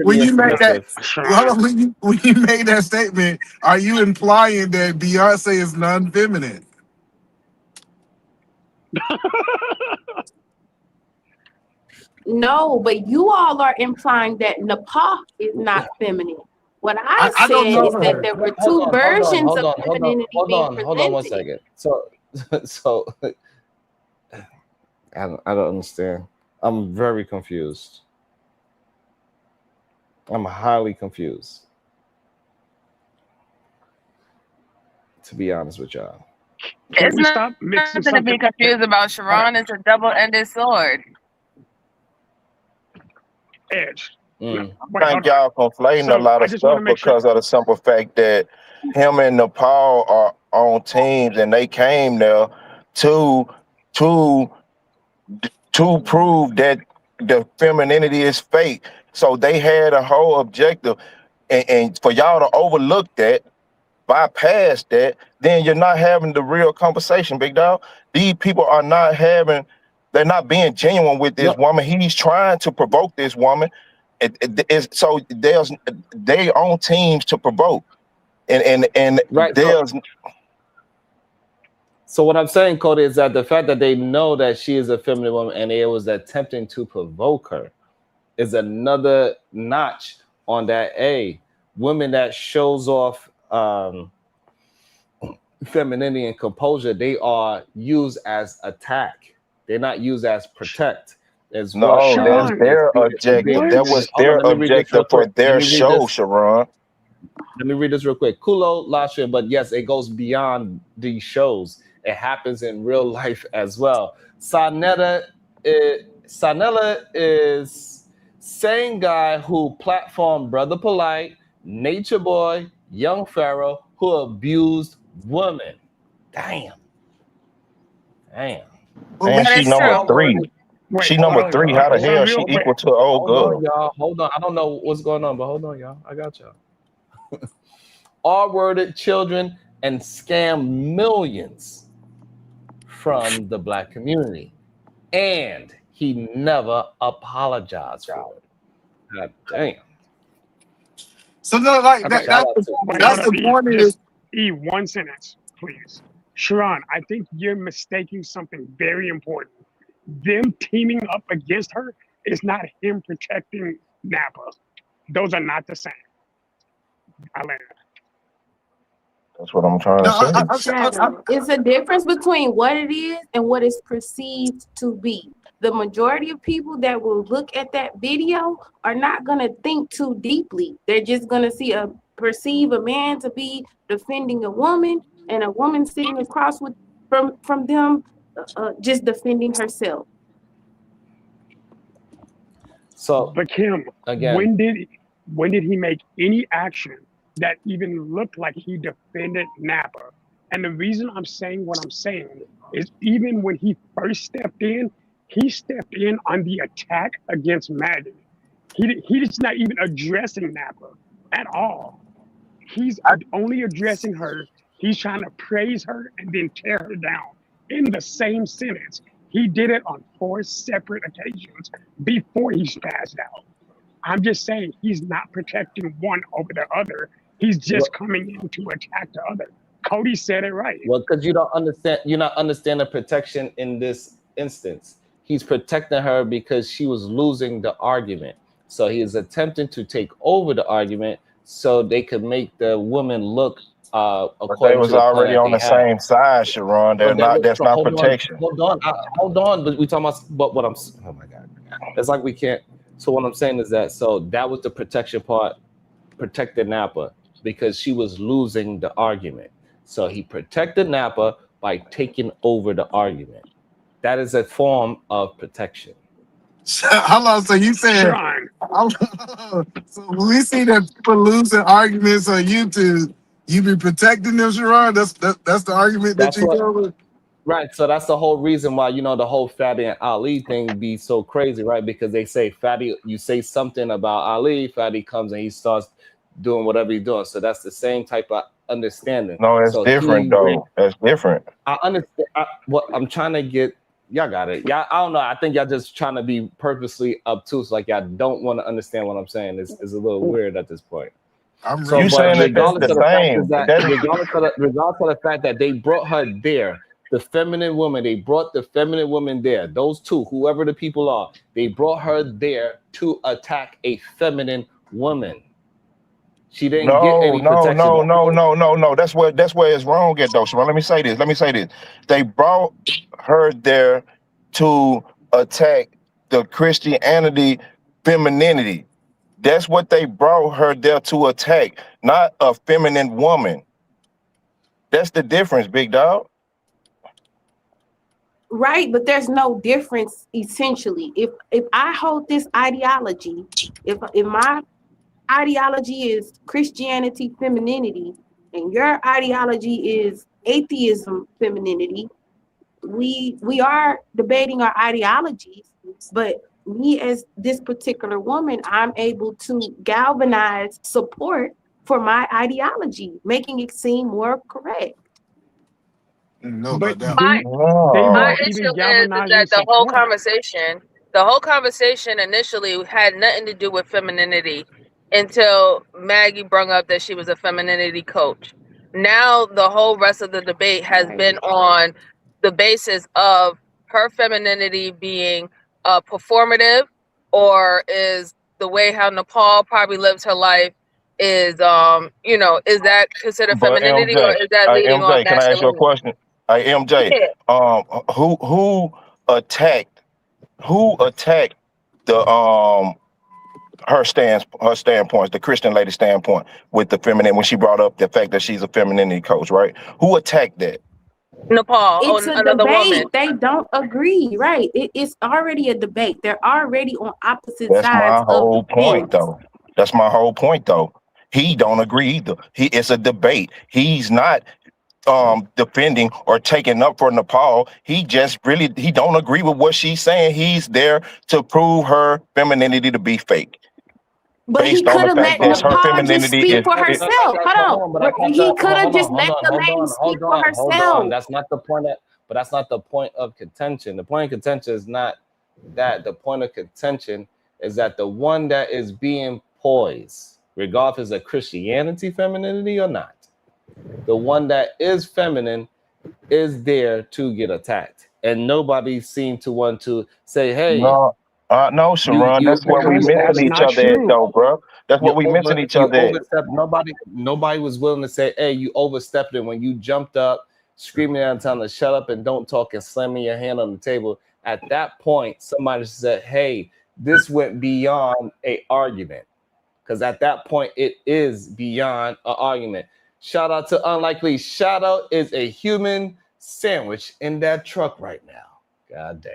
when you made that, submissive. when you made that statement, are you implying that Beyonce is non-feminine? No, but you all are implying that Napah is not feminine. What I I don't said know is that her. there were two versions of femininity being Hold on one presented. second. So I don't understand. I'm very confused. I'm highly confused, to be honest with y'all. It's nothing to be confused about. Sharon is a double-ended sword. Edge. I think y'all conflating a lot of stuff because of the simple fact that him and Nepal are on teams and they came there to prove that the femininity is fake. So they had a whole objective, and for y'all to overlook that, bypass that, then you're not having the real conversation, big dog. These people are not they're not being genuine with this woman. He's trying to provoke this woman. So they own teams to provoke, and Right. there's. So what I'm saying, Cody, is that the fact that they know that she is a feminine woman and they was attempting to provoke her is another notch on that. Women that shows off femininity and composure, they are used as attack. They're not used as protect. As No, what that's their objective. That was their Let me read this real objective for quick. their Let me read show, this. Sharon. Let me read this real quick. Kulo Lasha, but yes, it goes beyond these shows. It happens in real life as well. Sanella is same guy who platformed Brother Polite, Nature Boy, Young Pharaoh, who abused women. Damn. And she number 3. She number 3. How the hell she equal to old Hold on, girl? y'all. Hold on. I don't know what's going on, but hold on, y'all. I got y'all. R-worded children and scam millions from the black community. And he never apologized for it. God damn. So no, like that's the point is one sentence, please. Sharon, I think you're mistaking something very important. Them teaming up against her is not him protecting Napah. Those are not the same. Atlanta. That's what I'm trying to say. It's a difference between what it is and what it's perceived to be. The majority of people that will look at that video are not going to think too deeply. They're just going to perceive a man to be defending a woman and a woman sitting across from them just defending herself. So, but Kim, again, when did he make any action that even looked like he defended Napah? And the reason I'm saying what I'm saying is even when he first stepped in, he stepped in on the attack against Maggie. He's not even addressing Napah at all. He's only addressing her. He's trying to praise her and then tear her down in the same sentence. He did it on 4 separate occasions before he spazzed out. I'm just saying he's not protecting one over the other. He's just coming in to attack the other. Cody said it right. Well, because you don't understand, you're not understanding protection in this instance. He's protecting her because she was losing the argument. So he is attempting to take over the argument so they could make the woman look But according they was to the plan already that on they the had. same side, Sharon. That's not protection. Hold on. But we talking about oh my God. It's like we can't. So what I'm saying is that, so that was the protection part, protected Napah because she was losing the argument. So he protected Napah by taking over the argument. That is a form of protection. Hold on, so you said so when we see that people losing arguments on YouTube, you be protecting them, Sharon? That's the argument that you go with? Right. So that's the whole reason why, the whole Fadi and Ali thing be so crazy, right? Because they say Fadi, you say something about Ali, Fadi comes and he starts doing whatever he's doing. So that's the same type of understanding. No, it's different though. That's different. I understand what I'm trying to get. Y'all got it. Y'all, I don't know. I think y'all just trying to be purposely obtuse, like y'all don't want to understand what I'm saying. It's a little weird at this point. You saying that that's the same. Regardless of the fact that they brought her there, the feminine woman, they brought the feminine woman there. Those two, whoever the people are, they brought her there to attack a feminine woman. She didn't get any protection. No. That's where it's wrong at though. Sharon, let me say this. They brought her there to attack the Christianity femininity. That's what they brought her there to attack, not a feminine woman. That's the difference, big dog. Right, but there's no difference essentially. If I hold this ideology, if my ideology is Christianity femininity and your ideology is atheism femininity, we are debating our ideologies, but me as this particular woman, I'm able to galvanize support for my ideology, making it seem more correct. But My issue is that the whole conversation initially had nothing to do with femininity until Maggie brought up that she was a femininity coach. Now the whole rest of the debate has been on the basis of her femininity being performative, or is the way how Napah probably lives her life is is that considered But femininity or MJ, is that leading on MJ, can I ask you a masculinity? question? MJ, Yeah. who attacked the her standpoints, the Christian lady standpoint with the feminine when she brought up the fact that she's a femininity coach, right? Who attacked that? Nepal, It's a another woman. debate. They don't agree, right? It's already a debate. They're already on opposite That's sides my of whole the fence. point, though. That's my whole point, though. He don't agree either. It's a debate. He's not defending or taking up for Nepal. He don't agree with what she's saying. He's there to prove her femininity to be fake. But he Based on could the have fact let that her Nepal just femininity speak is for herself. Hold on. He could have just let the lady speak for herself. That's not the point. But that's not the point of contention. The point of contention is not that. The point of contention is that the one that is being poised, regardless of Christianity femininity or not, the one that is feminine is there to get attacked, and nobody seemed to want to say, "Hey, no, Sharon. That's where we missing each other at, though, bro. That's what we missing each other at. overstepped." Nobody was willing to say, "Hey, you overstepped it when you jumped up, screaming at him, telling him to shut up and don't talk, and slamming your hand on the table." At that point, somebody said, "Hey, this went beyond a argument," because at that point, it is beyond an argument. Shout out to Unlikely. Shout out is a human sandwich in that truck right now. God damn.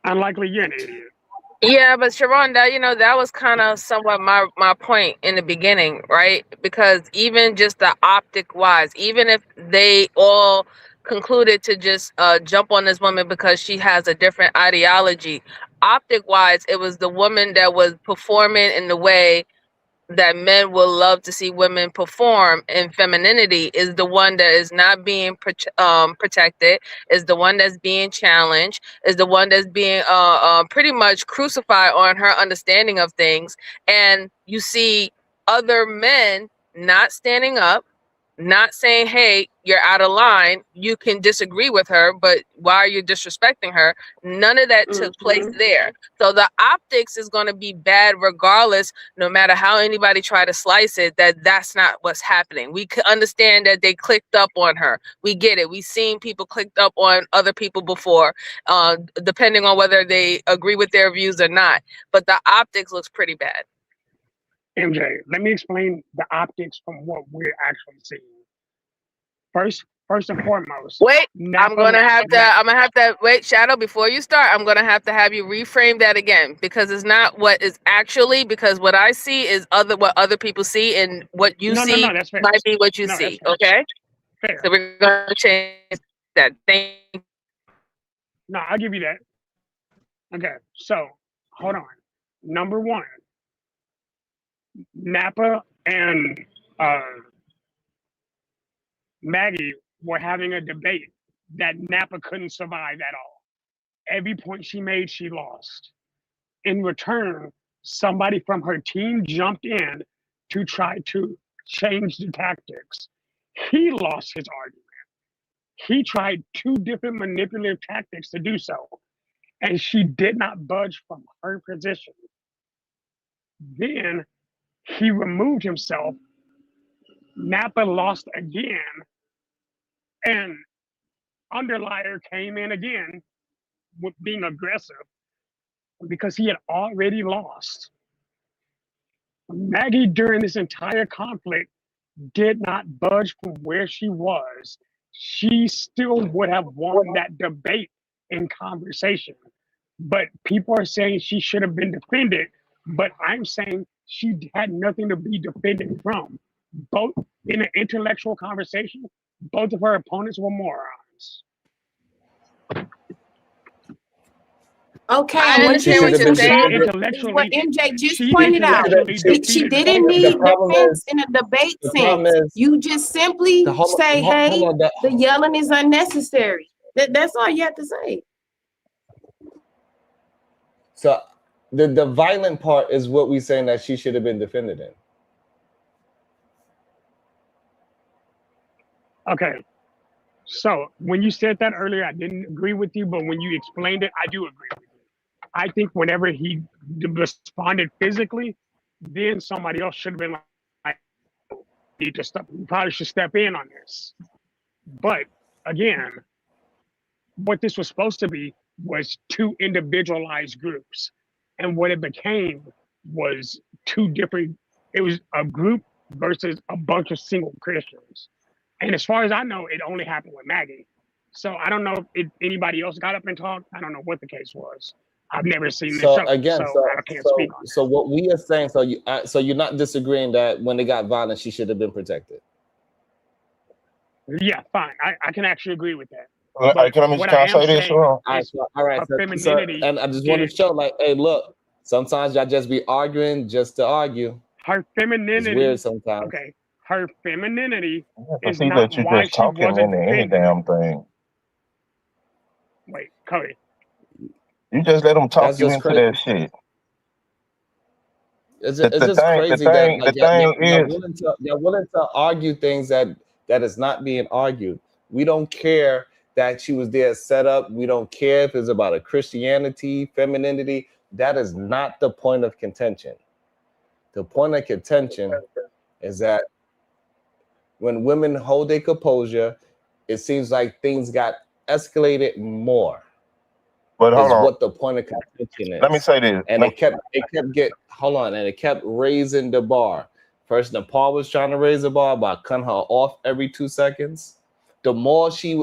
Unlikely, you're an idiot. Yeah, but Sharon, that was kind of somewhat my point in the beginning, right? Because even just the optic wise, even if they all concluded to just jump on this woman because she has a different ideology, optic wise, it was the woman that was performing in the way that men will love to see women perform in femininity is the one that is not being protected, is the one that's being challenged, is the one that's being pretty much crucified on her understanding of things. And you see other men not standing up, not saying, "Hey, you're out of line. You can disagree with her, but why are you disrespecting her?" None of that took place there. So the optics is going to be bad regardless, no matter how anybody try to slice it, that's not what's happening. We could understand that they clicked up on her. We get it. We've seen people clicked up on other people before, depending on whether they agree with their views or not. But the optics looks pretty bad. MJ, let me explain the optics from what we're actually seeing. First and foremost. Wait, I'm gonna have to wait, Shadow, before you start, I'm gonna have to have you reframe that again because it's not what is actually, because what I see is what other people see, and what you see that's fair. might be what you see. Okay? Fair. So we're gonna change that. Thank you. No, I'll give you that. Okay, so hold on. Number one, Napah and Maggie were having a debate that Napah couldn't survive at all. Every point she made, she lost. In return, somebody from her team jumped in to try to change the tactics. He lost his argument. He tried 2 different manipulative tactics to do so, and she did not budge from her position. Then he removed himself. Napah lost again, and Underlier came in again with being aggressive because he had already lost. Maggie, during this entire conflict, did not budge from where she was. She still would have won that debate in conversation. But people are saying she should have been defended, but I'm saying she had nothing to be defended from. Both in an intellectual conversation, both of her opponents were morons. Okay, I and what understand you what you're just said saying. is what MJ just she pointed out. intellectually She defeated didn't both of need them. defense in a debate sense. You just simply say, "Hey, the yelling is unnecessary." That's all you have to say. So the violent part is what we're saying that she should have been defended in. Okay. So when you said that earlier, I didn't agree with you, but when you explained it, I do agree with you. I think whenever he responded physically, then somebody else should have been like, you probably should step in on this. But again, what this was supposed to be was two individualized groups. And what it became was two different, it was a group versus a bunch of single Christians. And as far as I know, it only happened with Maggie. So I don't know if anybody else got up and talked. I don't know what the case was. I've never seen this So show, again, so I can't speak on it. so what we are saying, so you're not disagreeing that when they got violent, she should have been protected. Yeah, fine. I can actually agree with that. Can I say this? All right, so, femininity and I just want to show, like, hey, look, sometimes y'all just be arguing just to argue. Her femininity. It's weird sometimes. Okay, her femininity I is see not that you why just she talking wasn't into any defending. damn thing. Wait, Cody. You just let them talk That's you just into crazy. that shit. It's The just thing crazy that like, y'all is, willing to argue things that is not being argued. We don't care that she was there set up. We don't care if it's about a Christianity, femininity. That is not the point of contention. The point of contention is that when women hold their composure, it seems like things got escalated more. But hold on. What the point of contention is. Let me say this. And it kept raising the bar. First, Napah was trying to raise the bar by cutting her off every 2 seconds. The more she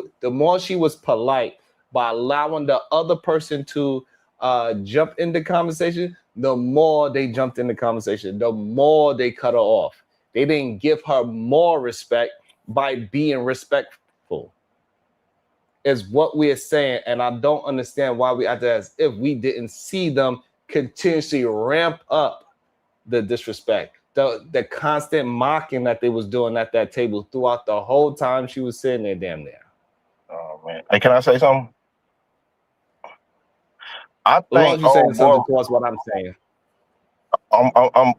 was polite by allowing the other person to jump in the conversation, the more they jumped in the conversation, the more they cut her off. They didn't give her more respect by being respectful. Is what we are saying, and I don't understand why we act as if we didn't see them continuously ramp up the disrespect, the constant mocking that they was doing at that table throughout the whole time she was sitting there, damn near. Oh man, hey, can I say something? I As long as think, you're saying something towards what I'm saying.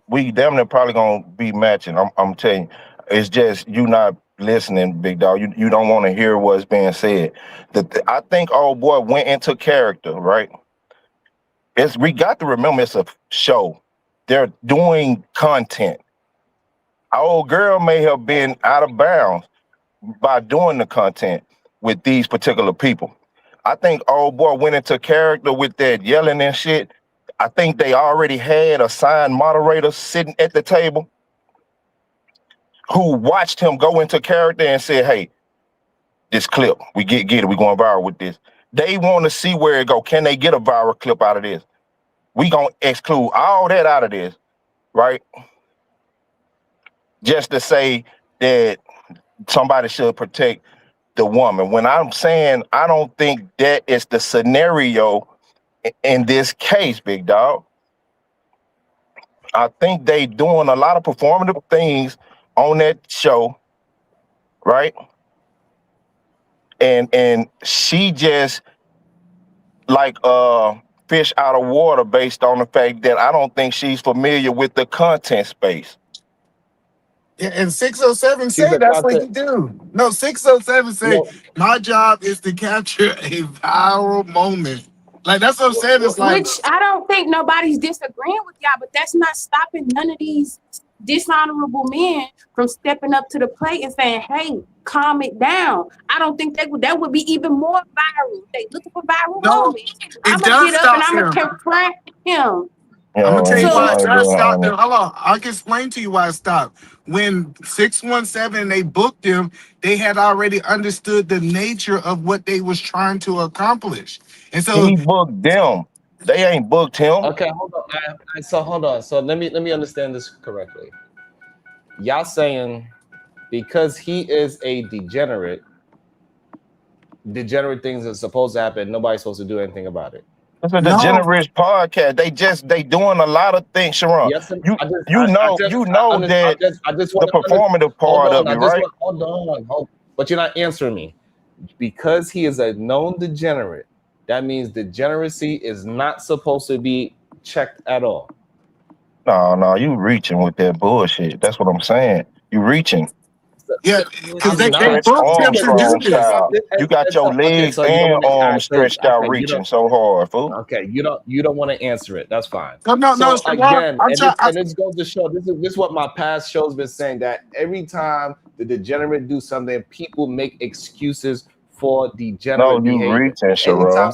we damn near probably gonna be matching. I'm telling you, it's just you not listening, big dog. You don't want to hear what's being said. I think old boy went into character, right? We got to remember it's a show. They're doing content. Our old girl may have been out of bounds by doing the content with these particular people. I think old boy went into character with that yelling and shit. I think they already had assigned moderators sitting at the table who watched him go into character and said, hey, this clip, we get it, we going viral with this. They want to see where it go. Can they get a viral clip out of this? We gonna exclude all that out of this, right? Just to say that somebody should protect the woman. When I'm saying I don't think that is the scenario in this case, big dog. I think they doing a lot of performative things on that show, right? And she just like fish out of water based on the fact that I don't think she's familiar with the content space. Yeah, and 607 say that's what you do. No, 607 say my job is to capture a viral moment. Like that's what I'm saying. It's like, which I don't think nobody's disagreeing with y'all, but that's not stopping none of these dishonorable men from stepping up to the plate and saying, hey, calm it down. I don't think that would be even more viral. They looking for viral moments. I'm gonna get up and I'm gonna confront him. I'm gonna tell you why it So- stopped. Hold on, I can explain to you why it stopped. When 617 they booked him, they had already understood the nature of what they was trying to accomplish, and so he booked them. They ain't booked him. Okay, hold on. So hold on. So let me understand this correctly. Y'all saying because he is a degenerate things are supposed to happen. Nobody's supposed to do anything about it. It's a degenerate podcast. They doing a lot of things, Sharon. Yes, you know that the performative part of it, right? Hold on. But you're not answering me. Because he is a known degenerate, that means degeneracy is not supposed to be checked at all. No, you reaching with that bullshit. That's what I'm saying. You reaching. Yeah, because they Stretch both them to do Armstrong this. style. You got your legs So you don't and want to arms stretched out, reaching so hard, fool. Okay, you don't want to answer it. That's fine. No, So Siobhan, again, I'm trying. and this goes to show this is what my past shows been saying, that every time the degenerate do something, people make excuses for degenerate No, you behavior. reaching, Sharon.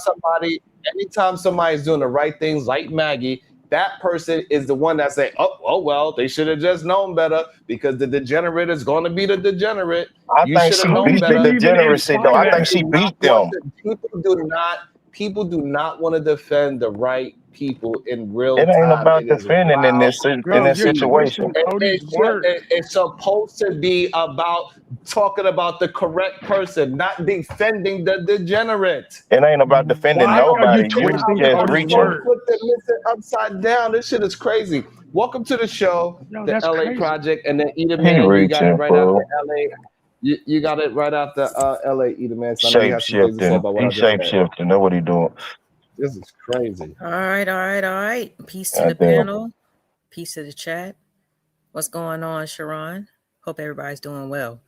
Anytime somebody's doing the right things, like Maggie, that person is the one that say, oh well, they should have just known better, because the degenerate is going to be the degenerate. I think she beat the degeneracy, though. I think she beat them. People do not want to defend the right people in real It time. ain't about It is defending in this situation. It's supposed to be about talking about the correct person, not defending the degenerate. It ain't about defending nobody. You just reaching. Listen, upside down. This shit is crazy. Welcome to the show, the that's LA crazy. Project, and then Eda He Man, you got it reaching, right fool. after LA. You got it right after LA, Eda Man. So I know you Shape have some things to say shifting. about what He I just shape said. shifting. That's what he doing. This is crazy. All right. Peace to the Goddamn. panel. Peace to the chat. What's going on, Sharon? Hope everybody's doing well.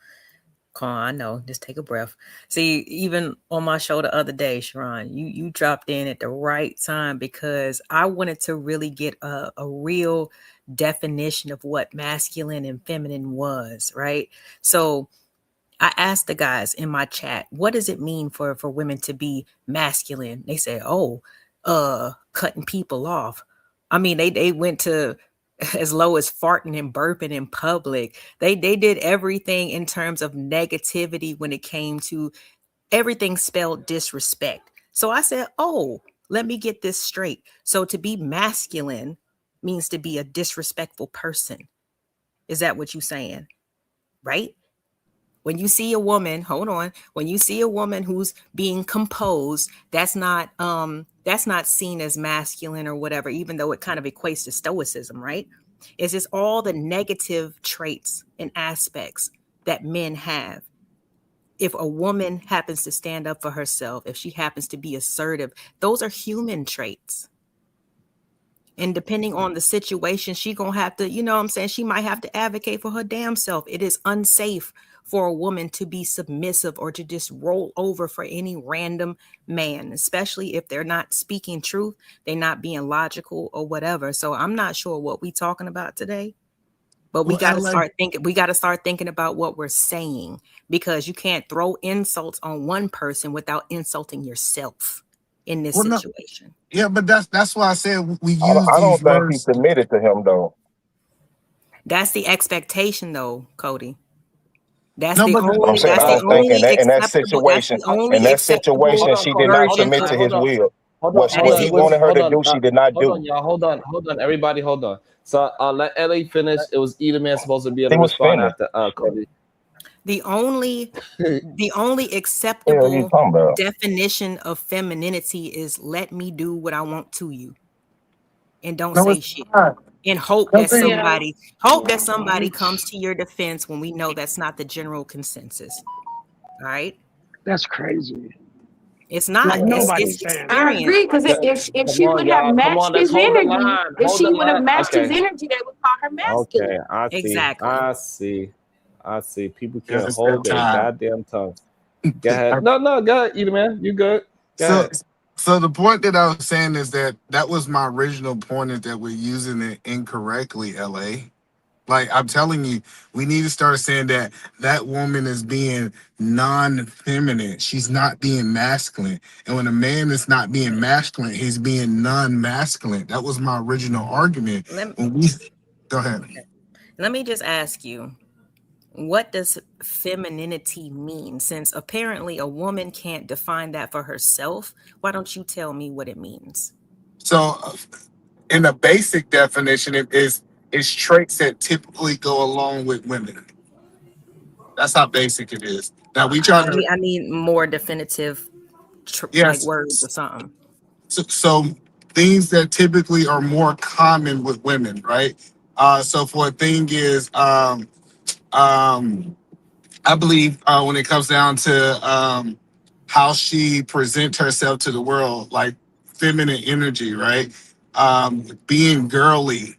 Come on, I know. Just take a breath. See, even on my show the other day, Sharon, you dropped in at the right time, because I wanted to really get a real definition of what masculine and feminine was, right? So I asked the guys in my chat, what does it mean for women to be masculine? They say, cutting people off. I mean, they went to as low as farting and burping in public. They did everything in terms of negativity when it came to everything spelled disrespect. So I said, let me get this straight. So to be masculine means to be a disrespectful person. Is that what you're saying? Right? When you see a woman, when you see a woman who's being composed, that's not seen as masculine or whatever, even though it kind of equates to stoicism, right? It's just all the negative traits and aspects that men have. If a woman happens to stand up for herself, if she happens to be assertive, those are human traits. And depending on the situation, she gonna have to, you know what I'm saying? She might have to advocate for her damn self. It is unsafe for a woman to be submissive or to just roll over for any random man, especially if they're not speaking truth, they're not being logical or whatever. So I'm not sure what we're talking about today, but we got to start thinking. We got to start thinking about what we're saying, because you can't throw insults on one person without insulting yourself in this situation. Yeah, but that's why I said we use I don't these think he words. submitted to him, though. That's the expectation, though, Cody. That's No, the but only. I'm saying, That's I the don't think only in that acceptable. situation, That's the only in that acceptable situation, she did not version submit of to his will. Hold What he wanted her to do, she did not Hold do. on, y'all. Hold on. Everybody, hold on. So let LA finish. It was Eda Man supposed to be able He to was respond finished. after Cody. The only Hell, you acceptable talking about? definition of femininity is let me do what I want to you, and don't No, say it's shit. not. And hope Don't that say- somebody comes to your defense when we know that's not the general consensus. All right, That's crazy. it's not. Like It's nobody's saying. I experience. agree, because if she would have matched his energy, if she would have matched his energy, they would call her masculine. Okay, I see. Exactly. I see. People Yeah, can't it's hold that their time. goddamn tongues. Go ahead. No, go ahead, Eda Man. You good? Go ahead. So the point that I was saying is that was my original point, is that we're using it incorrectly, LA. Like, I'm telling you, we need to start saying that woman is being non-feminine. She's not being masculine. And when a man is not being masculine, he's being non-masculine. That was my original argument. Go ahead. Let me just ask you, what does femininity mean? Since apparently a woman can't define that for herself, why don't you tell me what it means? So in the basic definition, it is traits that typically go along with women. That's how basic it is. Now we try to I need more definitive like words or something. So things that typically are more common with women, right? So for a thing is I believe when it comes down to how she presents herself to the world, like feminine energy, right? Being girly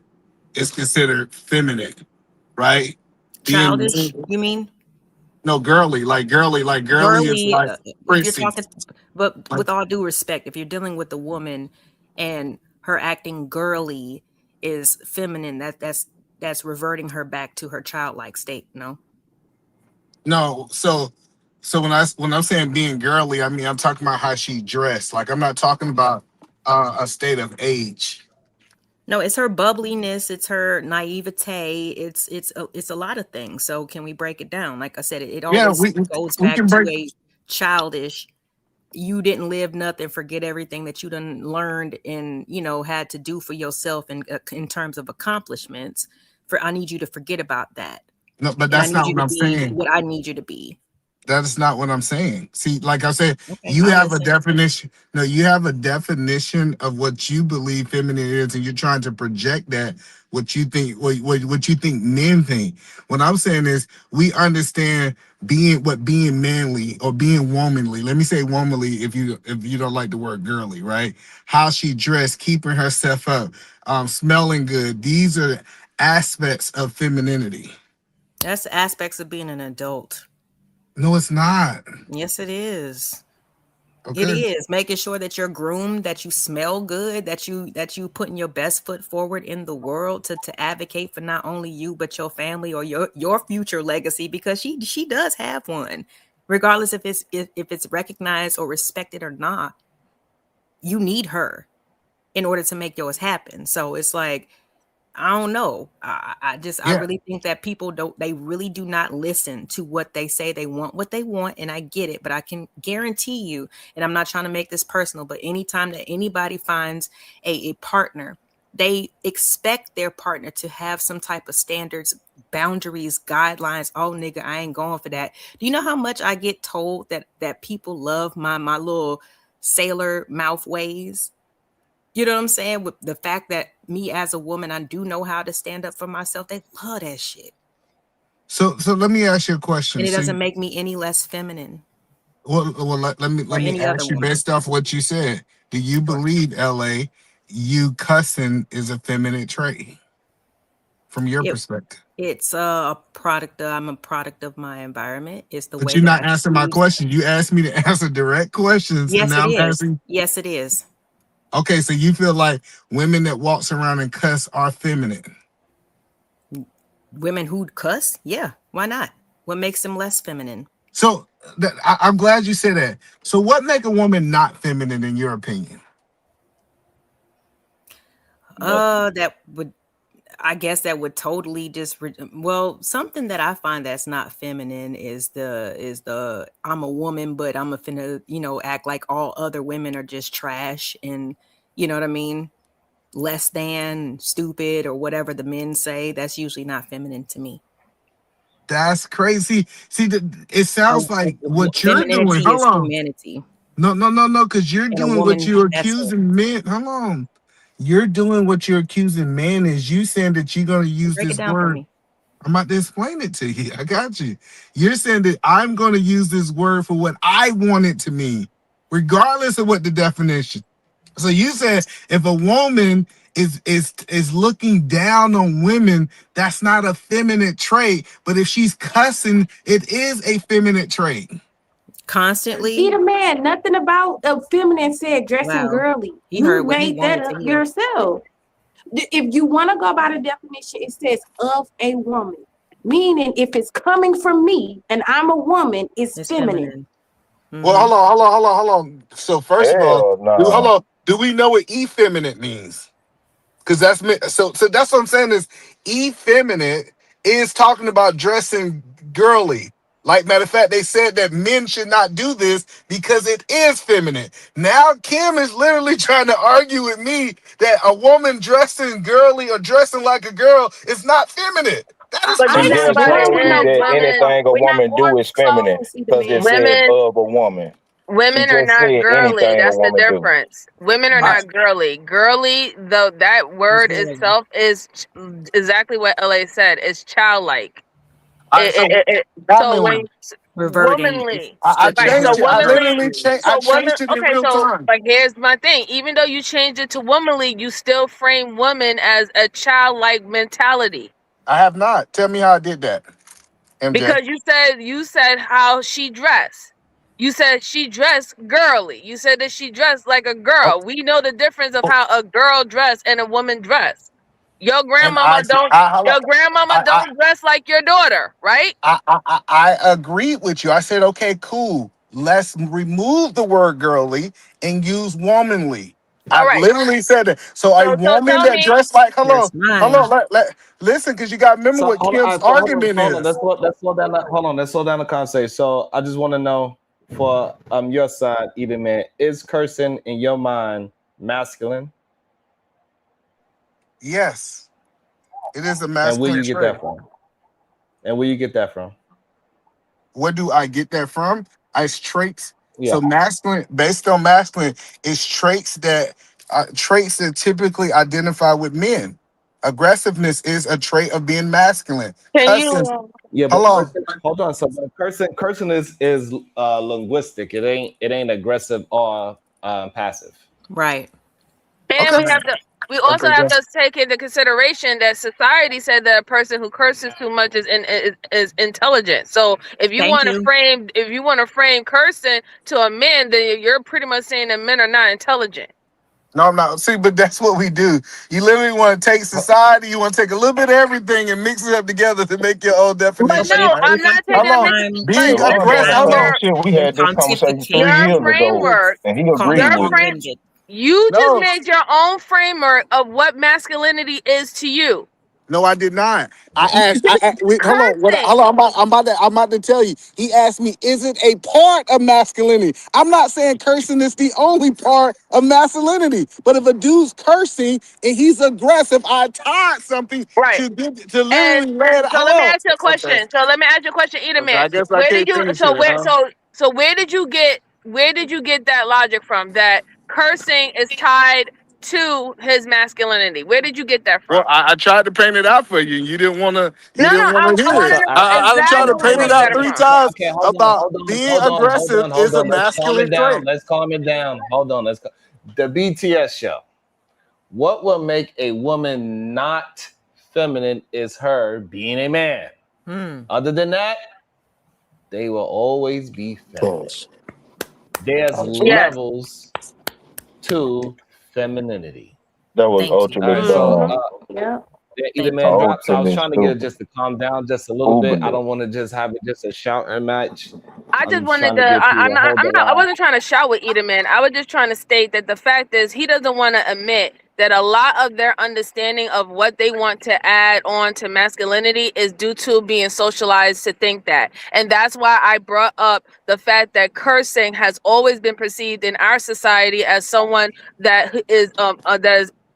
is considered feminine, right? Childish, you mean? No, girly, like girly, like girly is Girly, like if you're prissy. talking, but Like with all due respect, if you're dealing with a woman and her acting girly is feminine, that's reverting her back to her childlike state. No. no, so when I'm saying being girly, I mean I'm talking about how she dressed. Like I'm not talking about a state of age. No, it's her bubbliness, it's her naivete, it's a lot of things. So can we break it down? Like I said, it Yeah, always goes we back can to break. a childish. You didn't live nothing, forget everything that you done learned and had to do for yourself in terms of accomplishments. I need you to forget about that, No, but and I that's need not you what to I'm be saying. what I need you to be. That's not what I'm saying. See, like I said, Okay, you I'll have a listen. definition. No, you have a definition of what you believe feminine is, and you're trying to project that what you think, what you think men think. What I'm saying is, we understand being manly or being womanly. Let me say womanly if you don't like the word girly, right? How she dressed, keeping herself up, smelling good. These are aspects of femininity. That's aspects of being an adult. No, it's not. Yes, it is. It Okay. is making sure that you're groomed, that you smell good, that you putting your best foot forward in the world to advocate for not only you but your family or your future legacy, because she does have one, regardless if it's recognized or respected or not. You need her in order to make yours happen. So it's like, I don't know. I Yeah. really think that people they really do not listen to what they say. They want what they want, and I get it, but I can guarantee you, and I'm not trying to make this personal, but anytime that anybody finds a partner, they expect their partner to have some type of standards, boundaries, guidelines. Oh nigga, I ain't going for that. Do you know how much I get told that people love my little sailor mouth ways? You know what I'm saying? With the fact that me as a woman, I do know how to stand up for myself. They love that shit. So let me ask you a question. And it So, doesn't make me any less feminine or let me any other ask you woman. based off what you said. Do you Sure. believe, LA, you cussing is a feminine trait from your It, perspective? it's I'm a product of my environment. It's the But way you're that not I answering my choose. question. You asked me to answer direct questions, and Yes, it now I'm is. asking. Yes, it is. Okay, so you feel like women that walks around and cuss are feminine? Women who cuss? Yeah, why not? What makes them less feminine? So I'm glad you said that. So what make a woman not feminine in your opinion? That would I guess that would totally just something that I find that's not feminine is the I'm a woman, but I'm a finna, act like all other women are just trash and you know what I mean? Less than, stupid, or whatever the men say. That's usually not feminine to me. That's crazy. See, it sounds like what you're doing. Femininity Hold is on. humanity. No, because you're And a doing what woman, you're that's a accusing men. Hold on. You're doing what you're accusing men is you saying that you're going to use break it this down for word. me. I'm about to explain it to you. I got you. You're saying that I'm going to use this word for what I want it to mean, regardless of what the definition. So you said if a woman is looking down on women, that's not a feminine trait. But if she's cussing, it is a feminine trait. Constantly. See the man, nothing about a feminine said dressing Wow. girly. He You heard what he made that wanted to up hear. yourself. If you want to go by the definition, it says of a woman. Meaning if it's coming from me and I'm a woman, it's feminine. Well, hold on. So first of all, Hell no. do we know what effeminate means? Because so that's what I'm saying is effeminate is talking about dressing girly. Like matter of fact, they said that men should not do this because it is feminine. Now Kim is literally trying to argue with me that a woman dressing girly or dressing like a girl is not feminine. That is But She you I'm just didn't not say going said with no that girl. anything a We're not woman going do with is feminine clothes, either because it man. says women of a woman. She women are just not said girly. anything a That's the woman do. difference. Women are All right. not girly. Girly, though, that It's word literally itself is exactly what LA said. It's childlike. All right, so So when womanly. reverting. It's womanly, I stripping right? her So changed it. I of her womanly. literally true. changed. So I woman. changed it in Okay. real So, time. but here's my thing. Even though you changed it to womanly, you still frame woman as a childlike mentality. I have not. Tell me how I did that. MJ. Because you said how she dressed. You said she dressed girly. You said that she dressed like a girl. We know the difference of how a girl dress and a woman dress. Your And grandmama don't dress like your daughter, right? I agreed with you. I said, okay, cool. Let's remove the word girly and use womanly. All I right. literally said that. So a So woman tell that me. dressed like That's mine. listen, because you got to remember So what hold on, Kim's so hold on, argument hold on. is. Let's slow down. Hold on, let's slow down the conversation. So I just want to know for your side, either man, is cursing in your mind masculine? Yes, it is a And where masculine you get trait. that from? And where you get that from? Where do I get that from? It's traits. Yeah. So masculine, based on masculine, it's traits that typically identify with men. Aggressiveness is a trait of being masculine. Can Cussing. you? Yeah, but Hold on. hold on. So but cursing is linguistic. It ain't aggressive or passive. Right. And Okay. we also Okay. have to take into consideration that society said that a person who curses too much is intelligent. So if you Thank want to you. frame cursing to a man, then you're pretty much saying that men are not intelligent. No, I'm not. See, but that's what we do. You literally want to take society, you want to take a little bit of everything and mix it up together to make your own But definition. no, I'm not taking Hold a on. mix. Being But listen, aggressive. Hold on. We had this conversation 3 your years ago, framework, and he agreed with me. you just No. made your own framework of what masculinity is to you. No, I did not. Wait, hold on. Cursing. Hold on. I'm about to tell you. He asked me, is it a part of masculinity? I'm not saying cursing is the only part of masculinity. But if a dude's cursing and he's aggressive, I tied something Right. to literally land. So Hold let me on. ask you a question. Okay. So let me ask you a question, Eda Okay. man. I guess I Where did can't you finish it, huh? so where did you get that logic from? That cursing is tied to his masculinity. Where did you get that Well, from? I tried to paint it out for you, and you didn't want to. You No, didn't want to I hear want it. to So know I tried to exactly where paint you it got out it three from. times okay, about being aggressive is a Let's calm masculine it down. trait. Let's calm it down. Hold on. The BTS show. What will make a woman not feminine is her being a man. Other than that, they will always be feminine. There's Yes. levels to femininity. That was All right, so ultimate Yeah. either man dropped. So I was ultimate trying to get it stupid. just to calm down just a little bit. I Uberly. don't want to just have it just a shouting match. I just I'm just wanted trying to. to get you to hold the I line. wasn't trying to shout with Edelman. I was just trying to state that the fact is he doesn't want to admit that a lot of their understanding of what they want to add on to masculinity is due to being socialized to think that, and that's why I brought up the fact that cursing has always been perceived in our society as someone that is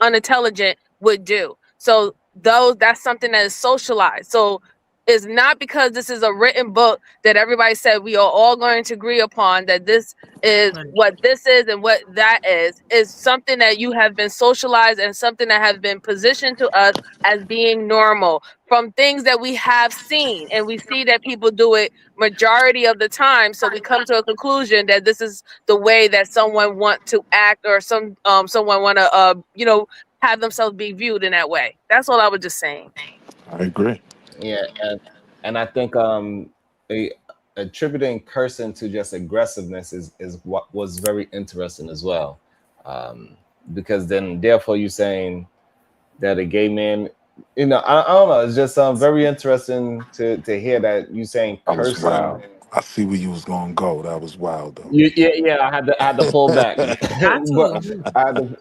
unintelligent would do. So that's something that is socialized. So it's not because this is a written book that everybody said we are all going to agree upon that this is what this is and what that is something that you have been socialized and something that has been positioned to us as being normal from things that we have seen, and we see that people do it majority of the time, so we come to a conclusion that this is the way that someone want to act, or someone want to have themselves be viewed in that way. That's all I was just saying. I agree. Yeah, and I think attributing cursing to just aggressiveness is what was very interesting as well, because then therefore you're saying that a gay man, I don't know, it's just very interesting to hear that you saying That was cursing. wild. I see where you was gonna go. That was wild though. Yeah, I had to pull back, but I had to,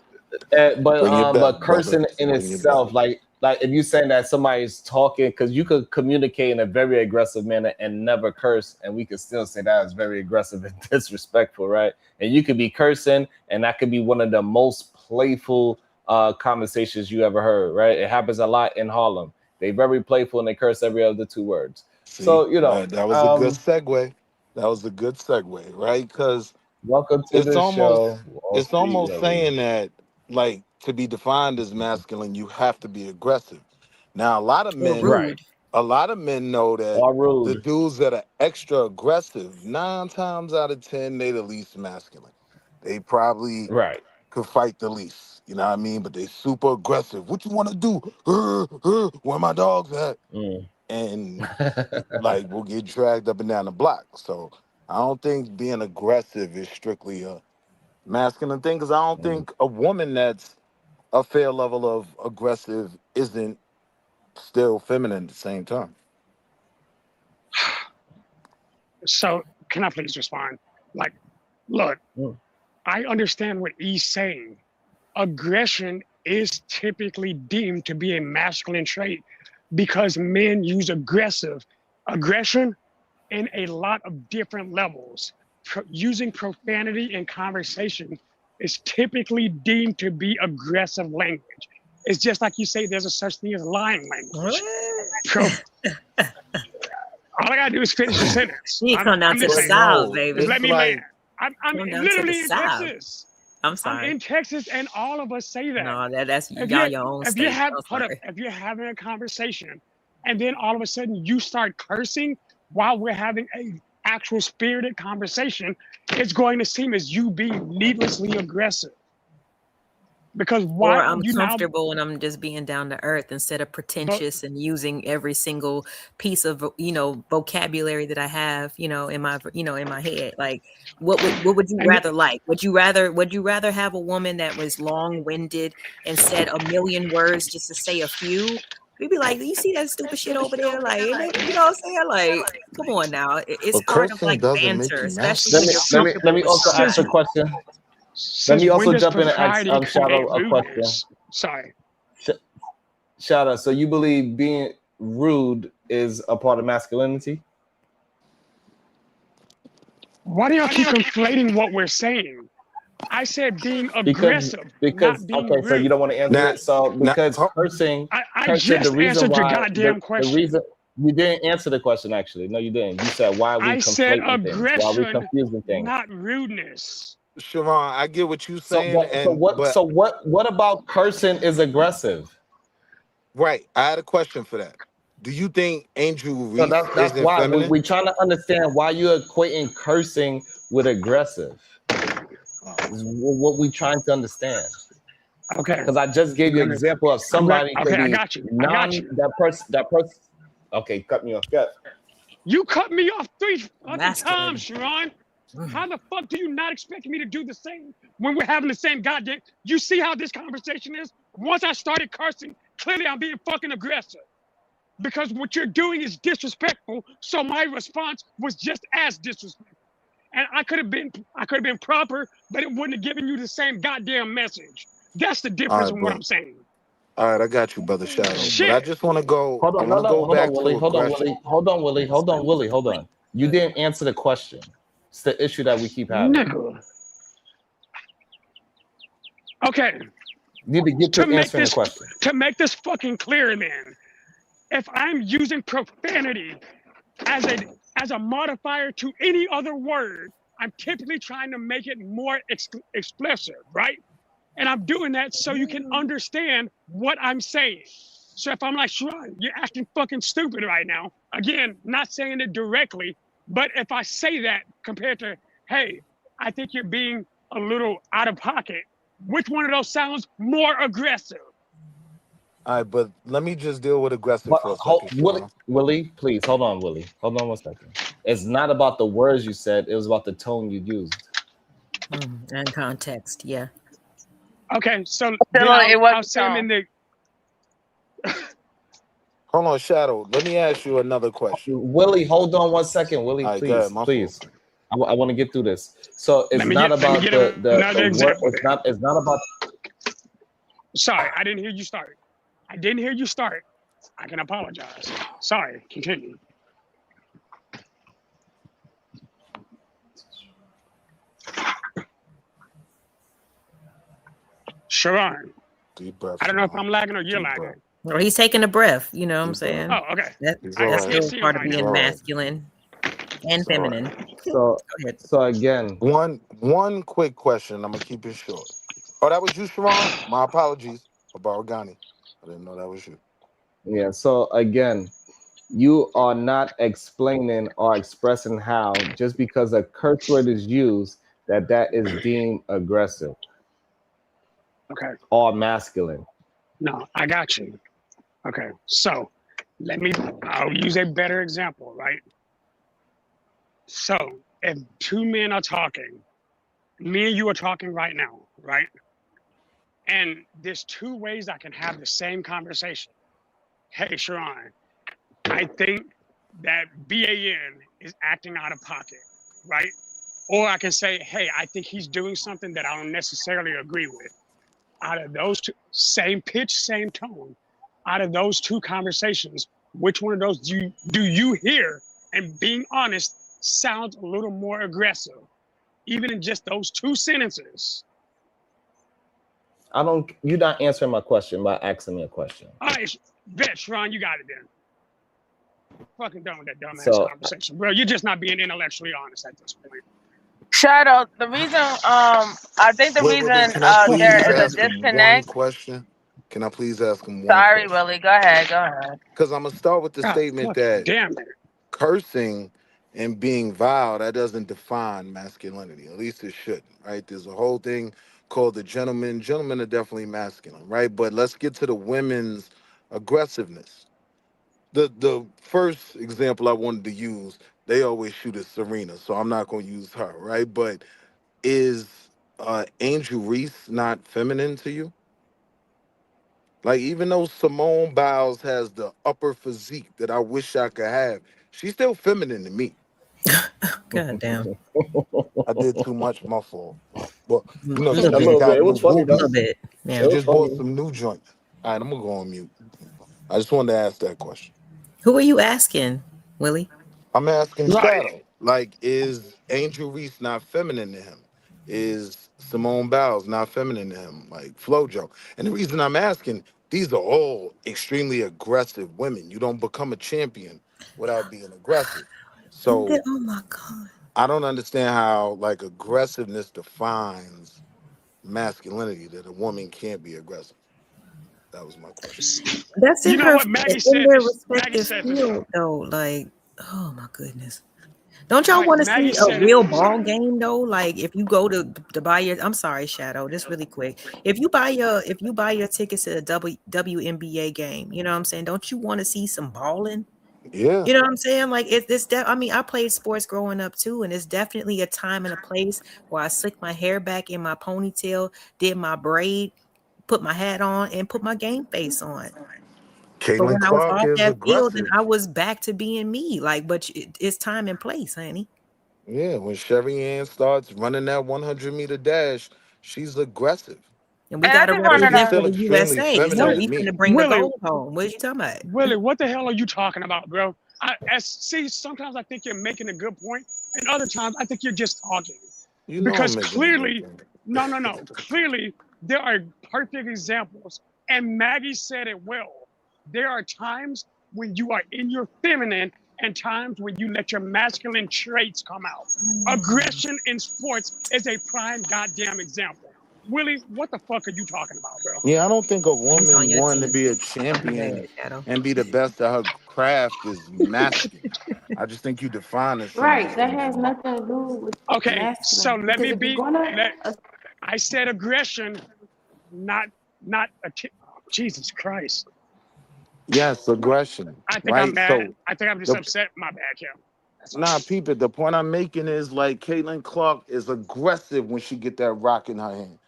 Bring it back, but brother. cursing in Bring it back. itself, like if you're saying that somebody's talking, because you could communicate in a very aggressive manner and never curse, and we could still say that is very aggressive and disrespectful, right? And you could be cursing, and that could be one of the most playful conversations you ever heard, right? It happens a lot in Harlem. They very playful and they curse every other 2 words. See, So that was a good segue. That was a good segue, right? Because welcome to it's the show, almost Wall it's Street almost Willie. saying that, like, to be defined as masculine, you have to be aggressive. Now, Right. a lot of men know that Or the rude. dudes that are extra aggressive, 9 times out of 10, they the least masculine. They probably Right. could fight the least, you know what I mean? But they super aggressive. What you want to do? Where my dogs at? Mm. and like will get dragged up and down the block. So I don't think being aggressive is strictly a masculine thing, because I don't think a woman that's a fair level of aggressive isn't still feminine at the same time. So can I please respond? Like, look, I understand what he's saying. Aggression is typically deemed to be a masculine trait because men use aggression in a lot of different levels. Using profanity in conversation is typically deemed to be aggressive language. It's just like you say there's a such thing as lying language. All I gotta do is finish the sentence. You come down to the South, baby. Just let me like, land. I'm Come down to literally the in South. Texas. I'm sorry. I'm in Texas, and all of us say that. No, that's If y'all you- your own if state. you have, I'm hold up, sorry. if you're having a conversation, and then all of a sudden you start cursing while we're having a actual spirited conversation, it's going to seem as you being needlessly aggressive. Because why Or I'm you now? comfortable and I'm just being down to earth instead of pretentious and using every single piece of vocabulary that I have in my head. Like what would you And rather like? Would you rather have a woman that was long-winded and said a million words just to say a few? We'd be like, you see that stupid shit over there? Like, you know what I'm saying? Like, come on now. It's But part of cursing like doesn't make banter, you especially Let when me you're let me comfortable let me with also someone. ask a question. Let Since me when also does jump in and ask propriety Shadow create a question. rudeness? Sorry. Shadow, so you believe being rude is a part of masculinity? Why do y'all keep conflating what we're saying? I said being Because aggressive, not being okay, so you rude. don't want to answer it. So because cursing, I the just reason answered your why goddamn the question. reason you didn't answer the question actually. No, you didn't. You said why are we I said conflating things? Why are we aggression, confusing things? not rudeness. Siobhan, I get what you're So saying, what about cursing is aggressive? Right. I had a question for that. Do you think Angel So Reese that's isn't why feminine? we're trying to understand why you're equating cursing with aggressive. Is what we're trying to understand. Okay. Because I just gave you an example of somebody could Okay, I be got you. I got you. that person. Okay, cut me off. Cut. You cut me off 3 fucking Masculine. times, Sharon. How the fuck do you not expect me to do the same when we're having the same goddamn? You see how this conversation is? Once I started cursing, clearly I'm being fucking aggressive. Because what you're doing is disrespectful, so my response was just as disrespectful. And I could have been proper, but it wouldn't have given you the same goddamn message. That's the All difference right, in what bro. I'm saying. All right, I got you, brother Shadow. But I Shit. just want to go. Hold I on, want to go hold on, back Willie. to Hold on, aggression. Willie. Hold on, Willie. Hold on, Willie. Hold on. You didn't answer the question. It's the issue that we keep having. Nigga. Okay. You need to get to answering the question. To make this fucking clear, man, if I'm using profanity as a modifier to any other word, I'm typically trying to make it more explicit, right? And I'm doing that so you can understand what I'm saying. So if I'm like, Sharon, you're acting fucking stupid right now. Again, not saying it directly, but if I say that compared to, hey, I think you're being a little out of pocket, which one of those sounds more aggressive? All right, but let me just deal with aggressive But for a second, Willie, please hold on, Willie. Hold on 1 second. It's not about the words you said. It was about the tone you used. And context, yeah. Okay, so Still, it I'll wasn't say them in the. Hold on, Shadow. Let me ask you another question. Willie, hold on 1 second. Willie, All right, please, my please. I want to get through this. So it's not about the word. It's not about. Sorry, I didn't hear you start. I didn't hear you start. I can apologize. Sorry, continue. Sharon. Deep breath. I don't know if I'm lagging or you're lagging. Or he's taking a breath, you know what I'm saying? Oh, okay. That's still part of being masculine and feminine. So again, one quick question. I'm gonna keep it short. Oh, that was you, Sharon. My apologies for Baragani. I didn't know that was you. Yeah. So again, you are not explaining or expressing how just because a curse word is used that is deemed aggressive. Okay. Or masculine. No, I got you. Okay, so I'll use a better example, right? So if two men are talking, me and you are talking right now, right? And there's two ways I can have the same conversation. Hey, Sharon, I think that BAN is acting out of pocket, right? Or I can say, hey, I think he's doing something that I don't necessarily agree with. Out of those two, same pitch, same tone. Out of those two conversations, which one of those do you hear? And being honest, sounds a little more aggressive, even in just those two sentences. You're not answering my question by asking me a question. All right, bet, Sharon, you got it then. Fucking done with that dumbass So- conversation, bro. You're just not being intellectually honest at this point. Shadow, the reason I think the Wait, reason can I please there is a ask him one disconnect. question? Can I please ask him one Sorry, question? Willie. Go ahead. Because I'm gonna start with the God, statement fucking that damn it. cursing and being vile, that doesn't define masculinity. At least it shouldn't, right? There's a whole thing called the gentleman. Gentlemen are definitely masculine, right? But let's get to the women's aggressiveness. The first example I wanted to use, they always shoot at Serena, so I'm not gonna use her, right? But is Angel Reese not feminine to you? Like, even though Simone Biles has the upper physique that I wish I could have, she's still feminine to me. God damn. I did too much, my fault. Well, A you know, she little just bit. got It new was funny A though. little boobies. bit. It She Yeah. was just bought funny. some new joints. All right, I'm gonna go on mute. I just wanted to ask that question. Who are you asking, Willie? I'm asking Right. Shadow, like, is Angel Reese not feminine to him? Is Simone Biles not feminine to him? Like FloJo. And the reason I'm asking, these are all extremely aggressive women. You don't become a champion without being aggressive. So Oh my God. I don't understand how like aggressiveness defines masculinity, that a woman can't be aggressive. That was my question. That's You in know her what Maggie in said? their Maggie respective said this. field though. Like, oh my goodness. Don't All y'all right, want to Maggie see a said real it. ball game though? Like if you go to buy your, I'm sorry, Shadow, this really quick. If you buy your tickets to a WNBA game, you know what I'm saying? Don't you want to see some balling? Yeah. You know what I'm saying? Like I mean, I played sports growing up too, and it's definitely a time and a place where I slicked my hair back in my ponytail, did my braid, put my hat on, and put my game face on. But Caitlin when I was Clark off is that field, then aggressive. I was back to being me. Like, but it's time and place, honey. Yeah, when Sherry Ann starts running that 100-meter dash, she's aggressive. And we And I got to just wanted But she's represent for still to. the extremely USA. So feminine What, to we me. finna bring the Willie? gold home. What you talking about? Willie, what the hell are you talking about, bro? See, sometimes I think you're making a good point, and other times I think you're just talking. You know Because I'm making a good clearly, point. no, clearly there are perfect examples, and Maggie said it well. There are times when you are in your feminine and times when you let your masculine traits come out. Aggression in sports is a prime goddamn example. Willie, what the fuck are you talking about, bro? Yeah, I don't think a He's on woman your wanting to team. be a My champion bad, Shadow. and be the best at her craft is masculine. I just think you defining something Right. just That a has little wrong. nothing to do with Okay, so masculine. let Because me if you're be. gonna I said aggression, not Jesus Christ. Yes, aggression, I think I'm right? mad. So I think I'm just the upset. My bad, Kim. That's all. nah, people, the point I'm making is like Caitlin Clark is aggressive when she get that rock in her hand.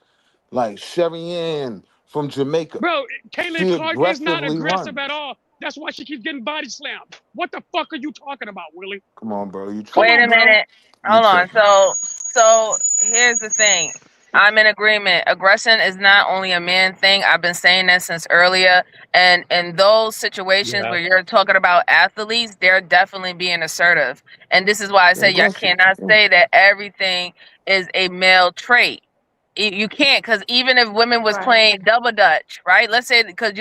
Like Sherry Ann from Jamaica, Bro, Caitlin she Clark is not aggressively aggressive runs. at all. That's why she keeps getting body slammed. What the fuck are you talking about, Willie? Come on, bro, you Come Wait tripping. a on, bro. minute. You Hold on. tripping. So here's the thing. I'm in agreement. Aggression is not only a man thing. I've been saying that since earlier. And in those situations Yeah. where you're talking about athletes, they're definitely being assertive. And this is why I They're say y'all aggressive. cannot Yeah. say that everything is a male trait. You can't, because even if women was right. playing double dutch, right? Let's say, because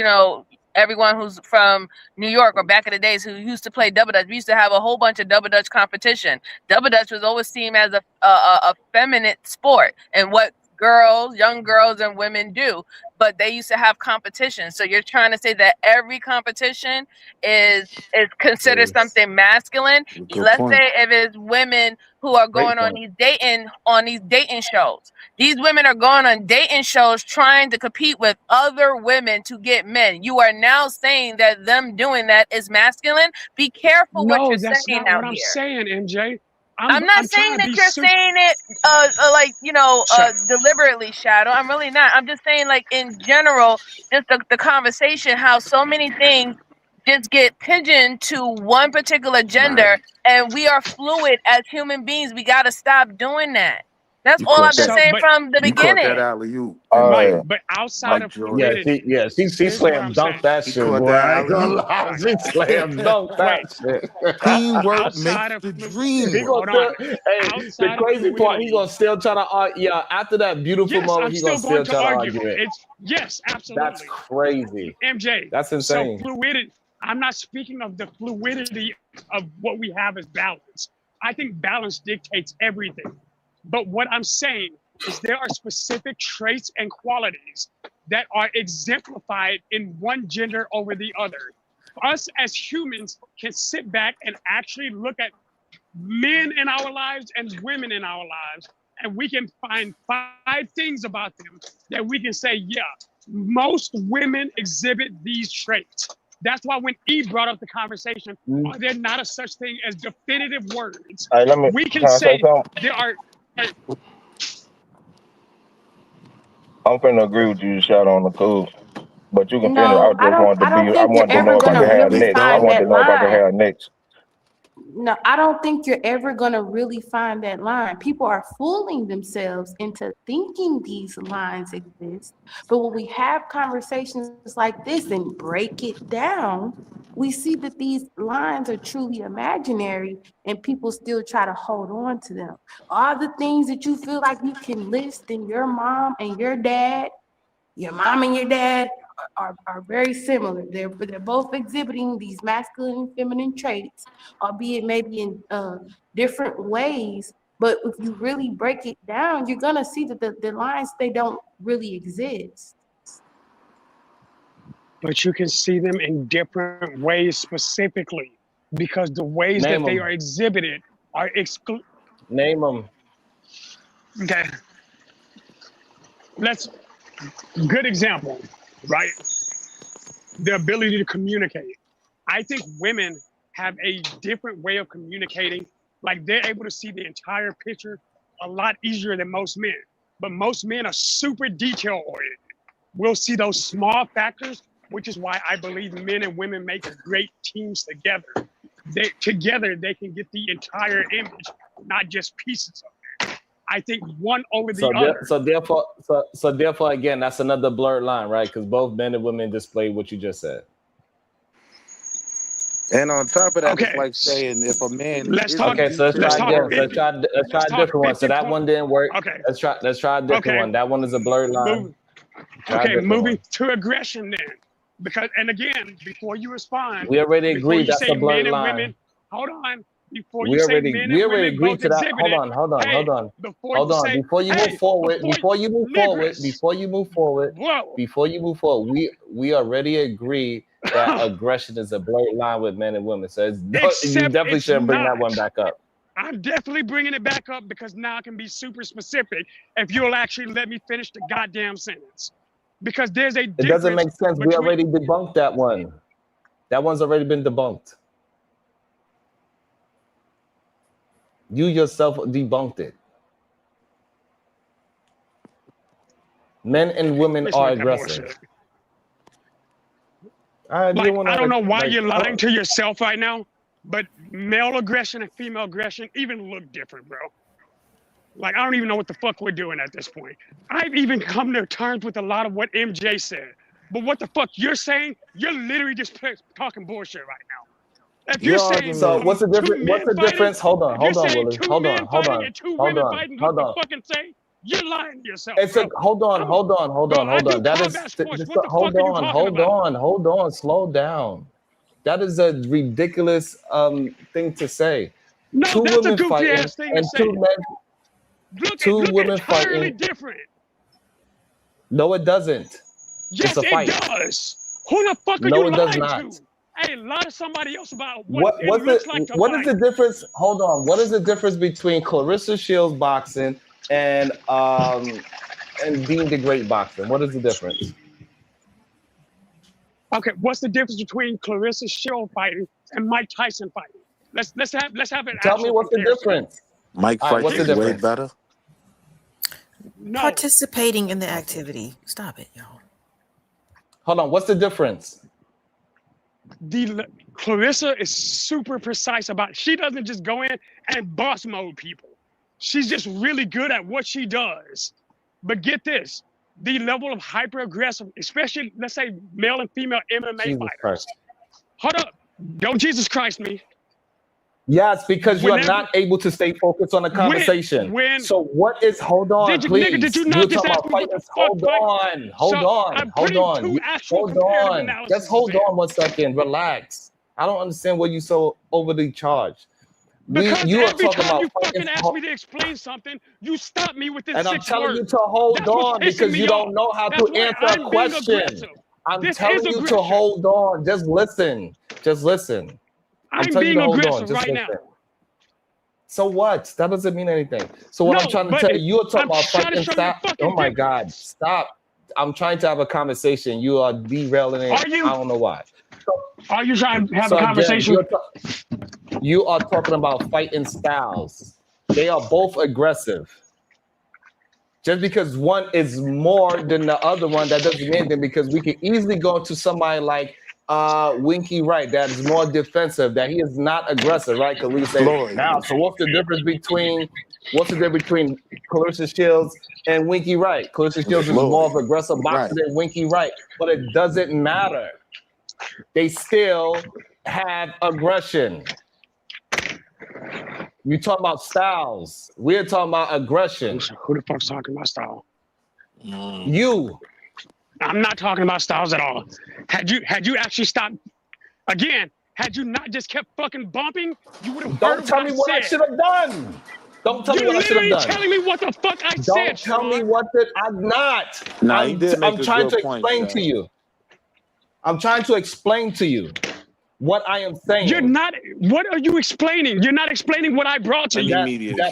everyone who's from New York or back in the days who used to play double dutch, we used to have a whole bunch of double dutch competition. Double dutch was always seen as a feminine sport, and what young girls and women do, but they used to have competition. So you're trying to say that every competition is considered something masculine. Good Let's point. say if it's women who are Great going on point. these dating shows. These women are going on dating shows trying to compete with other women to get men. You are now saying that them doing that is masculine. Be careful what No, you're that's saying not out what I'm here. saying, MJ. I'm not I'm saying trying to that be you're super. saying it like deliberately, Shadow. I'm really not. I'm just saying, like, in general, just the conversation, how so many things just get pigeoned to one particular gender, and we are fluid as human beings. We got to stop doing that. That's You all caught I've been that. So, saying but from the You caught that beginning. alley oop, right, MJ. but outside Mike of Jordan. Yeah, fluidity, she here's what slam I'm saying. dunked that He shit, caught boy. that I ain't alley gonna oop. lie. Right. She slam dunked Wait, that shit. Teamwork outside makes of the flu- dream He work. gonna hold on. still, hey, the Outside of crazy part, he fluidity, gonna still try to argue. Yeah, after that beautiful yes, moment, I'm he gonna still going still to try to argue argue it. it. It's yes, That's absolutely. crazy. MJ. That's So insane. fluidity. I'm not speaking of the fluidity of what we have as balance. I think balance dictates everything. But what I'm saying is there are specific traits and qualities that are exemplified in one gender over the other. Us as humans can sit back and actually look at men in our lives and women in our lives, and we can find 5 things about them that we can say, yeah, most women exhibit these traits. That's why when E brought up the conversation, are there not a such thing as definitive words? Hey, We can can I say say something? there are. I'm finna agree with you, Shadow, on the cool. But you can finish. No, I don't I think you're wanted to ever know if I gonna could have really next. I find wanted that to know if I could line. have next. No, I don't think you're ever going to really find that line. People are fooling themselves into thinking these lines exist. But when we have conversations like this and break it down, we see that these lines are truly imaginary and people still try to hold on to them. All the things that you feel like you can list in your mom and your dad, your mom and your dad are very similar. They're both exhibiting these masculine and feminine traits, albeit maybe in different ways. But if you really break it down, you're gonna see that the lines, they don't really exist. But you can see them in different ways specifically because the ways Name that they them. are exhibited are Name them. okay. Let's good example, right? The ability to communicate. I think women have a different way of communicating. Like they're able to see the entire picture a lot easier than most men. But most men are super detail oriented. We'll see those small factors, which is why I believe men and women make great teams together. Together they can get the entire image, not just pieces of it. I think one over the other. So therefore, again, that's another blurred line, right? Because both men and women display what you just said. And on top of that, it's Okay, like saying if a man let's talk. isn't Okay, so let's Let's try detail talk again. So 50. oriented, let's try Let's a talk different one. So 50 that one didn't work. Okay. Let's try a different Okay. one. That one is a blurred line. Move. Try a Okay, different moving one. to aggression then. Because, and again, before you respond, We already before agreed you that's a say blurred men and line. women, hold on. Before you We say already men we and already women agreed both to that. exhibit Hold it, on, hold on, hey, hold on, before hold you on. say, Before you move hey, forward, before niggers, before you move forward, whoa, we already agreed that aggression is a blurred line with men and women. So you except definitely it's shouldn't bring that not. one back up. I'm definitely bringing it back up because now I can be super specific if you'll actually let me finish the goddamn sentence. Because there's a It doesn't difference make sense. We between. already debunked that one. That one's already been debunked. You yourself debunked it. Men and women It's are not that aggressive. bullshit. I didn't want I don't know to why you're lying to yourself right now, but male aggression and female aggression even look different, bro. Like, I don't even know what the fuck we're doing at this point. I've even come to terms with a lot of what MJ said. But what the fuck you're saying, you're literally just talking bullshit right now. If you're your saying So argument. what's the two difference? What's men the fighting, difference? Hold if you're on, saying Willie. two Hold men on, hold fighting on, and two hold women on, fighting, what hold the on. fucking say? You're lying to yourself, It's a bro. hold on, hold on, Bro, I hold do on. That is combat sports. just What the fuck are you talking about? hold on. Slow down. That is a ridiculous thing to say. No, Two that's a women goofy fighting ass thing to and say. Look two women entirely fighting. different. No, it doesn't. Yes, It's a fight. it does. Who the fuck are No, you it does lying not. to? Hey, lie to somebody else about what it What's looks it? like to What fight. is the difference? Hold on. What is the difference between Clarissa Shields boxing and Dean the Great boxing? What is the difference? Okay, what's the difference between Clarissa Shields fighting and Mike Tyson fighting? Let's have an Tell me actual what's the comparison. difference. Mike All right, what's fights the is way difference? better. No. Participating in the activity. Stop it, y'all. Hold on. What's the difference? Clarissa is super precise about. She doesn't just go in and boss mode people. She's just really good at what she does. But get this, the level of hyper aggressive, especially let's say male and female MMA Jesus fighters. Christ. Hold up, don't Jesus Christ me. Yes, because you are Whenever- not able to stay focused on the conversation. so what is? Hold on, please. Nigga, did you You're not just talking ask about me what the fighters. fuck Hold fight? on, hold So, on, I'm hold putting on. two You- actual hold comparative on. analyses Just hold there. on 1 second. Relax. I don't understand why you so overly charged. Because You are every talking time about you fighting. fucking ask me to explain something, you stop me within And I'm 6 telling words. you to hold That's what's on pissing because me you off. don't know how That's to why answer a I'm being question. aggressive. I'm This telling is you to aggression. hold on. Just listen. Just listen. I'm I'm telling you being to hold on. aggressive Just right listen. now. So what? That doesn't mean anything. So what I'm No, trying to but tell you, you're talking I'm about trying to fighting show you style. the fucking Oh my God, difference. stop. I'm trying to have a conversation. You are derailing it. Are you? I don't know why. Are you trying to have So a again, conversation? you are talking about fighting styles. They are both aggressive. Just because one is more than the other one, that doesn't mean anything, because we can easily go to somebody like Winky Wright that is more defensive, that he is not aggressive, right? Because we can say Floyd. now, so what's the difference between Clarissa Shields and Winky Wright? Clarissa Shields is more of an aggressive boxer than Winky Wright, but it doesn't matter. They still have aggression. You talk about styles. We're talking about aggression. Who the fuck's talking about style? You. I'm not talking about styles at all. Had you actually stopped again, had you not just kept fucking bumping, you would have heard Don't tell me what I said. should have done. Don't tell me You're what I should have literally done. telling me what the fuck I said. Don't tell me what that I'm not. Nah, he did make I'm a trying good to point, explain Chad. to you. I'm trying to explain to you what I am saying. You're not. What are you explaining? You're not explaining what I brought to you.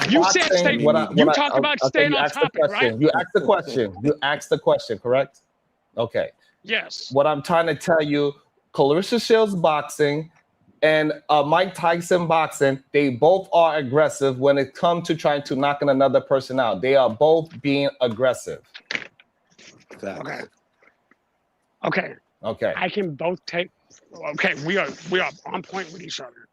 You said stay. You talked about staying you on asked the topic, question. right? You asked the question. You asked the question, correct? Okay. Yes. What I'm trying to tell you, Clarissa Shields boxing and Mike Tyson boxing, they both are aggressive when it comes to trying to knocking another person out. They are both being aggressive. Okay. Okay. Okay. I can both take. Okay, we are on point with each other.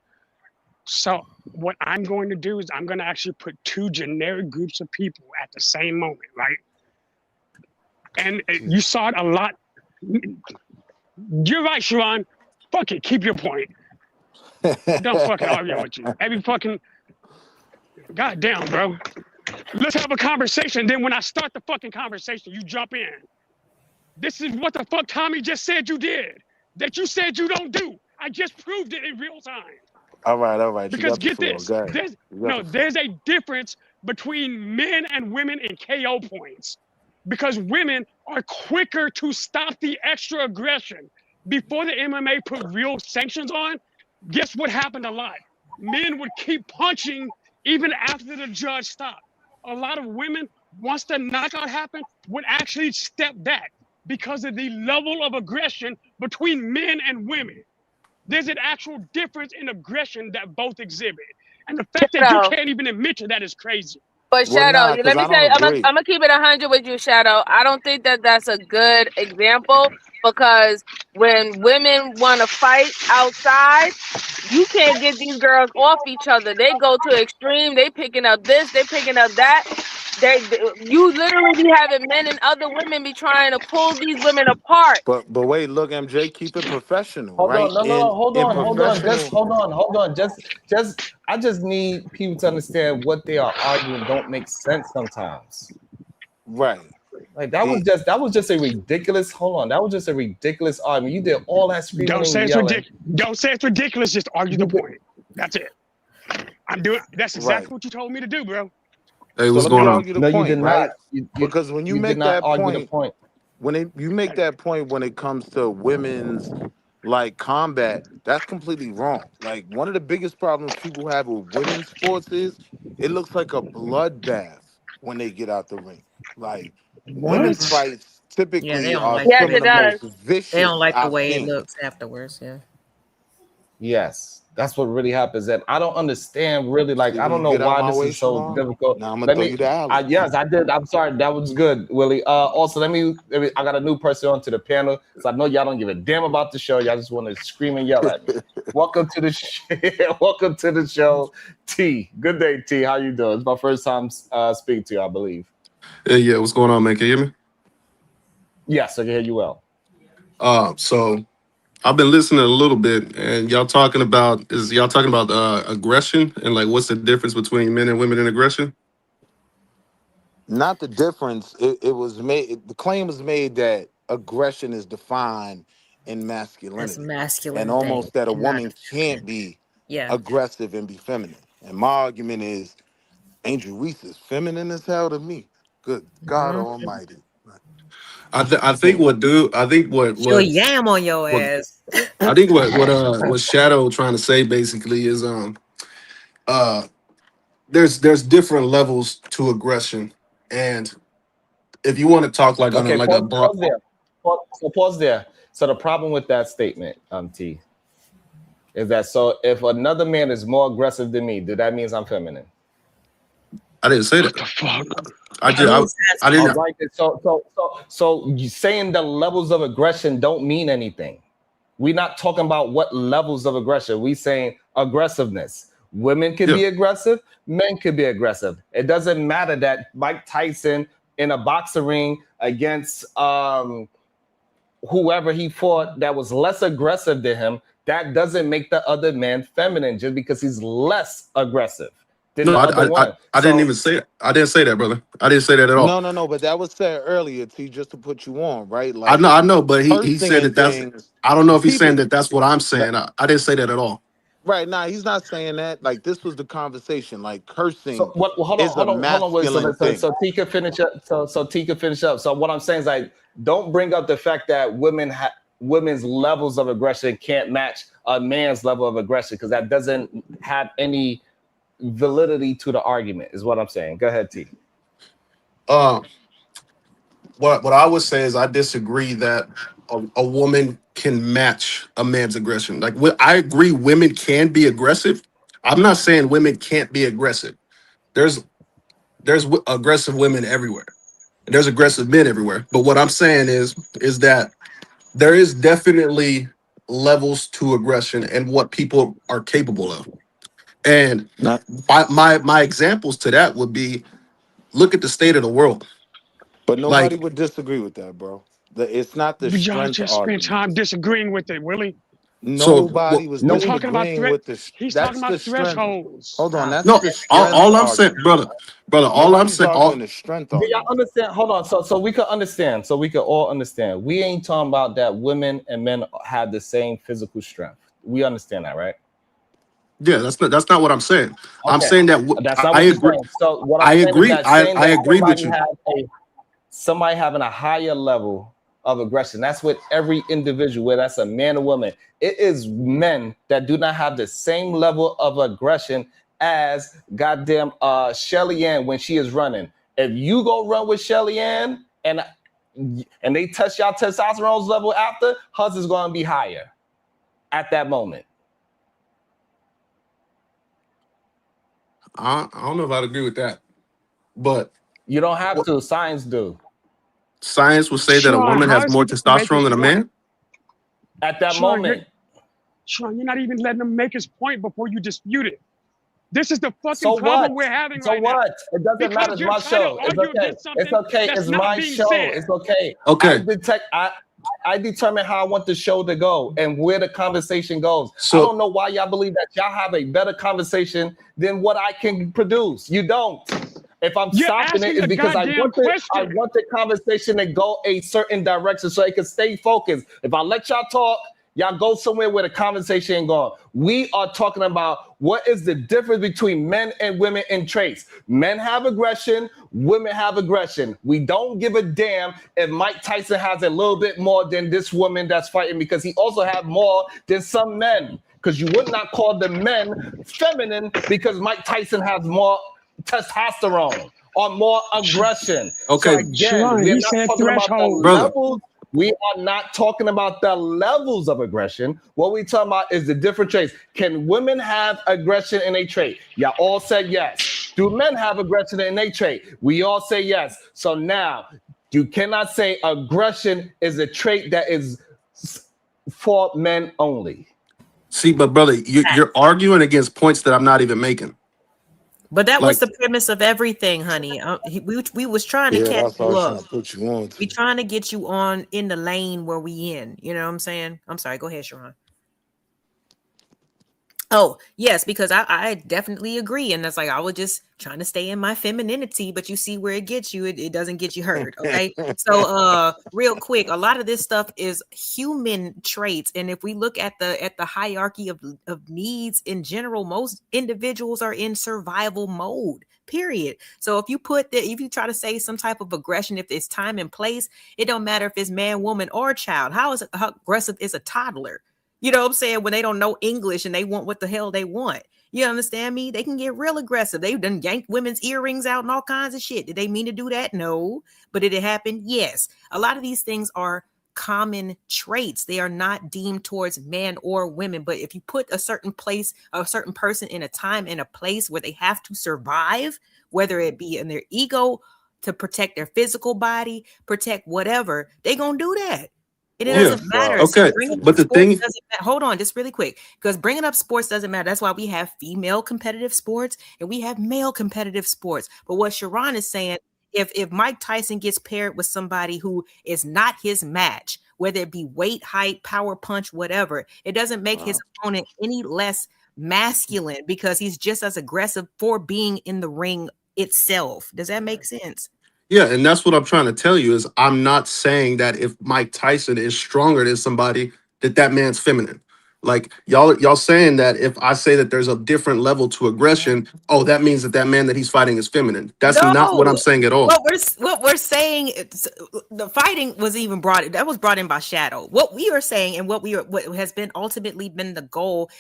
So what I'm going to do is I'm going to actually put two generic groups of people at the same moment, right? And you saw it a lot. You're right, Sharon. Fuck it, keep your point. Don't fucking argue with you. Every fucking goddamn, bro. Let's have a conversation. Then when I start the fucking conversation, you jump in. This is what the fuck Tommy just said you did. That you said you don't do. I just proved it in real time. All right. Because you got get the floor. this, Go ahead. there's a difference between men and women in KO points. Because women are quicker to stop the extra aggression. Before the MMA put real sanctions on, guess what happened a lot? Men would keep punching even after the judge stopped. A lot of women, once the knockout happened, would actually step back because of the level of aggression between men and women. There's an actual difference in aggression that both exhibit. And the fact that you can't even admit to that is crazy. But Shadow, let me tell you, I'm gonna keep it 100 with you, Shadow. I don't think that that's a good example because when women want to fight outside, you can't get these girls off each other. They go to extreme. They picking up this. They picking up that. You literally be having men and other women be trying to pull these women apart. But wait, look, MJ, keep it professional, Hold right? on, no, hold on. Professional. Hold on. I just need people to understand what they are arguing don't make sense sometimes. Right. Like that was just a ridiculous. Hold on, that was just a ridiculous argument. You did all that screaming Don't say and it's yelling. ridiculous. Don't say it's ridiculous. Just argue the point. That's it. That's exactly what you told me to do, bro. Hey, what's going on? You did not. Because when you you make did not that argue point, the point. you make that point when it comes to women's like combat, that's completely wrong. Like one of the biggest problems people have with women's sports is it looks like a bloodbath when they get out the ring. Like women's What? fights Yeah, they typically don't are like the Yes, some way of it the it does. most looks. They don't vicious like the I've way it seen. looks afterwards. Yeah. Yes, that's what really happens. And I don't understand really, like, See I when don't you know get out why my this way, is so Sharon, difficult. now I'm gonna Let throw me, you the alley. yes, I did. I'm sorry. That was good, Willie. Also, I got a new person onto the panel. So I know y'all don't give a damn about the show. Y'all just want to scream and yell at me. Welcome to the welcome to the show, T. Good day, T. How you doing? It's my first time speaking to you, I believe. Hey, yeah, what's going on, man? Can you hear me? Yes, I can hear you well. So I've been listening a little bit, and y'all talking about aggression and like what's the difference between men and women in aggression? Not the difference. It was made. The claim was made that aggression is defined in That's a masculinity, and masculine thing almost that a and not a woman can't feminine. be Yeah. aggressive and be feminine. And my argument is, Angel Reese is feminine as hell to me. Good God Mhm. Almighty. I think Can't. She'll yam on your what ass. I think what Shadow trying to say basically is uh there's different levels to aggression, and if you want to talk like on a Okay, like a broad, pause there. Pause there. So the problem with that statement, T, is that so if another man is more aggressive than me, that means I'm feminine? I didn't say that. What the fuck? I He just was I All asking. didn't. right. So you saying the levels of aggression don't mean anything. We're not talking about what levels of aggression. We saying aggressiveness. Women can Yeah. be aggressive. Men can be aggressive. It doesn't matter that Mike Tyson in a boxing ring against whoever he fought that was less aggressive than him. That doesn't make the other man feminine just because he's less aggressive than No, the other one. I didn't So even say it. I didn't say that, brother. I didn't say that at all. No. But that was said earlier, T, just to put you on, right? I Like know, I know, but her he said saying that that's. things. I don't know if he's saying People. that that's what I'm saying. I didn't say that at all. Right now, he's not saying that. Like this was the conversation. Like So cursing what? Hold on, is a wait. masculine thing. So T can finish up. So T can finish up. So what I'm saying is like, don't bring up the fact that women's levels of aggression can't match a man's level of aggression because that doesn't have any validity to the argument. Is what I'm saying. Go ahead, T. Uh, what I would say is I disagree that a woman can match a man's aggression. Like I agree, women can be aggressive. I'm not saying women can't be aggressive. There's aggressive women everywhere. And there's aggressive men everywhere. But what I'm saying is that there is definitely levels to aggression and what people are capable of. And Not, my examples to that would be look at the state of the world. but nobody Like would disagree with that, bro. It's not the Y'all strength just spent argument. time disagreeing with it, Willie. so, Nobody was We're No, talking about disagreeing threat. with the. He's talking That's about the strength. thresholds. Hold on, that's no, the strength all I'm saying, argument. brother, all I'm Nobody's saying, arguing the strength do y'all argument. understand? Hold on. So we could understand. So we could all understand. We ain't talking about that women and men have the same physical strength. We understand that, right? yeah, that's not what I'm saying. I'm Okay. saying that That's not I what you're agree. saying. So what I'm I saying is agree. that saying I that agreed with you. somebody having a higher level of aggression. That's with every individual, whether that's a man or woman. It is men that do not have the same level of aggression as goddamn Shelly Ann when she is running. If you go run with Shelly Ann and they test y'all testosterone level after, hers is going to be higher at that moment. I don't know if I'd agree with that, but You don't have to. Science do. Science would say that a Sean, woman how has is more he making testosterone his than a point? man. At that Sean, moment. Sean, you're not even letting him make his point before you dispute it. This is the fucking So problem what? we're having So right now. what? It doesn't matter. Because It's you're my trying to show. It's argue okay. against It's something okay. that's It's not my being show. said. It's okay. Okay. I determine how I want the show to go and where the conversation goes. I So don't know why y'all believe that y'all have a better conversation than what I can produce. You don't. If I'm You're stopping it, asking it's a because goddamn I question. want the conversation to go a certain direction so it can stay focused. If I let y'all talk, Y'all go somewhere where the conversation ain't going. We are talking about what is the difference between men and women in traits. Men have aggression, women have aggression. We don't give a damn if Mike Tyson has a little bit more than this woman that's fighting because he also have more than some men. Because you would not call the men feminine because Mike Tyson has more testosterone or more aggression. Okay. So again, Sharon, we're he not said talking about the threshold. Brother. levels. We are not talking about the levels of aggression. What we talking about is the different traits. Can women have aggression in a trait? Y'all all said yes. Do men have aggression in a trait? We all say yes. So now you cannot say aggression is a trait that is for men only. See, but brother, you're arguing against points that I'm not even making. But that Like, was the premise of everything, honey. We was trying to Yeah, catch that's what I you was up. trying to put you on We to. trying to get you on in the lane where we in. You know what I'm saying? I'm sorry. Go ahead, Sharon. Oh, yes, because I definitely agree. And that's like, I was just trying to stay in my femininity, but you see where it gets you. It doesn't get you hurt. Okay. So real quick, a lot of this stuff is human traits. And if we look at the hierarchy of needs in general, most individuals are in survival mode. Period. So if you try to say some type of aggression, if it's time and place, it don't matter if it's man, woman, or child. How aggressive is a toddler? You know what I'm saying? When they don't know English and they want what the hell they want. You understand me? They can get real aggressive. They've done yanked women's earrings out and all kinds of shit. Did they mean to do that? No. But did it happen? Yes. A lot of these things are common traits. They are not deemed towards men or women. But if you put a certain person in a time and a place where they have to survive, whether it be in their ego to protect their physical body, protect whatever, they gonna do that. It doesn't matter. Okay. Bringing But up the sports thing, doesn't matter. Hold on, just really quick, because bringing up sports doesn't matter. That's why we have female competitive sports and we have male competitive sports. But what Sharon is saying, if Mike Tyson gets paired with somebody who is not his match, whether it be weight, height, power punch, whatever, it doesn't make his opponent any less masculine because he's just as aggressive for being in the ring itself. Does that make sense? yeah, and that's what I'm trying to tell you is I'm not saying that if Mike Tyson is stronger than somebody, that man's feminine. Like y'all saying that if I say that there's a different level to aggression, oh, that means that man that he's fighting is feminine. That's not what I'm No, saying at all. what we're saying, the fighting was even brought in by Shadow. What we are saying and what has been ultimately been the goal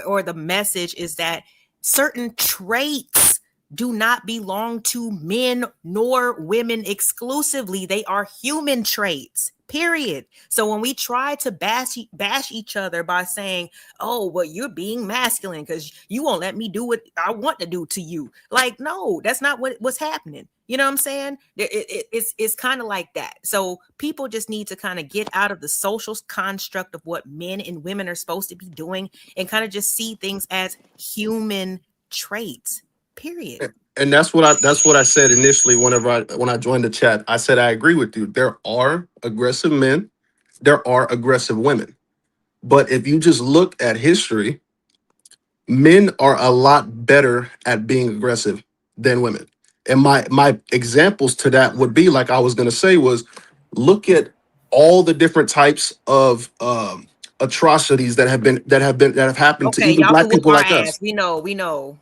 or the message is that certain traits do not belong to men nor women exclusively. They are human traits. Period. So when we try to bash each other by saying, "Oh, well, you're being masculine because you won't let me do what I want to do to you," like, no, that's not what's happening. You know what I'm saying? It's kind of like that. So people just need to kind of get out of the social construct of what men and women are supposed to be doing and kind of just see things as human traits. Period. And that's what I said initially when I joined the chat. I said I agree with you. There are aggressive men, there are aggressive women. But if you just look at history, men are a lot better at being aggressive than women. And my examples to that would be like I was going to say was look at all the different types of atrocities that have happened to Okay, even y'all black can whoop people our like us. ass. We know.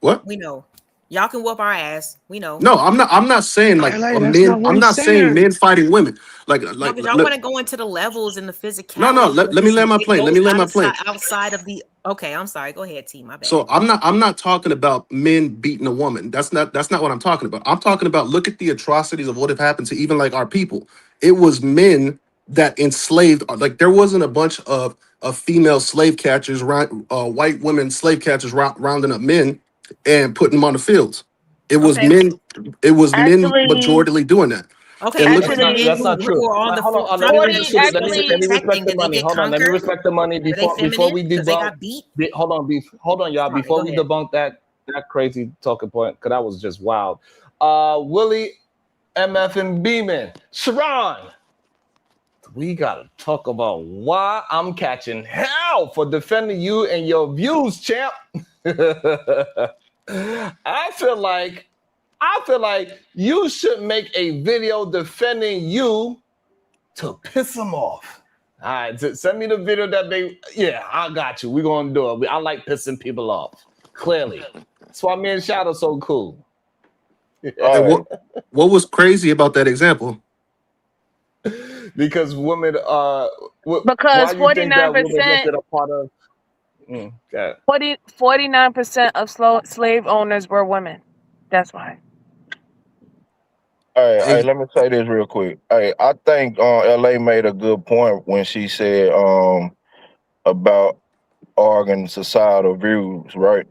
What? We know. Y'all can whoop our ass. We know. No, I'm not saying like LA, a that's men. not what I'm he's not saying saying. men fighting women. No, because y'all want to go into the levels and the No. physicality. Let me land my plane. Let me land my plane. Outside of the. Okay, I'm sorry. Go ahead, T. My bad. So I'm not talking about men beating a woman. That's not what I'm talking about. I'm talking about look at the atrocities of what have happened to even like our people. It was men that enslaved. Like there wasn't a bunch of female slave catchers, white women slave catchers rounding up men and putting them on the fields. It was men. It was men Actually, majorly doing that. Okay, And but look was at the actually, men That's not who true. were on the Hold on, front let me lines just Forty shoot it. of Let me actually, respect protecting? the Did they money. get Hold on, let me conquered? respect the money Were they before we feminine because they debunk. got beat? Hold on, y'all. Sorry, Before go we ahead. debunk that crazy talking point, because that was just wild. Willie, MF, and Beeman, Sharon. We gotta talk about why I'm catching hell for defending you and your views, champ. I feel like you should make a video defending you to piss him off. All right, send me the video that they. Yeah, I got you. We're gonna do it. I like pissing people off. Clearly, that's why me and Shadow so cool. And what was crazy about that example? Because women, Because why you think that women 49%, listed a part of? Okay. 49% of slave owners were women. That's why. Hey, let me say this real quick. Hey, I think LA made a good point when she said about arguing societal views, right?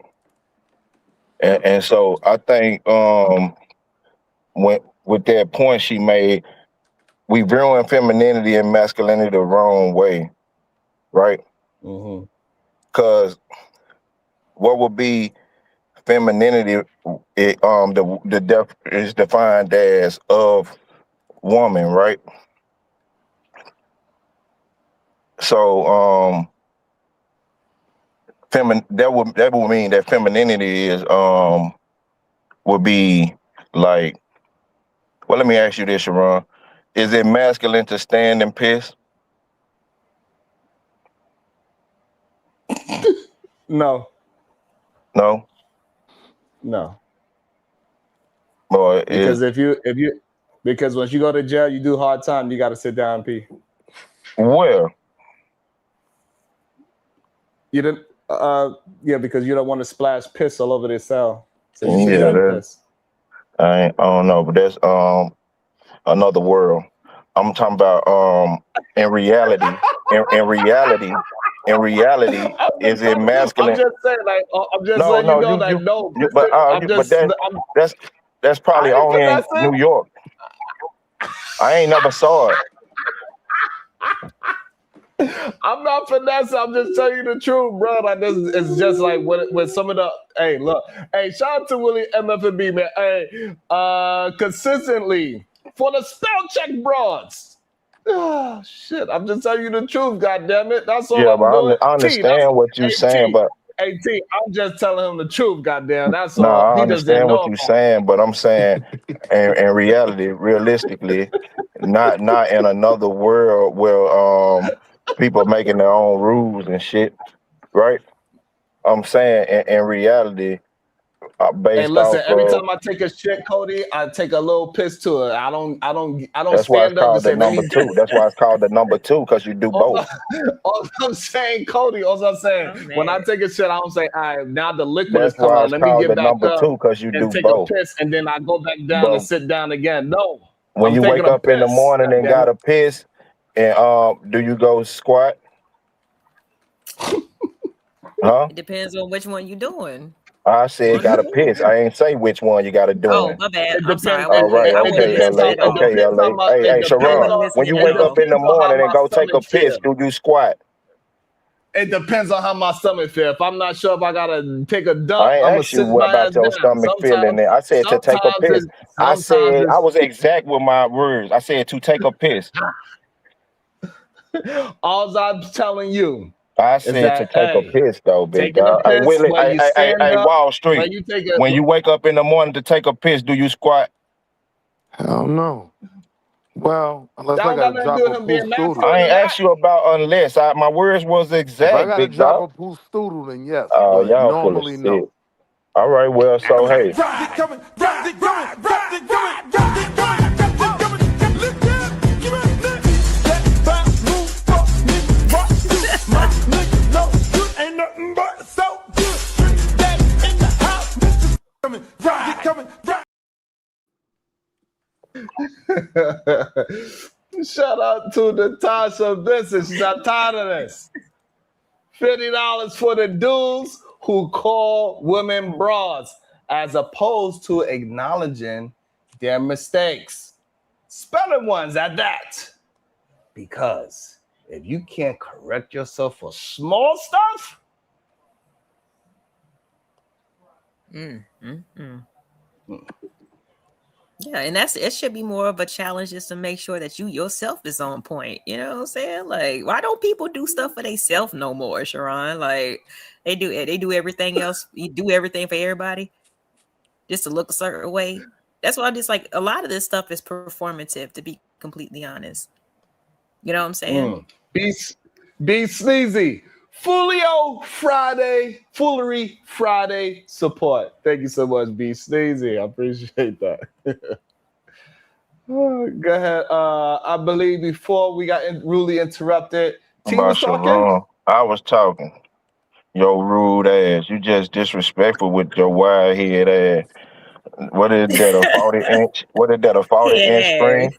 And so I think when with that point she made, we viewing femininity and masculinity the wrong way, right? Mm-hmm. Because what would be femininity? Is defined as of woman, right? So that would mean that femininity is would be like, well, let me ask you this, Sharon. Is it masculine to stand and piss? No. No. No. Boy, Because because once you go to jail, you do hard time. You got to sit down and pee. Where? You didn't. Yeah, because you don't want to splash piss all over the cell, so you sit Yeah, down and piss. I don't know, but that's another world. I'm talking about in reality, in reality, is it masculine? I'm just saying, like, I'm just No, letting you no, know that no. but that's probably I ain't only in finessing. New York. I ain't never saw it. I'm not finessing. I'm just telling you the truth, bro. Like this, it's just like when some of the. Hey, look. Hey, shout out to Willie MFB, man. Hey, consistently for the spell check broads. Oh, shit. I'm just telling you the truth. God damn it. That's all Yeah, I'm doing. but I understand what you're saying, but I'm just telling him the truth. Goddamn. That's no, all. I He just didn't understand what know you're about it. saying, but I'm saying in reality, realistically, not in another world where people making their own rules and shit, right? I'm saying in reality, Hey, based listen. off Every of time I take a shit, Cody, I take a little piss to it. I don't that's why it's stand up and called the say, "Let number me." two. That's why it's called the number two, because you do both. All I'm saying, Cody, all I'm saying, when I take a shit, I don't say, all right, now the liquid is That's coming why out. it's Let me called get the back number up two, because you and do take a both. piss, and then I go back down and But sit down again. No, when I'm you taking wake a up in the piss. morning and Goddamn gotta it. piss, and do you go squat? Huh? It depends on which one you're doing. I said One or gotta two. piss. I ain't say which one you gotta Oh, doing. my bad. It I'm sorry. depends. I All wasn't. right, I It wasn't okay, depends LA, listening on. at It all. okay, depends LA. on my. Hey, It I depends Sharon, wasn't on. when you listening It at wake up all. in the depends on how morning and my go take a stomach piss, feel. do you squat? It depends on how my stomach feel. If I'm not sure if I gotta take a dump, I ain't I'm gonna asked you sit what my ass about your down. stomach feeling there. I said to take a piss. Sometimes I it's. was exact with my words. I said to take a piss. All I'm telling you I is said to that, take a hey, piss though, big taking a dog. Hey, piss, Willie, whether you stand hey, up, Wall whether Street. you take a. When you wake up in the morning to take a piss, do you squat? Hell no. Well, unless That I don't got got to nothing to drop do with a him pool being stool. masculine I or ain't not. asked you about unless. My words was If I exact, got to big drop dog. a pool stool, then yes. Oh, But y'all full of normally, shit. no. All right, well, so hey. Shout out to Natasha Vincent. She's not tired of this. $50 for the dudes who call women broads, as opposed to acknowledging their mistakes. Spelling ones at that. Because if you can't correct yourself for small stuff, Yeah, and it should be more of a challenge just to make sure that you yourself is on point. You know what I'm saying? Like, why don't people do stuff for themselves no more, Sharon? Like, they do everything else. You do everything for everybody just to look a certain way. That's why I just a lot of this stuff is performative, to be completely honest. You know what I'm saying? Be Sneezy. Foolery Friday support. Thank you so much, Be Sneezy. I appreciate that. Go ahead. I believe before we got rudely interrupted, T About was talking. Sharon. I was talking. Yo, rude ass. You just disrespectful with your wide head ass. What is that? A 40 inch? What is that? A 40 inch Yeah. screen?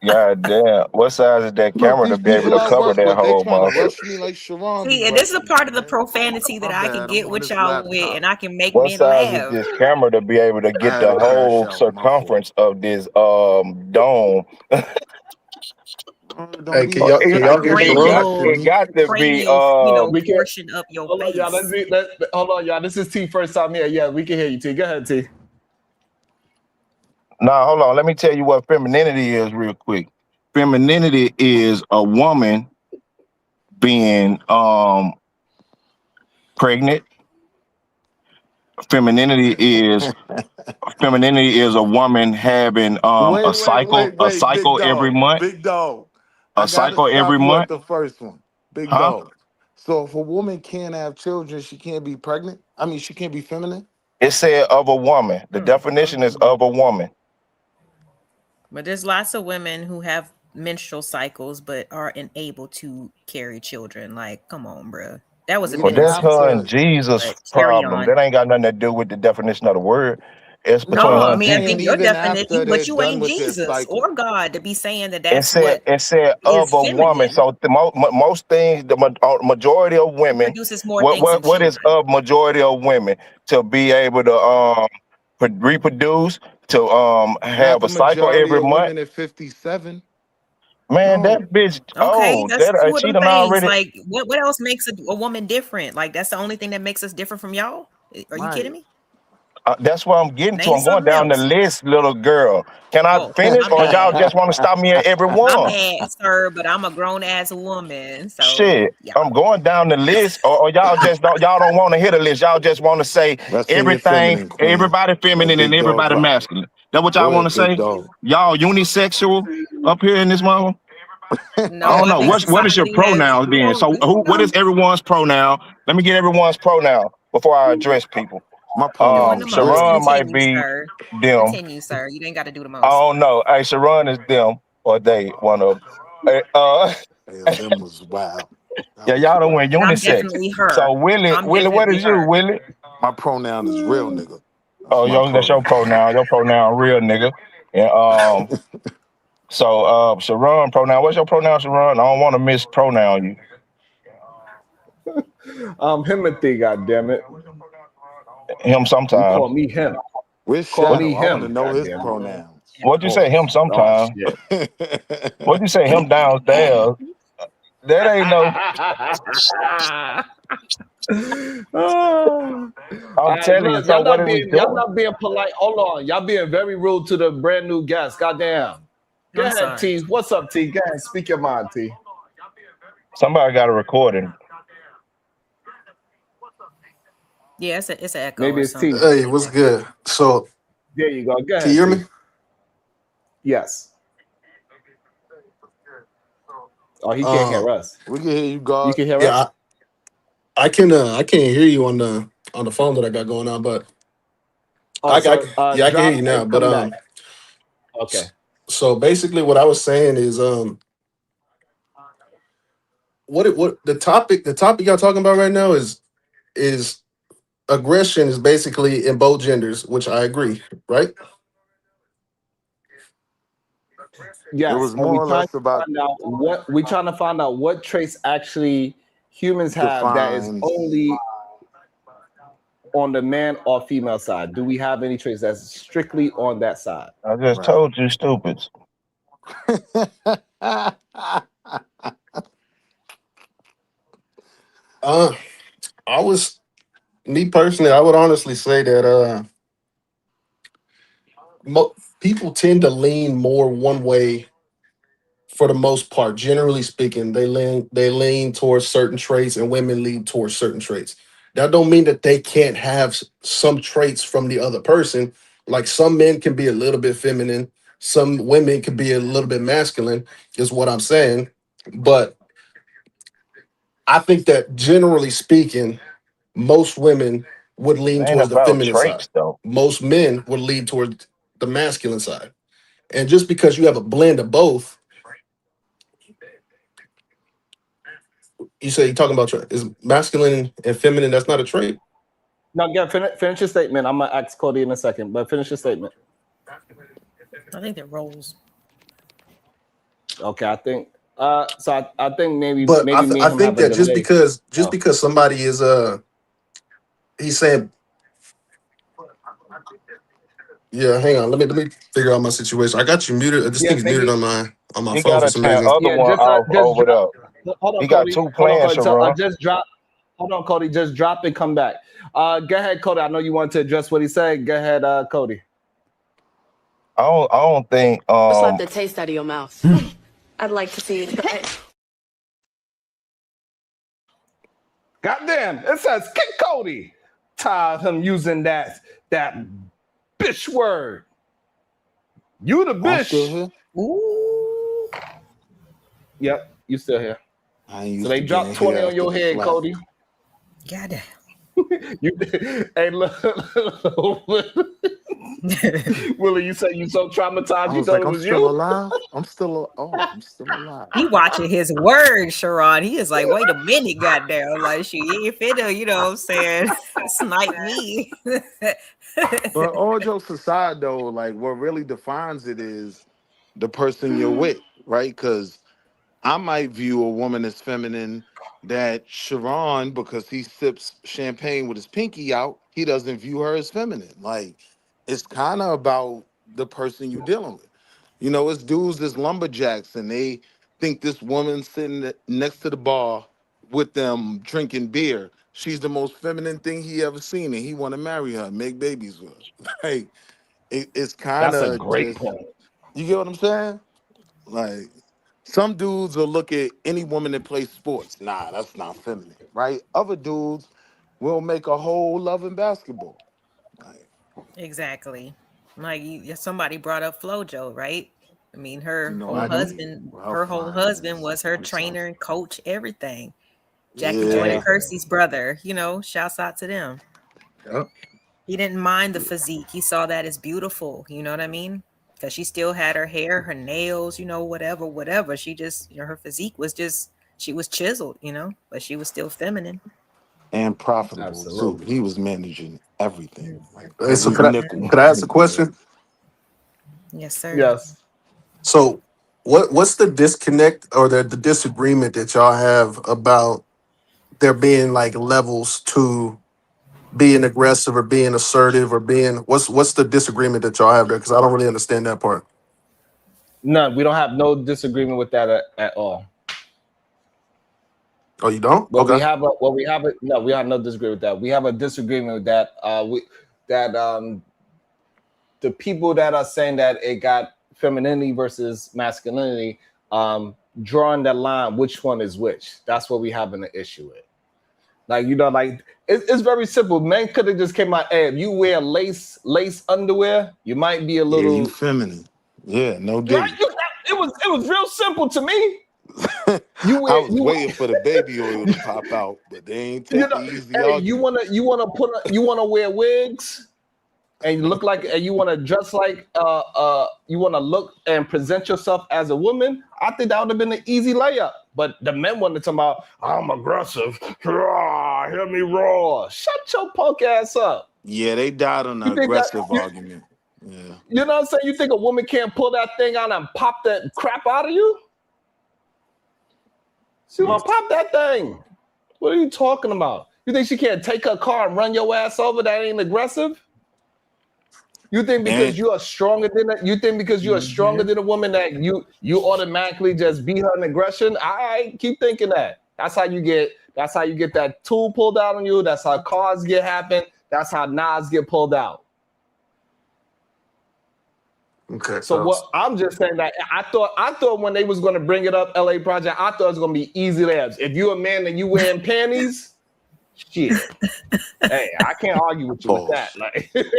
God damn. What size is that Look, camera to these be able people to at cover work, that look, they whole trying to motherfucker? rush me like Sharon be See, and this is a rushing me, part of the man. profanity that My I can bad. I'm get on with this y'all with, laptop. and I can make What men size is laugh. this camera to be able to I get had the to crash whole out. My fault. circumference of this dome? Don't Hey, be can y'all Like a hear It Sharon? got cranial, it got to be cranial, We can portion of your hold on, y'all. face. Hold on, y'all. This is T first time here. Yeah, we can hear you, T. Go ahead, T. Nah, hold on. Let me tell you what femininity is real quick. Femininity is a woman being pregnant. Femininity is a woman having a cycle Big every dog. month. Big dog. I A gotta cycle stop every you at month. the first one. Big Huh? dog. So if a woman can't have children, she can't be pregnant? I mean, she can't be feminine? It said of a woman. The definition is of a woman. But there's lots of women who have menstrual cycles but are unable to carry children. Like, come on, bruh. That was a You Well, bit don't that's have her and to. insensitive. Jesus' But carry problem. on. That ain't got nothing to do with the definition of the word. It's No, between her I and mean, I Jesus. think And your even definition, after they're but you done ain't with their Jesus cycle. or God to be saying that It that's said what of is a woman. feminine. So most things, the majority of It women, produces more things in what is children. of majority of women to be able to reproduce, to Not have the a cycle majority every of month. women at 57. Man, that No. bitch. Okay, Oh, that's that two of she them done things. already. Like, what else makes a woman different? Like, that's the only thing that makes us different from y'all? Are you kidding Right. me? That's what I'm getting to. Name I'm going something down the else. list, little girl. Can I Oh, finish, my or y'all bad. just want to stop me at every My one? bad, sir, but I'm a grown ass woman. So, Shit, yeah. I'm going down the list, or y'all don't want to hit a list. Y'all just want to say Let's hear your everything, feminine queen. everybody Let feminine and Big Dog everybody rock. masculine. That's what y'all Go want to ahead, Big say. Dog. Y'all unisexual up here in this moment. I No, don't I know. think What is your society has, pronouns then? So we don't what know. is everyone's pronoun? Let me get everyone's pronoun before I address people. My pronoun Doing the is most. real, Sharon nigga. might Continue, be sir. them. Continue, sir. You ain't got to do the I most. don't know. Hey, Sharon is them or they, one of them. Hell, them was wild. Yeah, That was y'all don't wear wild. And I'm unisex. definitely her. So Willie, I'm what definitely is you, her. Willie? My pronoun is real, nigga. That's Oh, my yo, that's your pronoun. pronoun. Your pronoun, real nigga. And so Sharon pronoun. What's your pronoun, Sharon? I don't want to mispronoun you. Himothy, goddammit. Him You sometimes. call me him. Where's Call Shadow? me I want to him, know his goddammit. pronouns. What'd you say? Him Pause. Oh sometimes. shit. What'd you say? Him downstairs. That ain't no. All I'm right, telling you. look, So what is we y'all doing? not being polite. Hold on, y'all being very rude to the brand new guest. Goddamn. Go I'm ahead, sorry. T. What's up, T? Go ahead, speak your mind, T. Somebody got a recording. Yeah, it's an echo Maybe or it's T. something. Hey, what's good? So, There you go. Go can you ahead, hear T. me? Yes. Oh, he can't Uh, hear us. We can hear you, You God. can hear yeah, us? I can. I can't hear you on the phone that I got going on, but Oh, so yeah, I can hear drop you now. and But come back. Okay. so basically, what I was saying is what the topic y'all talking about right now is aggression is basically in both genders, which I agree, right? It Yes, was and we more or trying less to about find out what traits actually humans have that is defines. only on the man or female side. Do we have any traits that's strictly on that side? I just Right. told you, stupids. Uh, I was me personally. I would honestly say that people tend to lean more one way for the most part. Generally speaking, they lean towards certain traits, and women lean towards certain traits. That don't mean that they can't have some traits from the other person. Like some men can be a little bit feminine, some women can be a little bit masculine, is what I'm saying. But I think that generally speaking, most women would lean It ain't towards the about feminine side. traits though. Most men would lean towards the masculine side. And just because you have a blend of both, you say you're talking about is masculine and feminine. That's not a trait. No, yeah, finish your statement. I'm gonna ask Cody in a second, but finish your statement. I think they're roles. Okay, I think. So I think maybe But me and I him think have a that just delay. because somebody is he's saying, yeah, hang on, let me figure out my situation. I got you muted. This Yeah, thing's muted maybe. on my He phone got for a some tan reason. other Yeah, one off just over drop. there. Hold on, He got Cody. two Hold on, plans, Cody. So Sharon. just drop. Hold on, Cody. Just drop and come back. Go ahead, Cody. I know you want to address what he said. Go ahead, Cody. I don't think Slap the taste out of your mouth. I'd like to see you try. Goddamn, it says kick Cody. Tired of him using that bitch word. You the I'm still bitch. here. Ooh. Yep, you still here. I ain't So used they to dropped being 20 here on after your the head, slap. Cody. Goddamn. Hey, look, Willie, you say you so traumatized I you was thought like, it I'm was still you? alive. I'm still alive. He watching his words, Sharon. He is like, wait a minute, goddamn. Like, she ain't finna, you know what I'm saying, snipe me. But all jokes aside, though, like what really defines it is the person you're with, right? Because I might view a woman as feminine that Sharon, because he sips champagne with his pinky out, he doesn't view her as feminine. Like, it's kind of about the person you're dealing with. You know, it's dudes that's lumberjacks, and they think this woman sitting next to the bar with them drinking beer, she's the most feminine thing he ever seen, and he want to marry her, make babies with her. Like, it's kind That's a of great just, point. you get what I'm saying? Like, some dudes will look at any woman that plays sports. Nah, that's not feminine, right? Other dudes will make a whole love in basketball. Like, Exactly. Like somebody brought up FloJo, right? I mean, you her know, whole I did. husband, Well, her whole fine husband ass. was her I'm sorry. trainer and coach, everything. Jackie Joyner Yeah. Kersey's brother, you know, shouts out to them. Yep. He didn't mind the physique. He saw that as beautiful. You know what I mean? Because she still had her hair, her nails, you know, whatever. She just, you know, her physique was just, she was chiseled, you know, but she was still feminine. And profitable too. Absolutely. He was managing everything, like Hey, so every nickel. could I ask a question? Yes, sir. Yes. So what's the disconnect or the disagreement that y'all have about there being like levels to being aggressive or being assertive or being what's the disagreement that y'all have there? Because I don't really understand that part. No, we don't have no disagreement with that at all. Oh, you don't? But Okay. no, we have no disagreement with that. We have a disagreement with that. The people that are saying that it got femininity versus masculinity, drawing that line, which one is which? That's what we having an issue with. Like, you know, like it's very simple. Men could have just came out. Hey, if you wear lace underwear, you might be a Yeah, you little feminine. Yeah, no right. diddy. It was real simple to me. I was waiting for the baby oil to pop out, but they ain't You take the know, easy hey, you argument. wanna wear wigs and you look like, and you wanna dress like you wanna look and present yourself as a woman. I think that would have been an easy layup. But the men wanted to talk about, I'm aggressive. Hear me roar. Shut your punk ass up. Yeah, they died on the You think that aggressive argument. Yeah. you know what I'm saying? You think a woman can't pull that thing out and pop that crap out of you? She gonna pop that thing. What are you talking about? You think she can't take her car and run your ass over? That ain't aggressive? You think because And you are stronger than a woman that you automatically just beat her in aggression? I keep thinking that. That's how you get that tool pulled out on you. That's how cars get happen. That's how knives get pulled out. Okay. So what I'm just saying that I thought when they was gonna bring it up, LA Project, I thought it was gonna be easy layups. If you're a man and you wearing panties, Shit. Hey, I can't argue with you with that. Like, you know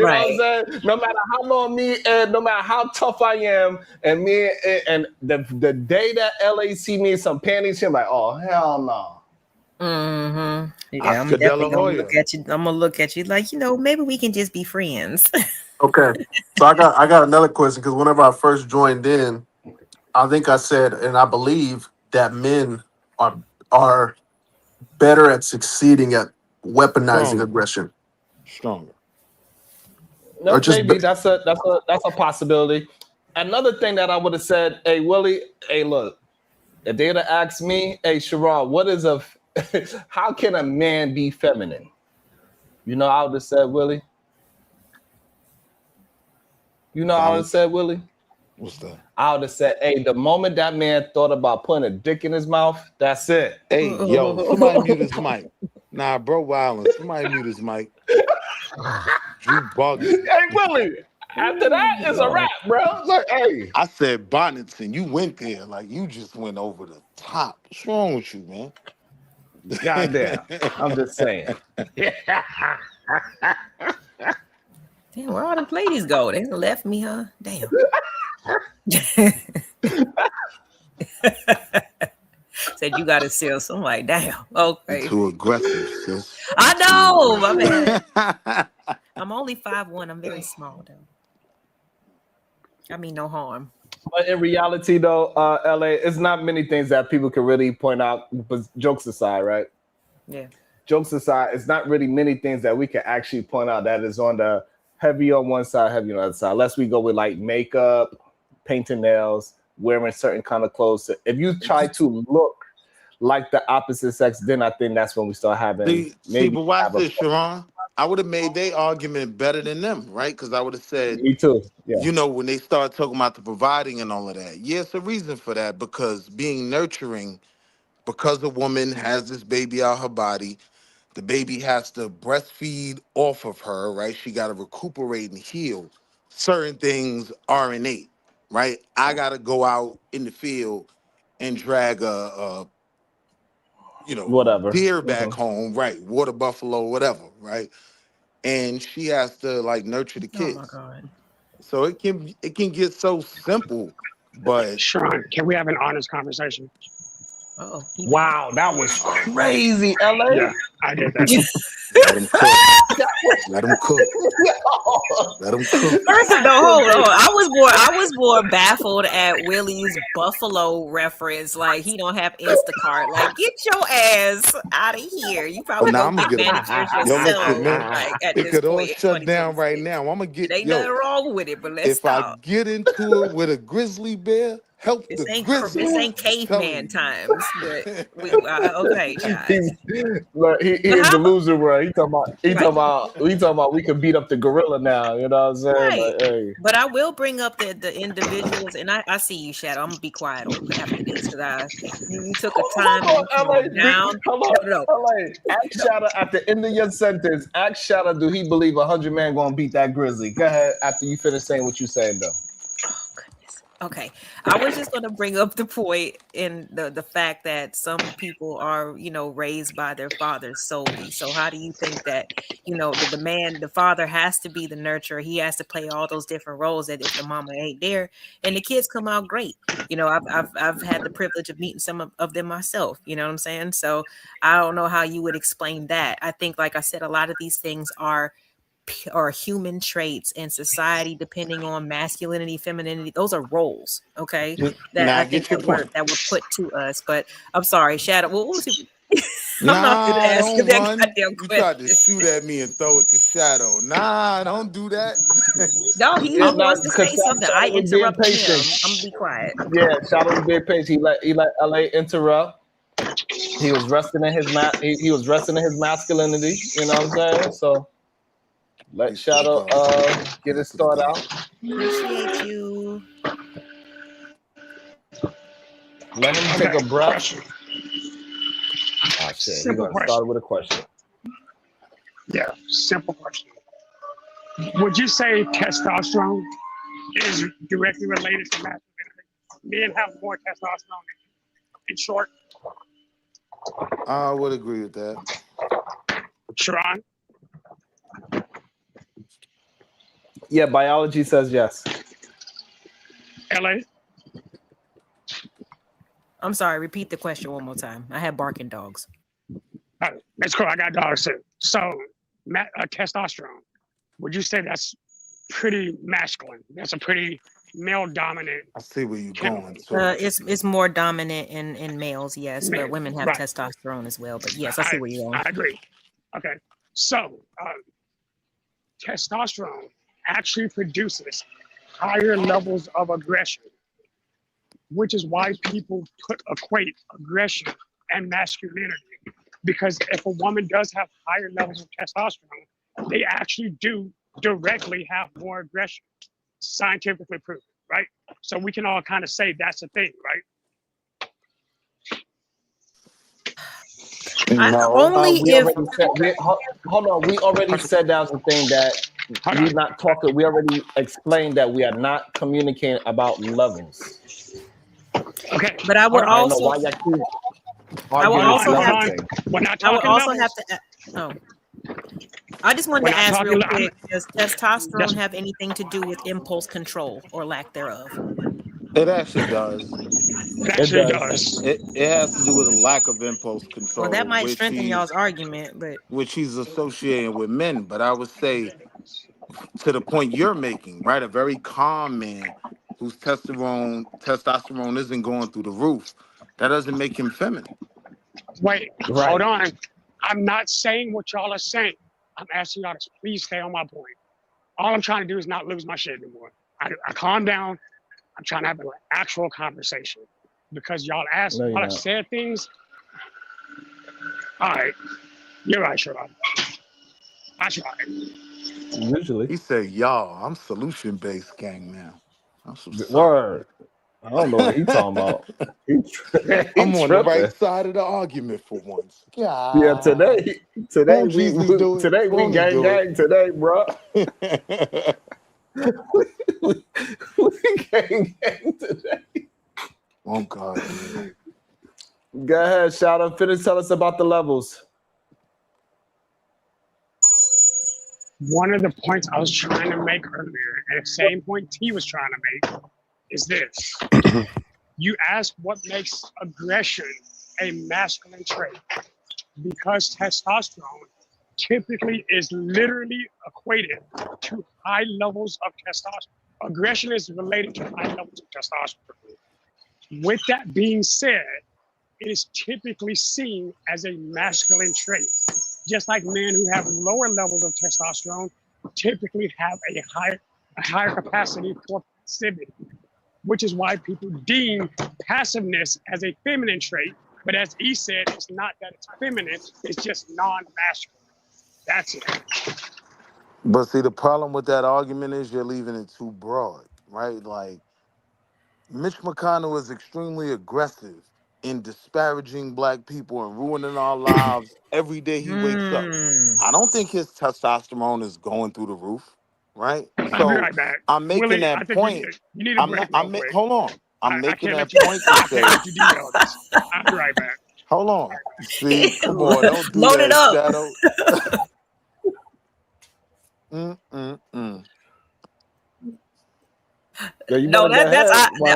what I'm saying? No matter how long no matter how tough I am, and the day that LA see me in some panties, she's like, oh hell no. Yeah, I'm definitely gonna look at you. I'm gonna look at you like, maybe we can just be friends. Okay, so I got another question because whenever I first joined in, I think I said, and I believe that men are better at succeeding at weaponizing aggression. Stronger. No, Or just maybe that's a possibility. Another thing that I would have said, hey Willie, hey look, if they'd have asked me, hey Sharon, how can a man be feminine? I would have said, Willie. I would have said, Willie. What's that? I would have said, hey, the moment that man thought about putting a dick in his mouth, that's it. Hey, yo, somebody mute his mic. Nah, bro, wildin'. Somebody mute his mic. You bugging. Hey, Willie. After that, it's a wrap, bro. It's like, hey. I said bonnets, and you went there. Like, you just went over the top. What's wrong with you, man? Goddamn. I'm just saying. Damn, where all the ladies go? They left me, huh? Damn. Said you gotta sell. So I'm like, damn. Okay. Too aggressive, sis. I know, my man. I'm only 5'1". I'm very small though. I mean, no harm. But in reality, though, LA, it's not many things that people can really point out. But jokes aside, right? Yeah. Jokes aside, it's not really many things that we can actually point out that is on the heavy on one side, heavy on the other side. Unless we go with like makeup, painting nails, wearing certain kind of clothes. If you try to look like the opposite sex, then I think that's when we start having. See, but watch this, Sharon. I would have made their argument better than them, right? Because I would have said, me too. Yeah. When they start talking about the providing and all of that. Yeah, it's a reason for that, because being nurturing, because a woman has this baby out her body, the baby has to breastfeed off of her, right? She got to recuperate and heal. Certain things are innate, right? I got to go out in the field and drag a whatever deer back home, right? Water buffalo, whatever, right? And she has to like nurture the kids. Oh my God. So it can get so simple, but Sharon, can we have an honest conversation? Oh. Wow, that was crazy, LA. Yeah, I did that. Let him cook. Let him cook. Let him cook. First of all, hold on. I was more baffled at Willie's Buffalo reference. Like he don't have Instacart. Like get your ass out of here. You probably I'm gonna gonna get get managers Yo, yourself. listen, man. Like at It this could all point, shut down right now. I'm gonna get ain't nothing wrong with it, but let's if stop. I get into it with a grizzly bear, help This the ain't grizzly. this ain't caveman times, but okay, guys. He's delusional, bro. He talking about we can beat up the gorilla now. You know what I'm saying? Right. Like, hey. But I will bring up the individuals, and I see you, Shadow. I'm gonna be quiet after this because you took a time and calmed down. Ask Shadow at the end of your sentence. Ask Shadow, do he believe 100 men gonna beat that grizzly? Go ahead after you finish saying what you saying though. Okay, I was just going to bring up the point in the fact that some people are, raised by their fathers solely. So how do you think that, the father has to be the nurturer? He has to play all those different roles that if the mama ain't there, and the kids come out great. I've had the privilege of meeting some of them myself. You know what I'm saying? So I don't know how you would explain that. I think, like I said, a lot of these things are human traits in society, depending on masculinity, femininity. Those are roles, okay? That Now, I think that were put to us. But I'm sorry, Shadow. What was it? I'm not gonna ask you that goddamn You tried to shoot at me and throw it to Shadow. Nah, don't do that. No, he wants to say something. I interrupted him. I'm gonna be quiet. Yeah, Shadow was being patient. He let LA interrupt. He was resting in his he was resting in his masculinity. You know what I'm saying? So let Shadow get his start out. Appreciate you. Let him take a breath. Oh shit! He's gonna start with a question. Yeah, simple question. Would you say testosterone is directly related to masculinity? Men have more testosterone, in short. I would agree with that. Sharon? Yeah, biology says yes. LA? I'm sorry, repeat the question one more time. I had barking dogs. That's cool. I got dogs too. So, testosterone. Would you say that's pretty masculine? That's a pretty male dominant. I see where you're going. So It's more dominant in males, yes, but women have Right. testosterone as well. But yes, I see where you're going. I agree. Okay. So, testosterone actually produces higher levels of aggression, which is why people equate aggression and masculinity. Because if a woman does have higher levels of testosterone, they actually do directly have more aggression, scientifically proven, right? So we can all kind of say that's a thing, right? Only we if already said, hold on. We already said that was the thing that we're not talking. We already explained that we are not communicating about levels. Okay, but I would also. I will also have to. I will also have to. Oh, I just wanted to ask real quick: does testosterone have anything to do with impulse control or lack thereof? it actually does. It does. It has to do with a lack of impulse control, Well, that might strengthen y'all's argument, but which he's associating with men. But I would say, to the point you're making, right? A very calm man whose testosterone isn't going through the roof, that doesn't make him feminine. Wait, hold on. I'm not saying what y'all are saying. I'm asking y'all to please stay on my point. All I'm trying to do is not lose my shit anymore. I calm down. I'm trying to have an actual conversation because y'all asked, No, y'all have said things. All right, you're right, Sharon. I tried. Usually. He said, y'all, I'm solution-based gang now. Word. I don't know what he's talking about. I'm on the right side of the argument for once. Yeah, today Won't we Jesus do it? Won't he gang do it? today, bro. we gang today. Oh God. Go ahead, shout out. Finish. Tell us about the levels. One of the points I was trying to make earlier, and the same point T was trying to make, is this. You ask what makes aggression a masculine trait. Because testosterone typically is literally equated to high levels of testosterone. Aggression is related to high levels of testosterone. With that being said, it is typically seen as a masculine trait. Just like men who have lower levels of testosterone typically have a higher capacity for passivity, which is why people deem passiveness as a feminine trait. But as E said, it's not that it's feminine, it's just non-masculine. That's it. But see, the problem with that argument is you're leaving it too broad, right? Like, Mitch McConnell is extremely aggressive in disparaging black people and ruining our lives every day he wakes up. I don't think his testosterone is going through the roof, right? I'll be So right back. I'm making Willie, I that think point. you need a break real quick. Hold on. I'm I making can't that let you, point to I say. can't let you derail this. I'll be right back. Hold on. See, come on, don't do Load it that, up. Shadow. No, that's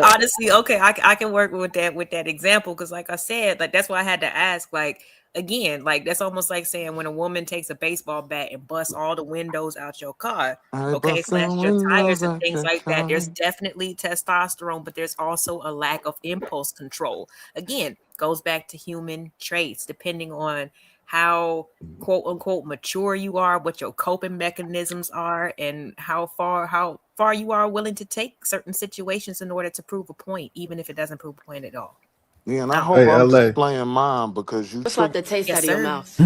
honestly okay. I can work with that example because, like I said, like that's why I had to ask. Like again, like that's almost like saying when a woman takes a baseball bat and busts all the windows out your car. Okay, slash your tires and things like that. There's definitely testosterone, but there's also a lack of impulse control. Again, goes back to human traits, depending on how quote unquote mature you are, what your coping mechanisms are, and how far you are willing to take certain situations in order to prove a point, even if it doesn't prove a point at all. Yeah, and I hope I'm displaying mine because you Just like the taste out of your mouth.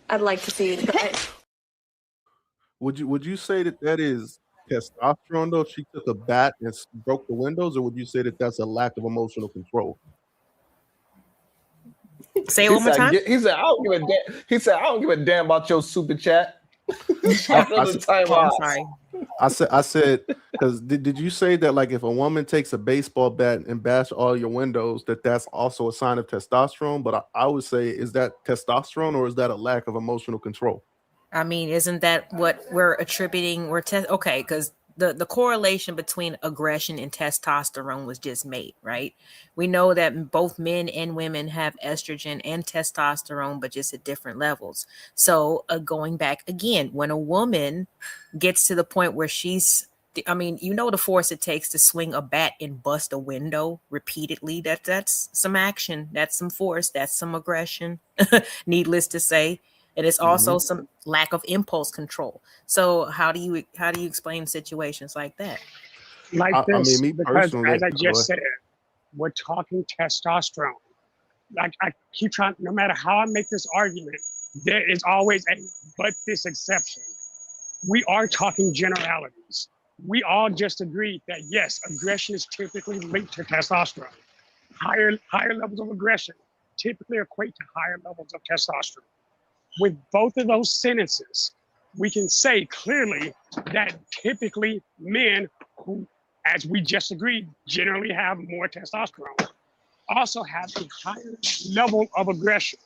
I'd like to see it. Would you say that is testosterone though? If she took a bat and broke the windows, or would you say that that's a lack of emotional control? Say it one more time. He said, "I don't give a damn." He said, "I don't give a damn about your super chat." After the timeout. I'm sorry. I said, Because did you say that like if a woman takes a baseball bat and bash all your windows, that's also a sign of testosterone? But I would say, is that testosterone or is that a lack of emotional control? I mean, isn't that what we're attributing? Okay, because the correlation between aggression and testosterone was just made, right? We know that both men and women have estrogen and testosterone, but just at different levels. So going back again, when a woman gets to the point where I mean, you know the force it takes to swing a bat and bust a window repeatedly. That's some action. That's some force. That's some aggression. Needless to say. And it's also some lack of impulse control. So how do you explain situations like that? Like this, I mean, me because personally, as I just said, we're talking testosterone. Like I keep trying, no matter how I make this argument, there is always a but this exception. We are talking generalities. We all just agreed that yes, aggression is typically linked to testosterone. Higher levels of aggression typically equate to higher levels of testosterone. With both of those sentences, we can say clearly that typically men who, as we just agreed, generally have more testosterone, also have a higher level of aggression.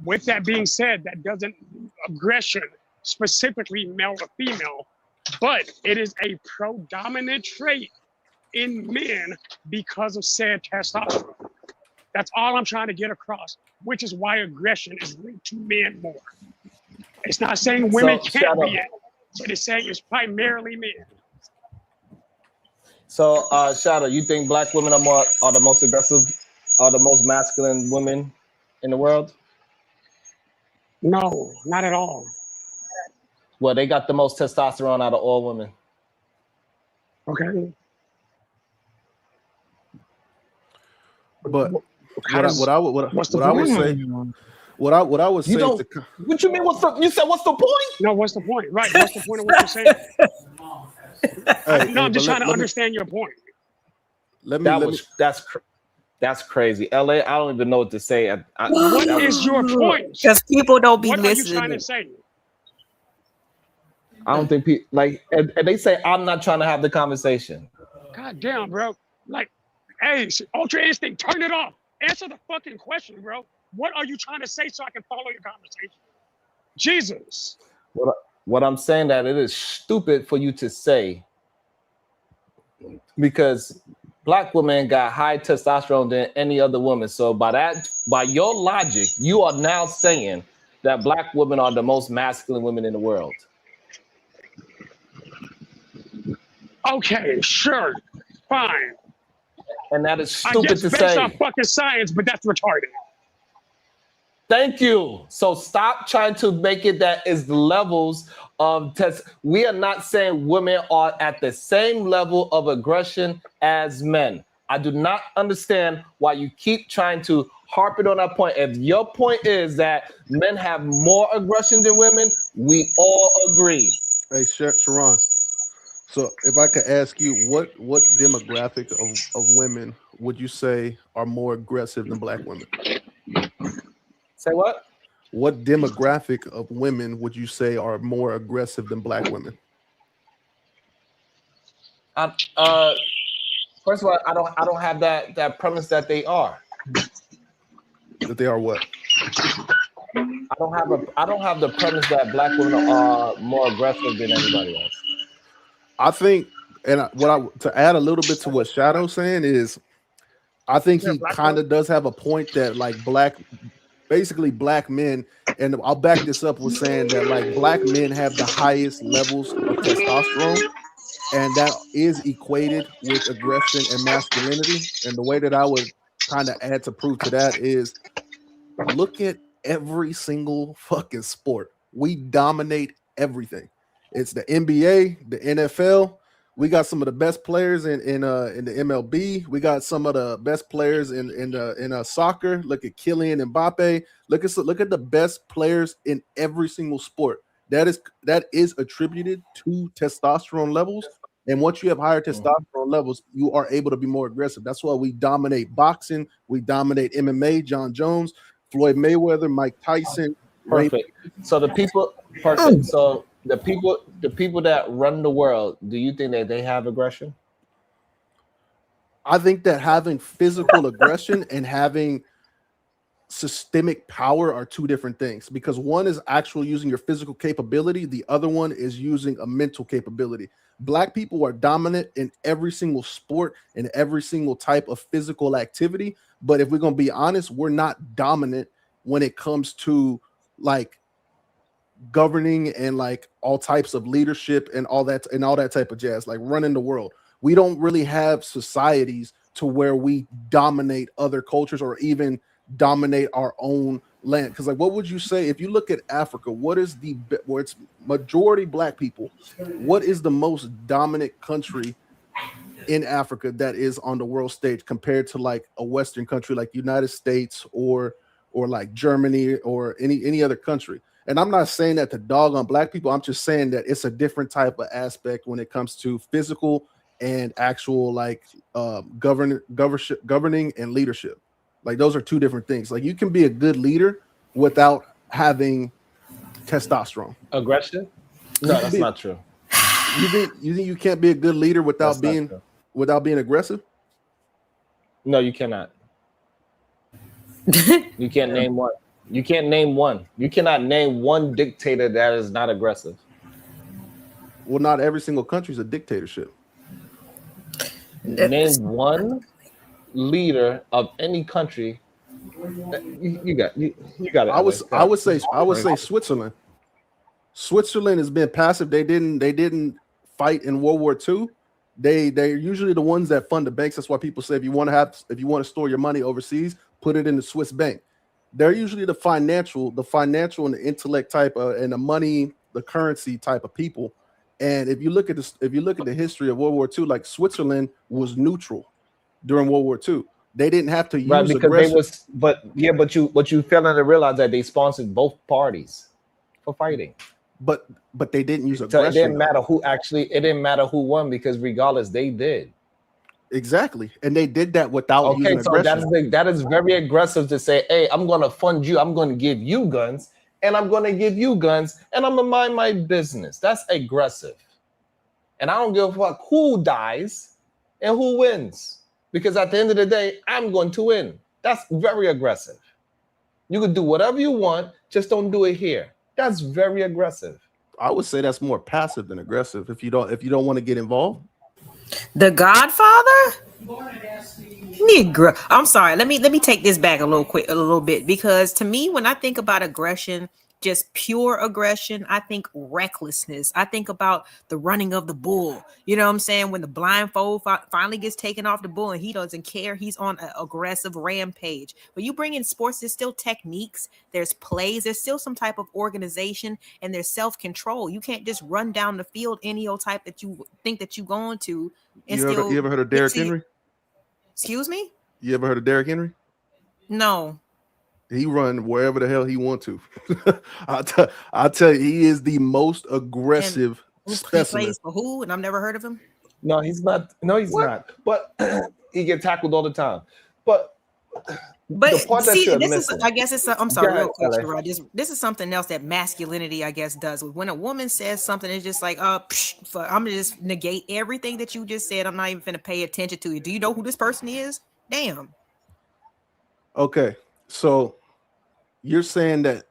With that being said, that doesn't aggression specifically male or female, but it is a predominant trait in men because of said testosterone. That's all I'm trying to get across, which is why aggression is linked to men more. It's not saying women can't be it, but it's saying it's primarily men. So, Shadow, you think black women are the most aggressive, are the most masculine women in the world? No, not at all. Well, they got the most testosterone out of all women. Okay. But what I would say what you mean? You said what's the point? No, what's the point? Right. What's the point of what you're saying? I'm just trying to understand your point. That's crazy. LA, I don't even know what to say. What is your point? Because people don't be listening. What are you trying to say? I don't think people like, and they say I'm not trying to have the conversation. God damn, bro. Like, hey, Ultra Instinct, turn it off. Answer the fucking question, bro. What are you trying to say so I can follow your conversation? Jesus. What I'm saying that it is stupid for you to say, because black women got high testosterone than any other woman. So by your logic, you are now saying that black women are the most masculine women in the world. Okay, sure, fine. And that is stupid to say. Based on fucking science, but that's retarded. Thank you. So stop trying to make it that is levels of test. We are not saying women are at the same level of aggression as men. I do not understand why you keep trying to harp it on that point. If your point is that men have more aggression than women, we all agree. Hey, Sharon. So if I could ask you, what demographic of women would you say are more aggressive than black women? Say what? What demographic of women would you say are more aggressive than black women? First of all, I don't have that premise that they are. That they are what? I don't have the premise that black women are more aggressive than anybody else. I think, and to add a little bit to what Shadow's saying is, I think he kind of does have a point that like basically black men, and I'll back this up with saying that like black men have the highest levels of testosterone, and that is equated with aggression and masculinity. And the way that I would kind of add to prove to that is look at every single fucking sport. We dominate everything. It's the NBA, the NFL. We got some of the best players in the MLB. We got some of the best players in soccer. Look at Kylian Mbappe. Look at the best players in every single sport. That is attributed to testosterone levels. And once you have higher testosterone levels, you are able to be more aggressive. That's why we dominate boxing. We dominate MMA. John Jones, Floyd Mayweather, Mike Tyson. Perfect. So the people. Perfect. So the people that run the world, do you think that they have aggression? I think that having physical aggression and having systemic power are two different things, because one is actual using your physical capability, the other one is using a mental capability. Black people are dominant in every single sport and every single type of physical activity, but if we're going to be honest, we're not dominant when it comes to like governing and like all types of leadership and all that type of jazz, like running the world. We don't really have societies to where we dominate other cultures or even dominate our own land. Because like, what would you say if you look at Africa? What is where it's majority Black people? What is the most dominant country in Africa that is on the world stage compared to like a Western country like United States or like Germany or any other country? And I'm not saying that to dog on Black people. I'm just saying that it's a different type of aspect when it comes to physical and actual like governing and leadership. Like those are two different things. Like you can be a good leader without having testosterone. Aggression? No, that's not true. You think you can't be a good leader without being aggressive? No, you cannot. You can't name one. You can't name one. You cannot name one dictator that is not aggressive. Well, not every single country is a dictatorship. Name one leader of any country. You got it. I would say Switzerland. Switzerland has been passive. They didn't fight in World War II. They're usually the ones that fund the banks. That's why people say if you want to store your money overseas, put it in the Swiss bank. They're usually the financial and the intellect type and the money, the currency type of people. And if you look at the history of World War II, like Switzerland was neutral during World War II. They didn't have to use aggression. But you failing to realize that they sponsored both parties for fighting. But they didn't use aggression. So it didn't matter who won because regardless they did. Exactly. And they did that without using aggression. So that is very aggressive to say, hey, I'm going to fund you. I'm going to give you guns and I'm going to give you guns and I'm going to mind my business. That's aggressive. And I don't give a fuck who dies and who wins. Because at the end of the day, I'm going to win. That's very aggressive. You can do whatever you want, just don't do it here. That's very aggressive. I would say that's more passive than aggressive if you don't want to get involved. The Godfather? Negro. I'm sorry. Let me take this back a little bit, because to me, when I think about aggression, just pure aggression, I think recklessness. I think about the running of the bull. You know what I'm saying? When the blindfold finally gets taken off the bull and he doesn't care, he's on an aggressive rampage. But you bring in sports, there's still techniques, there's plays, there's still some type of organization, and there's self-control. You can't just run down the field any old type that you think that you're going to. And You ever heard of Derrick Henry? Excuse me? You ever heard of Derrick Henry? No. He run wherever the hell he want to. I'll tell you, he is the most aggressive specimen. He plays for who? And I've never heard of him. No, he's not. No, he's not. But he get tackled all the time. But see, this is, I guess it's. I'm sorry, real quick, Gerard. This is something else that masculinity, I guess, does. When a woman says something, it's just like, I'm gonna just negate everything that you just said. I'm not even gonna pay attention to you. Do you know who this person is? Damn. Okay, so you're saying that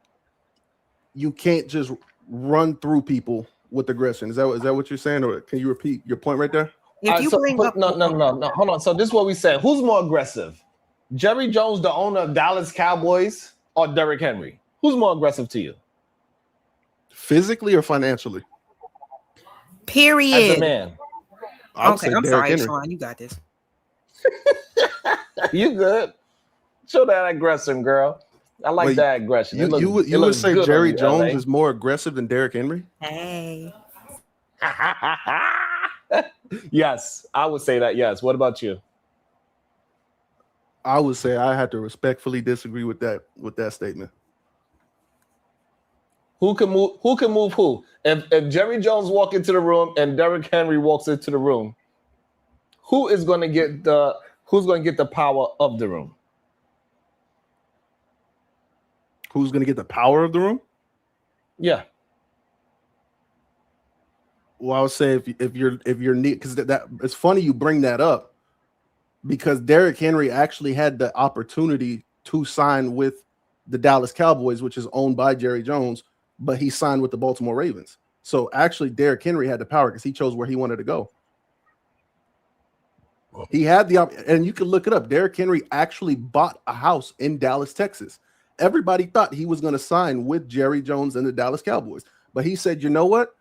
you can't just run through people with aggression. Is that what you're saying, or can you repeat your point right there? If you bring up no, hold on. So this is what we said. Who's more aggressive? Jerry Jones, the owner of Dallas Cowboys, or Derrick Henry? Who's more aggressive to you? Physically or financially? Period. As a man. Okay, I'm sorry, Sean. You got this. You good? Show that aggression, girl. I like that aggression. You would say Jerry Jones is more aggressive than Derrick Henry? Hey. Yes, I would say that. Yes. What about you? I would say I have to respectfully disagree with that statement. Who can move who? If Jerry Jones walk into the room and Derrick Henry walks into the room, who's going to get the power of the room? Who's going to get the power of the room? Yeah. Well, I would say if you're neat, because that it's funny you bring that up, because Derrick Henry actually had the opportunity to sign with the Dallas Cowboys, which is owned by Jerry Jones, but he signed with the Baltimore Ravens. So actually, Derrick Henry had the power because he chose where he wanted to go. He had the and you can look it up. Derrick Henry actually bought a house in Dallas, Texas. Everybody thought he was going to sign with Jerry Jones and the Dallas Cowboys, but he said, "You know what?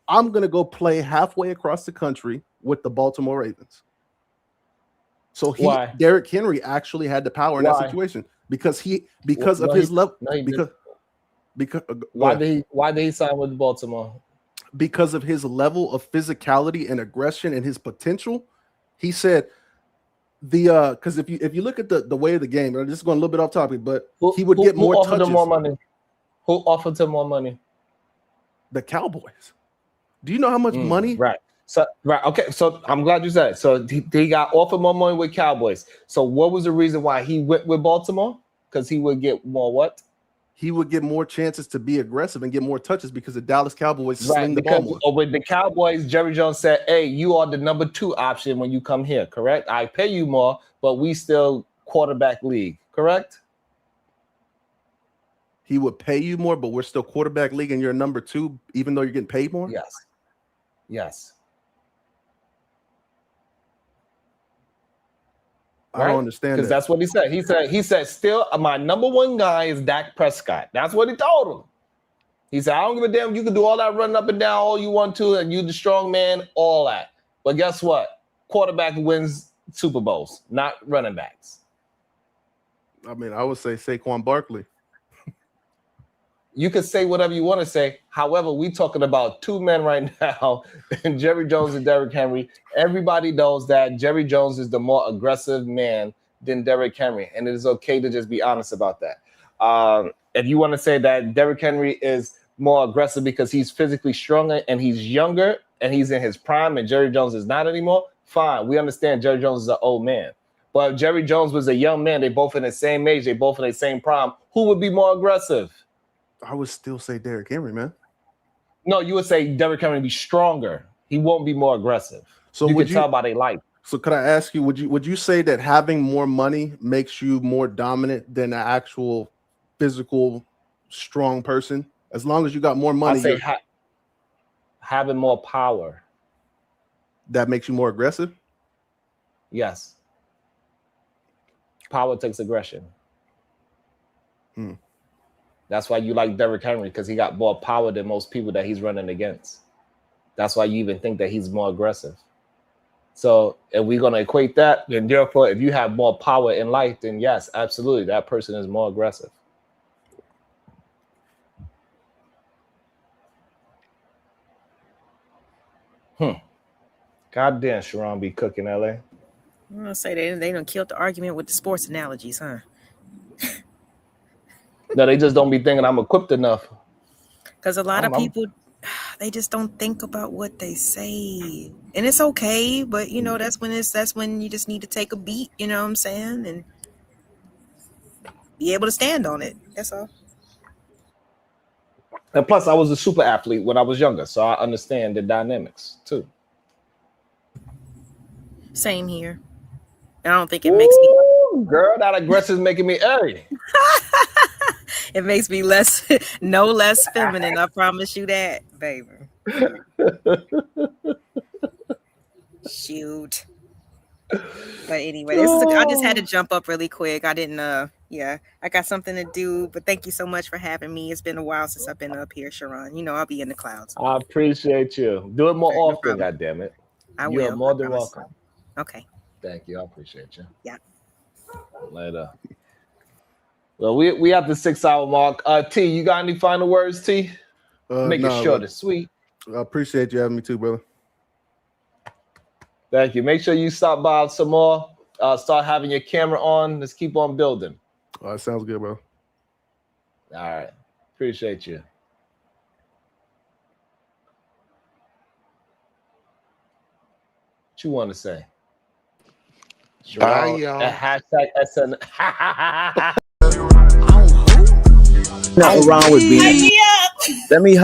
I'm going to go play halfway across the country with the Baltimore Ravens." So Derrick Henry actually had the power in that situation because of his level. Why did he sign with Baltimore? Because of his level of physicality and aggression and his potential. He said because if you look at the way of the game, I'm just going a little bit off topic, but he would get more touches. More money? Who offered him more money? The Cowboys. Do you know how much money? Right. So okay. So I'm glad you said it. So he got offered more money with Cowboys. So what was the reason why he went with Baltimore? Because he would get more what? He would get more chances to be aggressive and get more touches because the Dallas Cowboys sling the ball more. With the Cowboys, Jerry Jones said, "Hey, you are the number 2 option when you come here, correct? I pay you more, but we still quarterback league, correct?" He would pay you more, but we're still quarterback league and you're number 2, even though you're getting paid more? Yes. I don't understand because that's what he said. He said, still my number 1 guy is Dak Prescott. That's what he told him. He said, I don't give a damn. You can do all that running up and down all you want to, and you the strong man, all that. But guess what? Quarterback wins Super Bowls, not running backs. I mean, I would say Saquon Barkley. You can say whatever you want to say. However, we're talking about 2 men right now, and Jerry Jones and Derrick Henry. Everybody knows that Jerry Jones is the more aggressive man than Derrick Henry, and it is okay to just be honest about that. If you want to say that Derrick Henry is more aggressive because he's physically stronger and he's younger and he's in his prime and Jerry Jones is not anymore, fine. We understand Jerry Jones is an old man. But if Jerry Jones was a young man, they both in the same age, they both in the same prime, who would be more aggressive? I would still say Derrick Henry, man. No, you would say Derrick Henry be stronger. He won't be more aggressive. So you can tell by their life. So could I ask you, would you say that having more money makes you more dominant than an actual physical strong person? As long as you got more money, I say having more power. That makes you more aggressive? Yes. Power takes aggression. That's why you like Derrick Henry, because he got more power than most people that he's running against. That's why you even think that he's more aggressive. So if we're going to equate that, then therefore, if you have more power in life, then yes, absolutely, that person is more aggressive. Goddamn, Sharon be cooking LA. I'm gonna say they done killed the argument with the sports analogies, huh? No, they just don't be thinking I'm equipped enough. Because a lot of people, they just don't think about what they say, and it's okay. But you know, that's when you just need to take a beat. You know what I'm saying, and be able to stand on it. That's all. And plus, I was a super athlete when I was younger, so I understand the dynamics too. Same here. I don't think it makes me. Girl, that aggression is making me airy. It makes me less feminine. I promise you that, baby. Shoot. But anyway, I just had to jump up really quick. I didn't. I got something to do. But thank you so much for having me. It's been a while since I've been up here, Sharon. You know, I'll be in the clouds. I appreciate you. Do it more often, goddammit. I will. You're more than welcome. Okay. Thank you. I appreciate you. Yeah. Later. Well, we at the 6-hour mark. T, you got any final words, T? Make it short and sweet. I appreciate you having me too, brother. Thank you. Make sure you stop by some more. Start having your camera on. Let's keep on building. All right, sounds good, bro. All right. Appreciate you. What you want to say? Bye, y'all. Hashtag SN. Nothing wrong with being. Let me